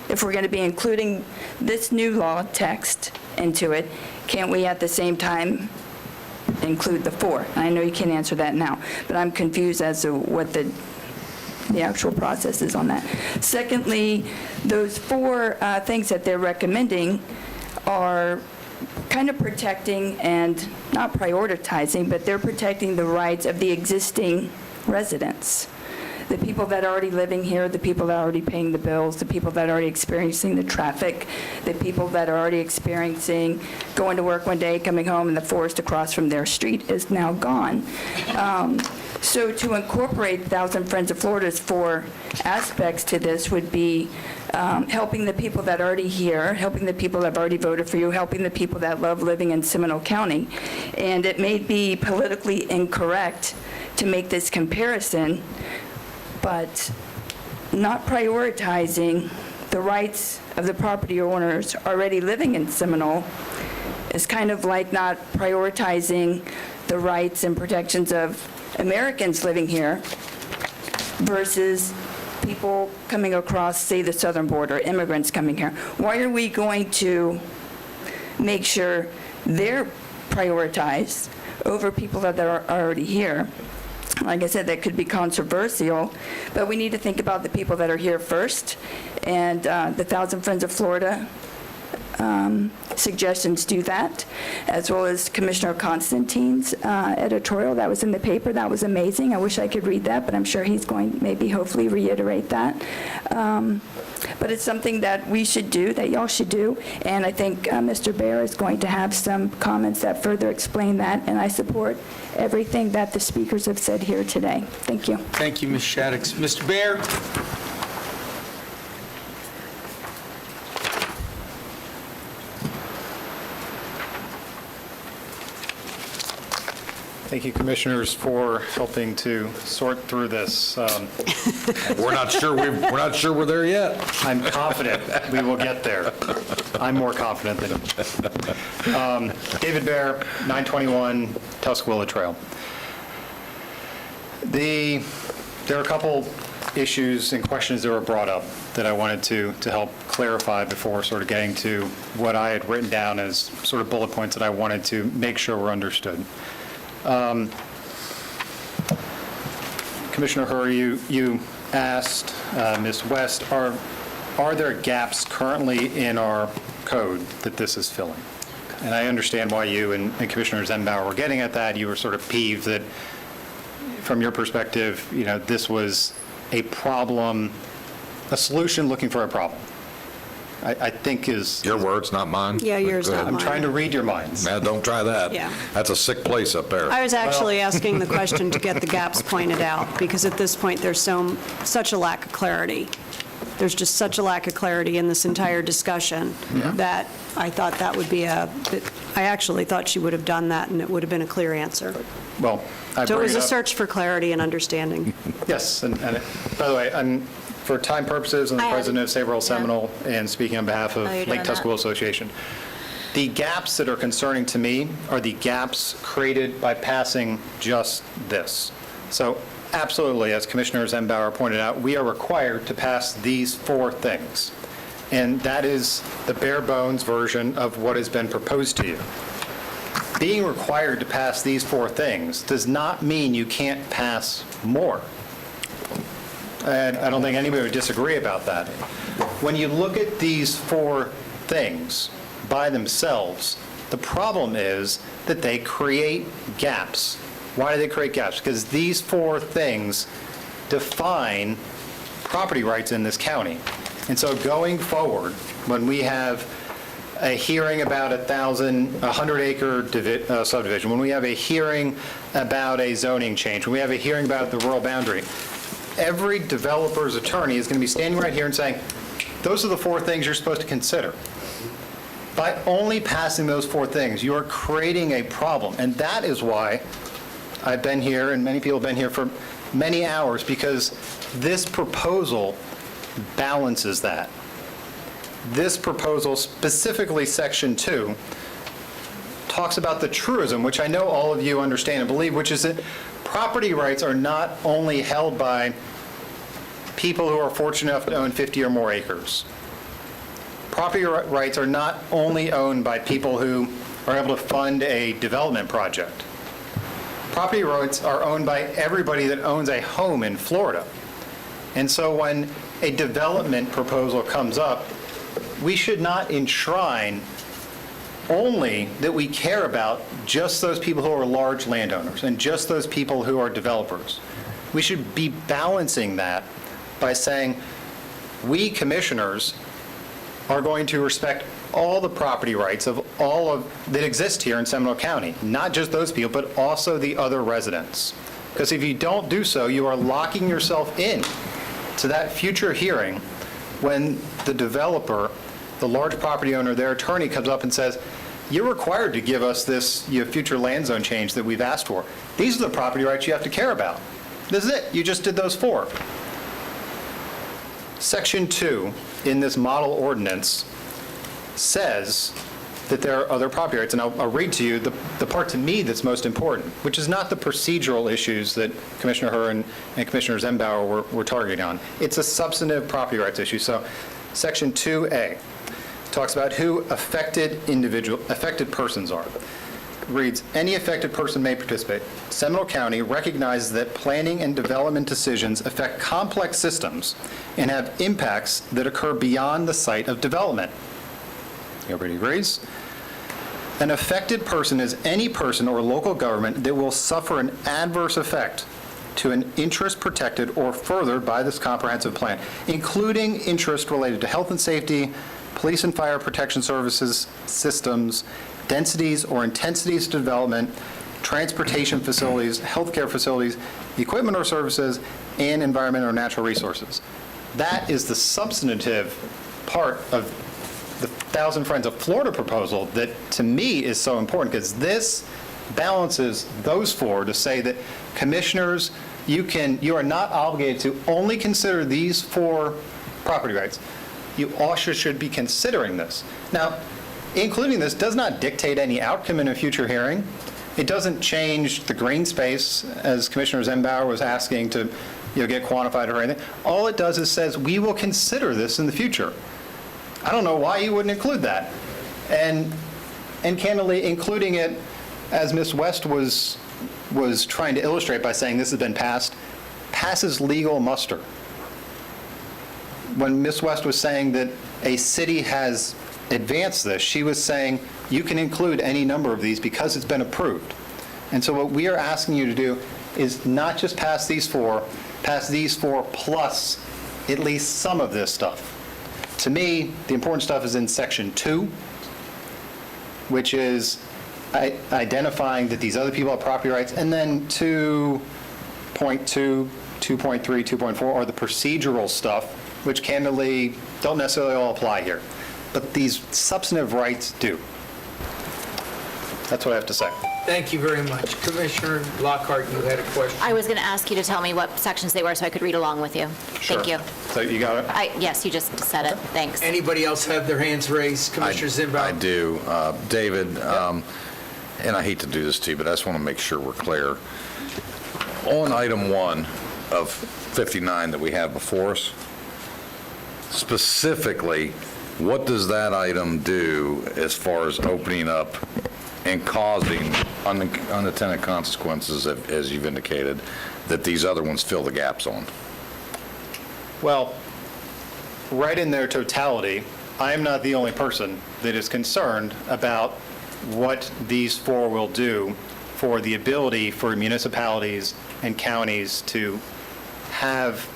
Speaker 22: If we're going to be including this new law text into it, can't we at the same time include the 4? I know you can't answer that now, but I'm confused as to what the actual process is on that. Secondly, those 4 things that they're recommending are kind of protecting and not prioritizing, but they're protecting the rights of the existing residents. The people that are already living here, the people that are already paying the bills, the people that are already experiencing the traffic, the people that are already experiencing going to work one day, coming home, and the forest across from their street is now gone. So to incorporate Thousand Friends of Florida's 4 aspects to this would be helping the people that are already here, helping the people that have already voted for you, helping the people that love living in Seminole County. And it may be politically incorrect to make this comparison, but not prioritizing the rights of the property owners already living in Seminole is kind of like not prioritizing the rights and protections of Americans living here versus people coming across, say, the southern border, immigrants coming here. Why are we going to make sure they're prioritized over people that are already here? Like I said, that could be controversial, but we need to think about the people that are here first, and the Thousand Friends of Florida suggestions do that, as well as Commissioner Constantine's editorial that was in the paper. That was amazing. I wish I could read that, but I'm sure he's going maybe hopefully reiterate that. But it's something that we should do, that y'all should do, and I think Mr. Bear is going to have some comments that further explain that, and I support everything that the speakers have said here today. Thank you.
Speaker 1: Thank you, Ms. Shaddix. Mr. Bear?
Speaker 2: Thank you, Commissioners, for helping to sort through this.
Speaker 5: We're not sure we're there yet.
Speaker 2: I'm confident we will get there. I'm more confident than you. David Bear, 921 Tuscarora Trail. There are a couple issues and questions that were brought up that I wanted to help clarify before sort of getting to what I had written down as sort of bullet points that I wanted to make sure were understood. Commissioner Hur, you asked Ms. West, are there gaps currently in our code that this is filling? And I understand why you and Commissioner Zenbauer were getting at that. You were sort of peeved that, from your perspective, this was a problem, a solution looking for a problem. I think is...
Speaker 5: Your words, not mine.
Speaker 17: Yeah, yours, not mine.
Speaker 2: I'm trying to read your minds.
Speaker 5: Now, don't try that.
Speaker 17: Yeah.
Speaker 5: That's a sick place up there.
Speaker 17: I was actually asking the question to get the gaps pointed out, because at this point, there's such a lack of clarity. There's just such a lack of clarity in this entire discussion that I thought that would be I actually thought she would have done that, and it would have been a clear answer.
Speaker 2: Well,
Speaker 17: So it was a search for clarity and understanding.
Speaker 2: Yes, and by the way, for time purposes, I'm the president of Save Rural Seminole and speaking on behalf of Lake Tuscarora Association. The gaps that are concerning to me are the gaps created by passing just this. So absolutely, as Commissioner Zenbauer pointed out, we are required to pass these 4 things. And that is the bare bones version of what has been proposed to you. Being required to pass these 4 things does not mean you can't pass more. And I don't think anybody would disagree about that. When you look at these 4 things by themselves, the problem is that they create gaps. Why do they create gaps? Because these 4 things define property rights in this county. And so going forward, when we have a hearing about a 100-acre subdivision, when we have a hearing about a zoning change, when we have a hearing about the rural boundary, every developer's attorney is going to be standing right here and saying, those are the 4 things you're supposed to consider. By only passing those 4 things, you are creating a problem. And that is why I've been here, and many people have been here for many hours, because this proposal balances that. This proposal, specifically Section 2, talks about the truism, which I know all of you understand and believe, which is that property rights are not only held by people who are fortunate enough to own 50 or more acres. Property rights are not only owned by people who are able to fund a development project. Property rights are owned by everybody that owns a home in Florida. And so when a development proposal comes up, we should not enshrine only that we care about just those people who are large landowners and just those people who are developers. We should be balancing that by saying, we commissioners are going to respect all the property rights of that exist here in Seminole County, not just those people, but also the other residents. Because if you don't do so, you are locking yourself in to that future hearing when the developer, the large property owner, their attorney comes up and says, you're required to give us this future land zone change that we've asked for. These are the property rights you have to care about. This is it. You just did those 4. Section 2 in this model ordinance says that there are other property rights, and I'll read to you the part to me that's most important, which is not the procedural issues that Commissioner Herr and Commissioner Zembauer were targeting on. It's a substantive property rights issue. So Section 2A talks about who affected persons are. It reads, any affected person may participate. Seminole County recognizes that planning and development decisions affect complex systems and have impacts that occur beyond the site of development. Everybody agrees? An affected person is any person or local government that will suffer an adverse effect to an interest protected or furthered by this comprehensive plan, including interest related to health and safety, police and fire protection services, systems, densities or intensities of development, transportation facilities, healthcare facilities, equipment or services, and environmental or natural resources. That is the substantive part of the Thousand Friends of Florida proposal that, to me, is so important, because this balances those 4 to say that commissioners, you are not obligated to only consider these 4 property rights. You also should be considering this. Now, including this does not dictate any outcome in a future hearing. It doesn't change the green space, as Commissioner Zembauer was asking to get quantified or anything. All it does is says, we will consider this in the future. I don't know why you wouldn't include that. And candidly, including it, as Ms. West was trying to illustrate by saying this has been passed, passes legal muster. When Ms. West was saying that a city has advanced this, she was saying you can include any number of these because it's been approved. And so what we are asking you to do is not just pass these 4, pass these 4 plus at least some of this stuff. To me, the important stuff is in Section 2, which is identifying that these other people have property rights, and then 2.2, 2.3, 2.4 are the procedural stuff, which candidly don't necessarily all apply here. But these substantive rights do. That's what I have to say.
Speaker 1: Thank you very much. Commissioner Lockhart, you had a question?
Speaker 6: I was going to ask you to tell me what sections they were so I could read along with you.
Speaker 2: Sure.
Speaker 6: Thank you.
Speaker 2: So you got it?
Speaker 6: Yes, you just said it. Thanks.
Speaker 1: Anybody else have their hands raised? Commissioner Zembauer?
Speaker 5: I do. David, and I hate to do this to you, but I just want to make sure we're clear. On item 1 of 59 that we have before us, specifically, what does that item do as far as opening up and causing unintended consequences, as you've indicated, that these other ones fill the gaps on?
Speaker 2: Well, right in their totality, I am not the only person that is concerned about what these 4 will do for the ability for municipalities and counties to have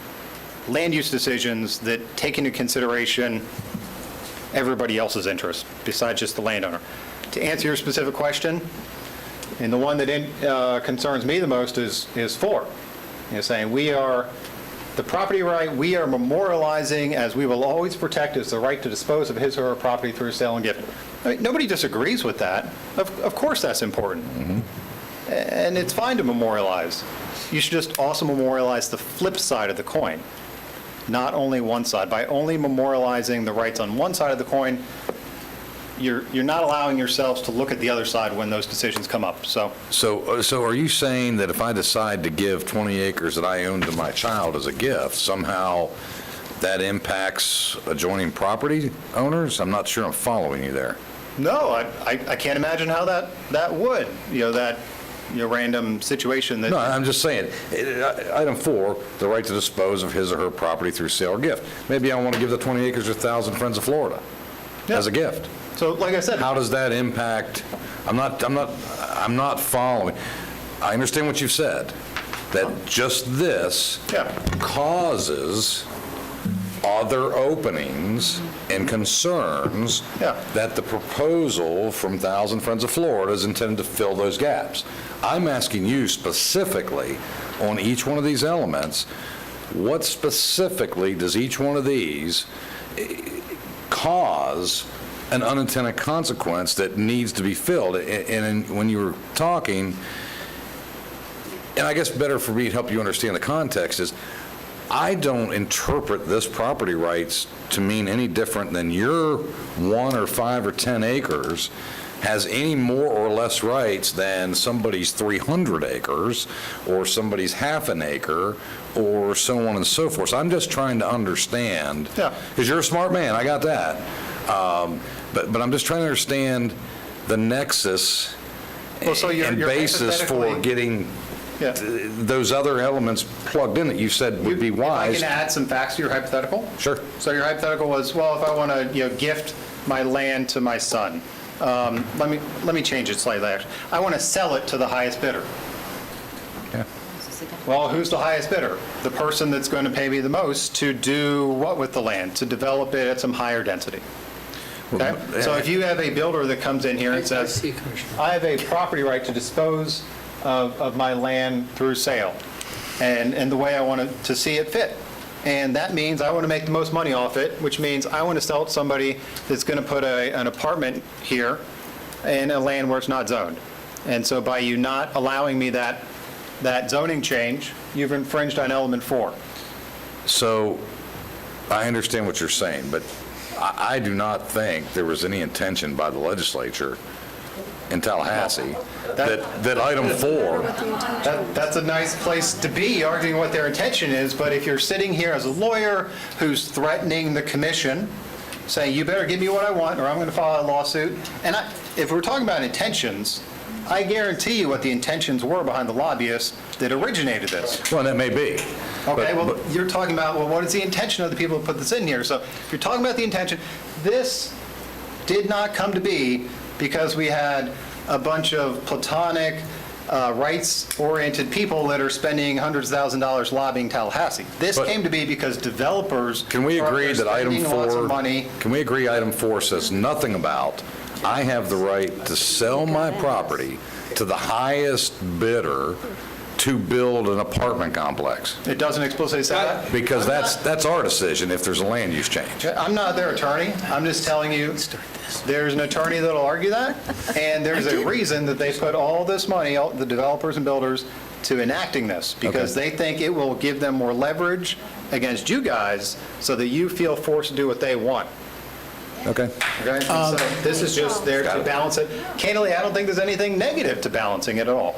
Speaker 2: land use decisions that take into consideration everybody else's interests besides just the landowner. To answer your specific question, and the one that concerns me the most is 4. Saying we are The property right we are memorializing, as we will always protect, is the right to dispose of his or her property through sale and gift. I mean, nobody disagrees with that. Of course that's important. And it's fine to memorialize. You should just also memorialize the flip side of the coin, not only one side. By only memorializing the rights on one side of the coin, you're not allowing yourselves to look at the other side when those decisions come up. So
Speaker 5: are you saying that if I decide to give 20 acres that I own to my child as a gift, somehow that impacts adjoining property owners? I'm not sure I'm following you there.
Speaker 2: no, I can't imagine how that would, that random situation that.
Speaker 5: No, I'm just saying, item 4, the right to dispose of his or her property through sale or gift. Maybe I want to give the 20 acres to 1,000 Friends of Florida as a gift.
Speaker 2: So, like I said,
Speaker 5: how does that impact? I'm not following. I understand what you've said, that just this causes other openings and concerns that the proposal from 1,000 Friends of Florida is intended to fill those gaps. I'm asking you specifically on each one of these elements, what specifically does each one of these cause an unintended consequence that needs to be filled? And when you were talking, and I guess better for me to help you understand the context is, I don't interpret this property rights to mean any different than your 1 or 5 or 10 acres has any more or less rights than somebody's 300 acres or somebody's half an acre or so on and so forth. So I'm just trying to understand, because you're a smart man, I got that. But I'm just trying to understand the nexus and basis for getting those other elements plugged in that you said would be wise.
Speaker 2: If I can add some facts to your hypothetical?
Speaker 5: Sure.
Speaker 2: So your hypothetical was, well, if I want to gift my land to my son, let me change it slightly. I want to sell it to the highest bidder. Well, who's the highest bidder? The person that's going to pay me the most to do what with the land? To develop it at some higher density. Okay? So if you have a builder that comes in here and says, I have a property right to dispose of my land through sale and the way I want to see it fit. And that means I want to make the most money off it, which means I want to sell it to somebody that's going to put an apartment here in a land where it's not zoned. And so by you not allowing me that zoning change, you've infringed on element 4.
Speaker 5: So I understand what you're saying, but I do not think there was any intention by the legislature in Tallahassee that item 4.
Speaker 2: That's a nice place to be, arguing what their intention is, but if you're sitting here as a lawyer who's threatening the commission, saying, you better give me what I want or I'm going to file a lawsuit, and if we're talking about intentions, I guarantee you what the intentions were behind the lobbyists that originated this.
Speaker 5: Well, that may be.
Speaker 2: Okay, well, you're talking about, well, what is the intention of the people who put this in here? So if you're talking about the intention, this did not come to be because we had a bunch of platonic, rights-oriented people that are spending hundreds of thousands of dollars lobbying Tallahassee. This came to be because developers
Speaker 5: Can we agree that item
Speaker 2: spending lots of
Speaker 5: 4,
Speaker 2: money.
Speaker 5: can we agree item 4 says nothing about, I have the right to sell my property to the highest bidder to build an apartment complex?
Speaker 2: It doesn't explicitly say that?
Speaker 5: Because that's our decision if there's a land use change.
Speaker 2: I'm not their attorney. I'm just telling you, there's an attorney that'll argue that, and there's a reason that they put all this money, all the developers and builders, to enacting this, because they think it will give them more leverage against you guys so that you feel forced to do what they want.
Speaker 5: Okay.
Speaker 2: Okay? So this is just there to balance it. Candidly, I don't think there's anything negative to balancing it at all.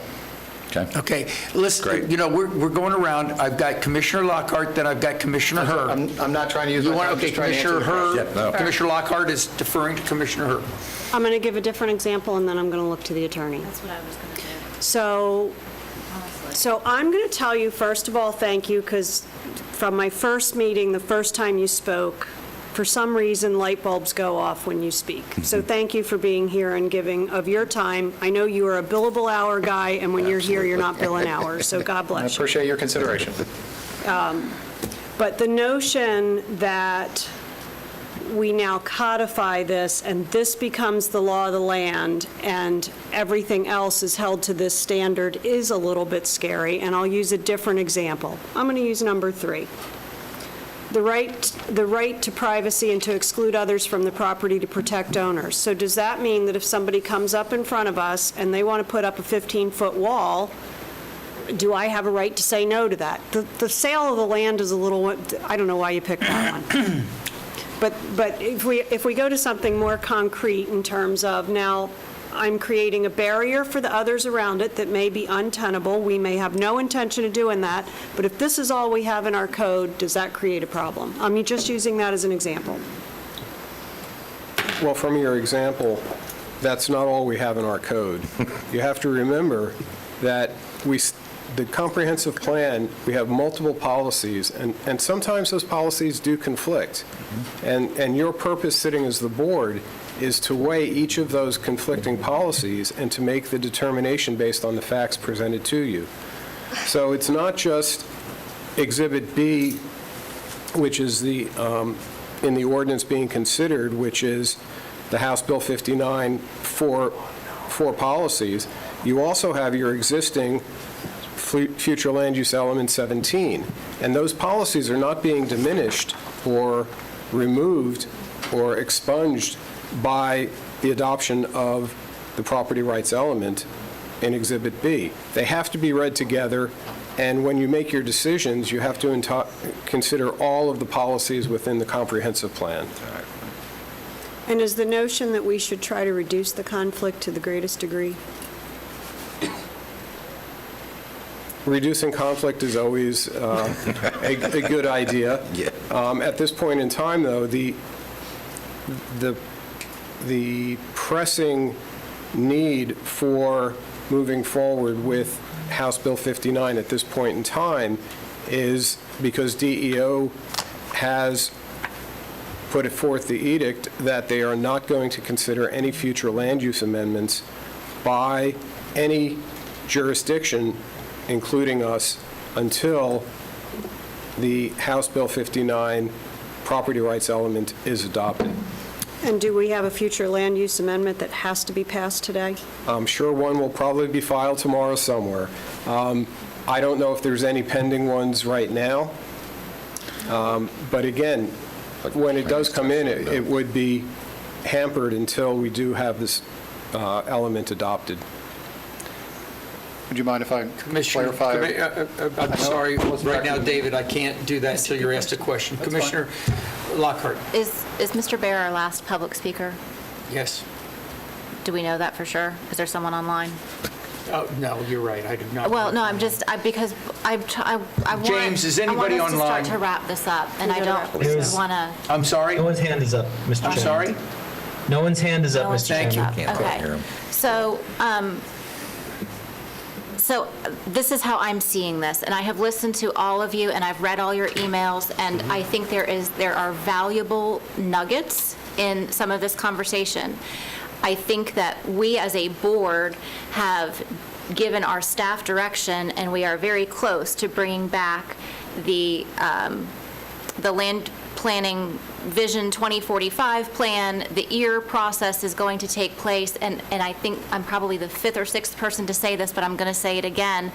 Speaker 1: Okay, listen, we're going around. I've got Commissioner Lockhart, then I've got Commissioner Hur.
Speaker 2: I'm not trying to use my time, I'm just trying to answer
Speaker 1: Commissioner
Speaker 2: your
Speaker 1: Hur,
Speaker 2: question.
Speaker 1: Commissioner Lockhart is deferring to Commissioner Hur.
Speaker 17: I'm going to give a different example, and then I'm going to look to the attorney.
Speaker 6: That's what I was going to do.
Speaker 17: So I'm going to tell you, first of all, thank you, because from my first meeting, the first time you spoke, for some reason, light bulbs go off when you speak. So thank you for being here and giving of your time. I know you are a billable hour guy, and when you're here, you're not billing hours, so God
Speaker 2: I
Speaker 17: bless you.
Speaker 2: appreciate your consideration.
Speaker 17: But the notion that we now codify this, and this becomes the law of the land, and everything else is held to this standard is a little bit scary, and I'll use a different example. I'm going to use number 3. The right to privacy and to exclude others from the property to protect owners. So does that mean that if somebody comes up in front of us and they want to put up a 15-foot wall, do I have a right to say no to that? The sale of the land is a little, I don't know why you picked that one. But if we go to something more concrete in terms of now I'm creating a barrier for the others around it that may be untenable, we may have no intention of doing that, but if this is all we have in our code, does that create a problem? I'm just using that as an example.
Speaker 15: Well, from your example, that's not all we have in our code. You have to remember that the comprehensive plan, we have multiple policies, and sometimes those policies do conflict. And your purpose sitting as the board is to weigh each of those conflicting policies and to make the determination based on the facts presented to you. So it's not just Exhibit B, which is in the ordinance being considered, which is the House Bill 59 for policies. You also have your existing future land use element 17. And those policies are not being diminished or removed or expunged by the adoption of the property rights element in Exhibit B. They have to be read together, and when you make your decisions, you have to consider all of the policies within the comprehensive plan.
Speaker 17: And is the notion that we should try to reduce the conflict to the greatest degree?
Speaker 15: Reducing conflict is always a good idea.
Speaker 5: Yeah.
Speaker 15: At this point in time, though, the pressing need for moving forward with House Bill 59 at this point in time is because DEO has put forth the edict that they are not going to consider any future land use amendments by any jurisdiction, including us, until the House Bill 59 property rights element is adopted.
Speaker 17: And do we have a future land use amendment that has to be passed today?
Speaker 15: I'm sure one will probably be filed tomorrow somewhere. I don't know if there's any pending ones right now. But again, when it does come in, it would be hampered until we do have this element adopted.
Speaker 2: Would you mind if I clarify?
Speaker 1: I'm sorry, right now, David, I can't do that until you're asked a question. Commissioner Lockhart.
Speaker 6: Is Mr. Bear our last public speaker?
Speaker 1: Yes.
Speaker 6: Do we know that for sure? Is there someone online?
Speaker 1: Oh, no, you're right, I do not.
Speaker 6: Well, no, because I want...
Speaker 1: James, is anybody
Speaker 6: I want us
Speaker 1: online?
Speaker 6: to start to wrap this up, and I don't want to...
Speaker 1: I'm sorry?
Speaker 4: No one's hand is up, Mr. Chairman.
Speaker 1: I'm sorry?
Speaker 4: No one's hand is up, Mr.
Speaker 1: Thank you.
Speaker 4: Chairman.
Speaker 6: Okay. So, so this is how I'm seeing this, and I have listened to all of you, and I've read all your emails, and I think there are valuable nuggets in some of this conversation. I think that we as a board have given our staff direction, and we are very close to bringing back the land planning Vision 2045 plan. The EAR process is going to take place, and I think I'm probably the fifth or sixth person to say this, but I'm going to say it again.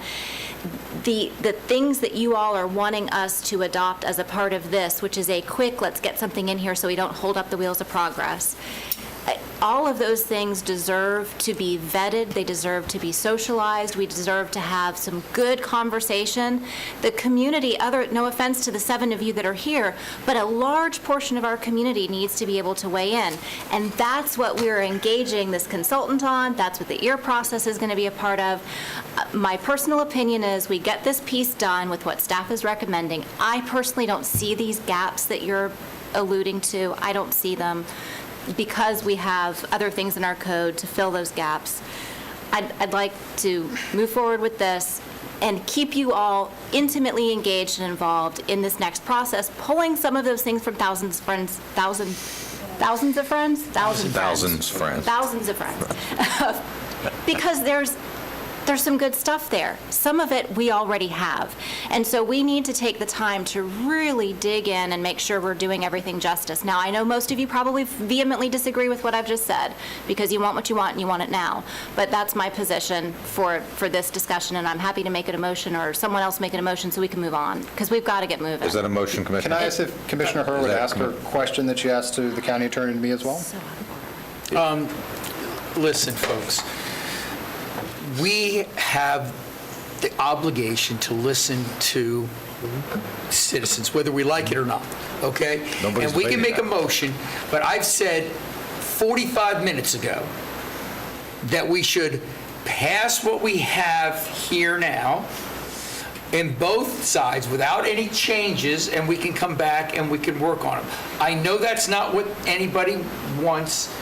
Speaker 6: The things that you all are wanting us to adopt as a part of this, which is a quick, let's get something in here so we don't hold up the wheels of progress. All of those things deserve to be vetted. They deserve to be socialized. We deserve to have some good conversation. The community, no offense to the 7 of you that are here, but a large portion of our community needs to be able to weigh in. And that's what we're engaging this consultant on. That's what the EAR process is going to be a part of. My personal opinion is we get this piece done with what staff is recommending. I personally don't see these gaps that you're alluding to. I don't see them, because we have other things in our code to fill those gaps. I'd like to move forward with this and keep you all intimately engaged and involved in this next process, pulling some of those things from thousands of friends. Because there's some good stuff there. Some of it we already have. And so we need to take the time to really dig in and make sure we're doing everything justice. Now, I know most of you probably vehemently disagree with what I've just said, because you want what you want and you want it now. But that's my position for this discussion, and I'm happy to make it a motion or someone else make it a motion so we can move on, because we've got to get moving.
Speaker 5: Is that a motion, Commissioner?
Speaker 2: Can I ask if Commissioner Herr would ask her question that she asked to the county attorney and me as well?
Speaker 1: Listen, folks, we have the obligation to listen to citizens, whether we like it or not, okay?
Speaker 5: Nobody's
Speaker 1: And we can
Speaker 5: debating
Speaker 1: make a
Speaker 5: that.
Speaker 1: motion, but I've said 45 minutes ago that we should pass what we have here now in both sides without any changes, and we can come back and we can work on them. I know that's not what anybody wants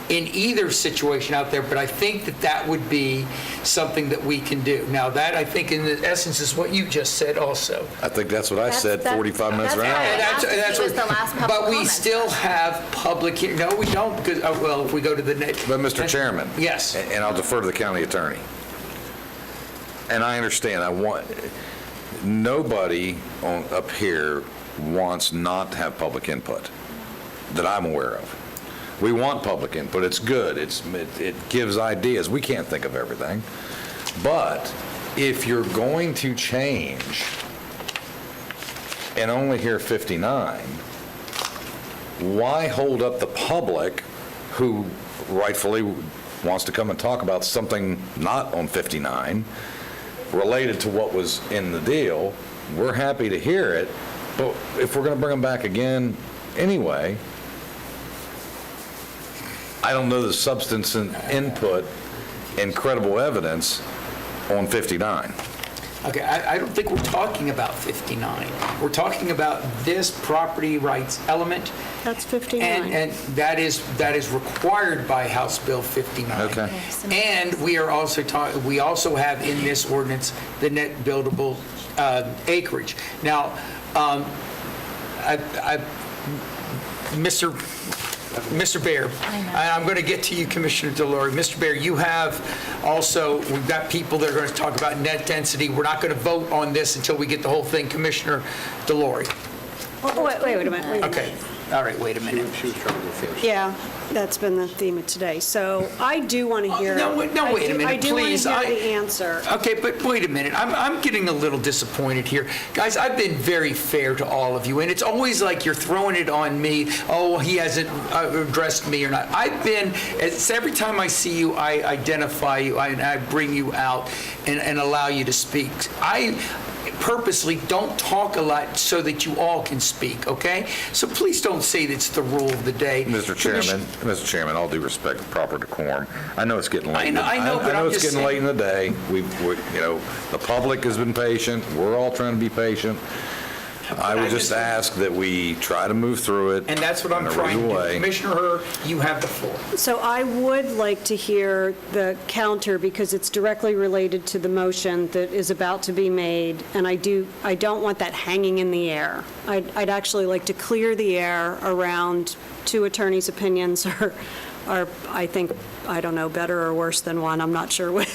Speaker 1: in either situation out there, but I think that that would be something that we can do. Now, that, I think, in the essence, is what you just said also.
Speaker 5: I think that's what I said 45 minutes from now.
Speaker 6: That's was the last public
Speaker 1: But we
Speaker 6: comment.
Speaker 1: still have public, no, we don't, because, well, if we go to the next.
Speaker 5: But, Mr. Chairman.
Speaker 1: Yes.
Speaker 5: And I'll defer to the county attorney. And I understand, nobody up here wants not to have public input that I'm aware of. We want public input. It's good. It gives ideas. We can't think of everything. But if you're going to change and only hear 59, why hold up the public who rightfully wants to come and talk about something not on 59 related to what was in the deal? We're happy to hear it, but if we're going to bring them back again anyway, I don't know the substance and input and credible evidence on 59.
Speaker 1: Okay, I don't think we're talking about 59. We're talking about this property rights element.
Speaker 17: That's 59.
Speaker 1: And that is required by House Bill 59.
Speaker 5: Okay.
Speaker 1: And we are also we also have in this ordinance the net buildable acreage. Now, Mr. Baer, I'm going to get to you, Commissioner Delory. Mr. Baer, you have also, we've got people that are going to talk about net density. We're not going to vote on this until we get the whole thing. Commissioner Delory.
Speaker 17: Oh, wait a minute.
Speaker 1: Okay. All right, wait a minute.
Speaker 9: She was trying to go first.
Speaker 17: Yeah, that's been the theme of today. So I do want to hear.
Speaker 1: No, wait a minute,
Speaker 17: I do
Speaker 1: please.
Speaker 17: want to hear the answer.
Speaker 1: Okay, but wait a minute. I'm getting a little disappointed here. Guys, I've been very fair to all of you, and it's always like you're throwing it on me. Oh, he hasn't addressed me or not. Every time I see you, I identify you, and I bring you out and allow you to speak. I purposely don't talk a lot so that you all can speak, okay? So please don't say that's the rule of the day.
Speaker 5: Mr. Chairman, all due respect, proper decorum. I know it's getting late.
Speaker 1: I know, but I'm just
Speaker 5: it's getting late in the day. The public has been patient. We're all trying to be patient. I would just ask that we try to move through it.
Speaker 1: And that's what I'm
Speaker 5: in a
Speaker 1: trying to
Speaker 5: reasonable
Speaker 1: do.
Speaker 5: way.
Speaker 1: Commissioner Herr, you have the floor.
Speaker 17: So I would like to hear the counter because it's directly related to the motion that is about to be made, and I don't want that hanging in the air. I'd actually like to clear the air around two attorneys' opinions are I think, I don't know, better or worse than one. I'm not sure which.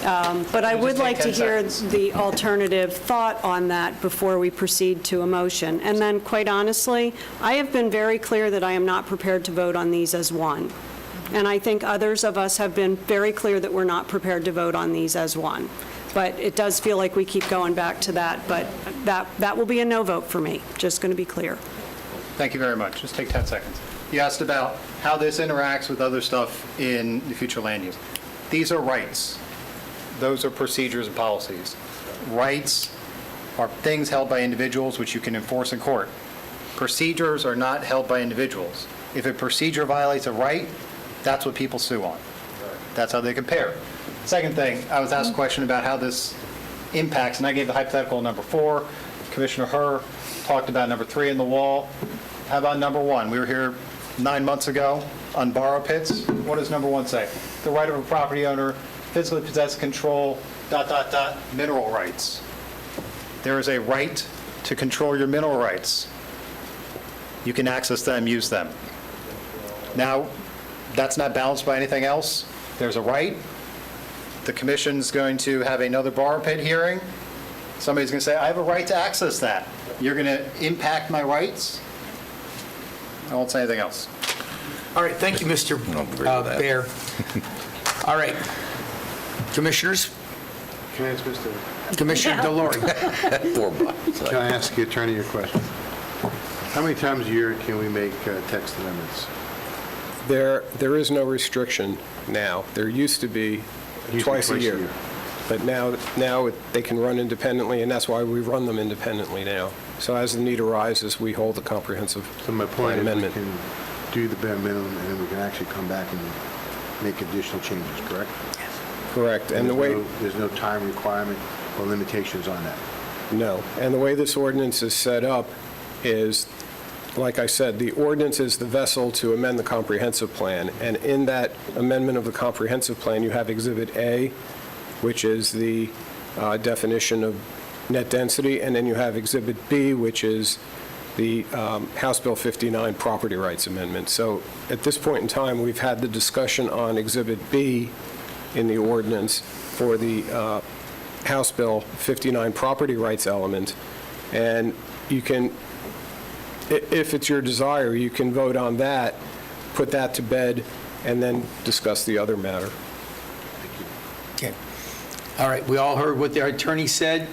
Speaker 17: But I would like to hear the alternative thought on that before we proceed to a motion. And then, quite honestly, I have been very clear that I am not prepared to vote on these as one. And I think others of us have been very clear that we're not prepared to vote on these as one. But it does feel like we keep going back to that. But that will be a no vote for me, just going to be clear.
Speaker 2: Thank you very much. Just take 10 seconds. You asked about how this interacts with other stuff in the future land use. These are rights. Those are procedures and policies. Rights are things held by individuals which you can enforce in court. Procedures are not held by individuals. If a procedure violates a right, that's what people sue on. That's how they compare. Second thing, I was asked a question about how this impacts, and I gave the hypothetical number 4. Commissioner Herr talked about number 3 in the wall. How about number 1? We were here 9 months ago on borrow pits. What does number 1 say? The right of a property owner physically possess, control, ... mineral rights. There is a right to control your mineral rights. You can access them, use them. Now, that's not balanced by anything else. There's a right, the commission's going to have another bar pit hearing, somebody's going to say, I have a right to access that. You're going to impact my rights? I won't say anything else.
Speaker 1: All right, thank you, Mr. Bear. All right, commissioners,
Speaker 9: Can I ask Mr.
Speaker 1: Commissioner Delory.
Speaker 9: Can I ask the attorney a question? How many times a year can we make text amendments?
Speaker 15: There is no restriction now. There used to be twice a year. But now they can run independently, and that's why we run them independently now. So as the need arises, we hold a comprehensive
Speaker 9: So my point
Speaker 15: amendment.
Speaker 9: is we can do the bare minimum, and then we can actually come back and make additional changes, correct?
Speaker 15: Correct. And the way...
Speaker 9: There's no time requirement or limitations on that?
Speaker 15: No. And the way this ordinance is set up is, like I said, the ordinance is the vessel to amend the comprehensive plan. And in that amendment of the comprehensive plan, you have Exhibit A, which is the definition of net density, and then you have Exhibit B, which is the House Bill 59 property rights amendment. So at this point in time, we've had the discussion on Exhibit B in the ordinance for the House Bill 59 property rights element, and you can, if it's your desire, you can vote on that, put that to bed, and then discuss the other matter.
Speaker 1: Okay. All right, we all heard what the attorney said.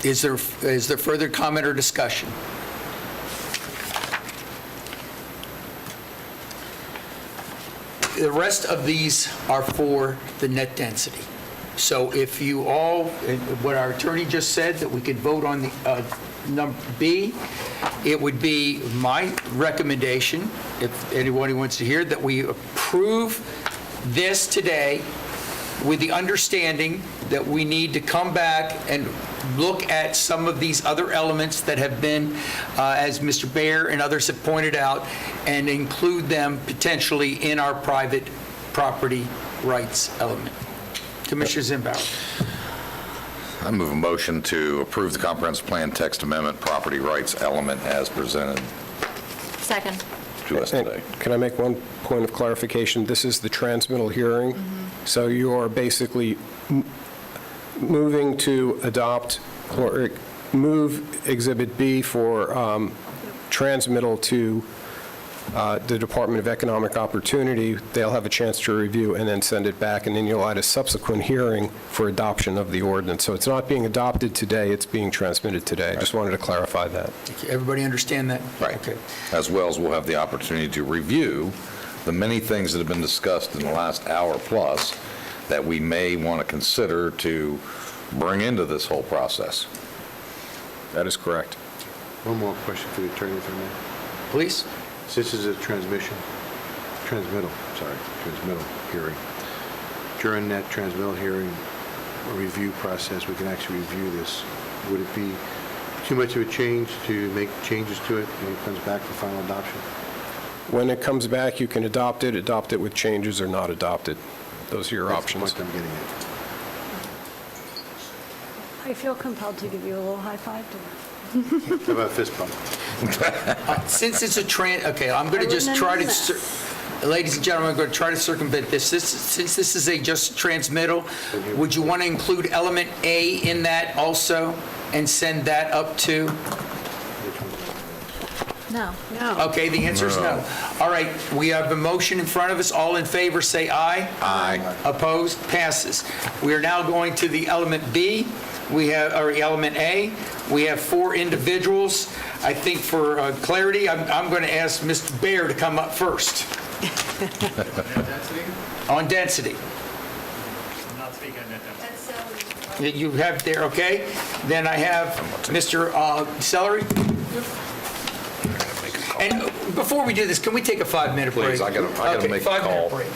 Speaker 1: Is there further comment or discussion? The rest of these are for the net density. So if you all, what our attorney just said, that we could vote on the number B, it would be my recommendation, if anybody wants to hear, that we approve this today with the understanding that we need to come back and look at some of these other elements that have been, as Mr. Baer and others have pointed out, and include them potentially in our private property rights element. Commissioner Zimbauer.
Speaker 5: I move a motion to approve the comprehensive plan text amendment property rights element as presented
Speaker 6: Second.
Speaker 5: to us today.
Speaker 15: Can I make one point of clarification? This is the transmittal hearing, so you are basically moving to adopt or move Exhibit B for transmittal to the Department of Economic Opportunity. They'll have a chance to review and then send it back, and then you'll add a subsequent hearing for adoption of the ordinance. So it's not being adopted today, it's being transmitted today. I just wanted to clarify that.
Speaker 1: Everybody understand that?
Speaker 5: Right.
Speaker 1: Okay.
Speaker 5: As well as we'll have the opportunity to review the many things that have been discussed in the last hour plus that we may want to consider to bring into this whole process.
Speaker 15: That is correct.
Speaker 9: One more question for the attorney, if I may.
Speaker 1: Please.
Speaker 9: This is a transmittal hearing. During that transmittal hearing, or review process, we can actually review this. Would it be too much of a change to make changes to it when it comes back for final adoption?
Speaker 15: When it comes back, you can adopt it with changes or not adopt it. Those are your options.
Speaker 9: That's the point I'm getting at.
Speaker 17: I feel compelled to give you a little high five to
Speaker 9: How about fist bump?
Speaker 1: Since it's a okay, I'm going to just try to, ladies and gentlemen, I'm going to try to circumvent this. Since this is a just transmittal, would you want to include element A in that also and send that up to?
Speaker 6: No.
Speaker 1: Okay, the answer is no. All right, we have a motion in front of us. All in favor, say aye.
Speaker 5: Aye.
Speaker 1: Opposed? Passes. We are now going to the element B. Or element A. We have 4 individuals. I think for clarity, I'm going to ask Mr. Baer to come up first. On density.
Speaker 2: I'm not speaking on net density.
Speaker 1: You have there, okay? Then I have Mr. Celery. And before we do this, can we take a 5-minute break?
Speaker 5: Please, I gotta make a
Speaker 1: 5-minute
Speaker 5: call.
Speaker 1: break.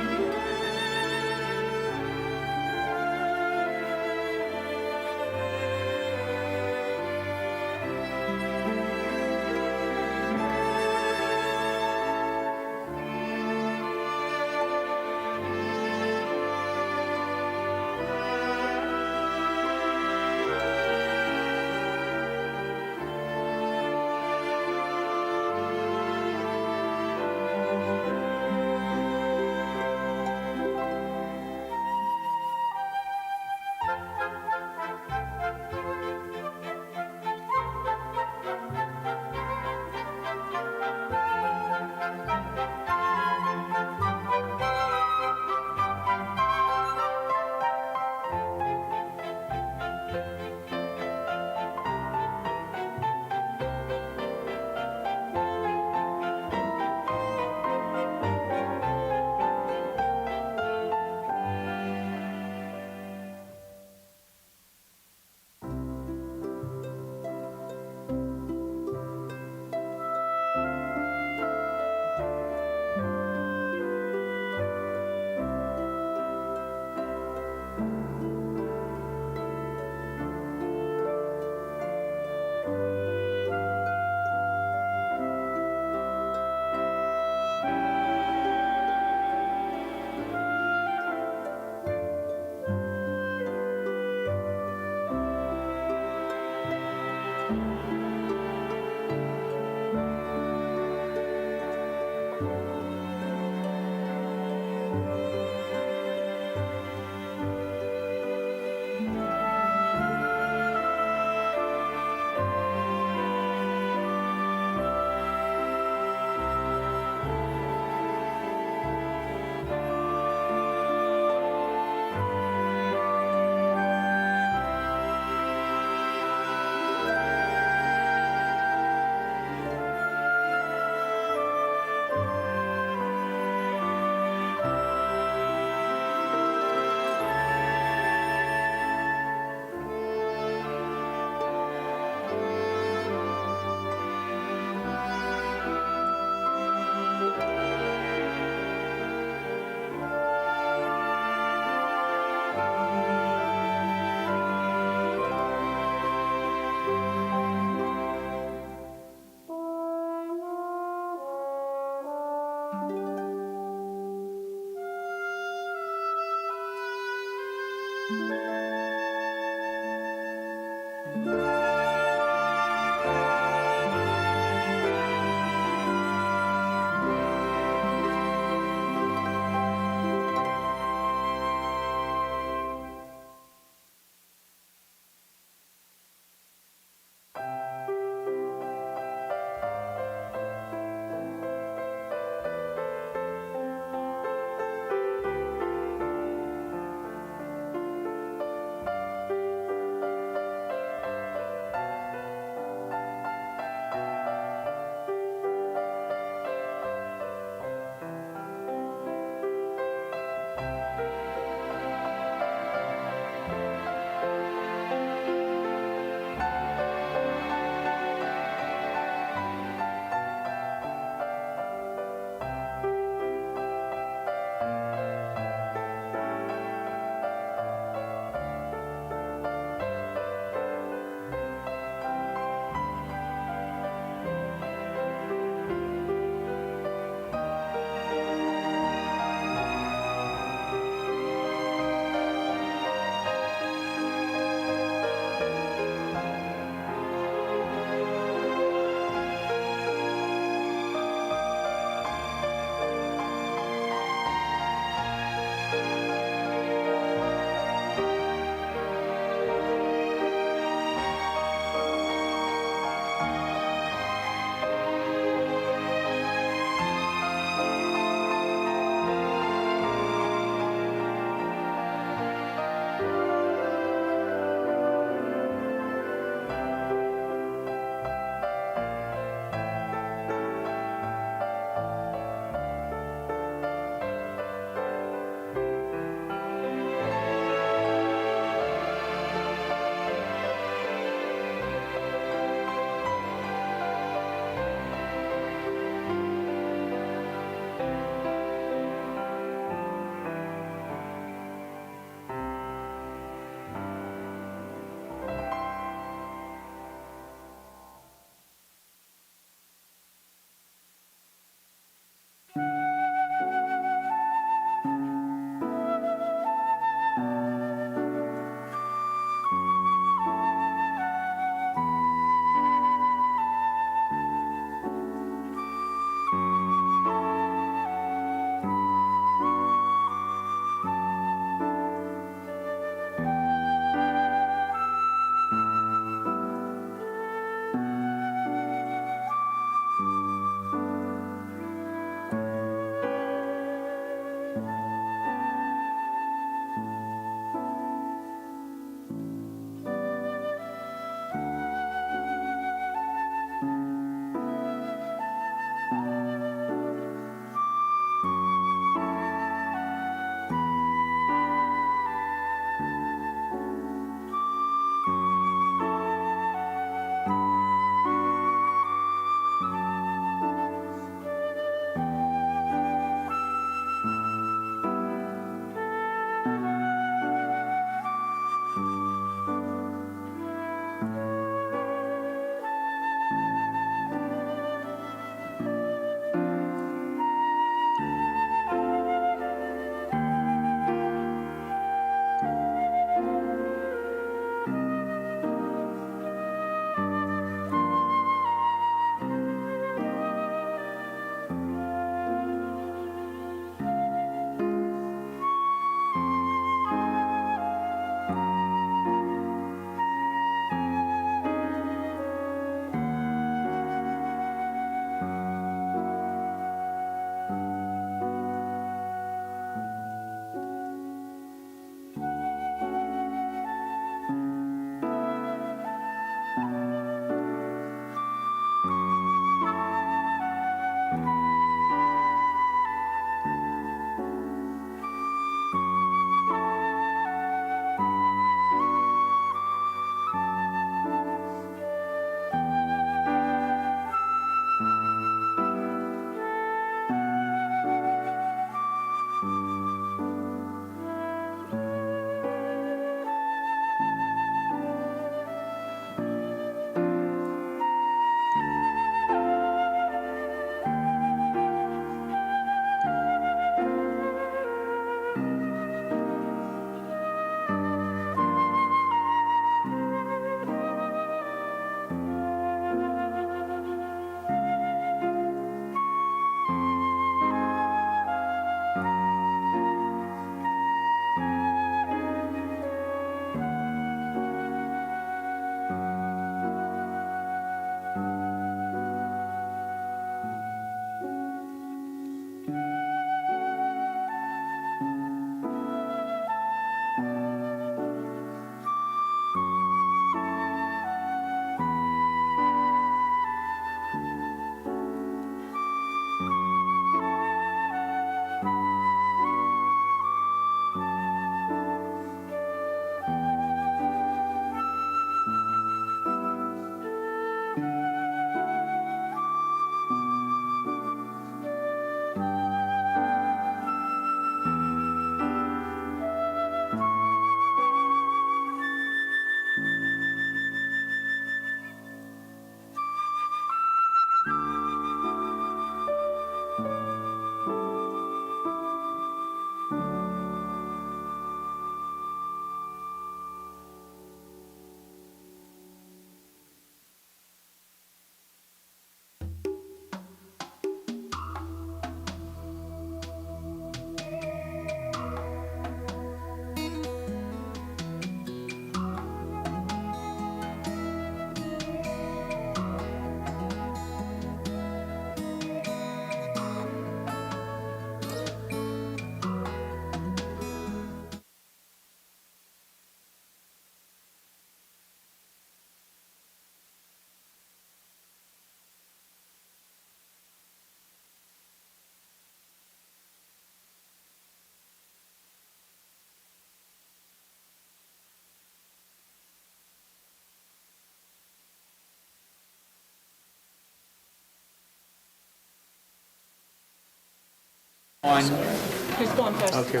Speaker 13: Who's going first?
Speaker 1: Okay,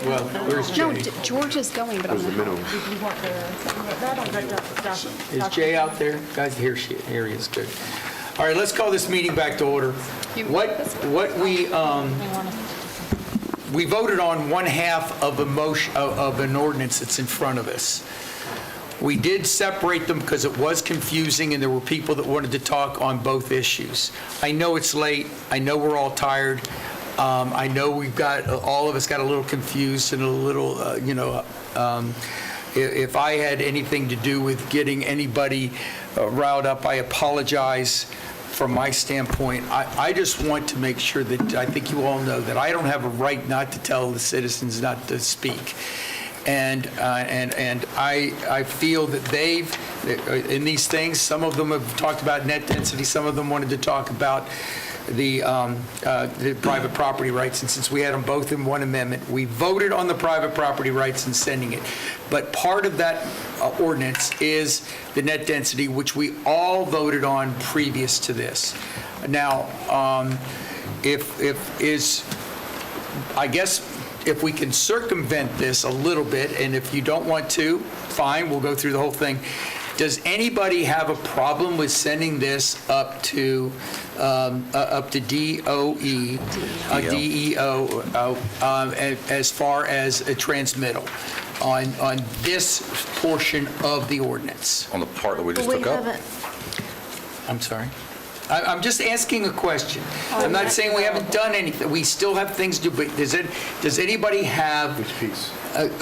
Speaker 1: well, where's Jay?
Speaker 10: No, George is going, but I'm not.
Speaker 1: Is Jay out there? Guys, here he is, good. All right, let's call this meeting back to order. What we voted on one half of a motion, of an ordinance that's in front of us. We did separate them because it was confusing and there were people that wanted to talk on both issues. I know it's late, I know we're all tired, I know all of us got a little confused and a little, if I had anything to do with getting anybody riled up, I apologize from my standpoint. I just want to make sure that, I think you all know, that I don't have a right not to tell the citizens not to speak. And I feel that in these things, some of them have talked about net density, some of them wanted to talk about the private property rights, and since we had them both in one amendment, we voted on the private property rights and sending it. But part of that ordinance is the net density, which we all voted on previous to this. Now, if we can circumvent this a little bit, and if you don't want to, fine, we'll go through the whole thing. Does anybody have a problem with sending this up to DEO, as far as a transmittal on this portion of the ordinance?
Speaker 5: On the part that we just took up?
Speaker 1: I'm sorry? I'm just asking a question. I'm not saying we haven't done anything. We still have things to do, but does anybody have? Which piece?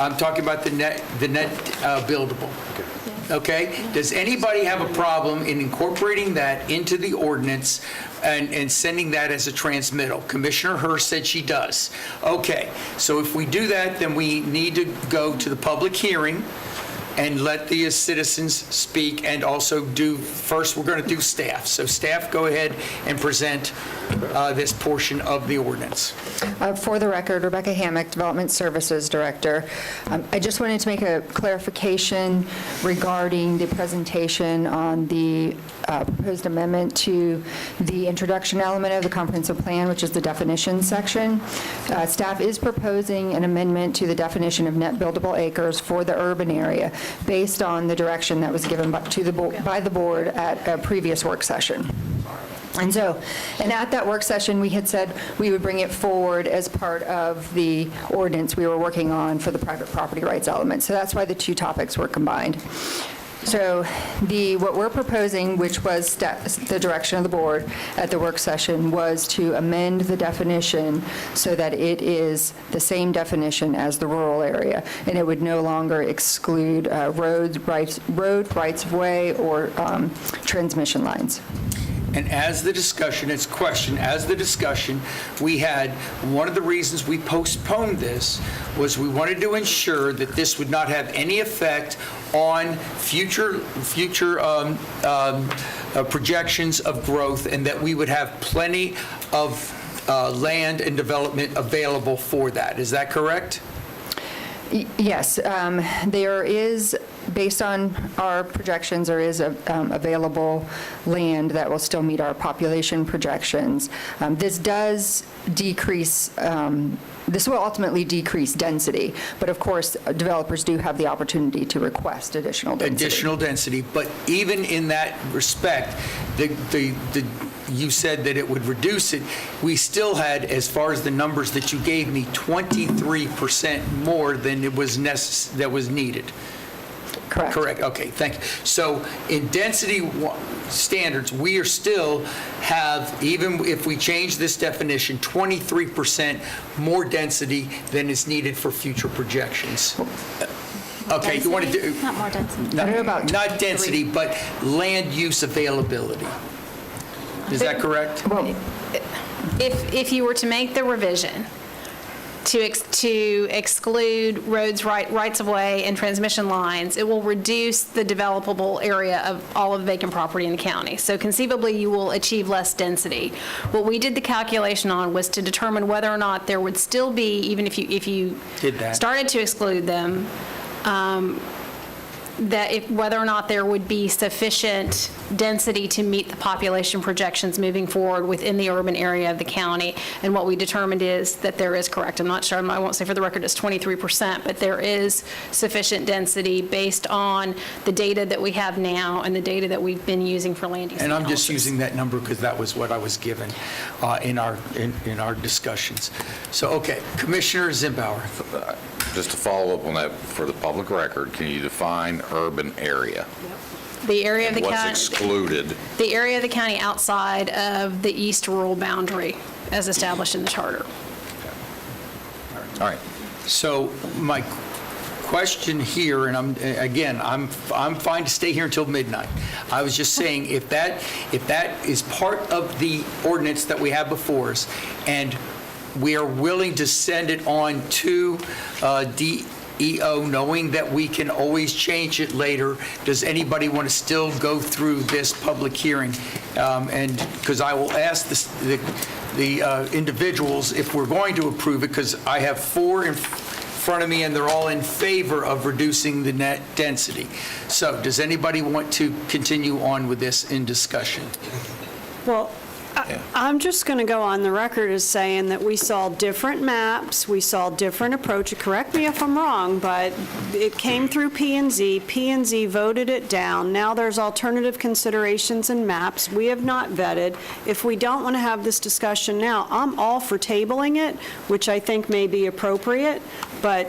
Speaker 1: I'm talking about the net buildable. Okay? Does anybody have a problem in incorporating that into the ordinance and sending that as a transmittal? Commissioner Hurst said she does. Okay. So if we do that, then we need to go to the public hearing and let the citizens speak, and also first we're going to do staff. So staff, go ahead and present this portion of the ordinance.
Speaker 21: For the record, Rebecca Hammack, Development Services Director. I just wanted to make a clarification regarding the presentation on the proposed amendment to the introduction element of the comprehensive plan, which is the definition section. Staff is proposing an amendment to the definition of net buildable acres for the urban area based on the direction that was given by the board at a previous work session. And at that work session, we had said we would bring it forward as part of the ordinance we were working on for the private property rights element. So that's why the two topics were combined. So what we're proposing, which was the direction of the board at the work session, was to amend the definition so that it is the same definition as the rural area, and it would no longer exclude road rights of way or transmission lines.
Speaker 1: And as the discussion, we had, one of the reasons we postponed this was we wanted to ensure that this would not have any effect on future projections of growth, and that we would have plenty of land and development available for that. Is that correct?
Speaker 21: Yes, there is, based on our projections, there is available land that will still meet our population projections. This does decrease, this will ultimately decrease density, but of course, developers do have the opportunity to request additional density.
Speaker 1: But even in that respect, you said that it would reduce it. We still had, as far as the numbers that you gave me, 23% more than it was that was needed. Correct. Okay, thank you. So in density standards, we are still have, even if we change this definition, 23% more density than is needed for future projections. Okay, you want to do?
Speaker 6: Not more density.
Speaker 1: Not density, but land use availability. Is that correct?
Speaker 8: If you were to make the revision to exclude roads, rights of way, and transmission lines, it will reduce the developable area of all of the vacant property in the county. So conceivably, you will achieve less density. What we did the calculation on was to determine whether or not there would still be, even if you started to exclude them, whether or not there would be sufficient density to meet the population projections moving forward within the urban area of the county. And what we determined is that there is correct. I'm not sure, I won't say for the record it's 23%, but there is sufficient density based on the data that we have now and the data that we've been using for land use
Speaker 1: And I'm just
Speaker 8: analysis.
Speaker 1: using that number because that was what I was given in our discussions. So, okay, Commissioner Zimbauer.
Speaker 5: Just to follow up on that, for the public record, can you define urban area?
Speaker 8: The area of the
Speaker 5: What's
Speaker 8: county.
Speaker 5: excluded?
Speaker 8: The area of the county outside of the east rural boundary as established in the charter.
Speaker 1: All right. So my question here, and I'm fine to stay here until midnight. I was just saying, if that is part of the ordinance that we have before us, and we are willing to send it on to DEO, knowing that we can always change it later, does anybody want to still go through this public hearing? And because I will ask the individuals if we're going to approve it, because I have 4 in front of me and they're all in favor of reducing the net density. So does anybody want to continue on with this in discussion?
Speaker 17: Well, I'm just going to go on the record as saying that we saw different maps, we saw different approaches. Correct me if I'm wrong, but it came through P&Z. P&Z voted it down. Now there's alternative considerations and maps. We have not vetted. If we don't want to have this discussion now, I'm all for tabling it, which I think may be appropriate, but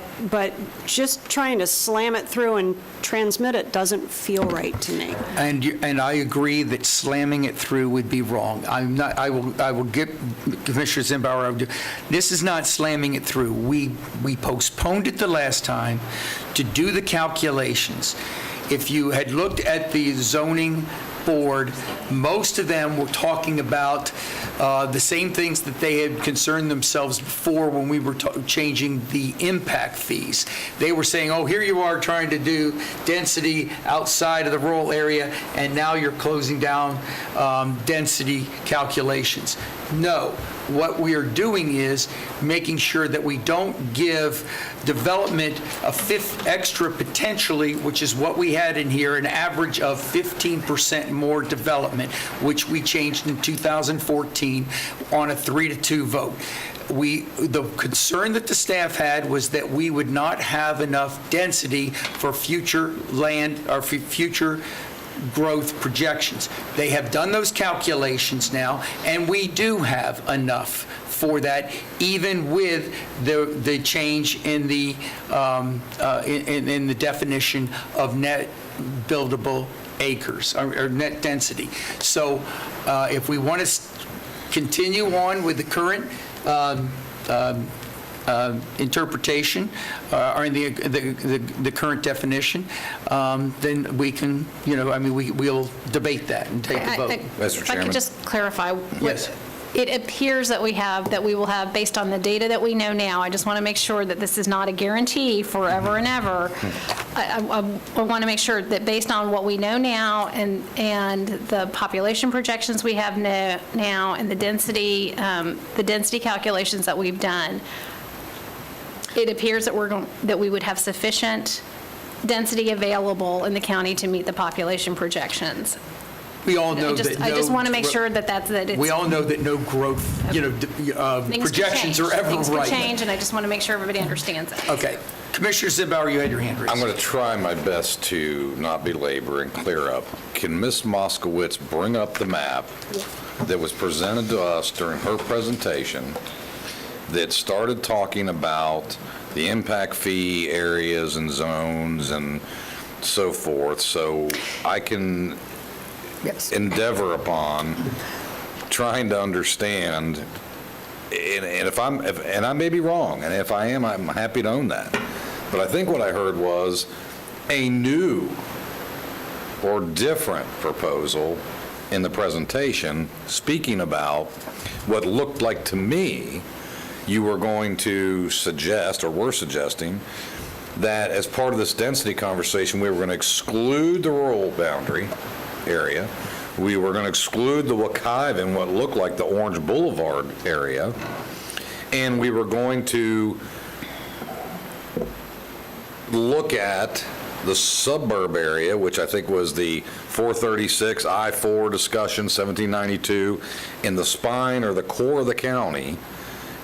Speaker 17: just trying to slam it through and transmit it doesn't feel right to me.
Speaker 1: And I agree that slamming it through would be wrong. I will get Commissioner Zimbauer. This is not slamming it through. We postponed it the last time to do the calculations. If you had looked at the zoning board, most of them were talking about the same things that they had concerned themselves before when we were changing the impact fees. They were saying, oh, here you are trying to do density outside of the rural area, and now you're closing down density calculations. No. What we are doing is making sure that we don't give development a fifth extra potentially, which is what we had in here, an average of 15% more development, which we changed in 2014 on a 3-2 vote. The concern that the staff had was that we would not have enough density for future land or for future growth projections. They have done those calculations now, and we do have enough for that, even with the change in the in the definition of net buildable acres or net density. So if we want to continue on with the current interpretation or in the current definition, then we can, we'll debate that and take a vote.
Speaker 8: If I could just clarify.
Speaker 1: Yes.
Speaker 8: It appears that we will have, based on the data that we know now, I just want to make sure that this is not a guarantee forever and ever. I want to make sure that based on what we know now and the population projections we have now and the density calculations that we've done, it appears that we would have sufficient density available in the county to meet the population projections.
Speaker 1: We all know that
Speaker 8: I just want to make sure that it's.
Speaker 1: We all know that no growth, projections are ever right.
Speaker 8: Things can change, and I just want to make sure everybody understands it.
Speaker 1: Okay. Commissioner Zimbauer, you had your hand raised.
Speaker 5: I'm going to try my best to not belabor and clear up. Can Ms. Moskowitz bring up the map that was presented to us during her presentation that started talking about the impact fee areas and zones and so forth, so I can endeavor upon trying to understand, and I may be wrong, and if I am, I'm happy to own that. But I think what I heard was a new or different proposal in the presentation, speaking about what looked like to me you were going to suggest, or were suggesting, that as part of this density conversation, we were going to exclude the rural boundary area. We were going to exclude the Wekiva, what looked like the Orange Boulevard area, and we were going to look at the suburb area, which I think was the 436 I-4 discussion, 1792, in the spine or the core of the county.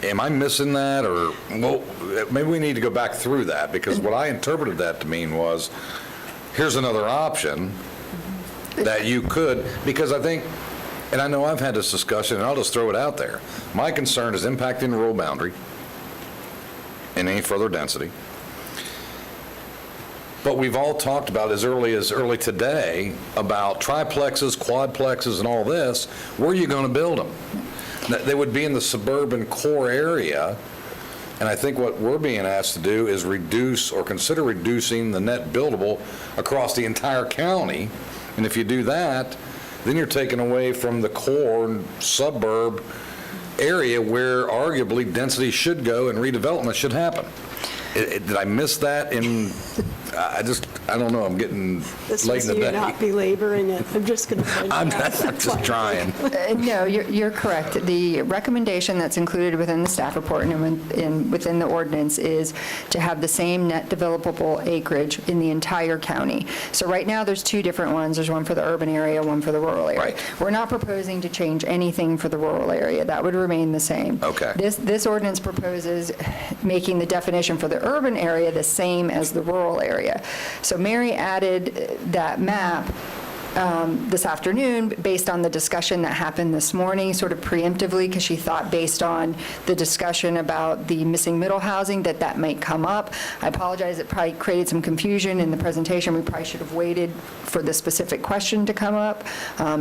Speaker 5: Am I missing that, or, well, maybe we need to go back through that, because what I interpreted that to mean was, here's another option that you could, because I think, and I know I've had this discussion, and I'll just throw it out there. My concern is impacting the rural boundary and any further density. But we've all talked about as early today about triplexes, quadplexes, and all this. Where are you going to build them? They would be in the suburban core area, and I think what we're being asked to do is reduce or consider reducing the net buildable across the entire county. And if you do that, then you're taking away from the core suburb area where arguably density should go and redevelopment should happen. Did I miss that in, I don't know, I'm getting
Speaker 17: This
Speaker 5: late
Speaker 17: was
Speaker 5: in the
Speaker 17: you
Speaker 5: day.
Speaker 17: not belaboring it. I'm just going to point
Speaker 5: I'm
Speaker 17: out.
Speaker 5: I'm just trying.
Speaker 21: No, you're correct. The recommendation that's included within the staff report and within the ordinance is to have the same net developable acreage in the entire county. So right now, there's two different ones. There's one for the urban area, one for the rural area.
Speaker 5: Right.
Speaker 21: We're not proposing to change anything for the rural area. That would remain the same.
Speaker 5: Okay.
Speaker 21: This ordinance proposes making the definition for the urban area the same as the rural area. So Mary added that map this afternoon based on the discussion that happened this morning, sort of preemptively, because she thought based on the discussion about the missing middle housing that might come up. I apologize, it probably created some confusion in the presentation. We probably should have waited for the specific question to come up.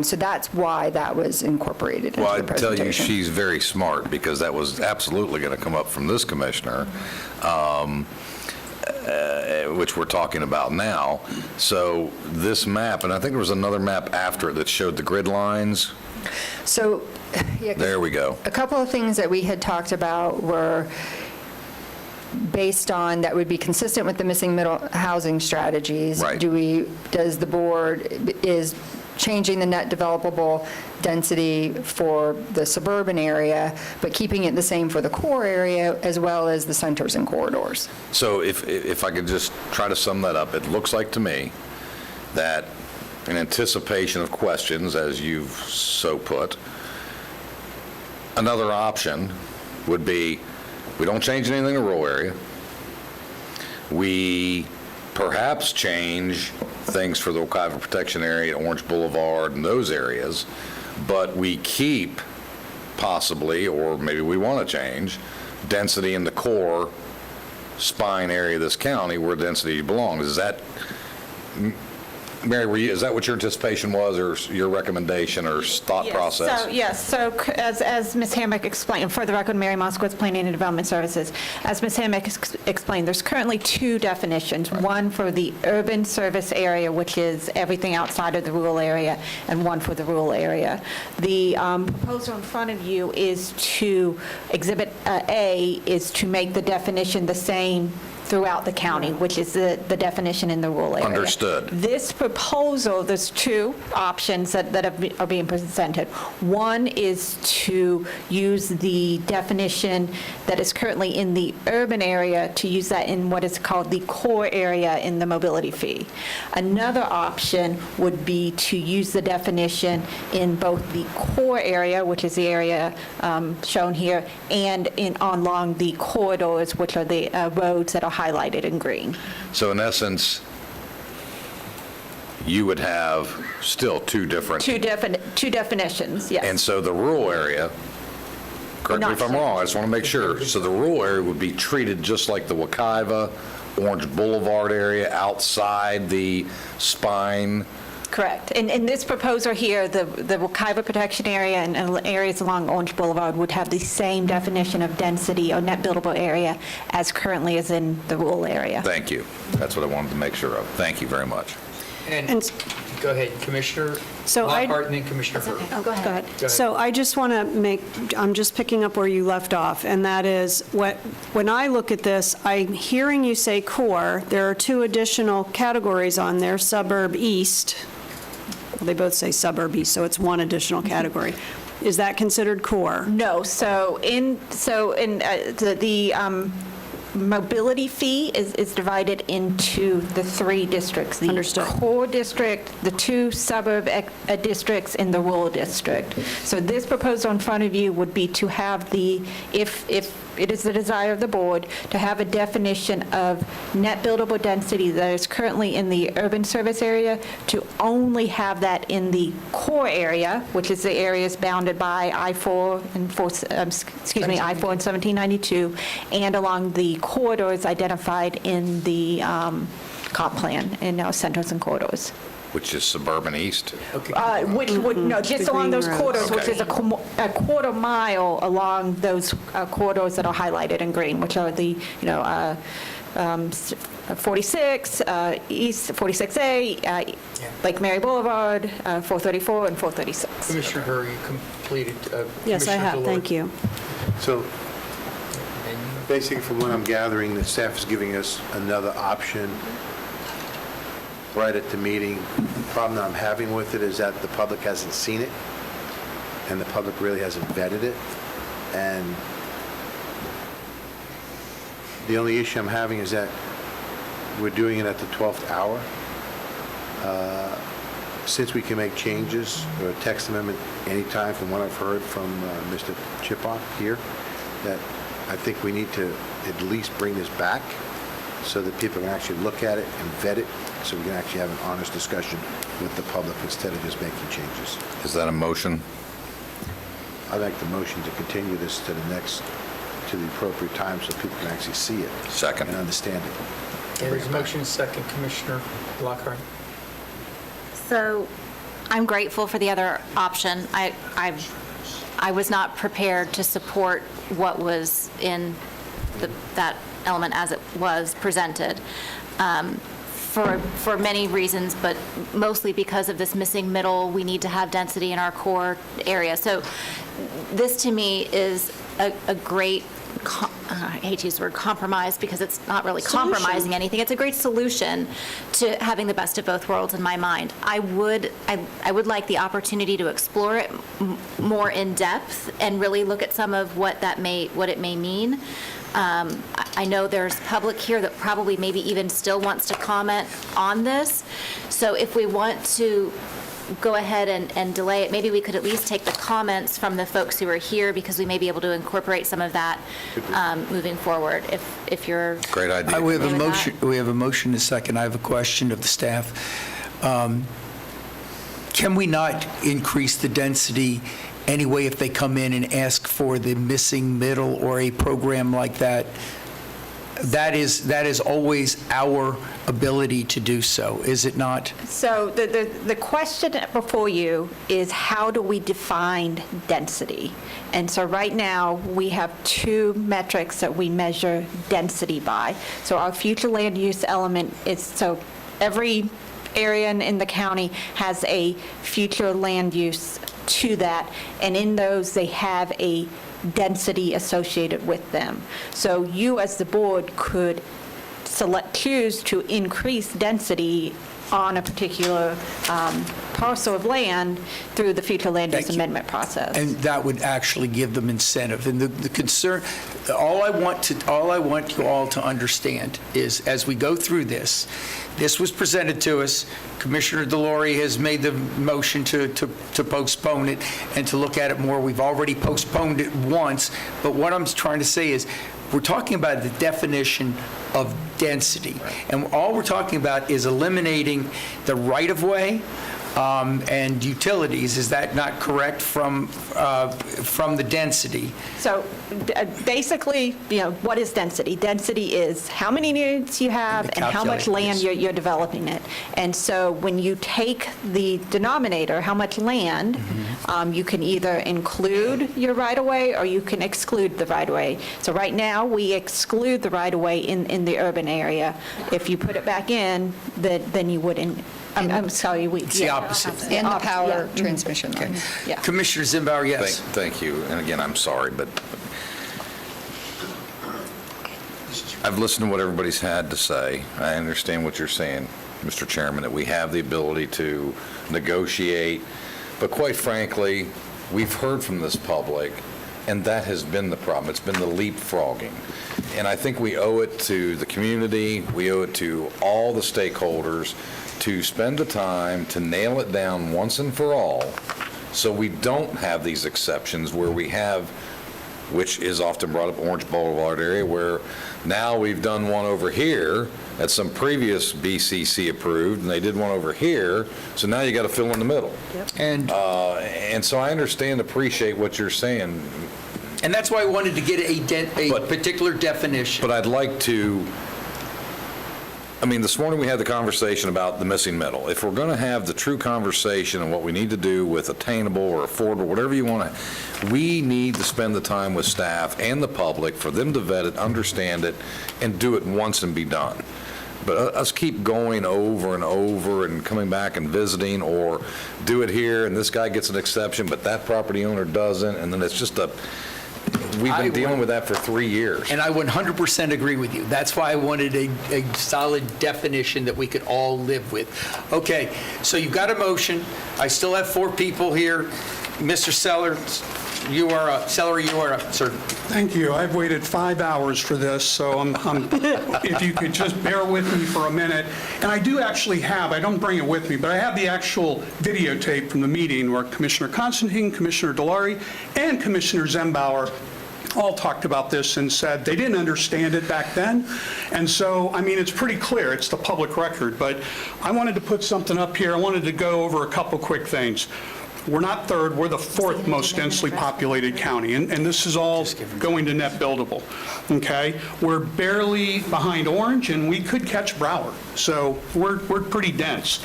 Speaker 21: So that's why that was incorporated into
Speaker 5: Well,
Speaker 21: the
Speaker 5: I
Speaker 21: presentation.
Speaker 5: tell you, she's very smart, because that was absolutely going to come up from this commissioner, which we're talking about now. So this map, and I think there was another map after it that showed the grid lines.
Speaker 21: So, yeah,
Speaker 5: There we go.
Speaker 21: a couple of things that we had talked about were based on, that would be consistent with the missing middle housing strategies.
Speaker 5: Right.
Speaker 21: Does the board, is changing the net developable density for the suburban area, but keeping it the same for the core area as well as the centers and corridors?
Speaker 5: So if I could just try to sum that up, it looks like to me that in anticipation of questions, as you've so put, another option would be, we don't change anything in the rural area. We perhaps change things for the Wekiva Protection Area, Orange Boulevard, and those areas, but we keep possibly, or maybe we want to change, density in the core spine area of this county where density belongs. Is that, Mary, is that what your anticipation was, or your recommendation or thought process?
Speaker 13: So as Ms. Hammack explained, for the record, Mary Moskowitz, Planning and Development Services, as Ms. Hammack explained, there's currently two definitions, one for the urban service area, which is everything outside of the rural area, and one for the rural area. The proposal in front of you is to, Exhibit A is to make the definition the same throughout the county, which is the definition in the rural area.
Speaker 5: Understood.
Speaker 13: This proposal, there's two options that are being presented. One is to use the definition that is currently in the urban area, to use that in what is called the core area in the mobility fee. Another option would be to use the definition in both the core area, which is the area shown here, and along the corridors, which are the roads that are highlighted in green.
Speaker 5: So in essence, you would have still two different.
Speaker 13: Two definitions, yes.
Speaker 5: And so the rural area, correct me if I'm wrong, I just want to make sure, so the rural area would be treated just like the Wekiva, Orange Boulevard area outside the spine.
Speaker 13: Correct. In this proposal here, the Wekiva Protection Area and areas along Orange Boulevard would have the same definition of density or net buildable area as currently is in the rural area.
Speaker 5: Thank you. That's what I wanted to make sure of. Thank you very much.
Speaker 1: And go ahead, Commissioner Lockhart, and then Commissioner Hurd.
Speaker 17: Oh, go ahead. So I just want to I'm just picking up where you left off, and that is, when I look at this, I'm hearing you say core. There are two additional categories on there, suburb east. Well, they both say suburb east, so it's one additional category. Is that considered core?
Speaker 13: No. So in the mobility fee is divided into the 3 districts.
Speaker 17: Understood.
Speaker 13: The core district, the 2 suburb districts, and the rural district. So this proposal in front of you would be to have if it is the desire of the board, to have a definition of net buildable density that is currently in the urban service area, to only have that in the core area, which is the areas bounded by I-4 and I-4 and 1792, and along the corridors identified in the comp plan, in our centers and corridors.
Speaker 5: Which is suburban east?
Speaker 13: Which would, no, just along those corridors, which
Speaker 5: Okay.
Speaker 13: is a quarter mile along those corridors that are highlighted in green, which are the, 46, East 46A, Lake Mary Boulevard, 434, and 436.
Speaker 1: Commissioner Hurry, you completed.
Speaker 17: Yes, I have, thank you.
Speaker 9: So basically, from what I'm gathering, the staff is giving us another option right at the meeting. The problem that I'm having with it is that the public hasn't seen it, and the public really hasn't vetted it. And the only issue I'm having is that we're doing it at the 12th hour. Since we can make changes or a text amendment anytime, from what I've heard from Mr. Chipon here, that I think we need to at least bring this back so that people can actually look at it and vet it, so we can actually have an honest discussion with the public instead of just making changes.
Speaker 5: Is that a motion?
Speaker 9: I'd like the motion to continue this to the appropriate time so people can actually see it.
Speaker 5: Second.
Speaker 9: And understand it.
Speaker 1: Yeah, there's a motion second, Commissioner Lockhart.
Speaker 6: So I'm grateful for the other option. I was not prepared to support what was in that element as it was presented, for many reasons, but mostly because of this missing middle. We need to have density in our core area. So this, to me, is a great, I hate to use the word compromise because it's not really compromising anything. It's a great solution to having the best of both worlds in my mind. I would like the opportunity to explore it more in depth and really look at some of what it may mean. I know there's public here that probably maybe even still wants to comment on this. So if we want to go ahead and delay it, maybe we could at least take the comments from the folks who are here, because we may be able to incorporate some of that moving forward, if you're...
Speaker 5: Great idea.
Speaker 1: We have a
Speaker 6: Okay with
Speaker 1: motion, we have a motion and a second. I have a question of the staff. Can we not increase the density anyway if they come in and ask for the missing middle or a program like that? That is always our ability to do so, is it not?
Speaker 13: So the question before you is, how do we define density? And so right now, we have 2 metrics that we measure density by. So our future land use element is, so every area in the county has a future land use to that, and in those, they have a density associated with them. So you, as the board, could choose to increase density on a particular parcel of land through the future land use amendment process.
Speaker 1: And that would actually give them incentive. And the concern, all I want you all to understand is, as we go through this was presented to us. Commissioner DeLore has made the motion to postpone it and to look at it more. We've already postponed it once, but what I'm trying to say is, we're talking about the definition of density. And all we're talking about is eliminating the right-of-way and utilities. Is that not correct from the density?
Speaker 13: So basically, what is density? Density is how many units you have and how much land you're developing it. And so when you take the denominator, how much land, you can either include your right-of-way or you can exclude the right-of-way. So right now, we exclude the right-of-way in the urban area. If you put it back in, then you wouldn't. I'm sorry,
Speaker 1: It's the opposite.
Speaker 21: And the power transmission line.
Speaker 13: Yeah.
Speaker 1: Commissioner Zimbauer, yes.
Speaker 5: Thank you. And again, I'm sorry, but I've listened to what everybody's had to say. I understand what you're saying, Mr. Chairman, that we have the ability to negotiate. But quite frankly, we've heard from this public And that has been the problem. It's been the leapfrogging. And I think we owe it to the community, we owe it to all the stakeholders to spend the time to nail it down once and for all, so we don't have these exceptions where we have, which is often brought up, Orange Boulevard area, where now we've done one over here that some previous BCC approved, and they did one over here, so now you got to fill in the middle. And so I understand, appreciate what you're saying.
Speaker 1: And that's why I wanted to get a particular definition.
Speaker 5: But I'd like to, I mean, this morning we had the conversation about the missing middle. If we're going to have the true conversation and what we need to do with attainable or affordable, whatever you want to, we need to spend the time with staff and the public for them to vet it, understand it, and do it once and be done. But us keep going over and over and coming back and visiting, or do it here and this guy gets an exception, but that property owner doesn't, and then it's just a, we've been dealing with that for 3 years.
Speaker 1: And I 100% agree with you. That's why I wanted a solid definition that we could all live with. Okay, so you've got a motion. I still have 4 people here. Mr. Sellers, you are up, sir.
Speaker 20: Thank you. I've waited 5 hours for this, so if you could just bear with me for a minute. And I do actually have, I don't bring it with me, but I have the actual videotape from the meeting where Commissioner Constantine, Commissioner Delary, and Commissioner Zembauer all talked about this and said they didn't understand it back then. And so, I mean, it's pretty clear. It's the public record. But I wanted to put something up here. I wanted to go over a couple quick things. We're not third, we're the 4th most densely populated county, and this is all going to net buildable, okay? We're barely behind Orange, and we could catch Broward, so we're pretty dense.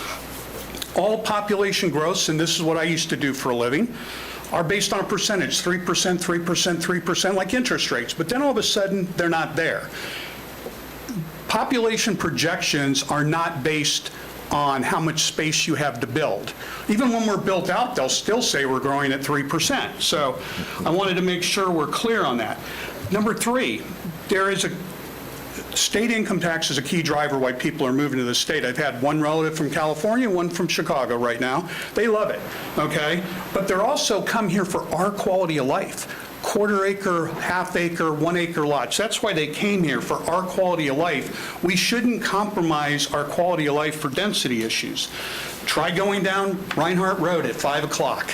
Speaker 20: All population growths, and this is what I used to do for a living, are based on a percentage, 3%, 3%, 3%, like interest rates, but then all of a sudden, they're not there. Population projections are not based on how much space you have to build. Even when we're built out, they'll still say we're growing at 3%. So I wanted to make sure we're clear on that. Number 3, there is a state income tax is a key driver why people are moving to the state. I've had one relative from California, one from Chicago right now. They love it, okay? But they're also come here for our quality of life. Quarter-acre, half-acre, 1-acre lots. That's why they came here, for our quality of life. We shouldn't compromise our quality of life for density issues. Try going down Reinhardt Road at 5 o'clock.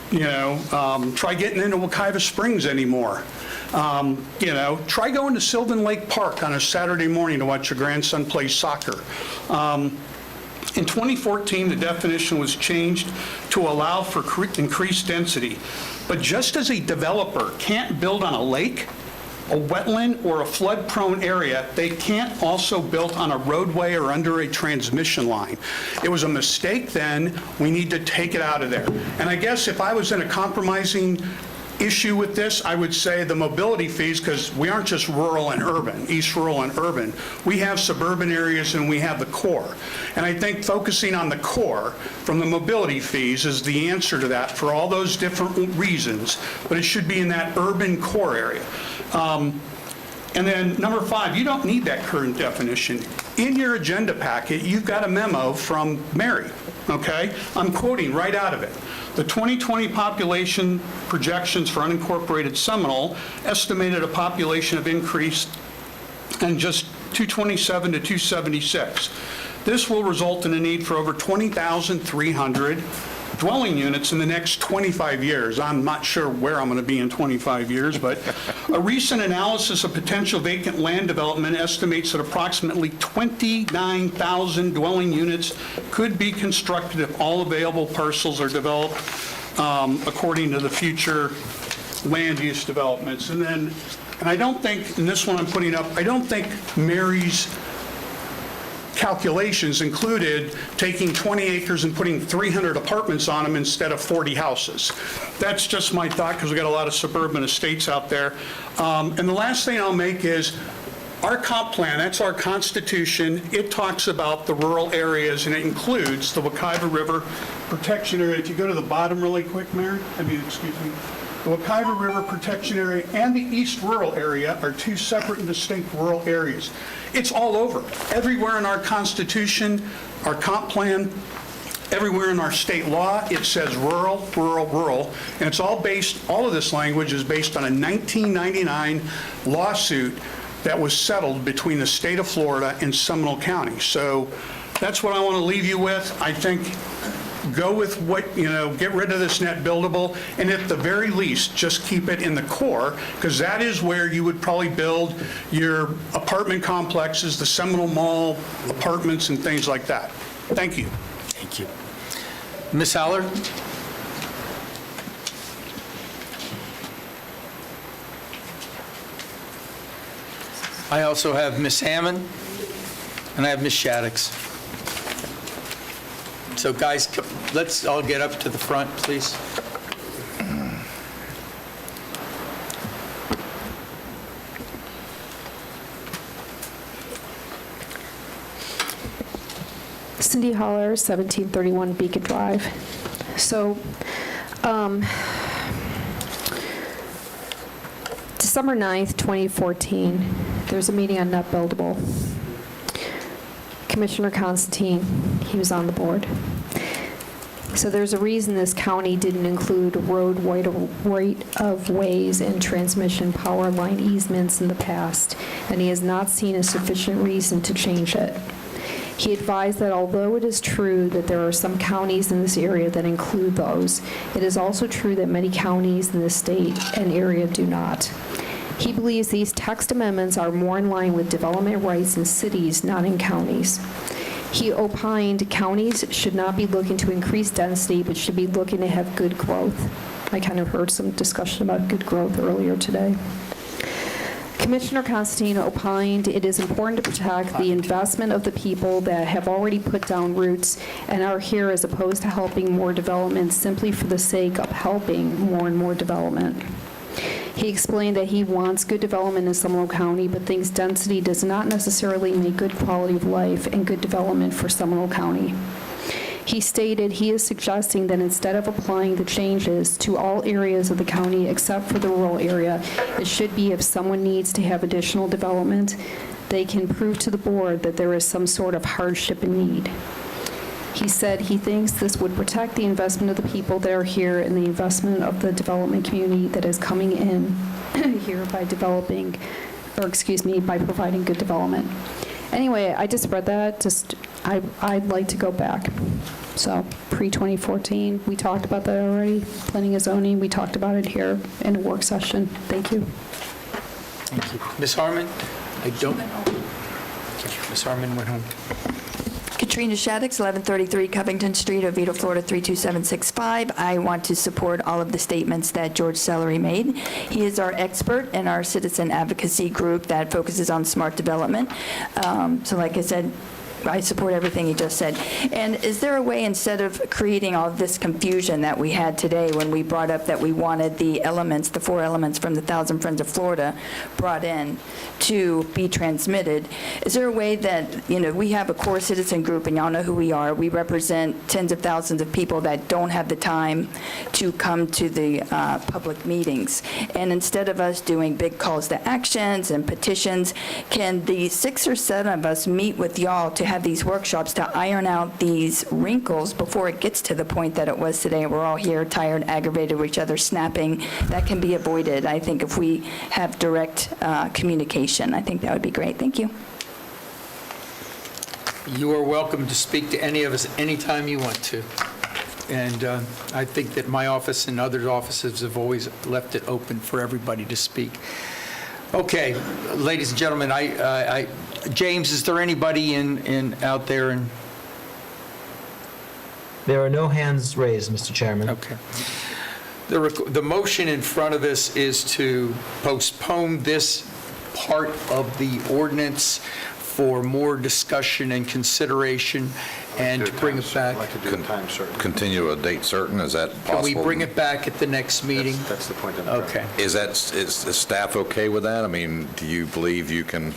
Speaker 20: You know, try getting into Wekiva Springs anymore. You know, try going to Sylvan Lake Park on a Saturday morning to watch your grandson play soccer. In 2014, the definition was changed to allow for increased density. But just as a developer can't build on a lake, a wetland, or a flood-prone area, they can't also build on a roadway or under a transmission line. It was a mistake then. We need to take it out of there. And I guess if I was in a compromising issue with this, I would say the mobility fees, because we aren't just rural and urban, East Rural and urban. We have suburban areas and we have the core. And I think focusing on the core from the mobility fees is the answer to that for all those different reasons, but it should be in that urban core area. And then number 5, you don't need that current definition. In your agenda packet, you've got a memo from Mary, okay? I'm quoting right out of it. The 2020 population projections for unincorporated Seminole estimated a population of increase in just 227 to 276. This will result in a need for over 20,300 dwelling units in the next 25 years. I'm not sure where I'm going to be in 25 years, but a recent analysis of potential vacant land development estimates that approximately 29,000 dwelling units could be constructed if all available parcels are developed according to the future land use developments. And I don't think, and this one I'm putting up, I don't think Mary's calculations included taking 20 acres and putting 300 apartments on them instead of 40 houses. That's just my thought, because we got a lot of suburban estates out there. And the last thing I'll make is our comp plan, that's our constitution. It talks about the rural areas, and it includes the Wekiva River Protection Area. If you go to the bottom really quick, Mary, excuse me. The Wekiva River Protection Area and the East Rural Area are 2 separate and distinct rural areas. It's all over. Everywhere in our Constitution, our comp plan, everywhere in our state law, it says rural, rural, rural, and it's all of this language is based on a 1999 lawsuit that was settled between the state of Florida and Seminole County. So that's what I want to leave you with. I think go with what, get rid of this net buildable, and at the very least, just keep it in the core, because that is where you would probably build your apartment complexes, the Seminole Mall apartments and things like that. Thank you.
Speaker 1: Thank you. Ms. Haller? I also have Ms. Hammond, and I have Ms. Shaddix. So guys, let's all get up to the front, please.
Speaker 10: Cindy Holler, 1731 Beacon Drive. So, December 9th, 2014, there's a meeting on net buildable. Commissioner Constantine, he was on the board. So there's a reason this county didn't include road right-of-ways and transmission power line easements in the past, and he has not seen a sufficient reason to change it. He advised that although it is true that there are some counties in this area that include those, it is also true that many counties in the state and area do not. He believes these text amendments are more in line with development rights in cities, not in counties. He opined counties should not be looking to increase density, but should be looking to have good growth. I kind of heard some discussion about good growth earlier today. Commissioner Constantine opined it is important to protect the investment of the people that have already put down roots and are here, as opposed to helping more development simply for the sake of helping more and more development. He explained that he wants good development in Seminole County, but thinks density does not necessarily make good quality of life and good development for Seminole County. He stated he is suggesting that instead of applying the changes to all areas of the county except for the rural area, it should be if someone needs to have additional development, they can prove to the board that there is some sort of hardship and need. He said he thinks this would protect the investment of the people that are here and the investment of the development community that is coming in here by by providing good development. Anyway, I just read that. I'd like to go back. So pre-2014, we talked about that already. Planning and zoning, we talked about it here in a work session. Thank you.
Speaker 1: Thank you. Ms. Harmon? I don't. Ms. Harmon went home.
Speaker 22: Katrina Shaddix, 1133 Covington Street, Oviedo, Florida, 32765. I want to support all of the statements that George Sellery made. He is our expert in our citizen advocacy group that focuses on smart development. So like I said, I support everything he just said. And is there a way, instead of creating all this confusion that we had today when we brought up that we wanted the elements, the 4 elements from the Thousand Friends of Florida brought in to be transmitted, is there a way that, we have a core citizen group, and y'all know who we are. We represent tens of thousands of people that don't have the time to come to the public meetings. And instead of us doing big calls to actions and petitions, can the 6 or 7 of us meet with y'all to have these workshops to iron out these wrinkles before it gets to the point that it was today? We're all here tired, aggravated with each other, snapping. That can be avoided, I think, if we have direct communication. I think that would be great. Thank you.
Speaker 1: You are welcome to speak to any of us anytime you want to. And I think that my office and other offices have always left it open for everybody to speak. Okay, ladies and gentlemen, James, is there anybody out there?
Speaker 4: There are no hands raised, Mr. Chairman.
Speaker 1: Okay. The motion in front of us is to postpone this part of the ordinance for more discussion and consideration, and to bring it back.
Speaker 9: I'd like to do a time certain.
Speaker 5: Continue a date certain, is that possible?
Speaker 1: Can we bring it back at the next meeting?
Speaker 9: That's the point.
Speaker 1: Okay.
Speaker 5: Is staff okay with that? I mean, do you believe you can?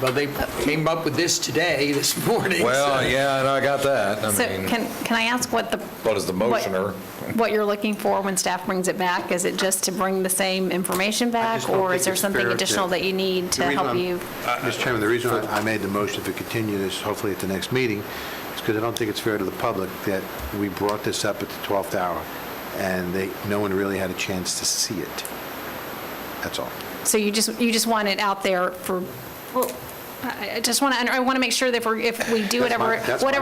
Speaker 1: Well, they came up with this morning.
Speaker 5: Well,
Speaker 1: so.
Speaker 5: yeah, and I got that.
Speaker 8: So can I ask what
Speaker 5: is the motioner?
Speaker 8: What you're looking for when staff brings it back? Is it just to bring the same information back, or is there something additional that you need to help you?
Speaker 9: Mr. Chairman, the reason I made the motion to continue this, hopefully at the next meeting, because I don't think it's fair to the public that we brought this up at the 12th hour, and no one really had a chance to see it. That's all.
Speaker 8: So you just want it out there for, well, I want to make sure that if we do whatever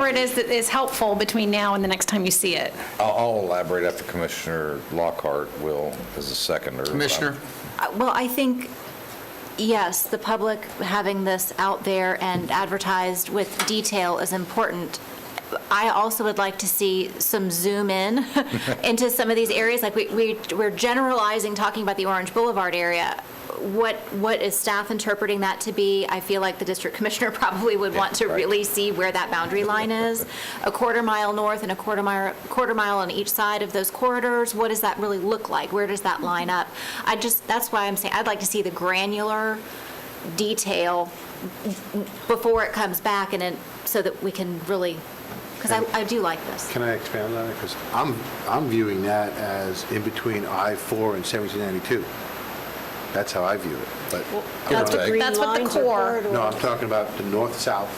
Speaker 8: it is that is helpful between now and the next time you see it.
Speaker 5: I'll elaborate after Commissioner Lockhart will, as a seconder.
Speaker 1: Commissioner?
Speaker 6: Well, I think, yes, the public having this out there and advertised with detail is important. I also would like to see some zoom in into some of these areas. Like we're generalizing, talking about the Orange Boulevard area. What is staff interpreting that to be? I feel like the district commissioner probably would want to really see where that boundary line is. A quarter mile north and a quarter mile on each side of those corridors. What does that really look like? Where does that line up? That's why I'm saying I'd like to see the granular detail before it comes back, so that we can really, because I do like this.
Speaker 9: Can I expand on it? Because I'm viewing that as in between I-4 and 1792. That's how I view it. But
Speaker 8: That's what the core.
Speaker 9: No, I'm talking about the north-south.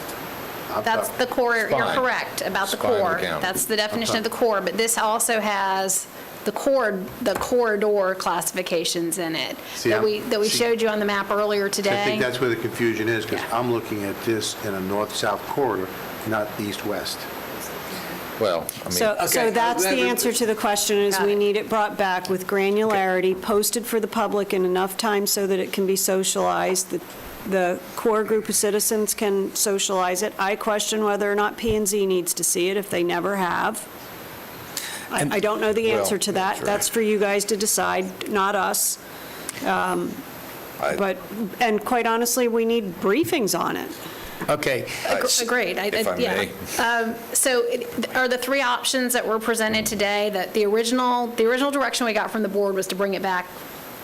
Speaker 8: That's the core. You're correct about the core.
Speaker 5: County.
Speaker 8: That's the definition of the core. But this also has the corridor classifications in it that we showed you on the map earlier today.
Speaker 9: I think that's where the confusion is, because I'm looking at this in a north-south corridor, not east-west.
Speaker 5: Well, I mean.
Speaker 17: So that's the answer to the question, is we need it brought back with granularity, posted for the public in enough time so that it can be socialized. The core group of citizens can socialize it. I question whether or not P&Z needs to see it if they never have. I don't know the answer to that. That's for you guys to decide, not us. And quite honestly, we need briefings on it.
Speaker 1: Okay.
Speaker 8: Agreed.
Speaker 5: If I may.
Speaker 8: So are the three options that were presented today, that the original direction we got from the board was to bring it back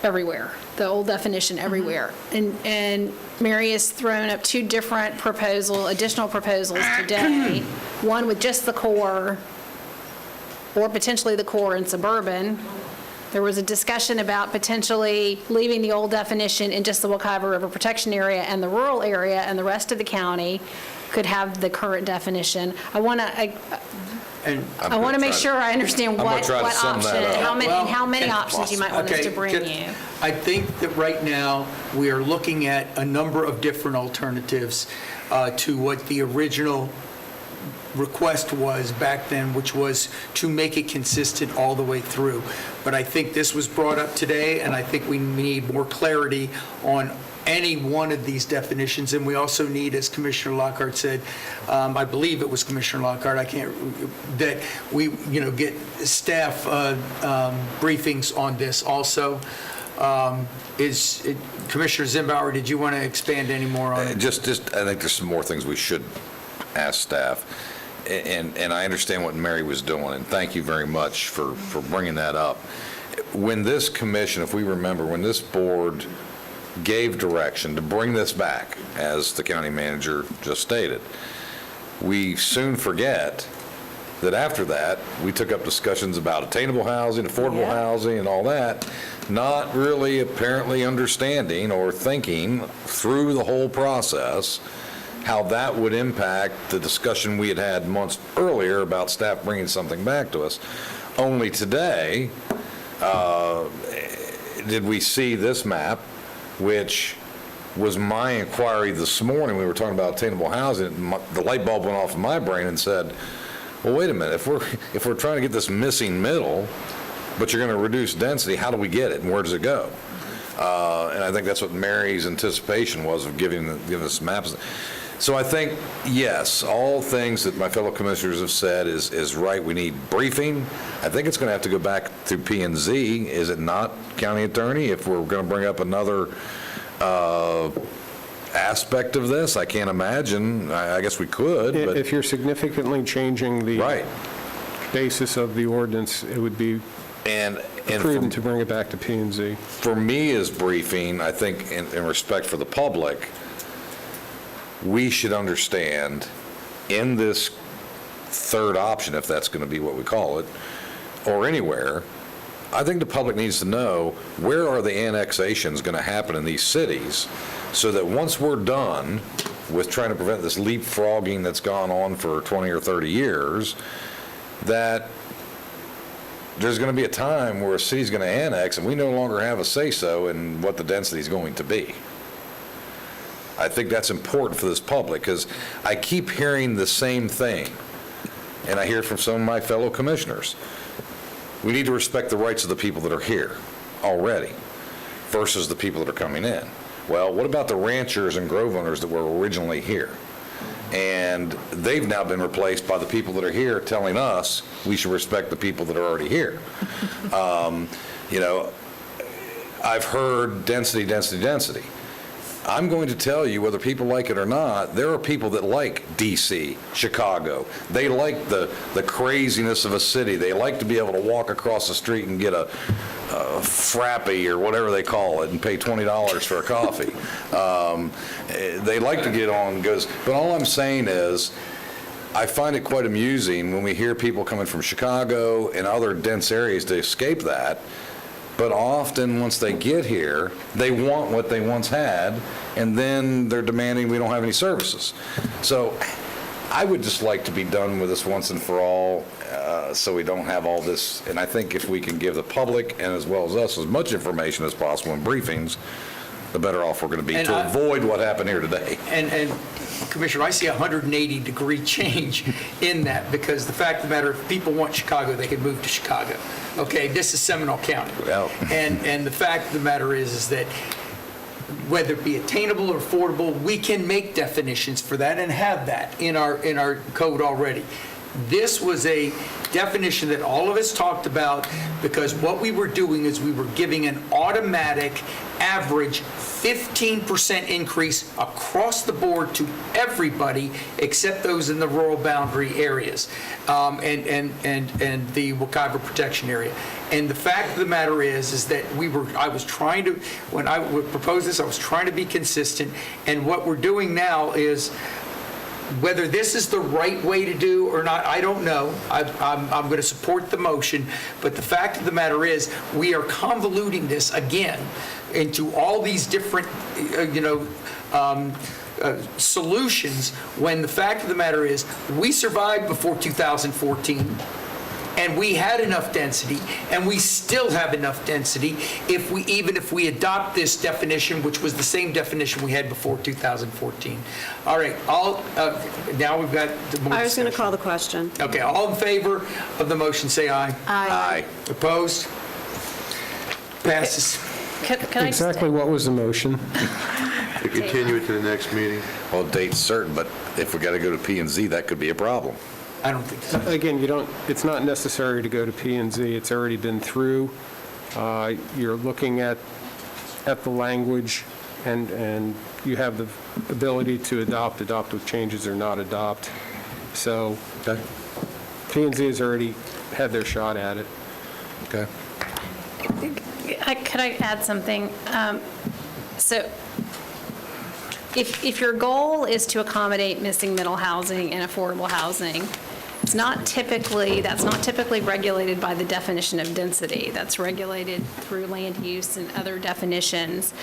Speaker 8: everywhere, the old definition everywhere. And Mary has thrown up two different additional proposals today, one with just the core, or potentially the core in suburban. There was a discussion about potentially leaving the old definition in just the Wekiva River Protection Area, and the rural area and the rest of the county could have the current definition. I want to make sure I understand what option, how many options you might want us to bring you.
Speaker 1: I think that right now, we are looking at a number of different alternatives to what the original request was back then, which was to make it consistent all the way through. But I think this was brought up today, and I think we need more clarity on any one of these definitions. And we also need, as Commissioner Lockhart said, I believe it was Commissioner Lockhart, that we, get staff briefings on this also. Commissioner Zimbauer, did you want to expand any more on it?
Speaker 5: Just, I think there's some more things we should ask staff. And I understand what Mary was doing, and thank you very much for bringing that up. When this commission, if we remember, when this board gave direction to bring this back, as the county manager just stated, we soon forget that after that, we took up discussions about attainable housing, affordable housing, and all that, not really apparently understanding or thinking through the whole process how that would impact the discussion we had had months earlier about staff bringing something back to us. Only today did we see this map, which was my inquiry this morning. We were talking about attainable housing. The light bulb went off in my brain and said, well, wait a minute, if we're trying to get this missing middle, but you're going to reduce density, how do we get it, and where does it go? And I think that's what Mary's anticipation was of giving us maps. So I think, yes, all things that my fellow commissioners have said is right. We need briefing. I think it's going to have to go back to P&Z, is it not, County Attorney, if we're going to bring up another aspect of this? I can't imagine. I guess we could. But
Speaker 15: if you're significantly changing the basis of the ordinance, it would be prudent to bring it back to P&Z.
Speaker 5: For me as briefing, I think in respect for the public, we should understand in this third option, if that's going to be what we call it, or anywhere, I think the public needs to know where are the annexations going to happen in these cities, so that once we're done with trying to prevent this leapfrogging that's gone on for 20 or 30 years, that there's going to be a time where a city's going to annex and we no longer have a say-so in what the density is going to be. I think that's important for this public, because I keep hearing the same thing, and I hear it from some of my fellow commissioners. We need to respect the rights of the people that are here already versus the people that are coming in. Well, what about the ranchers and grove owners that were originally here? And they've now been replaced by the people that are here telling us we should respect the people that are already here. You know, I've heard density, density, density. I'm going to tell you, whether people like it or not, there are people that like DC, Chicago. They like the craziness of a city. They like to be able to walk across the street and get a frappe or whatever they call it and pay $20 for a coffee. They like to get on goes, but all I'm saying is, I find it quite amusing when we hear people coming from Chicago and other dense areas to escape that. But often, once they get here, they want what they once had, and then they're demanding we don't have any services. So I would just like to be done with this once and for all, so we don't have all this. And I think if we can give the public, and as well as us, as much information as possible in briefings, the better off we're going to be to avoid what happened here today.
Speaker 1: And Commissioner, I see a 180-degree change in that, because the fact of the matter, if people want Chicago, they can move to Chicago. Okay, this is Seminole County.
Speaker 5: Yeah.
Speaker 1: And the fact of the matter is that whether it be attainable or affordable, we can make definitions for that and have that in our code already. This was a definition that all of us talked about, because what we were doing is we were giving an automatic average 15% increase across the board to everybody except those in the rural boundary areas and the Wekiva protection area. And the fact of the matter is that I was trying to, when I would propose this, I was trying to be consistent. And what we're doing now is, whether this is the right way to do or not, I don't know. I'm going to support the motion, but the fact of the matter is, we are convoluting this again into all these different, solutions, when the fact of the matter is, we survived before 2014. And we had enough density, and we still have enough density even if we adopt this definition, which was the same definition we had before 2014. All right, now we've got the more
Speaker 17: I was going to
Speaker 1: discussion.
Speaker 17: call the question.
Speaker 1: Okay, all in favor of the motion, say aye.
Speaker 6: Aye.
Speaker 1: Opposed? Passes.
Speaker 8: Can I just-
Speaker 15: Exactly what was the motion?
Speaker 9: To continue it to the next meeting.
Speaker 5: Well, date's certain, but if we got to go to P&Z, that could be a problem.
Speaker 1: I don't think so.
Speaker 15: Again, it's not necessary to go to P&Z. It's already been through. You're looking at the language, and you have the ability to adopt with changes or not adopt. So P&Z has already had their shot at it.
Speaker 5: Okay.
Speaker 8: Could I add something? So if your goal is to accommodate missing middle housing and affordable housing, that's not typically regulated by the definition of density. That's regulated through land use and other definitions.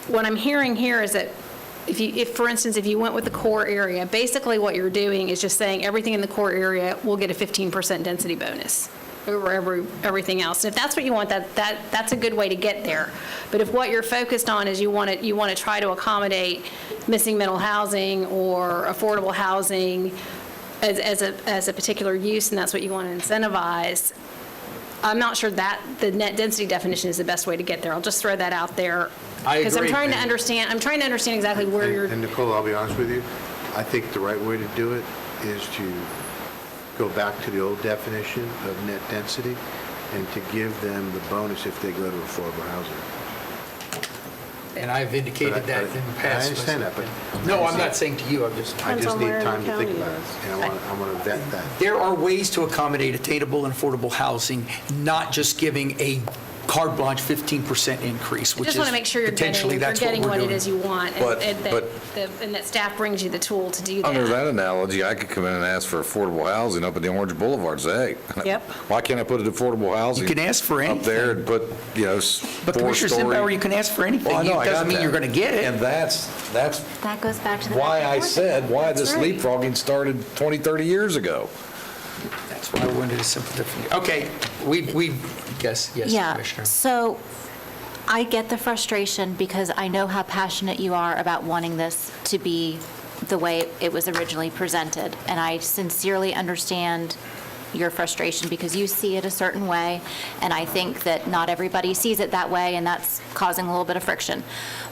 Speaker 8: What I'm hearing here is that for instance, if you went with the core area, basically what you're doing is just saying everything in the core area will get a 15% density bonus over everything else. And if that's what you want, that's a good way to get there. But if what you're focused on is you want to try to accommodate missing middle housing or affordable housing as a particular use, and that's what you want to incentivize, I'm not sure that the net density definition is the best way to get there. I'll just throw that out there.
Speaker 1: I agree.
Speaker 8: Because I'm trying to understand exactly where you're.
Speaker 9: And Nicole, I'll be honest with you, I think the right way to do it is to go back to the old definition of net density and to give them the bonus if they go to affordable housing.
Speaker 1: And I've indicated that in the past.
Speaker 9: I understand that, but.
Speaker 1: No, I'm not saying to you, I'm just.
Speaker 9: I just need time to think about it, and I want to vet that.
Speaker 1: There are ways to accommodate attainable and affordable housing, not just giving a carte blanche 15% increase,
Speaker 8: I
Speaker 1: which
Speaker 8: just
Speaker 1: is
Speaker 8: want to make sure you're
Speaker 1: potentially
Speaker 8: getting
Speaker 1: that's what
Speaker 8: what
Speaker 1: we're
Speaker 8: it
Speaker 1: doing.
Speaker 8: is you want.
Speaker 5: But
Speaker 8: and that staff brings you the tool to do that.
Speaker 5: Under that analogy, I could come in and ask for affordable housing up at the Orange Boulevard, say, hey,
Speaker 8: Yep.
Speaker 5: why can't I put it affordable housing?
Speaker 1: You can ask for
Speaker 5: Up
Speaker 1: anything.
Speaker 5: there and put,
Speaker 1: But Commissioner Zimbauer, you can ask for anything.
Speaker 5: Well, I know,
Speaker 1: It
Speaker 5: I got
Speaker 1: doesn't mean
Speaker 5: that.
Speaker 1: you're going to get it.
Speaker 5: And that's
Speaker 6: That goes back to the.
Speaker 5: why I said, why
Speaker 6: That's
Speaker 5: this
Speaker 6: right.
Speaker 5: leapfrogging started 20, 30 years ago.
Speaker 1: That's why I wanted a simple difference. Okay, yes,
Speaker 6: Yeah,
Speaker 1: Commissioner.
Speaker 6: so I get the frustration because I know how passionate you are about wanting this to be the way it was originally presented. And I sincerely understand your frustration because you see it a certain way. And I think that not everybody sees it that way, and that's causing a little bit of friction.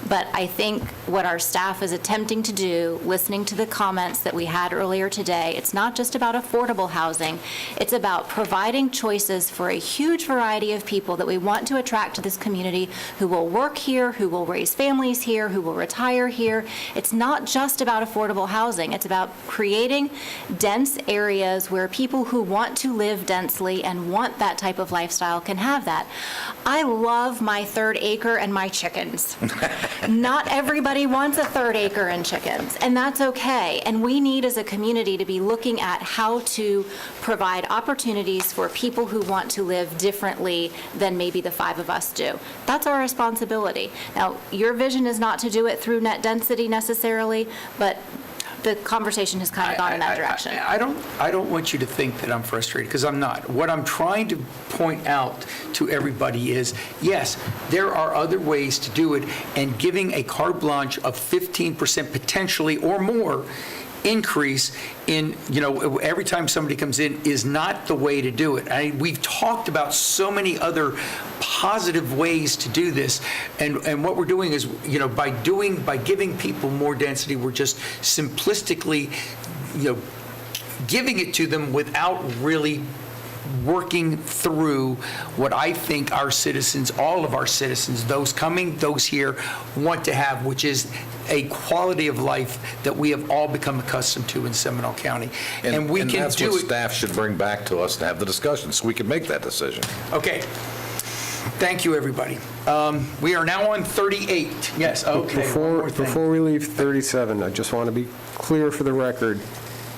Speaker 6: But I think what our staff is attempting to do, listening to the comments that we had earlier today, it's not just about affordable housing. It's about providing choices for a huge variety of people that we want to attract to this community who will work here, who will raise families here, who will retire here. It's not just about affordable housing. It's about creating dense areas where people who want to live densely and want that type of lifestyle can have that. I love my third acre and my chickens. Not everybody wants a third acre and chickens, and that's okay. And we need, as a community, to be looking at how to provide opportunities for people who want to live differently than maybe the five of us do. That's our responsibility. Now, your vision is not to do it through net density necessarily, but the conversation has kind of gone in that direction.
Speaker 1: I don't want you to think that I'm frustrated, because I'm not. What I'm trying to point out to everybody is, yes, there are other ways to do it, and giving a carte blanche of 15% potentially or more increase in, every time somebody comes in is not the way to do it. We've talked about so many other positive ways to do this, and what we're doing is, by giving people more density, we're just simplistically, giving it to them without really working through what I think our citizens, all of our citizens, those coming, those here, want to have, which is a quality of life that we have all become accustomed to in Seminole County. And we can
Speaker 5: that's
Speaker 1: do
Speaker 5: what
Speaker 1: it.
Speaker 5: staff should bring back to us to have the discussion, so we can make that decision.
Speaker 1: Okay. Thank you, everybody. We are now on 38. Yes, okay. one more thing.
Speaker 15: Before we leave 37, I just want to be clear for the record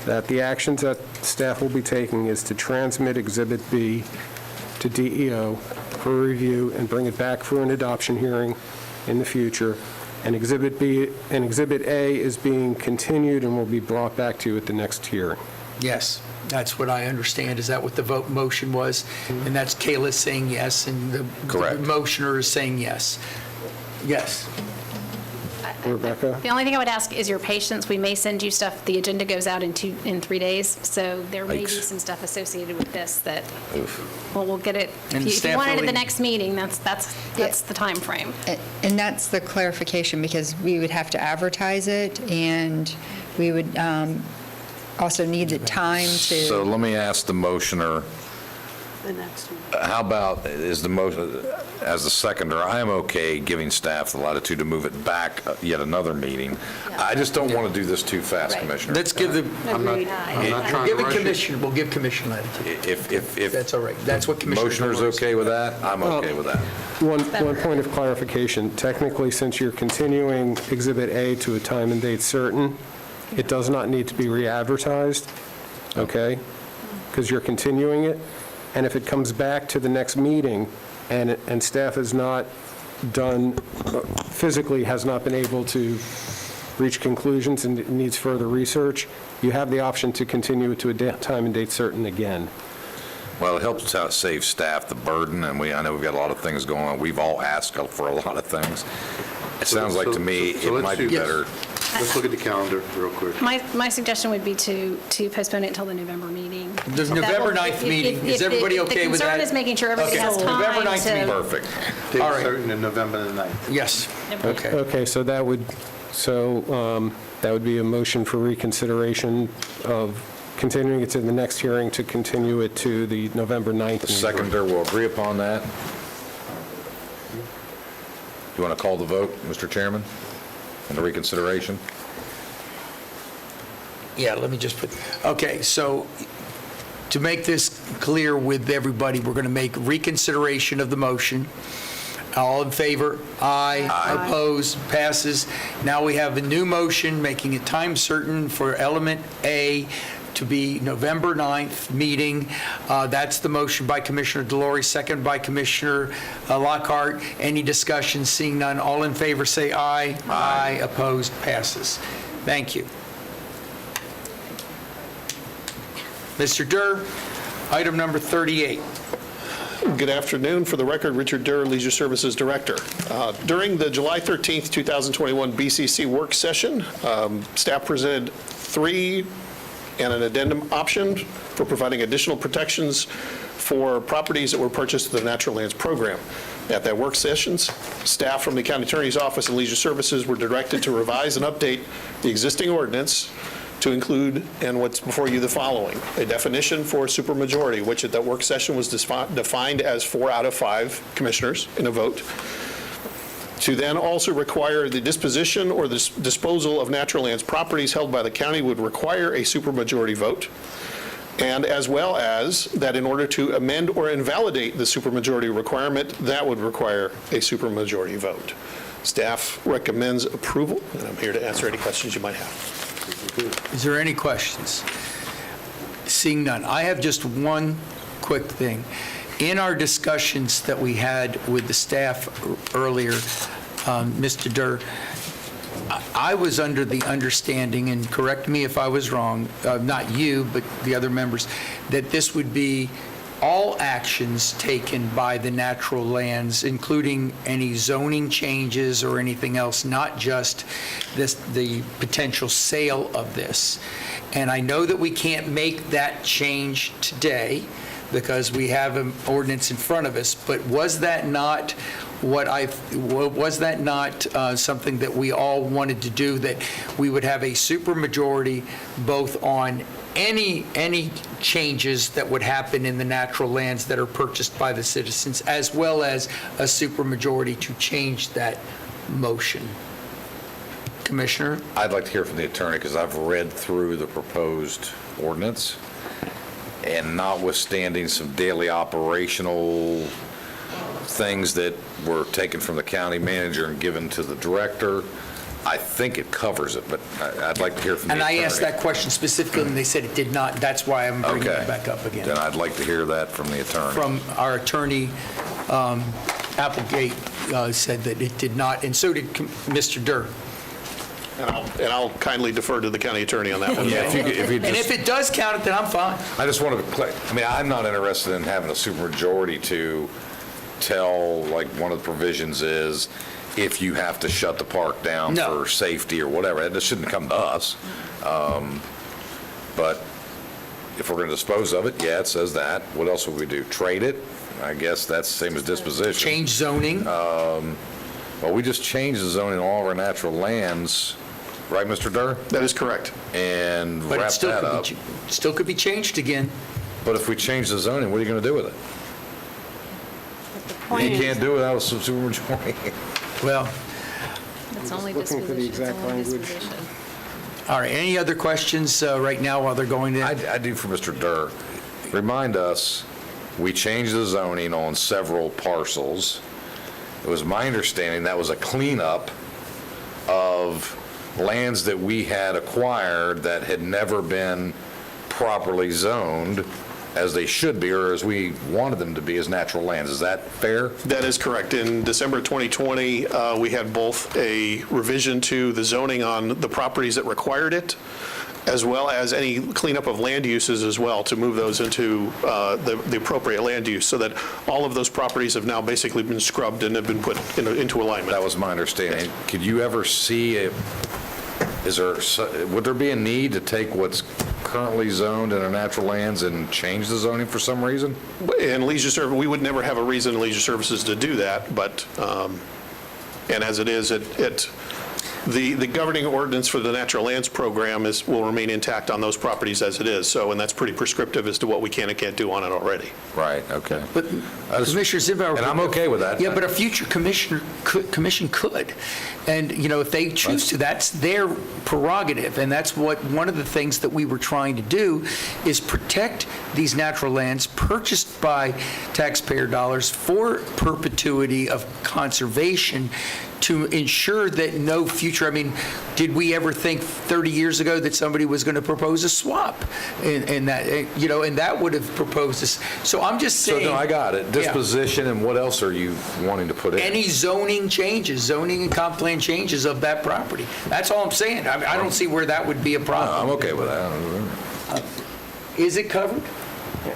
Speaker 15: that the actions that staff will be taking is to transmit Exhibit B to DEO for review and bring it back for an adoption hearing in the future. And Exhibit B and Exhibit A is being continued and will be brought back to you at the next hearing.
Speaker 1: Yes, that's what I understand. Is that what the vote motion was? And that's Kayla saying yes, and the motioner is saying yes. Yes.
Speaker 15: Rebecca?
Speaker 8: The only thing I would ask is your patience. We may send you stuff, the agenda goes out in 3 days, so there may be
Speaker 5: Yikes.
Speaker 8: some stuff associated with this that, well, we'll get it.
Speaker 1: And
Speaker 8: If you
Speaker 1: staff
Speaker 8: want it at
Speaker 1: really-
Speaker 8: the next meeting, that's the time frame.
Speaker 21: And that's the clarification, because we would have to advertise it, and we would also need the time to.
Speaker 5: So let me ask the motioner,
Speaker 17: The next one.
Speaker 5: how about, is the motion, as the seconder, I am okay giving staff the latitude to move it back yet another meeting. I just don't want to do this too fast, Commissioner.
Speaker 1: Let's give the,
Speaker 9: I'm not trying to rush it.
Speaker 1: we'll give commission latitude.
Speaker 5: If
Speaker 1: That's all right. That's what Commissioner.
Speaker 5: motioner's okay with that, I'm okay with that.
Speaker 15: One point of clarification. Technically, since you're continuing Exhibit A to a time and date certain, it does not need to be re-advertised, okay? Because you're continuing it. And if it comes back to the next meeting and staff has not done, physically has not been able to reach conclusions and needs further research, you have the option to continue it to a time and date certain again.
Speaker 5: Well, it helps out save staff the burden, and I know we've got a lot of things going on. We've all asked for a lot of things. It sounds like to me
Speaker 9: So
Speaker 5: it
Speaker 9: let's
Speaker 5: might be
Speaker 9: do-
Speaker 5: better.
Speaker 9: Let's look at the calendar real quick.
Speaker 8: My suggestion would be to postpone it until the November meeting.
Speaker 1: The November 9th meeting, is everybody okay with that?
Speaker 8: The concern is making sure everybody
Speaker 1: Okay,
Speaker 8: has time
Speaker 1: November 9th meeting.
Speaker 8: to.
Speaker 5: Perfect.
Speaker 9: Date
Speaker 1: All right.
Speaker 9: certain in November the 9th.
Speaker 1: Yes. Okay.
Speaker 15: Okay, so that would be a motion for reconsideration of continuing it to the next hearing to continue it to the November 9th.
Speaker 5: The
Speaker 15: meeting.
Speaker 5: seconder will agree upon that. You want to call the vote, Mr. Chairman, on the reconsideration?
Speaker 1: Yeah, let me just put, okay, so to make this clear with everybody, we're going to make reconsideration of the motion All in favor? Aye. Opposed? Passes. Now we have a new motion making it time certain for element A to be November 9th meeting. That's the motion by Commissioner Delory, second by Commissioner Lockhart. Any discussion? Seeing none, all in favor say aye. Aye. Opposed? Passes. Thank you. Mr. Durr, item number 38.
Speaker 11: Good afternoon. For the record, Richard Durr, Leisure Services Director. During the July 13th, 2021 BCC work session, staff presented 3 and an addendum option for providing additional protections for properties that were purchased through the Natural Lands Program. At that work sessions, staff from the County Attorney's Office and Leisure Services were directed to revise and update the existing ordinance to include, and what's before you, the following: a definition for supermajority, which at that work session was defined as 4 out of 5 commissioners in a vote, to then also require the disposition or the disposal of natural lands properties held by the county would require a supermajority vote, and as well as that in order to amend or invalidate the supermajority requirement, that would require a supermajority vote. Staff recommends approval, and I'm here to answer any questions you might have.
Speaker 1: Is there any questions? Seeing none. I have just one quick thing. In our discussions that we had with the staff earlier, Mr. Durr, I was under the understanding, and correct me if I was wrong, not you, but the other members, that this would be all actions taken by the natural lands, including any zoning changes or anything else, not just the potential sale of this. And I know that we can't make that change today because we have an ordinance in front of us, but was that not something that we all wanted to do, that we would have a supermajority both on any changes that would happen in the natural lands that are purchased by the citizens, as well as a supermajority to change that motion? Commissioner?
Speaker 5: I'd like to hear from the attorney, because I've read through the proposed ordinance, and notwithstanding some daily operational things that were taken from the county manager and given to the director, I think it covers it, but I'd like to hear from the attorney.
Speaker 1: And I asked that question specifically, and they said it did not. That's why I'm bringing it back up again.
Speaker 5: Then I'd like to hear that from the attorney.
Speaker 1: From our attorney, Applegate said that it did not, and so did Mr. Durr.
Speaker 11: And I'll kindly defer to the county attorney on that one.
Speaker 5: Yeah,
Speaker 1: And if it does count it, then I'm fine.
Speaker 5: I just want to, I'm not interested in having a supermajority to tell, like, one of the provisions is, if you have to shut the park down for safety or whatever. That shouldn't come to us. But if we're going to dispose of it, yeah, it says that. What else would we do? Trade it? I guess that's the same as disposition.
Speaker 1: Change zoning?
Speaker 5: Well, we just changed the zoning on all of our natural lands, right, Mr. Durr?
Speaker 11: That is correct.
Speaker 5: And
Speaker 1: But it
Speaker 5: wrap that up.
Speaker 1: still could be changed again.
Speaker 5: But if we change the zoning, what are you going to do with it? You can't do it without a supermajority.
Speaker 1: Well,
Speaker 8: It's only
Speaker 15: Looking for the exact language.
Speaker 1: all right, any other questions right now while they're going in?
Speaker 5: I do for Mr. Durr. Remind us, we changed the zoning on several parcels. It was my understanding that was a cleanup of lands that we had acquired that had never been properly zoned as they should be, or as we wanted them to be, as natural lands. Is that fair?
Speaker 11: That is correct. In December 2020, we had both a revision to the zoning on the properties that required it, as well as any cleanup of land uses as well, to move those into the appropriate land use, so that all of those properties have now basically been scrubbed and have been put into alignment.
Speaker 5: That was my understanding. Could you ever see would there be a need to take what's currently zoned in our natural lands and change the zoning for some reason?
Speaker 11: In leisure service, we would never have a reason in leisure services to do that, but, and as it is, The governing ordinance for the natural lands program will remain intact on those properties as it is, so, and that's pretty prescriptive as to what we can and can't do on it already.
Speaker 5: Right, okay.
Speaker 1: But Commissioner Zimmer...
Speaker 5: And I'm okay with that.
Speaker 1: Yeah, but a future commission could. And, you know, if they choose to, that's their prerogative. And that's one of the things that we were trying to do is protect these natural lands purchased by taxpayer dollars for perpetuity of conservation to ensure that no future, I mean, did we ever think 30 years ago that somebody was going to propose a swap? And that, you know, and that would have proposed this. So I'm just saying.
Speaker 5: So, no, I got it. Disposition, and what else are you wanting to put in?
Speaker 1: Any zoning changes, zoning and comp plan changes of that property. That's all I'm saying. I don't see where that would be a problem.
Speaker 5: No, I'm okay with that.
Speaker 1: Is it covered?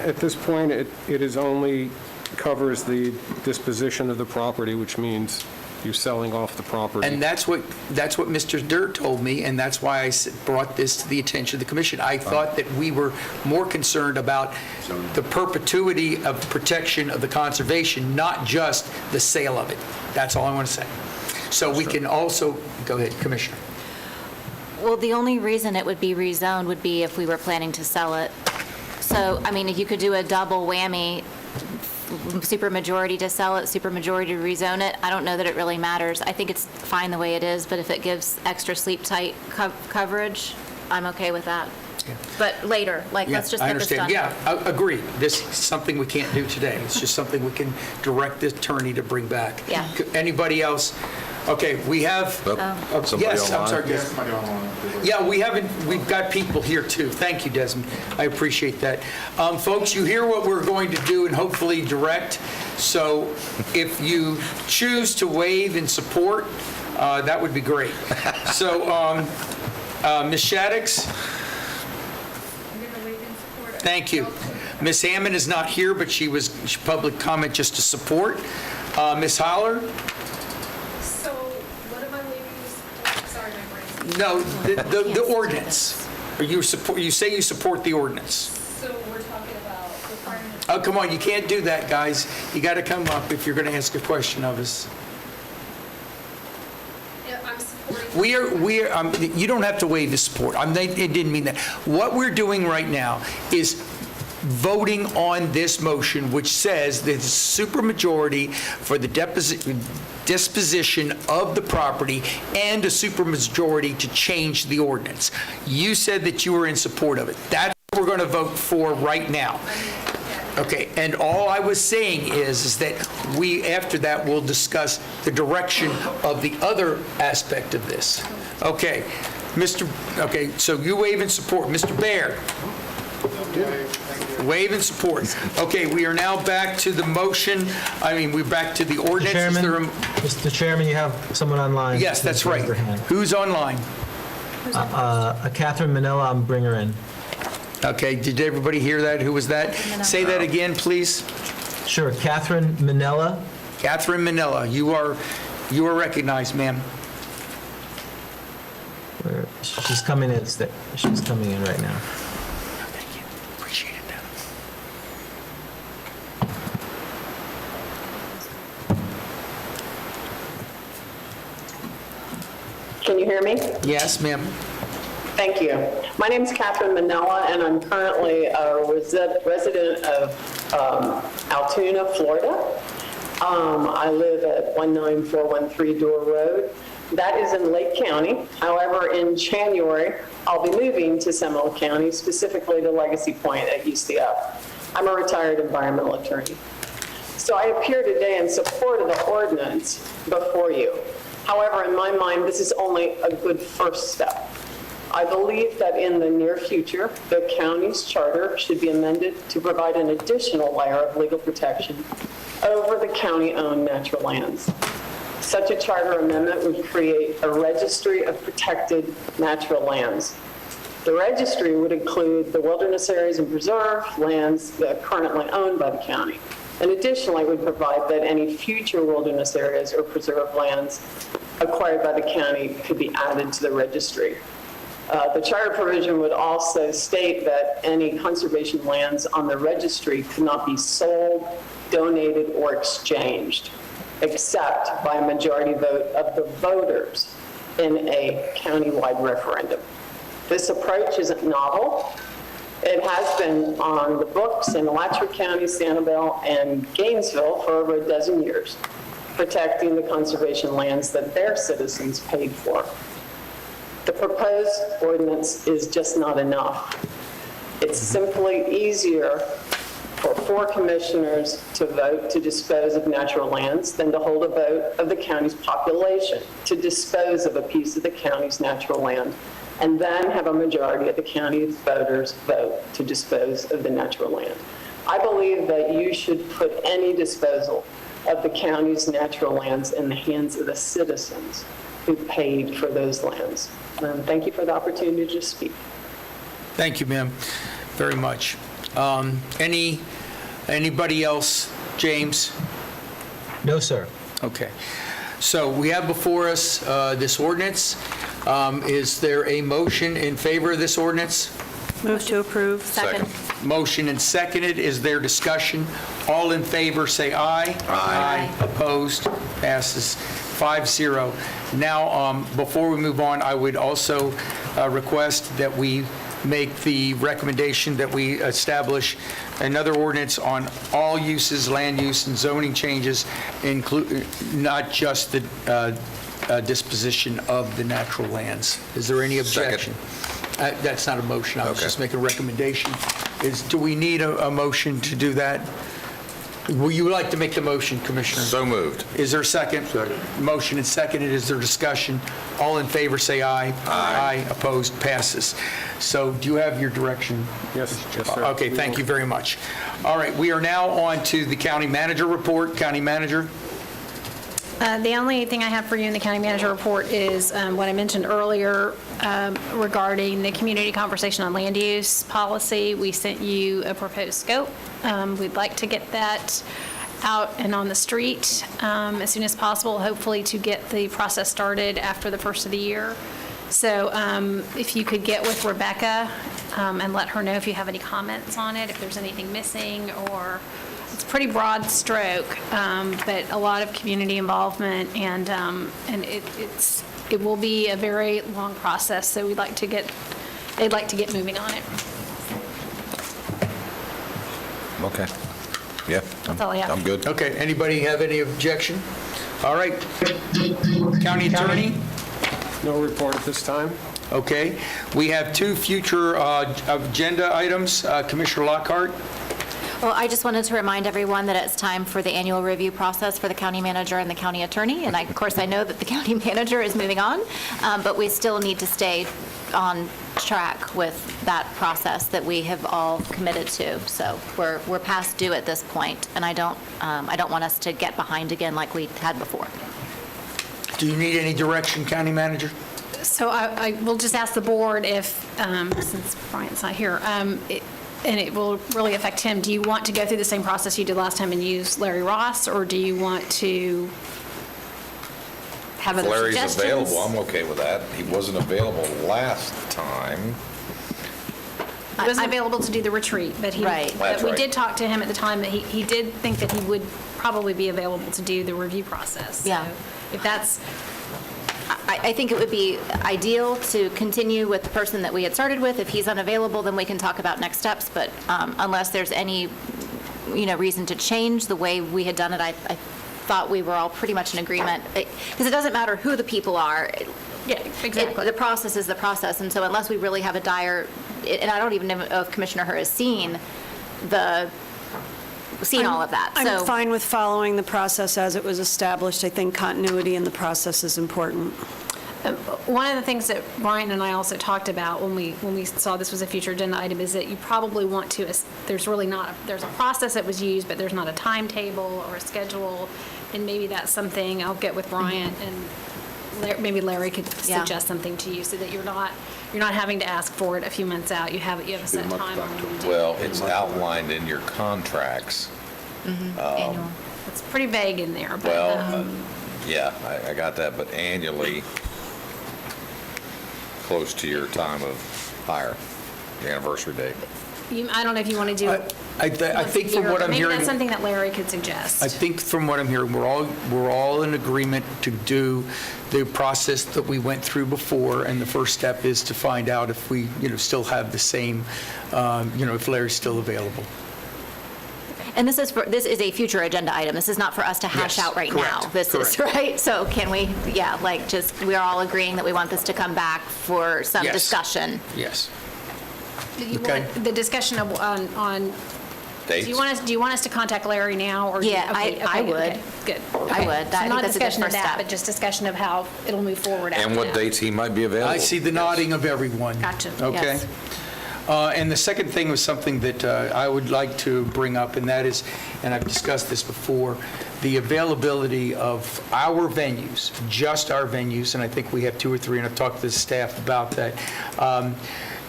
Speaker 15: At this point, it is only covers the disposition of the property, which means you're selling off the property.
Speaker 1: And that's what Mr. Durr told me, and that's why I brought this to the attention of the commission. I thought that we were more concerned about the perpetuity of protection of the conservation, not just the sale of it. That's all I want to say. So we can also, go ahead, Commissioner.
Speaker 6: Well, the only reason it would be rezoned would be if we were planning to sell it. So, I mean, if you could do a double whammy, supermajority to sell it, supermajority to rezone it, I don't know that it really matters. I think it's fine the way it is, but if it gives extra sleep-tight coverage, I'm okay with that. But later, like, let's just
Speaker 1: I
Speaker 6: get this done.
Speaker 1: understand. Yeah, I agree. This is something we can't do today. It's just something we can direct the attorney to bring back.
Speaker 6: Yeah.
Speaker 1: Anybody else? Okay, we have...
Speaker 5: Somebody
Speaker 1: yes, I'm
Speaker 5: online?
Speaker 1: sorry. Yes. Yeah, we've got people here, too. Thank you, Desmond. I appreciate that. Folks, you hear what we're going to do and hopefully direct. So if you choose to waive in support, that would be great. So, Ms. Shaddix? Thank you. Ms. Hammond is not here, but she public comment just to support. Ms. Holler?
Speaker 3: So what am I leaving this? Sorry, my brain's...
Speaker 1: No, the ordinance. You say you support the ordinance.
Speaker 3: So we're talking about requirements...
Speaker 1: Oh, come on, you can't do that, guys. You got to come up if you're going to ask a question of us.
Speaker 3: Yeah, I'm supporting...
Speaker 1: You don't have to waive the support. It didn't mean that. What we're doing right now is voting on this motion, which says that it's supermajority for the disposition of the property and a supermajority to change the ordinance. You said that you were in support of it. That's what we're going to vote for right now. Okay, and all I was saying is that after that, we'll discuss the direction of the other aspect of this. Okay, so you waive in support. Mr. Baird? Waive in support. Okay, we are now back to the motion. We're back to the ordinance.
Speaker 4: Mr. Chairman, you have someone online.
Speaker 1: Yes, that's right. Who's online?
Speaker 4: Catherine Manila, I'm bring her in.
Speaker 1: Okay, did everybody hear that? Who was that? Say that again, please.
Speaker 4: Sure, Catherine Manila.
Speaker 1: Catherine Manila, you are recognized, ma'am.
Speaker 4: She's coming in. She's coming in right now.
Speaker 1: Thank you. Appreciate it.
Speaker 18: Can you hear me?
Speaker 1: Yes, ma'am.
Speaker 18: Thank you. My name is Catherine Manella, and I'm currently a resident of Altoona, Florida. I live at 19413 Door Road. That is in Lake County. However, in January, I'll be moving to Seminole County, specifically to Legacy Point at UCF. I'm a retired environmental attorney. So I appear today in support of the ordinance before you. However, in my mind, this is only a good first step. I believe that in the near future, the county's charter should be amended to provide an additional layer of legal protection over the county-owned natural lands. Such a charter amendment would create a registry of protected natural lands. The registry would include the wilderness areas and preserve lands that are currently owned by the county. And additionally, would provide that any future wilderness areas or preserved lands acquired by the county could be added to the registry. The charter provision would also state that any conservation lands on the registry could not be sold, donated, or exchanged, except by a majority vote of the voters in a countywide referendum. This approach isn't novel. It has been on the books in Alachua County, Sanibel, and Gainesville for over a dozen years, protecting the conservation lands that their citizens paid for. The proposed ordinance is just not enough. It's simply easier for 4 commissioners to vote to dispose of natural lands than to hold a vote of the county's population to dispose of a piece of the county's natural land, and then have a majority of the county's voters vote to dispose of the natural land. I believe that you should put any disposal of the county's natural lands in the hands of the citizens who paid for those lands. Thank you for the opportunity to speak.
Speaker 1: Thank you, ma'am, very much. Anybody else? James?
Speaker 4: No, sir.
Speaker 1: Okay. So we have before us this ordinance. Is there a motion in favor of this ordinance?
Speaker 17: Move to approve.
Speaker 6: Second.
Speaker 1: Motion and seconded. Is there discussion? All in favor, say aye. Aye. Opposed? Passes 5-0. Now, before we move on, I would also request that we make the recommendation that we establish another ordinance on all uses, land use, and zoning changes, not just the disposition of the natural lands. Is there any objection? That's not a motion. I was just making a recommendation. Do we need a motion to do that? Would you like to make the motion, Commissioner?
Speaker 5: So moved.
Speaker 1: Is there a second? Second. Motion and seconded. Is there discussion? All in favor, say aye. Aye. Opposed? Passes. So do you have your direction?
Speaker 15: Yes, sir.
Speaker 1: Okay, thank you very much. All right, we are now on to the county manager report. County manager?
Speaker 8: The only thing I have for you in the county manager report is what I mentioned earlier regarding the community conversation on land use policy. We sent you a proposed scope. We'd like to get that out and on the street as soon as possible, hopefully to get the process started after the first of the year. So if you could get with Rebecca and let her know if you have any comments on it, if there's anything missing, or it's a pretty broad stroke, but a lot of community involvement, and it will be a very long process. So they'd like to get moving on it.
Speaker 5: Okay. Yeah.
Speaker 8: That's all I have.
Speaker 5: I'm good.
Speaker 1: Okay, anybody have any objection? All right. County attorney?
Speaker 15: No report at this time.
Speaker 1: Okay. We have 2 future agenda items. Commissioner Lockhart?
Speaker 6: Well, I just wanted to remind everyone that it's time for the annual review process for the county manager and the county attorney. And of course, I know that the county manager is moving on, but we still need to stay on track with that process that we have all committed to. So we're past due at this point, and I don't want us to get behind again like we had before.
Speaker 1: Do you need any direction, county manager?
Speaker 8: So I will just ask the board if, since Brian's not here, and it will really affect him, do you want to go through the same process you did last time and use Larry Ross, or do you want to have other
Speaker 5: Larry's
Speaker 8: suggestions?
Speaker 5: available. I'm okay with that. He wasn't available last time.
Speaker 8: He wasn't available to do the retreat, but
Speaker 5: That's
Speaker 8: we
Speaker 5: right.
Speaker 8: did talk to him at the time, that he did think that he would probably be available to do the review process. So
Speaker 6: Yeah.
Speaker 8: if that's,
Speaker 6: I think it would be ideal to continue with the person that we had started with. If he's unavailable, then we can talk about next steps, but unless there's any, reason to change the way we had done it, I thought we were all pretty much in agreement. Because it doesn't matter who the people are.
Speaker 8: Yeah, exactly.
Speaker 6: The process is the process, and so unless we really have a dire, and I don't even know if Commissioner Herr has seen all of that.
Speaker 17: I'm
Speaker 6: So
Speaker 17: fine with following the process as it was established. I think continuity in the process is important.
Speaker 8: one of the things that Brian and I also talked about when we saw this was a future agenda item is that you probably want to, there's a process that was used, but there's not a timetable or a schedule, and maybe that's something I'll get with Brian, and maybe Larry could suggest something to you so that you're not having to ask for it a few months out. You have a set time when you do.
Speaker 5: Well, it's outlined in your contracts.
Speaker 6: annual.
Speaker 8: It's pretty vague in there, but.
Speaker 5: Well, yeah, I got that, but annually, close to your time of hire, the anniversary date.
Speaker 8: I don't know if you want to do.
Speaker 1: I think from what I'm
Speaker 8: Maybe
Speaker 1: hearing,
Speaker 8: that's something that Larry could suggest.
Speaker 1: I think from what I'm hearing, we're all in agreement to do the process that we went through before, and the first step is to find out if we, still have the same, if Larry's still available.
Speaker 6: And this is a future agenda item. This is not for us to hash
Speaker 1: Yes,
Speaker 6: out right
Speaker 1: correct,
Speaker 6: now. This is,
Speaker 1: correct.
Speaker 6: right? So can we, we are all agreeing that we want this to come back for some
Speaker 1: Yes.
Speaker 6: discussion.
Speaker 1: Yes.
Speaker 8: Do you
Speaker 1: Okay.
Speaker 8: want the discussion on,
Speaker 5: Dates?
Speaker 8: do you want us to contact Larry now? Or
Speaker 6: Yeah, I would.
Speaker 8: okay, good.
Speaker 6: I
Speaker 8: Okay.
Speaker 6: would.
Speaker 8: So
Speaker 6: That- I think
Speaker 8: not
Speaker 6: that's a good
Speaker 8: discussion of
Speaker 6: first
Speaker 8: that,
Speaker 6: step.
Speaker 8: but just discussion of how it'll move forward after
Speaker 5: And what
Speaker 8: that.
Speaker 5: dates he might be available.
Speaker 1: I see the nodding of everyone.
Speaker 8: Gotcha.
Speaker 1: Okay?
Speaker 8: Yes.
Speaker 1: And the second thing was something that I would like to bring up, and that is, and I've discussed this before, the availability of our venues, just our venues, and I think we have 2 or 3, and I've talked to the staff about that,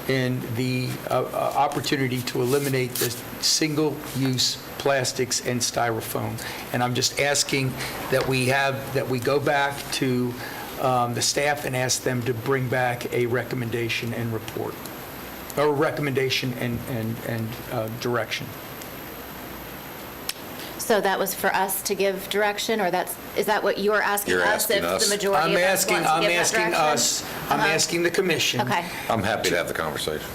Speaker 1: and the opportunity to eliminate the single-use plastics and styrofoam. And I'm just asking that we go back to the staff and ask them to bring back a recommendation and report, or recommendation and direction.
Speaker 6: So that was for us to give direction, or is that what you're asking
Speaker 5: You're
Speaker 6: us?
Speaker 5: asking us.
Speaker 6: If the majority of us want to
Speaker 1: I'm
Speaker 6: give that
Speaker 1: asking
Speaker 6: direction?
Speaker 1: us, I'm asking the commission.
Speaker 6: Okay.
Speaker 5: I'm happy to have the conversation.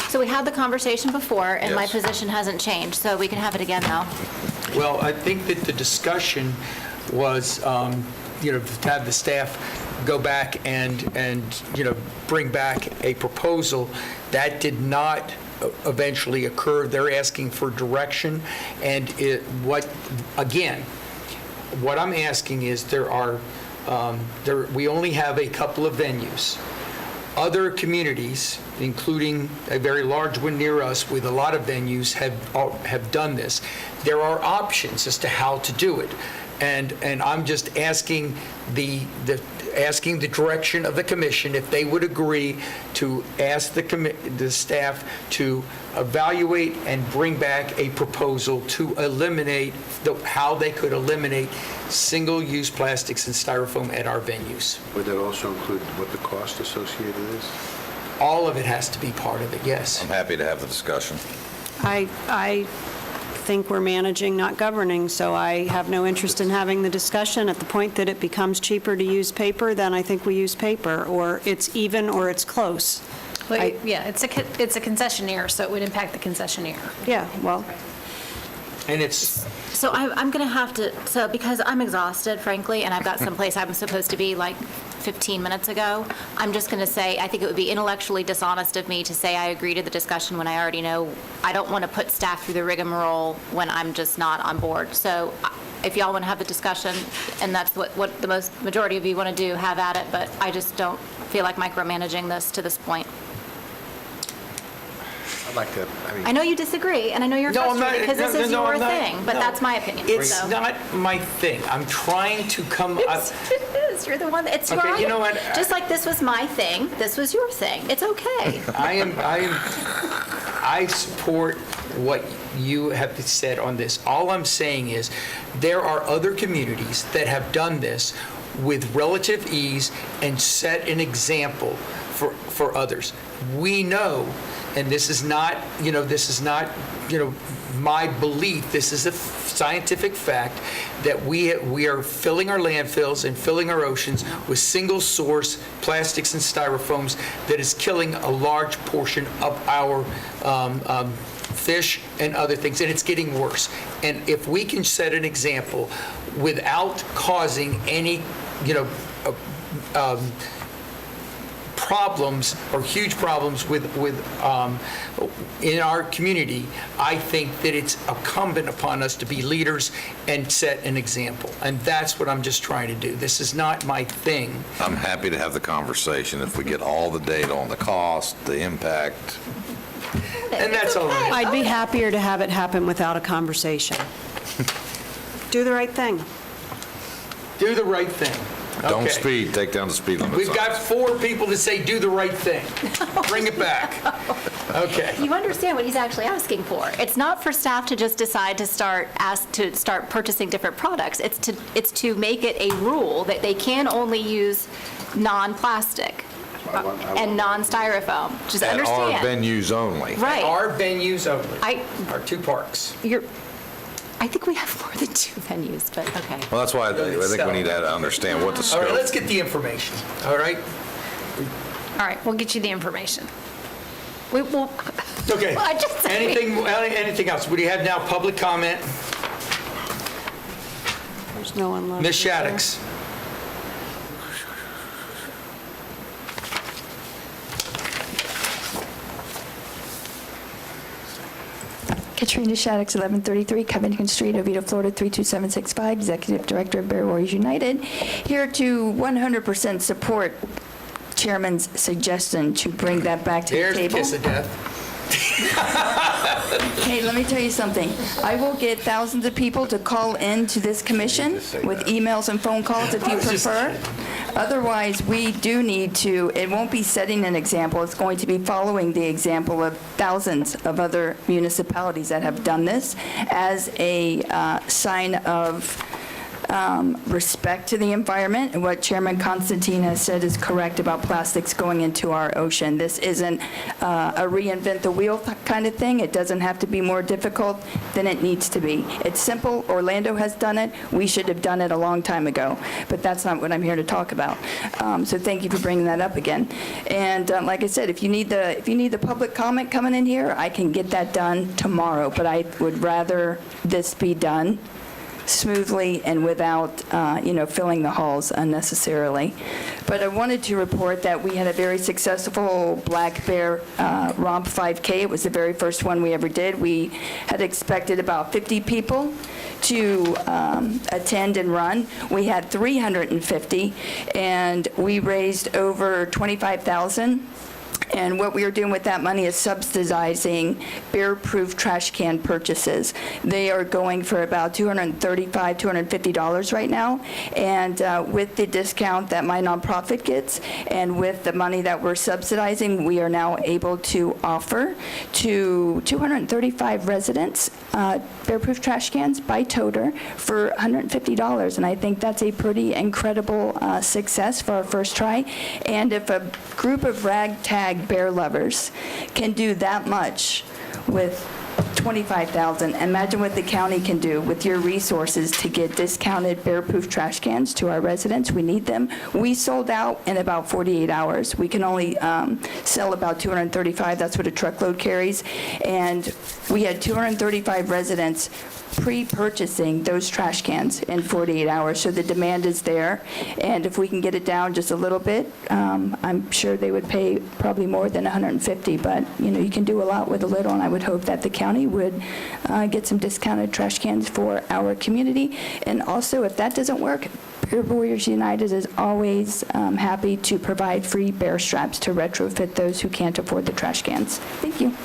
Speaker 6: So we had the conversation before, and my
Speaker 5: Yes.
Speaker 6: position hasn't changed, so we can have it again now.
Speaker 1: Well, I think that the discussion was, to have the staff go back and bring back a proposal. That did not eventually occur. They're asking for direction, and what I'm asking is we only have a couple of venues. Other communities, including a very large one near us with a lot of venues, have done this. There are options as to how to do it, and I'm just asking the direction of the commission if they would agree to ask the staff to evaluate and bring back a proposal to eliminate how they could eliminate single-use plastics and styrofoam at our venues.
Speaker 9: Would that also include what the cost associated is?
Speaker 1: All of it has to be part of it, yes.
Speaker 5: I'm happy to have the discussion.
Speaker 17: I think we're managing, not governing, so I have no interest in having the discussion. At the point that it becomes cheaper to use paper, then I think we use paper, or it's even, or it's close.
Speaker 8: Well, yeah, it's a concessionaire, so it would impact the concessionaire.
Speaker 17: Yeah, well,
Speaker 1: And it's,
Speaker 6: So I'm going to have to, because I'm exhausted, frankly, and I've got someplace I'm supposed to be like 15 minutes ago, I'm just going to say, I think it would be intellectually dishonest of me to say I agree to the discussion when I already know I don't want to put staff through the rigmarole when I'm just not on board. So if y'all want to have the discussion, and that's what the majority of you want to do, have at it, but I just don't feel like micromanaging this to this point.
Speaker 9: I'd like to,
Speaker 6: I know you disagree, and I know you're
Speaker 1: No, I'm not-
Speaker 6: frustrated because this
Speaker 1: no,
Speaker 6: is
Speaker 1: no,
Speaker 6: your
Speaker 1: I'm not-
Speaker 6: thing, but
Speaker 1: no.
Speaker 6: that's my opinion.
Speaker 1: It's
Speaker 6: so.
Speaker 1: not my thing. I'm trying to come up.
Speaker 6: It is. You're the one. It's your
Speaker 1: Okay, you
Speaker 6: item.
Speaker 1: know what?
Speaker 6: Just like this was my thing, this was your thing. It's okay.
Speaker 1: I support what you have said on this. All I'm saying is there are other communities that have done this with relative ease and set an example for others. We know, and this is not my belief, this is a scientific fact, that we are filling our landfills and filling our oceans with single-source plastics and styrofoams that is killing a large portion of our fish and other things, and it's getting worse. And if we can set an example without causing any, problems or huge problems with in our community, I think that it's incumbent upon us to be leaders and set an example. And that's what I'm just trying to do. This is not my thing.
Speaker 5: I'm happy to have the conversation if we get all the data on the cost, the impact.
Speaker 1: And that's all right.
Speaker 17: I'd be happier to have it happen without a conversation. Do the right thing.
Speaker 1: Do the right thing.
Speaker 5: Don't
Speaker 1: Okay.
Speaker 5: speed, take down the speed limit.
Speaker 1: We've got 4 people to say do the right thing. Bring it back. Okay.
Speaker 6: You understand what he's actually asking for. It's not for staff to just decide to start purchasing different products. It's to make it a rule that they can only use non-plastic. And non-styrofoam, just
Speaker 5: At our
Speaker 6: understand.
Speaker 5: venues only.
Speaker 6: Right.
Speaker 1: Our venues only,
Speaker 6: I,
Speaker 1: our 2 parks.
Speaker 6: I think we have more than 2 venues, but okay.
Speaker 5: Well, that's why I think we need to understand what the
Speaker 1: All right,
Speaker 5: scope.
Speaker 1: let's get the information, all right?
Speaker 8: All right, we'll get you the information. We will.
Speaker 1: Okay.
Speaker 8: Well, I just said we-
Speaker 1: Anything else? We have now public comment.
Speaker 17: There's no one left.
Speaker 1: Ms.
Speaker 17: is there?
Speaker 1: Shaddix.
Speaker 22: Katrina Shaddix, 1133 Covington Street, Oviedo, Florida, 32765, Executive Director of Bear Warriors United, here to 100% support Chairman's suggestion to bring that back to the
Speaker 1: There's the
Speaker 22: table.
Speaker 1: kiss of death.
Speaker 22: Hey, let me tell you something. I will get thousands of people to call in to this commission with emails and phone calls if you prefer. Otherwise, we do need to, it won't be setting an example, it's going to be following the example of thousands of other municipalities that have done this as a sign of respect to the environment. And what Chairman Constantine has said is correct about plastics going into our ocean. This isn't a reinvent the wheel kind of thing. It doesn't have to be more difficult than it needs to be. It's simple. Orlando has done it. We should have done it a long time ago. But that's not what I'm here to talk about. So thank you for bringing that up again. And like I said, if you need the public comment coming in here, I can get that done tomorrow. But I would rather this be done smoothly and without, filling the halls unnecessarily. But I wanted to report that we had a very successful Black Bear Romp 5K. It was the very first one we ever did. We had expected about 50 people to attend and run. We had 350, and we raised over $25,000. And what we are doing with that money is subsidizing bear-proof trash can purchases. They are going for about $235, $250 right now. And with the discount that my nonprofit gets and with the money that we're subsidizing, we are now able to offer to 235 residents bear-proof trash cans by toter for $150. And I think that's a pretty incredible success for our first try. And if a group of ragtag bear lovers can do that much with $25,000, imagine what the county can do with your resources to get discounted bear-proof trash cans to our residents. We need them. We sold out in about 48 hours. We can only sell about 235. That's what a truckload carries. And we had 235 residents pre-purchasing those trash cans in 48 hours, so the demand is there. And if we can get it down just a little bit, I'm sure they would pay probably more than $150, but you can do a lot with a little, and I would hope that the county would get some discounted trash cans for our community. And also, if that doesn't work, Bear Warriors United is always happy to provide free bear straps to retrofit those who can't afford the trash cans. Thank you.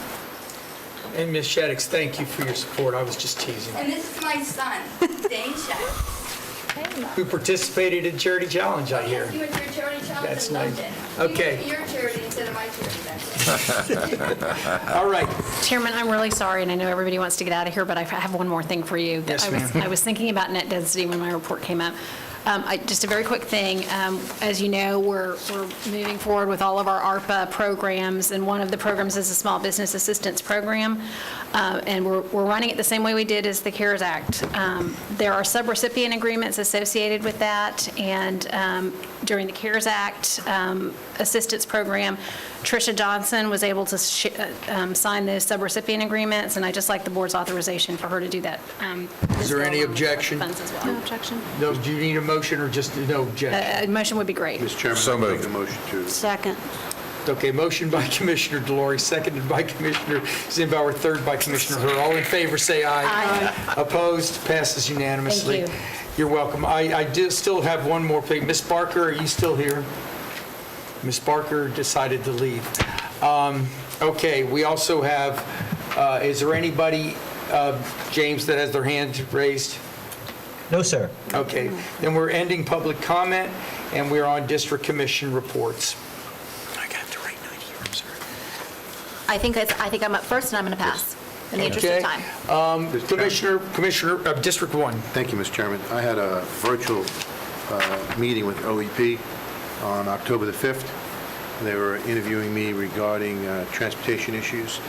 Speaker 1: And Ms. Shaddix, thank you for your support. I was just teasing.
Speaker 22: And this is my son, Dane Shaddix.
Speaker 1: Who participated in Charity Challenge, I hear.
Speaker 22: You went to your charity challenge
Speaker 1: That's
Speaker 22: and loved
Speaker 1: nice.
Speaker 22: it.
Speaker 1: Okay.
Speaker 22: You did your charity instead of my charity.
Speaker 1: All right.
Speaker 8: Chairman, I'm really sorry, and I know everybody wants to get out of here, but I have one more thing for you.
Speaker 1: Yes, ma'am.
Speaker 8: I was thinking about net density when my report came up. Just a very quick thing. As you know, we're moving forward with all of our ARPA programs, and one of the programs is a Small Business Assistance Program, and we're running it the same way we did as the CARES Act. There are subrecipient agreements associated with that, and during the CARES Act assistance program, Tricia Johnson was able to sign those subrecipient agreements, and I just like the board's authorization for her to do that.
Speaker 1: Is there any objection?
Speaker 8: Funds as well. No objection.
Speaker 1: No, do you need a motion or just no objection?
Speaker 8: A motion would be great.
Speaker 9: Mr. Chairman,
Speaker 5: So
Speaker 9: I make
Speaker 5: moved.
Speaker 9: a motion to...
Speaker 17: Second.
Speaker 1: Okay, motion by Commissioner Delory, seconded by Commissioner Zimbauer, third by Commissioner Herr. All in favor, say aye.
Speaker 8: Aye.
Speaker 1: Opposed? Passes unanimously.
Speaker 8: Thank you.
Speaker 1: You're welcome. I do still have one more thing. Ms. Barker, are you still here? Ms. Barker decided to leave. Okay, we also have, is there anybody, James, that has their hand raised?
Speaker 4: No, sir.
Speaker 1: Okay, then we're ending public comment, and we're on district commission reports. I got to write 90 here, I'm sorry.
Speaker 6: I think I'm up first, and I'm going to pass in the interest of
Speaker 1: Okay.
Speaker 6: time.
Speaker 1: Commissioner of District 1.
Speaker 9: Thank you, Mr. Chairman. I had a virtual meeting with OEP on October the 5th. They were interviewing me regarding transportation issues,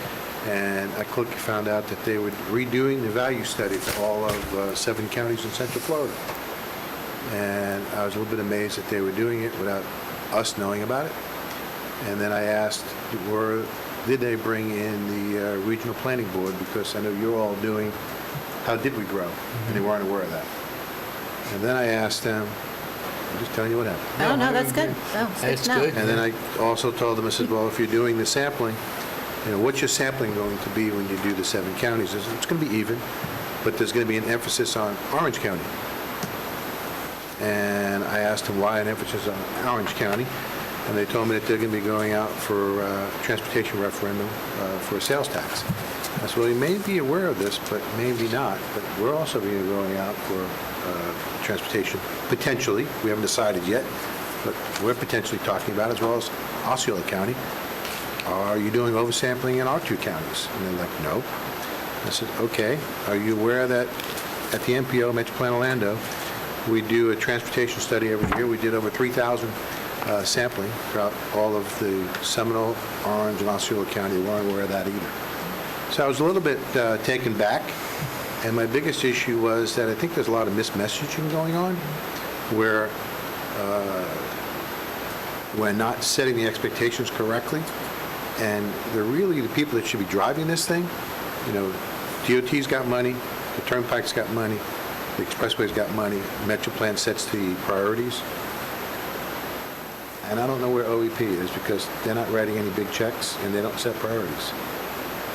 Speaker 9: and I quickly found out that they were redoing the value study for all of 7 counties in Central Florida. And I was a little bit amazed that they were doing it without us knowing about it. And then I asked, did they bring in the regional planning board? Because I know you're all doing, how did we grow? And they weren't aware of that. And then I asked them, I'm just telling you what happened.
Speaker 6: Oh, no, that's good. Oh,
Speaker 1: That's
Speaker 6: no.
Speaker 1: good.
Speaker 9: And then I also told them, I said, well, if you're doing the sampling, what's your sampling going to be when you do the 7 counties? It's going to be even, but there's going to be an emphasis on Orange County. And I asked them why an emphasis on Orange County, and they told me that they're going to be going out for transportation referendum for a sales tax. I said, well, you may be aware of this, but maybe not. But we're also going out for transportation, potentially. We haven't decided yet, but we're potentially talking about, as well as Osceola County. Are you doing oversampling in our 2 counties? And they're like, no. I said, okay. Are you aware that at the MPO, Metro Plan Orlando, we do a transportation study every year? We did over 3,000 sampling throughout all of the Seminole, Orange, and Osceola County. They weren't aware of that either. So I was a little bit taken back, and my biggest issue was that I think there's a lot of mismessaging going on, where we're not setting the expectations correctly, and they're really the people that should be driving this thing. DOT's got money, the Turnpike's got money, the Expressway's got money, Metro Plan sets the priorities. And I don't know where OEP is, because they're not writing any big checks, and they don't set priorities.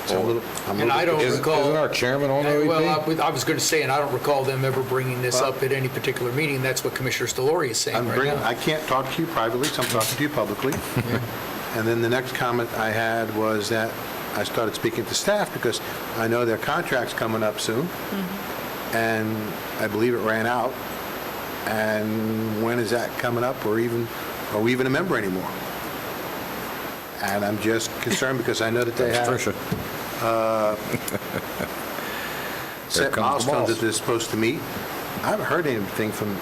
Speaker 9: So
Speaker 1: And I don't recall...
Speaker 5: Isn't our chairman on OEP?
Speaker 1: Well, I was going to say, and I don't recall them ever bringing this up at any particular meeting. That's what Commissioner Deloria is saying right now.
Speaker 9: I can't talk to you privately, so I'm talking to you publicly. And then the next comment I had was that I started speaking to staff, because I know their contract's coming up soon, and I believe it ran out. And when is that coming up, or are we even a member anymore? And I'm just concerned because I know that they have set milestones that they're supposed to meet. I haven't heard anything from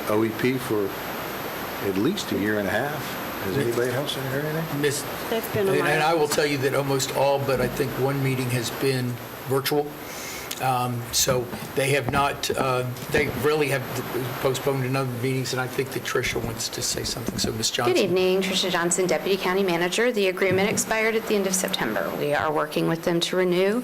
Speaker 9: OEP for at least a year and a half. Has anybody else heard anything?
Speaker 1: And I will tell you that almost all, but I think one meeting has been virtual. So they have not, they really have postponed a number of meetings, and I think that Tricia wants to say something. So, Ms. Johnson.
Speaker 7: Good evening, Tricia Johnson, Deputy County Manager. The agreement expired at the end of September. We are working with them to renew.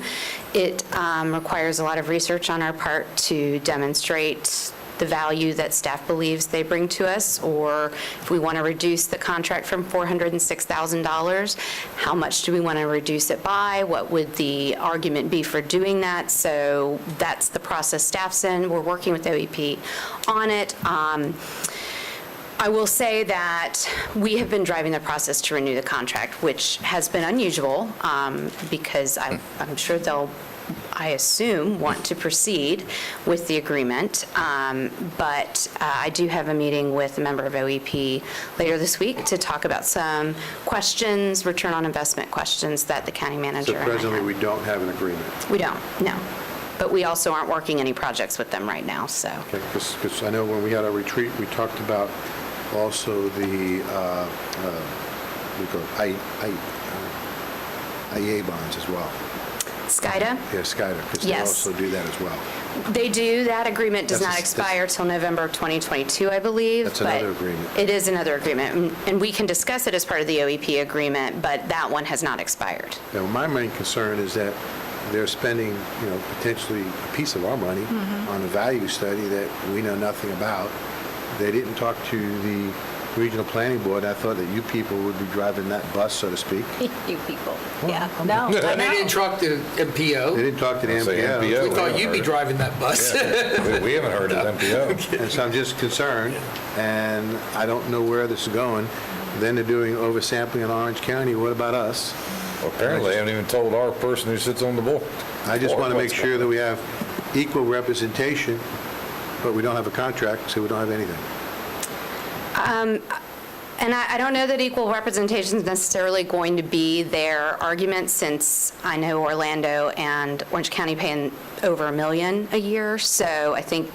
Speaker 7: It requires a lot of research on our part to demonstrate the value that staff believes they bring to us, or if we want to reduce the contract from $406,000, how much do we want to reduce it by? What would the argument be for doing that? So that's the process staff's in. We're working with OEP on it. I will say that we have been driving the process to renew the contract, which has been unusual because I'm sure they'll, I assume, want to proceed with the agreement. But I do have a meeting with a member of OEP later this week to talk about some questions, return on investment questions that the county manager
Speaker 9: So
Speaker 7: and I
Speaker 9: presently,
Speaker 7: have.
Speaker 9: we don't have an agreement.
Speaker 7: We don't, no. But we also aren't working any projects with them right now, so.
Speaker 9: Okay, because I know when we had our retreat, we talked about also the IA bonds as well.
Speaker 7: SCIDA?
Speaker 9: Yeah, SCIDA, because they
Speaker 7: Yes.
Speaker 9: also do that as well.
Speaker 7: They do. That agreement does not expire till November 2022, I believe.
Speaker 9: That's
Speaker 7: but
Speaker 9: another agreement.
Speaker 7: It is another agreement, and we can discuss it as part of the OEP agreement, but that one has not expired.
Speaker 9: Now, my main concern is that they're spending, potentially a piece of our money on a value study that we know nothing about. They didn't talk to the regional planning board. I thought that you people would be driving that bus, so to speak.
Speaker 7: You people.
Speaker 1: Yeah, no. They didn't talk to MPO.
Speaker 9: They didn't talk to the
Speaker 5: I'll say
Speaker 9: MPO.
Speaker 1: We thought you'd be driving that bus.
Speaker 5: We haven't heard of MPO.
Speaker 9: And so I'm just concerned, and I don't know where this is going. Then they're doing oversampling in Orange County. What about us?
Speaker 5: Well, apparently, they haven't even told our person who sits on the board.
Speaker 9: I just want to make sure that we have equal representation, but we don't have a contract, so we don't have anything.
Speaker 7: And I don't know that equal representation is necessarily going to be their argument, since I know Orlando and Orange County paying over $1 million a year. So I think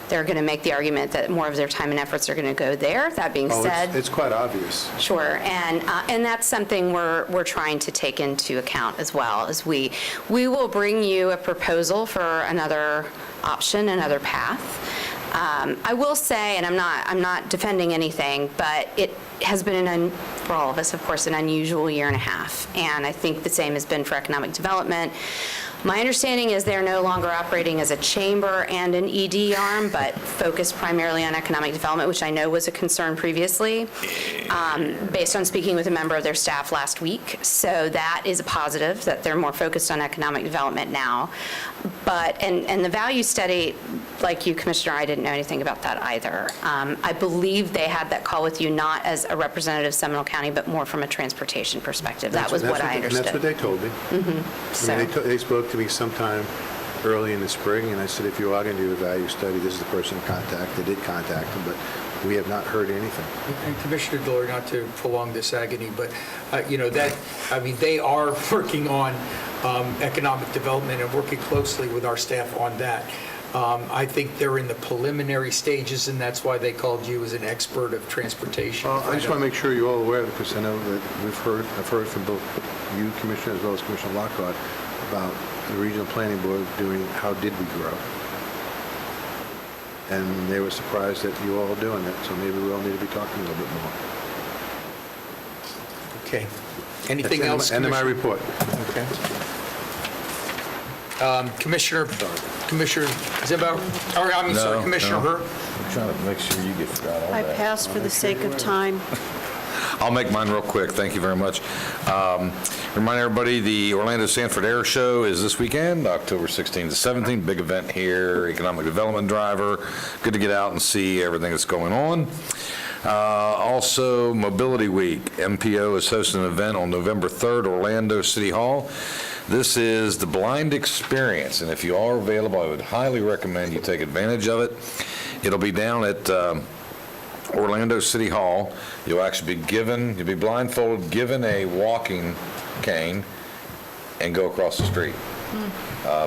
Speaker 7: they're going to make the argument that more of their time and efforts are going to go there. That being said.
Speaker 9: It's quite obvious.
Speaker 7: Sure, and that's something we're trying to take into account as well, as we will bring you a proposal for another option, another path. I will say, and I'm not defending anything, but it has been, for all of us, of course, an unusual year and a half, and I think the same has been for economic development. My understanding is they're no longer operating as a chamber and an ED arm, but focused primarily on economic development, which I know was a concern previously, based on speaking with a member of their staff last week. So that is a positive, that they're more focused on economic development now. But, and the value study, like you, Commissioner, I didn't know anything about that either. I believe they had that call with you not as a representative of Seminole County, but more from a transportation perspective. That was what I understood.
Speaker 9: That's what they told me.
Speaker 7: So.
Speaker 9: I mean, they spoke to me sometime early in the spring, and I said, if you are going to do a value study, this is the person to contact. They did contact them, but we have not heard anything.
Speaker 1: And Commissioner Dillard, not to prolong this agony, but, they are working on economic development and working closely with our staff on that. I think they're in the preliminary stages, and that's why they called you as an expert of transportation.
Speaker 9: I just want to make sure you're all aware, because I know that I've heard from both you, Commissioner, as well as Commissioner Lockhart, about the Regional Planning Board doing How Did We Grow? And they were surprised that you all are doing that, so maybe we all need to be talking a little bit more.
Speaker 1: Okay. Anything else?
Speaker 9: End of my report.
Speaker 1: Okay. Commissioner Zimbo, or I'm sorry, Commissioner Herr.
Speaker 5: I'm trying to make sure you get forgot all
Speaker 17: I
Speaker 5: that.
Speaker 17: pass for the sake of time.
Speaker 5: I'll make mine real quick. Thank you very much. Remind everybody, the Orlando Sanford Air Show is this weekend, October 16th to 17th. Big event here, economic development driver. Good to get out and see everything that's going on. Also, Mobility Week. MPO is hosting an event on November 3rd, Orlando City Hall. This is the blind experience, and if you are available, I would highly recommend you take advantage of it. It'll be down at Orlando City Hall. You'll be blindfolded, given a walking cane, and go across the street.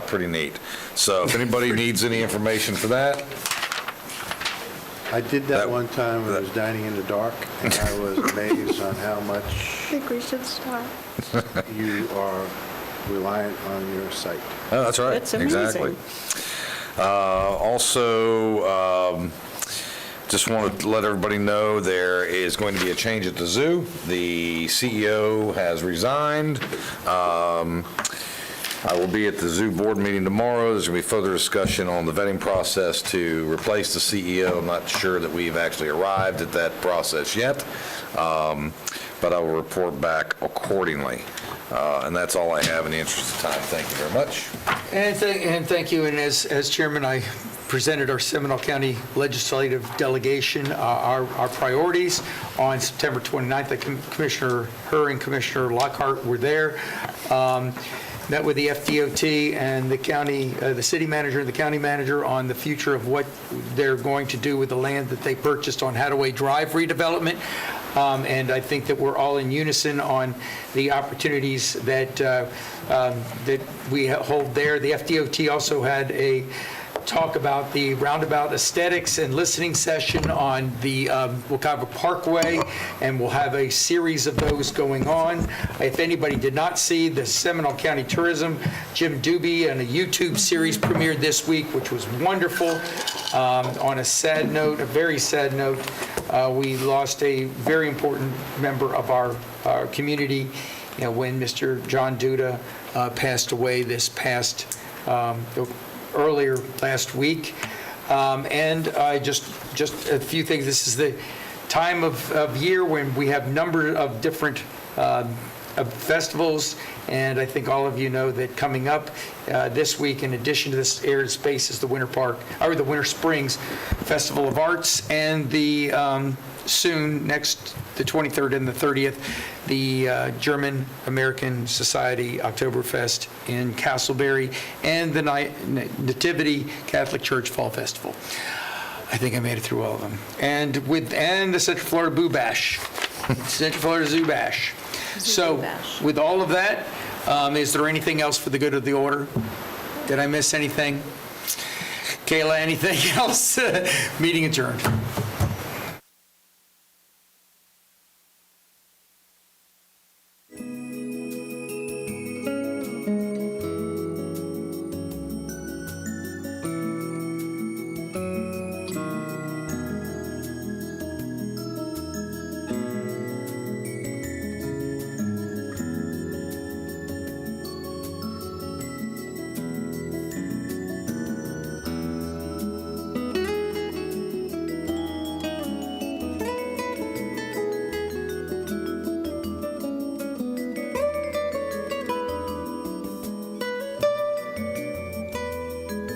Speaker 5: Pretty neat. So if anybody needs any information for that.
Speaker 9: I did that one time when I was dining in the dark, and I was amazed on how much
Speaker 17: I think we should stop.
Speaker 9: you are reliant on your sight.
Speaker 5: Oh, that's right.
Speaker 17: It's amazing.
Speaker 5: Exactly. Also, just want to let everybody know there is going to be a change at the zoo. The CEO has resigned. I will be at the zoo board meeting tomorrow. There's going to be further discussion on the vetting process to replace the CEO. I'm not sure that we've actually arrived at that process yet, but I will report back accordingly. And that's all I have in the interest of time. Thank you very much.
Speaker 1: And thank you. And as chairman, I presented our Seminole County legislative delegation our priorities on September 29th. Commissioner Herr and Commissioner Lockhart were there. Met with the FDOT and the county, the city manager and the county manager on the future of what they're going to do with the land that they purchased on Hadaway Drive redevelopment. And I think that we're all in unison on the opportunities that that we hold there. The FDOT also had a talk about the roundabout aesthetics and listening session on the Wekiva Parkway, and we'll have a series of those going on. If anybody did not see the Seminole County Tourism, Jim Doobie, and a YouTube series premiered this week, which was wonderful. On a sad note, a very sad note, we lost a very important member of our community, when Mr. John Duda passed away this past earlier last week. And just a few things. This is the time of year when we have number of different festivals, and I think all of you know that coming up this week, in addition to this aired space, is the Winter Springs Festival of Arts, and the soon, the 23rd and the 30th, the German American Society Oktoberfest in Castleberry, and the Nativity Catholic Church Fall Festival. I think I made it through all of them. And the Central Florida Boo Bash, Central Florida Zoo Bash. So with all of that, is there anything else for the good of the order? Did I miss anything? Kayla, anything else? Meeting adjourned.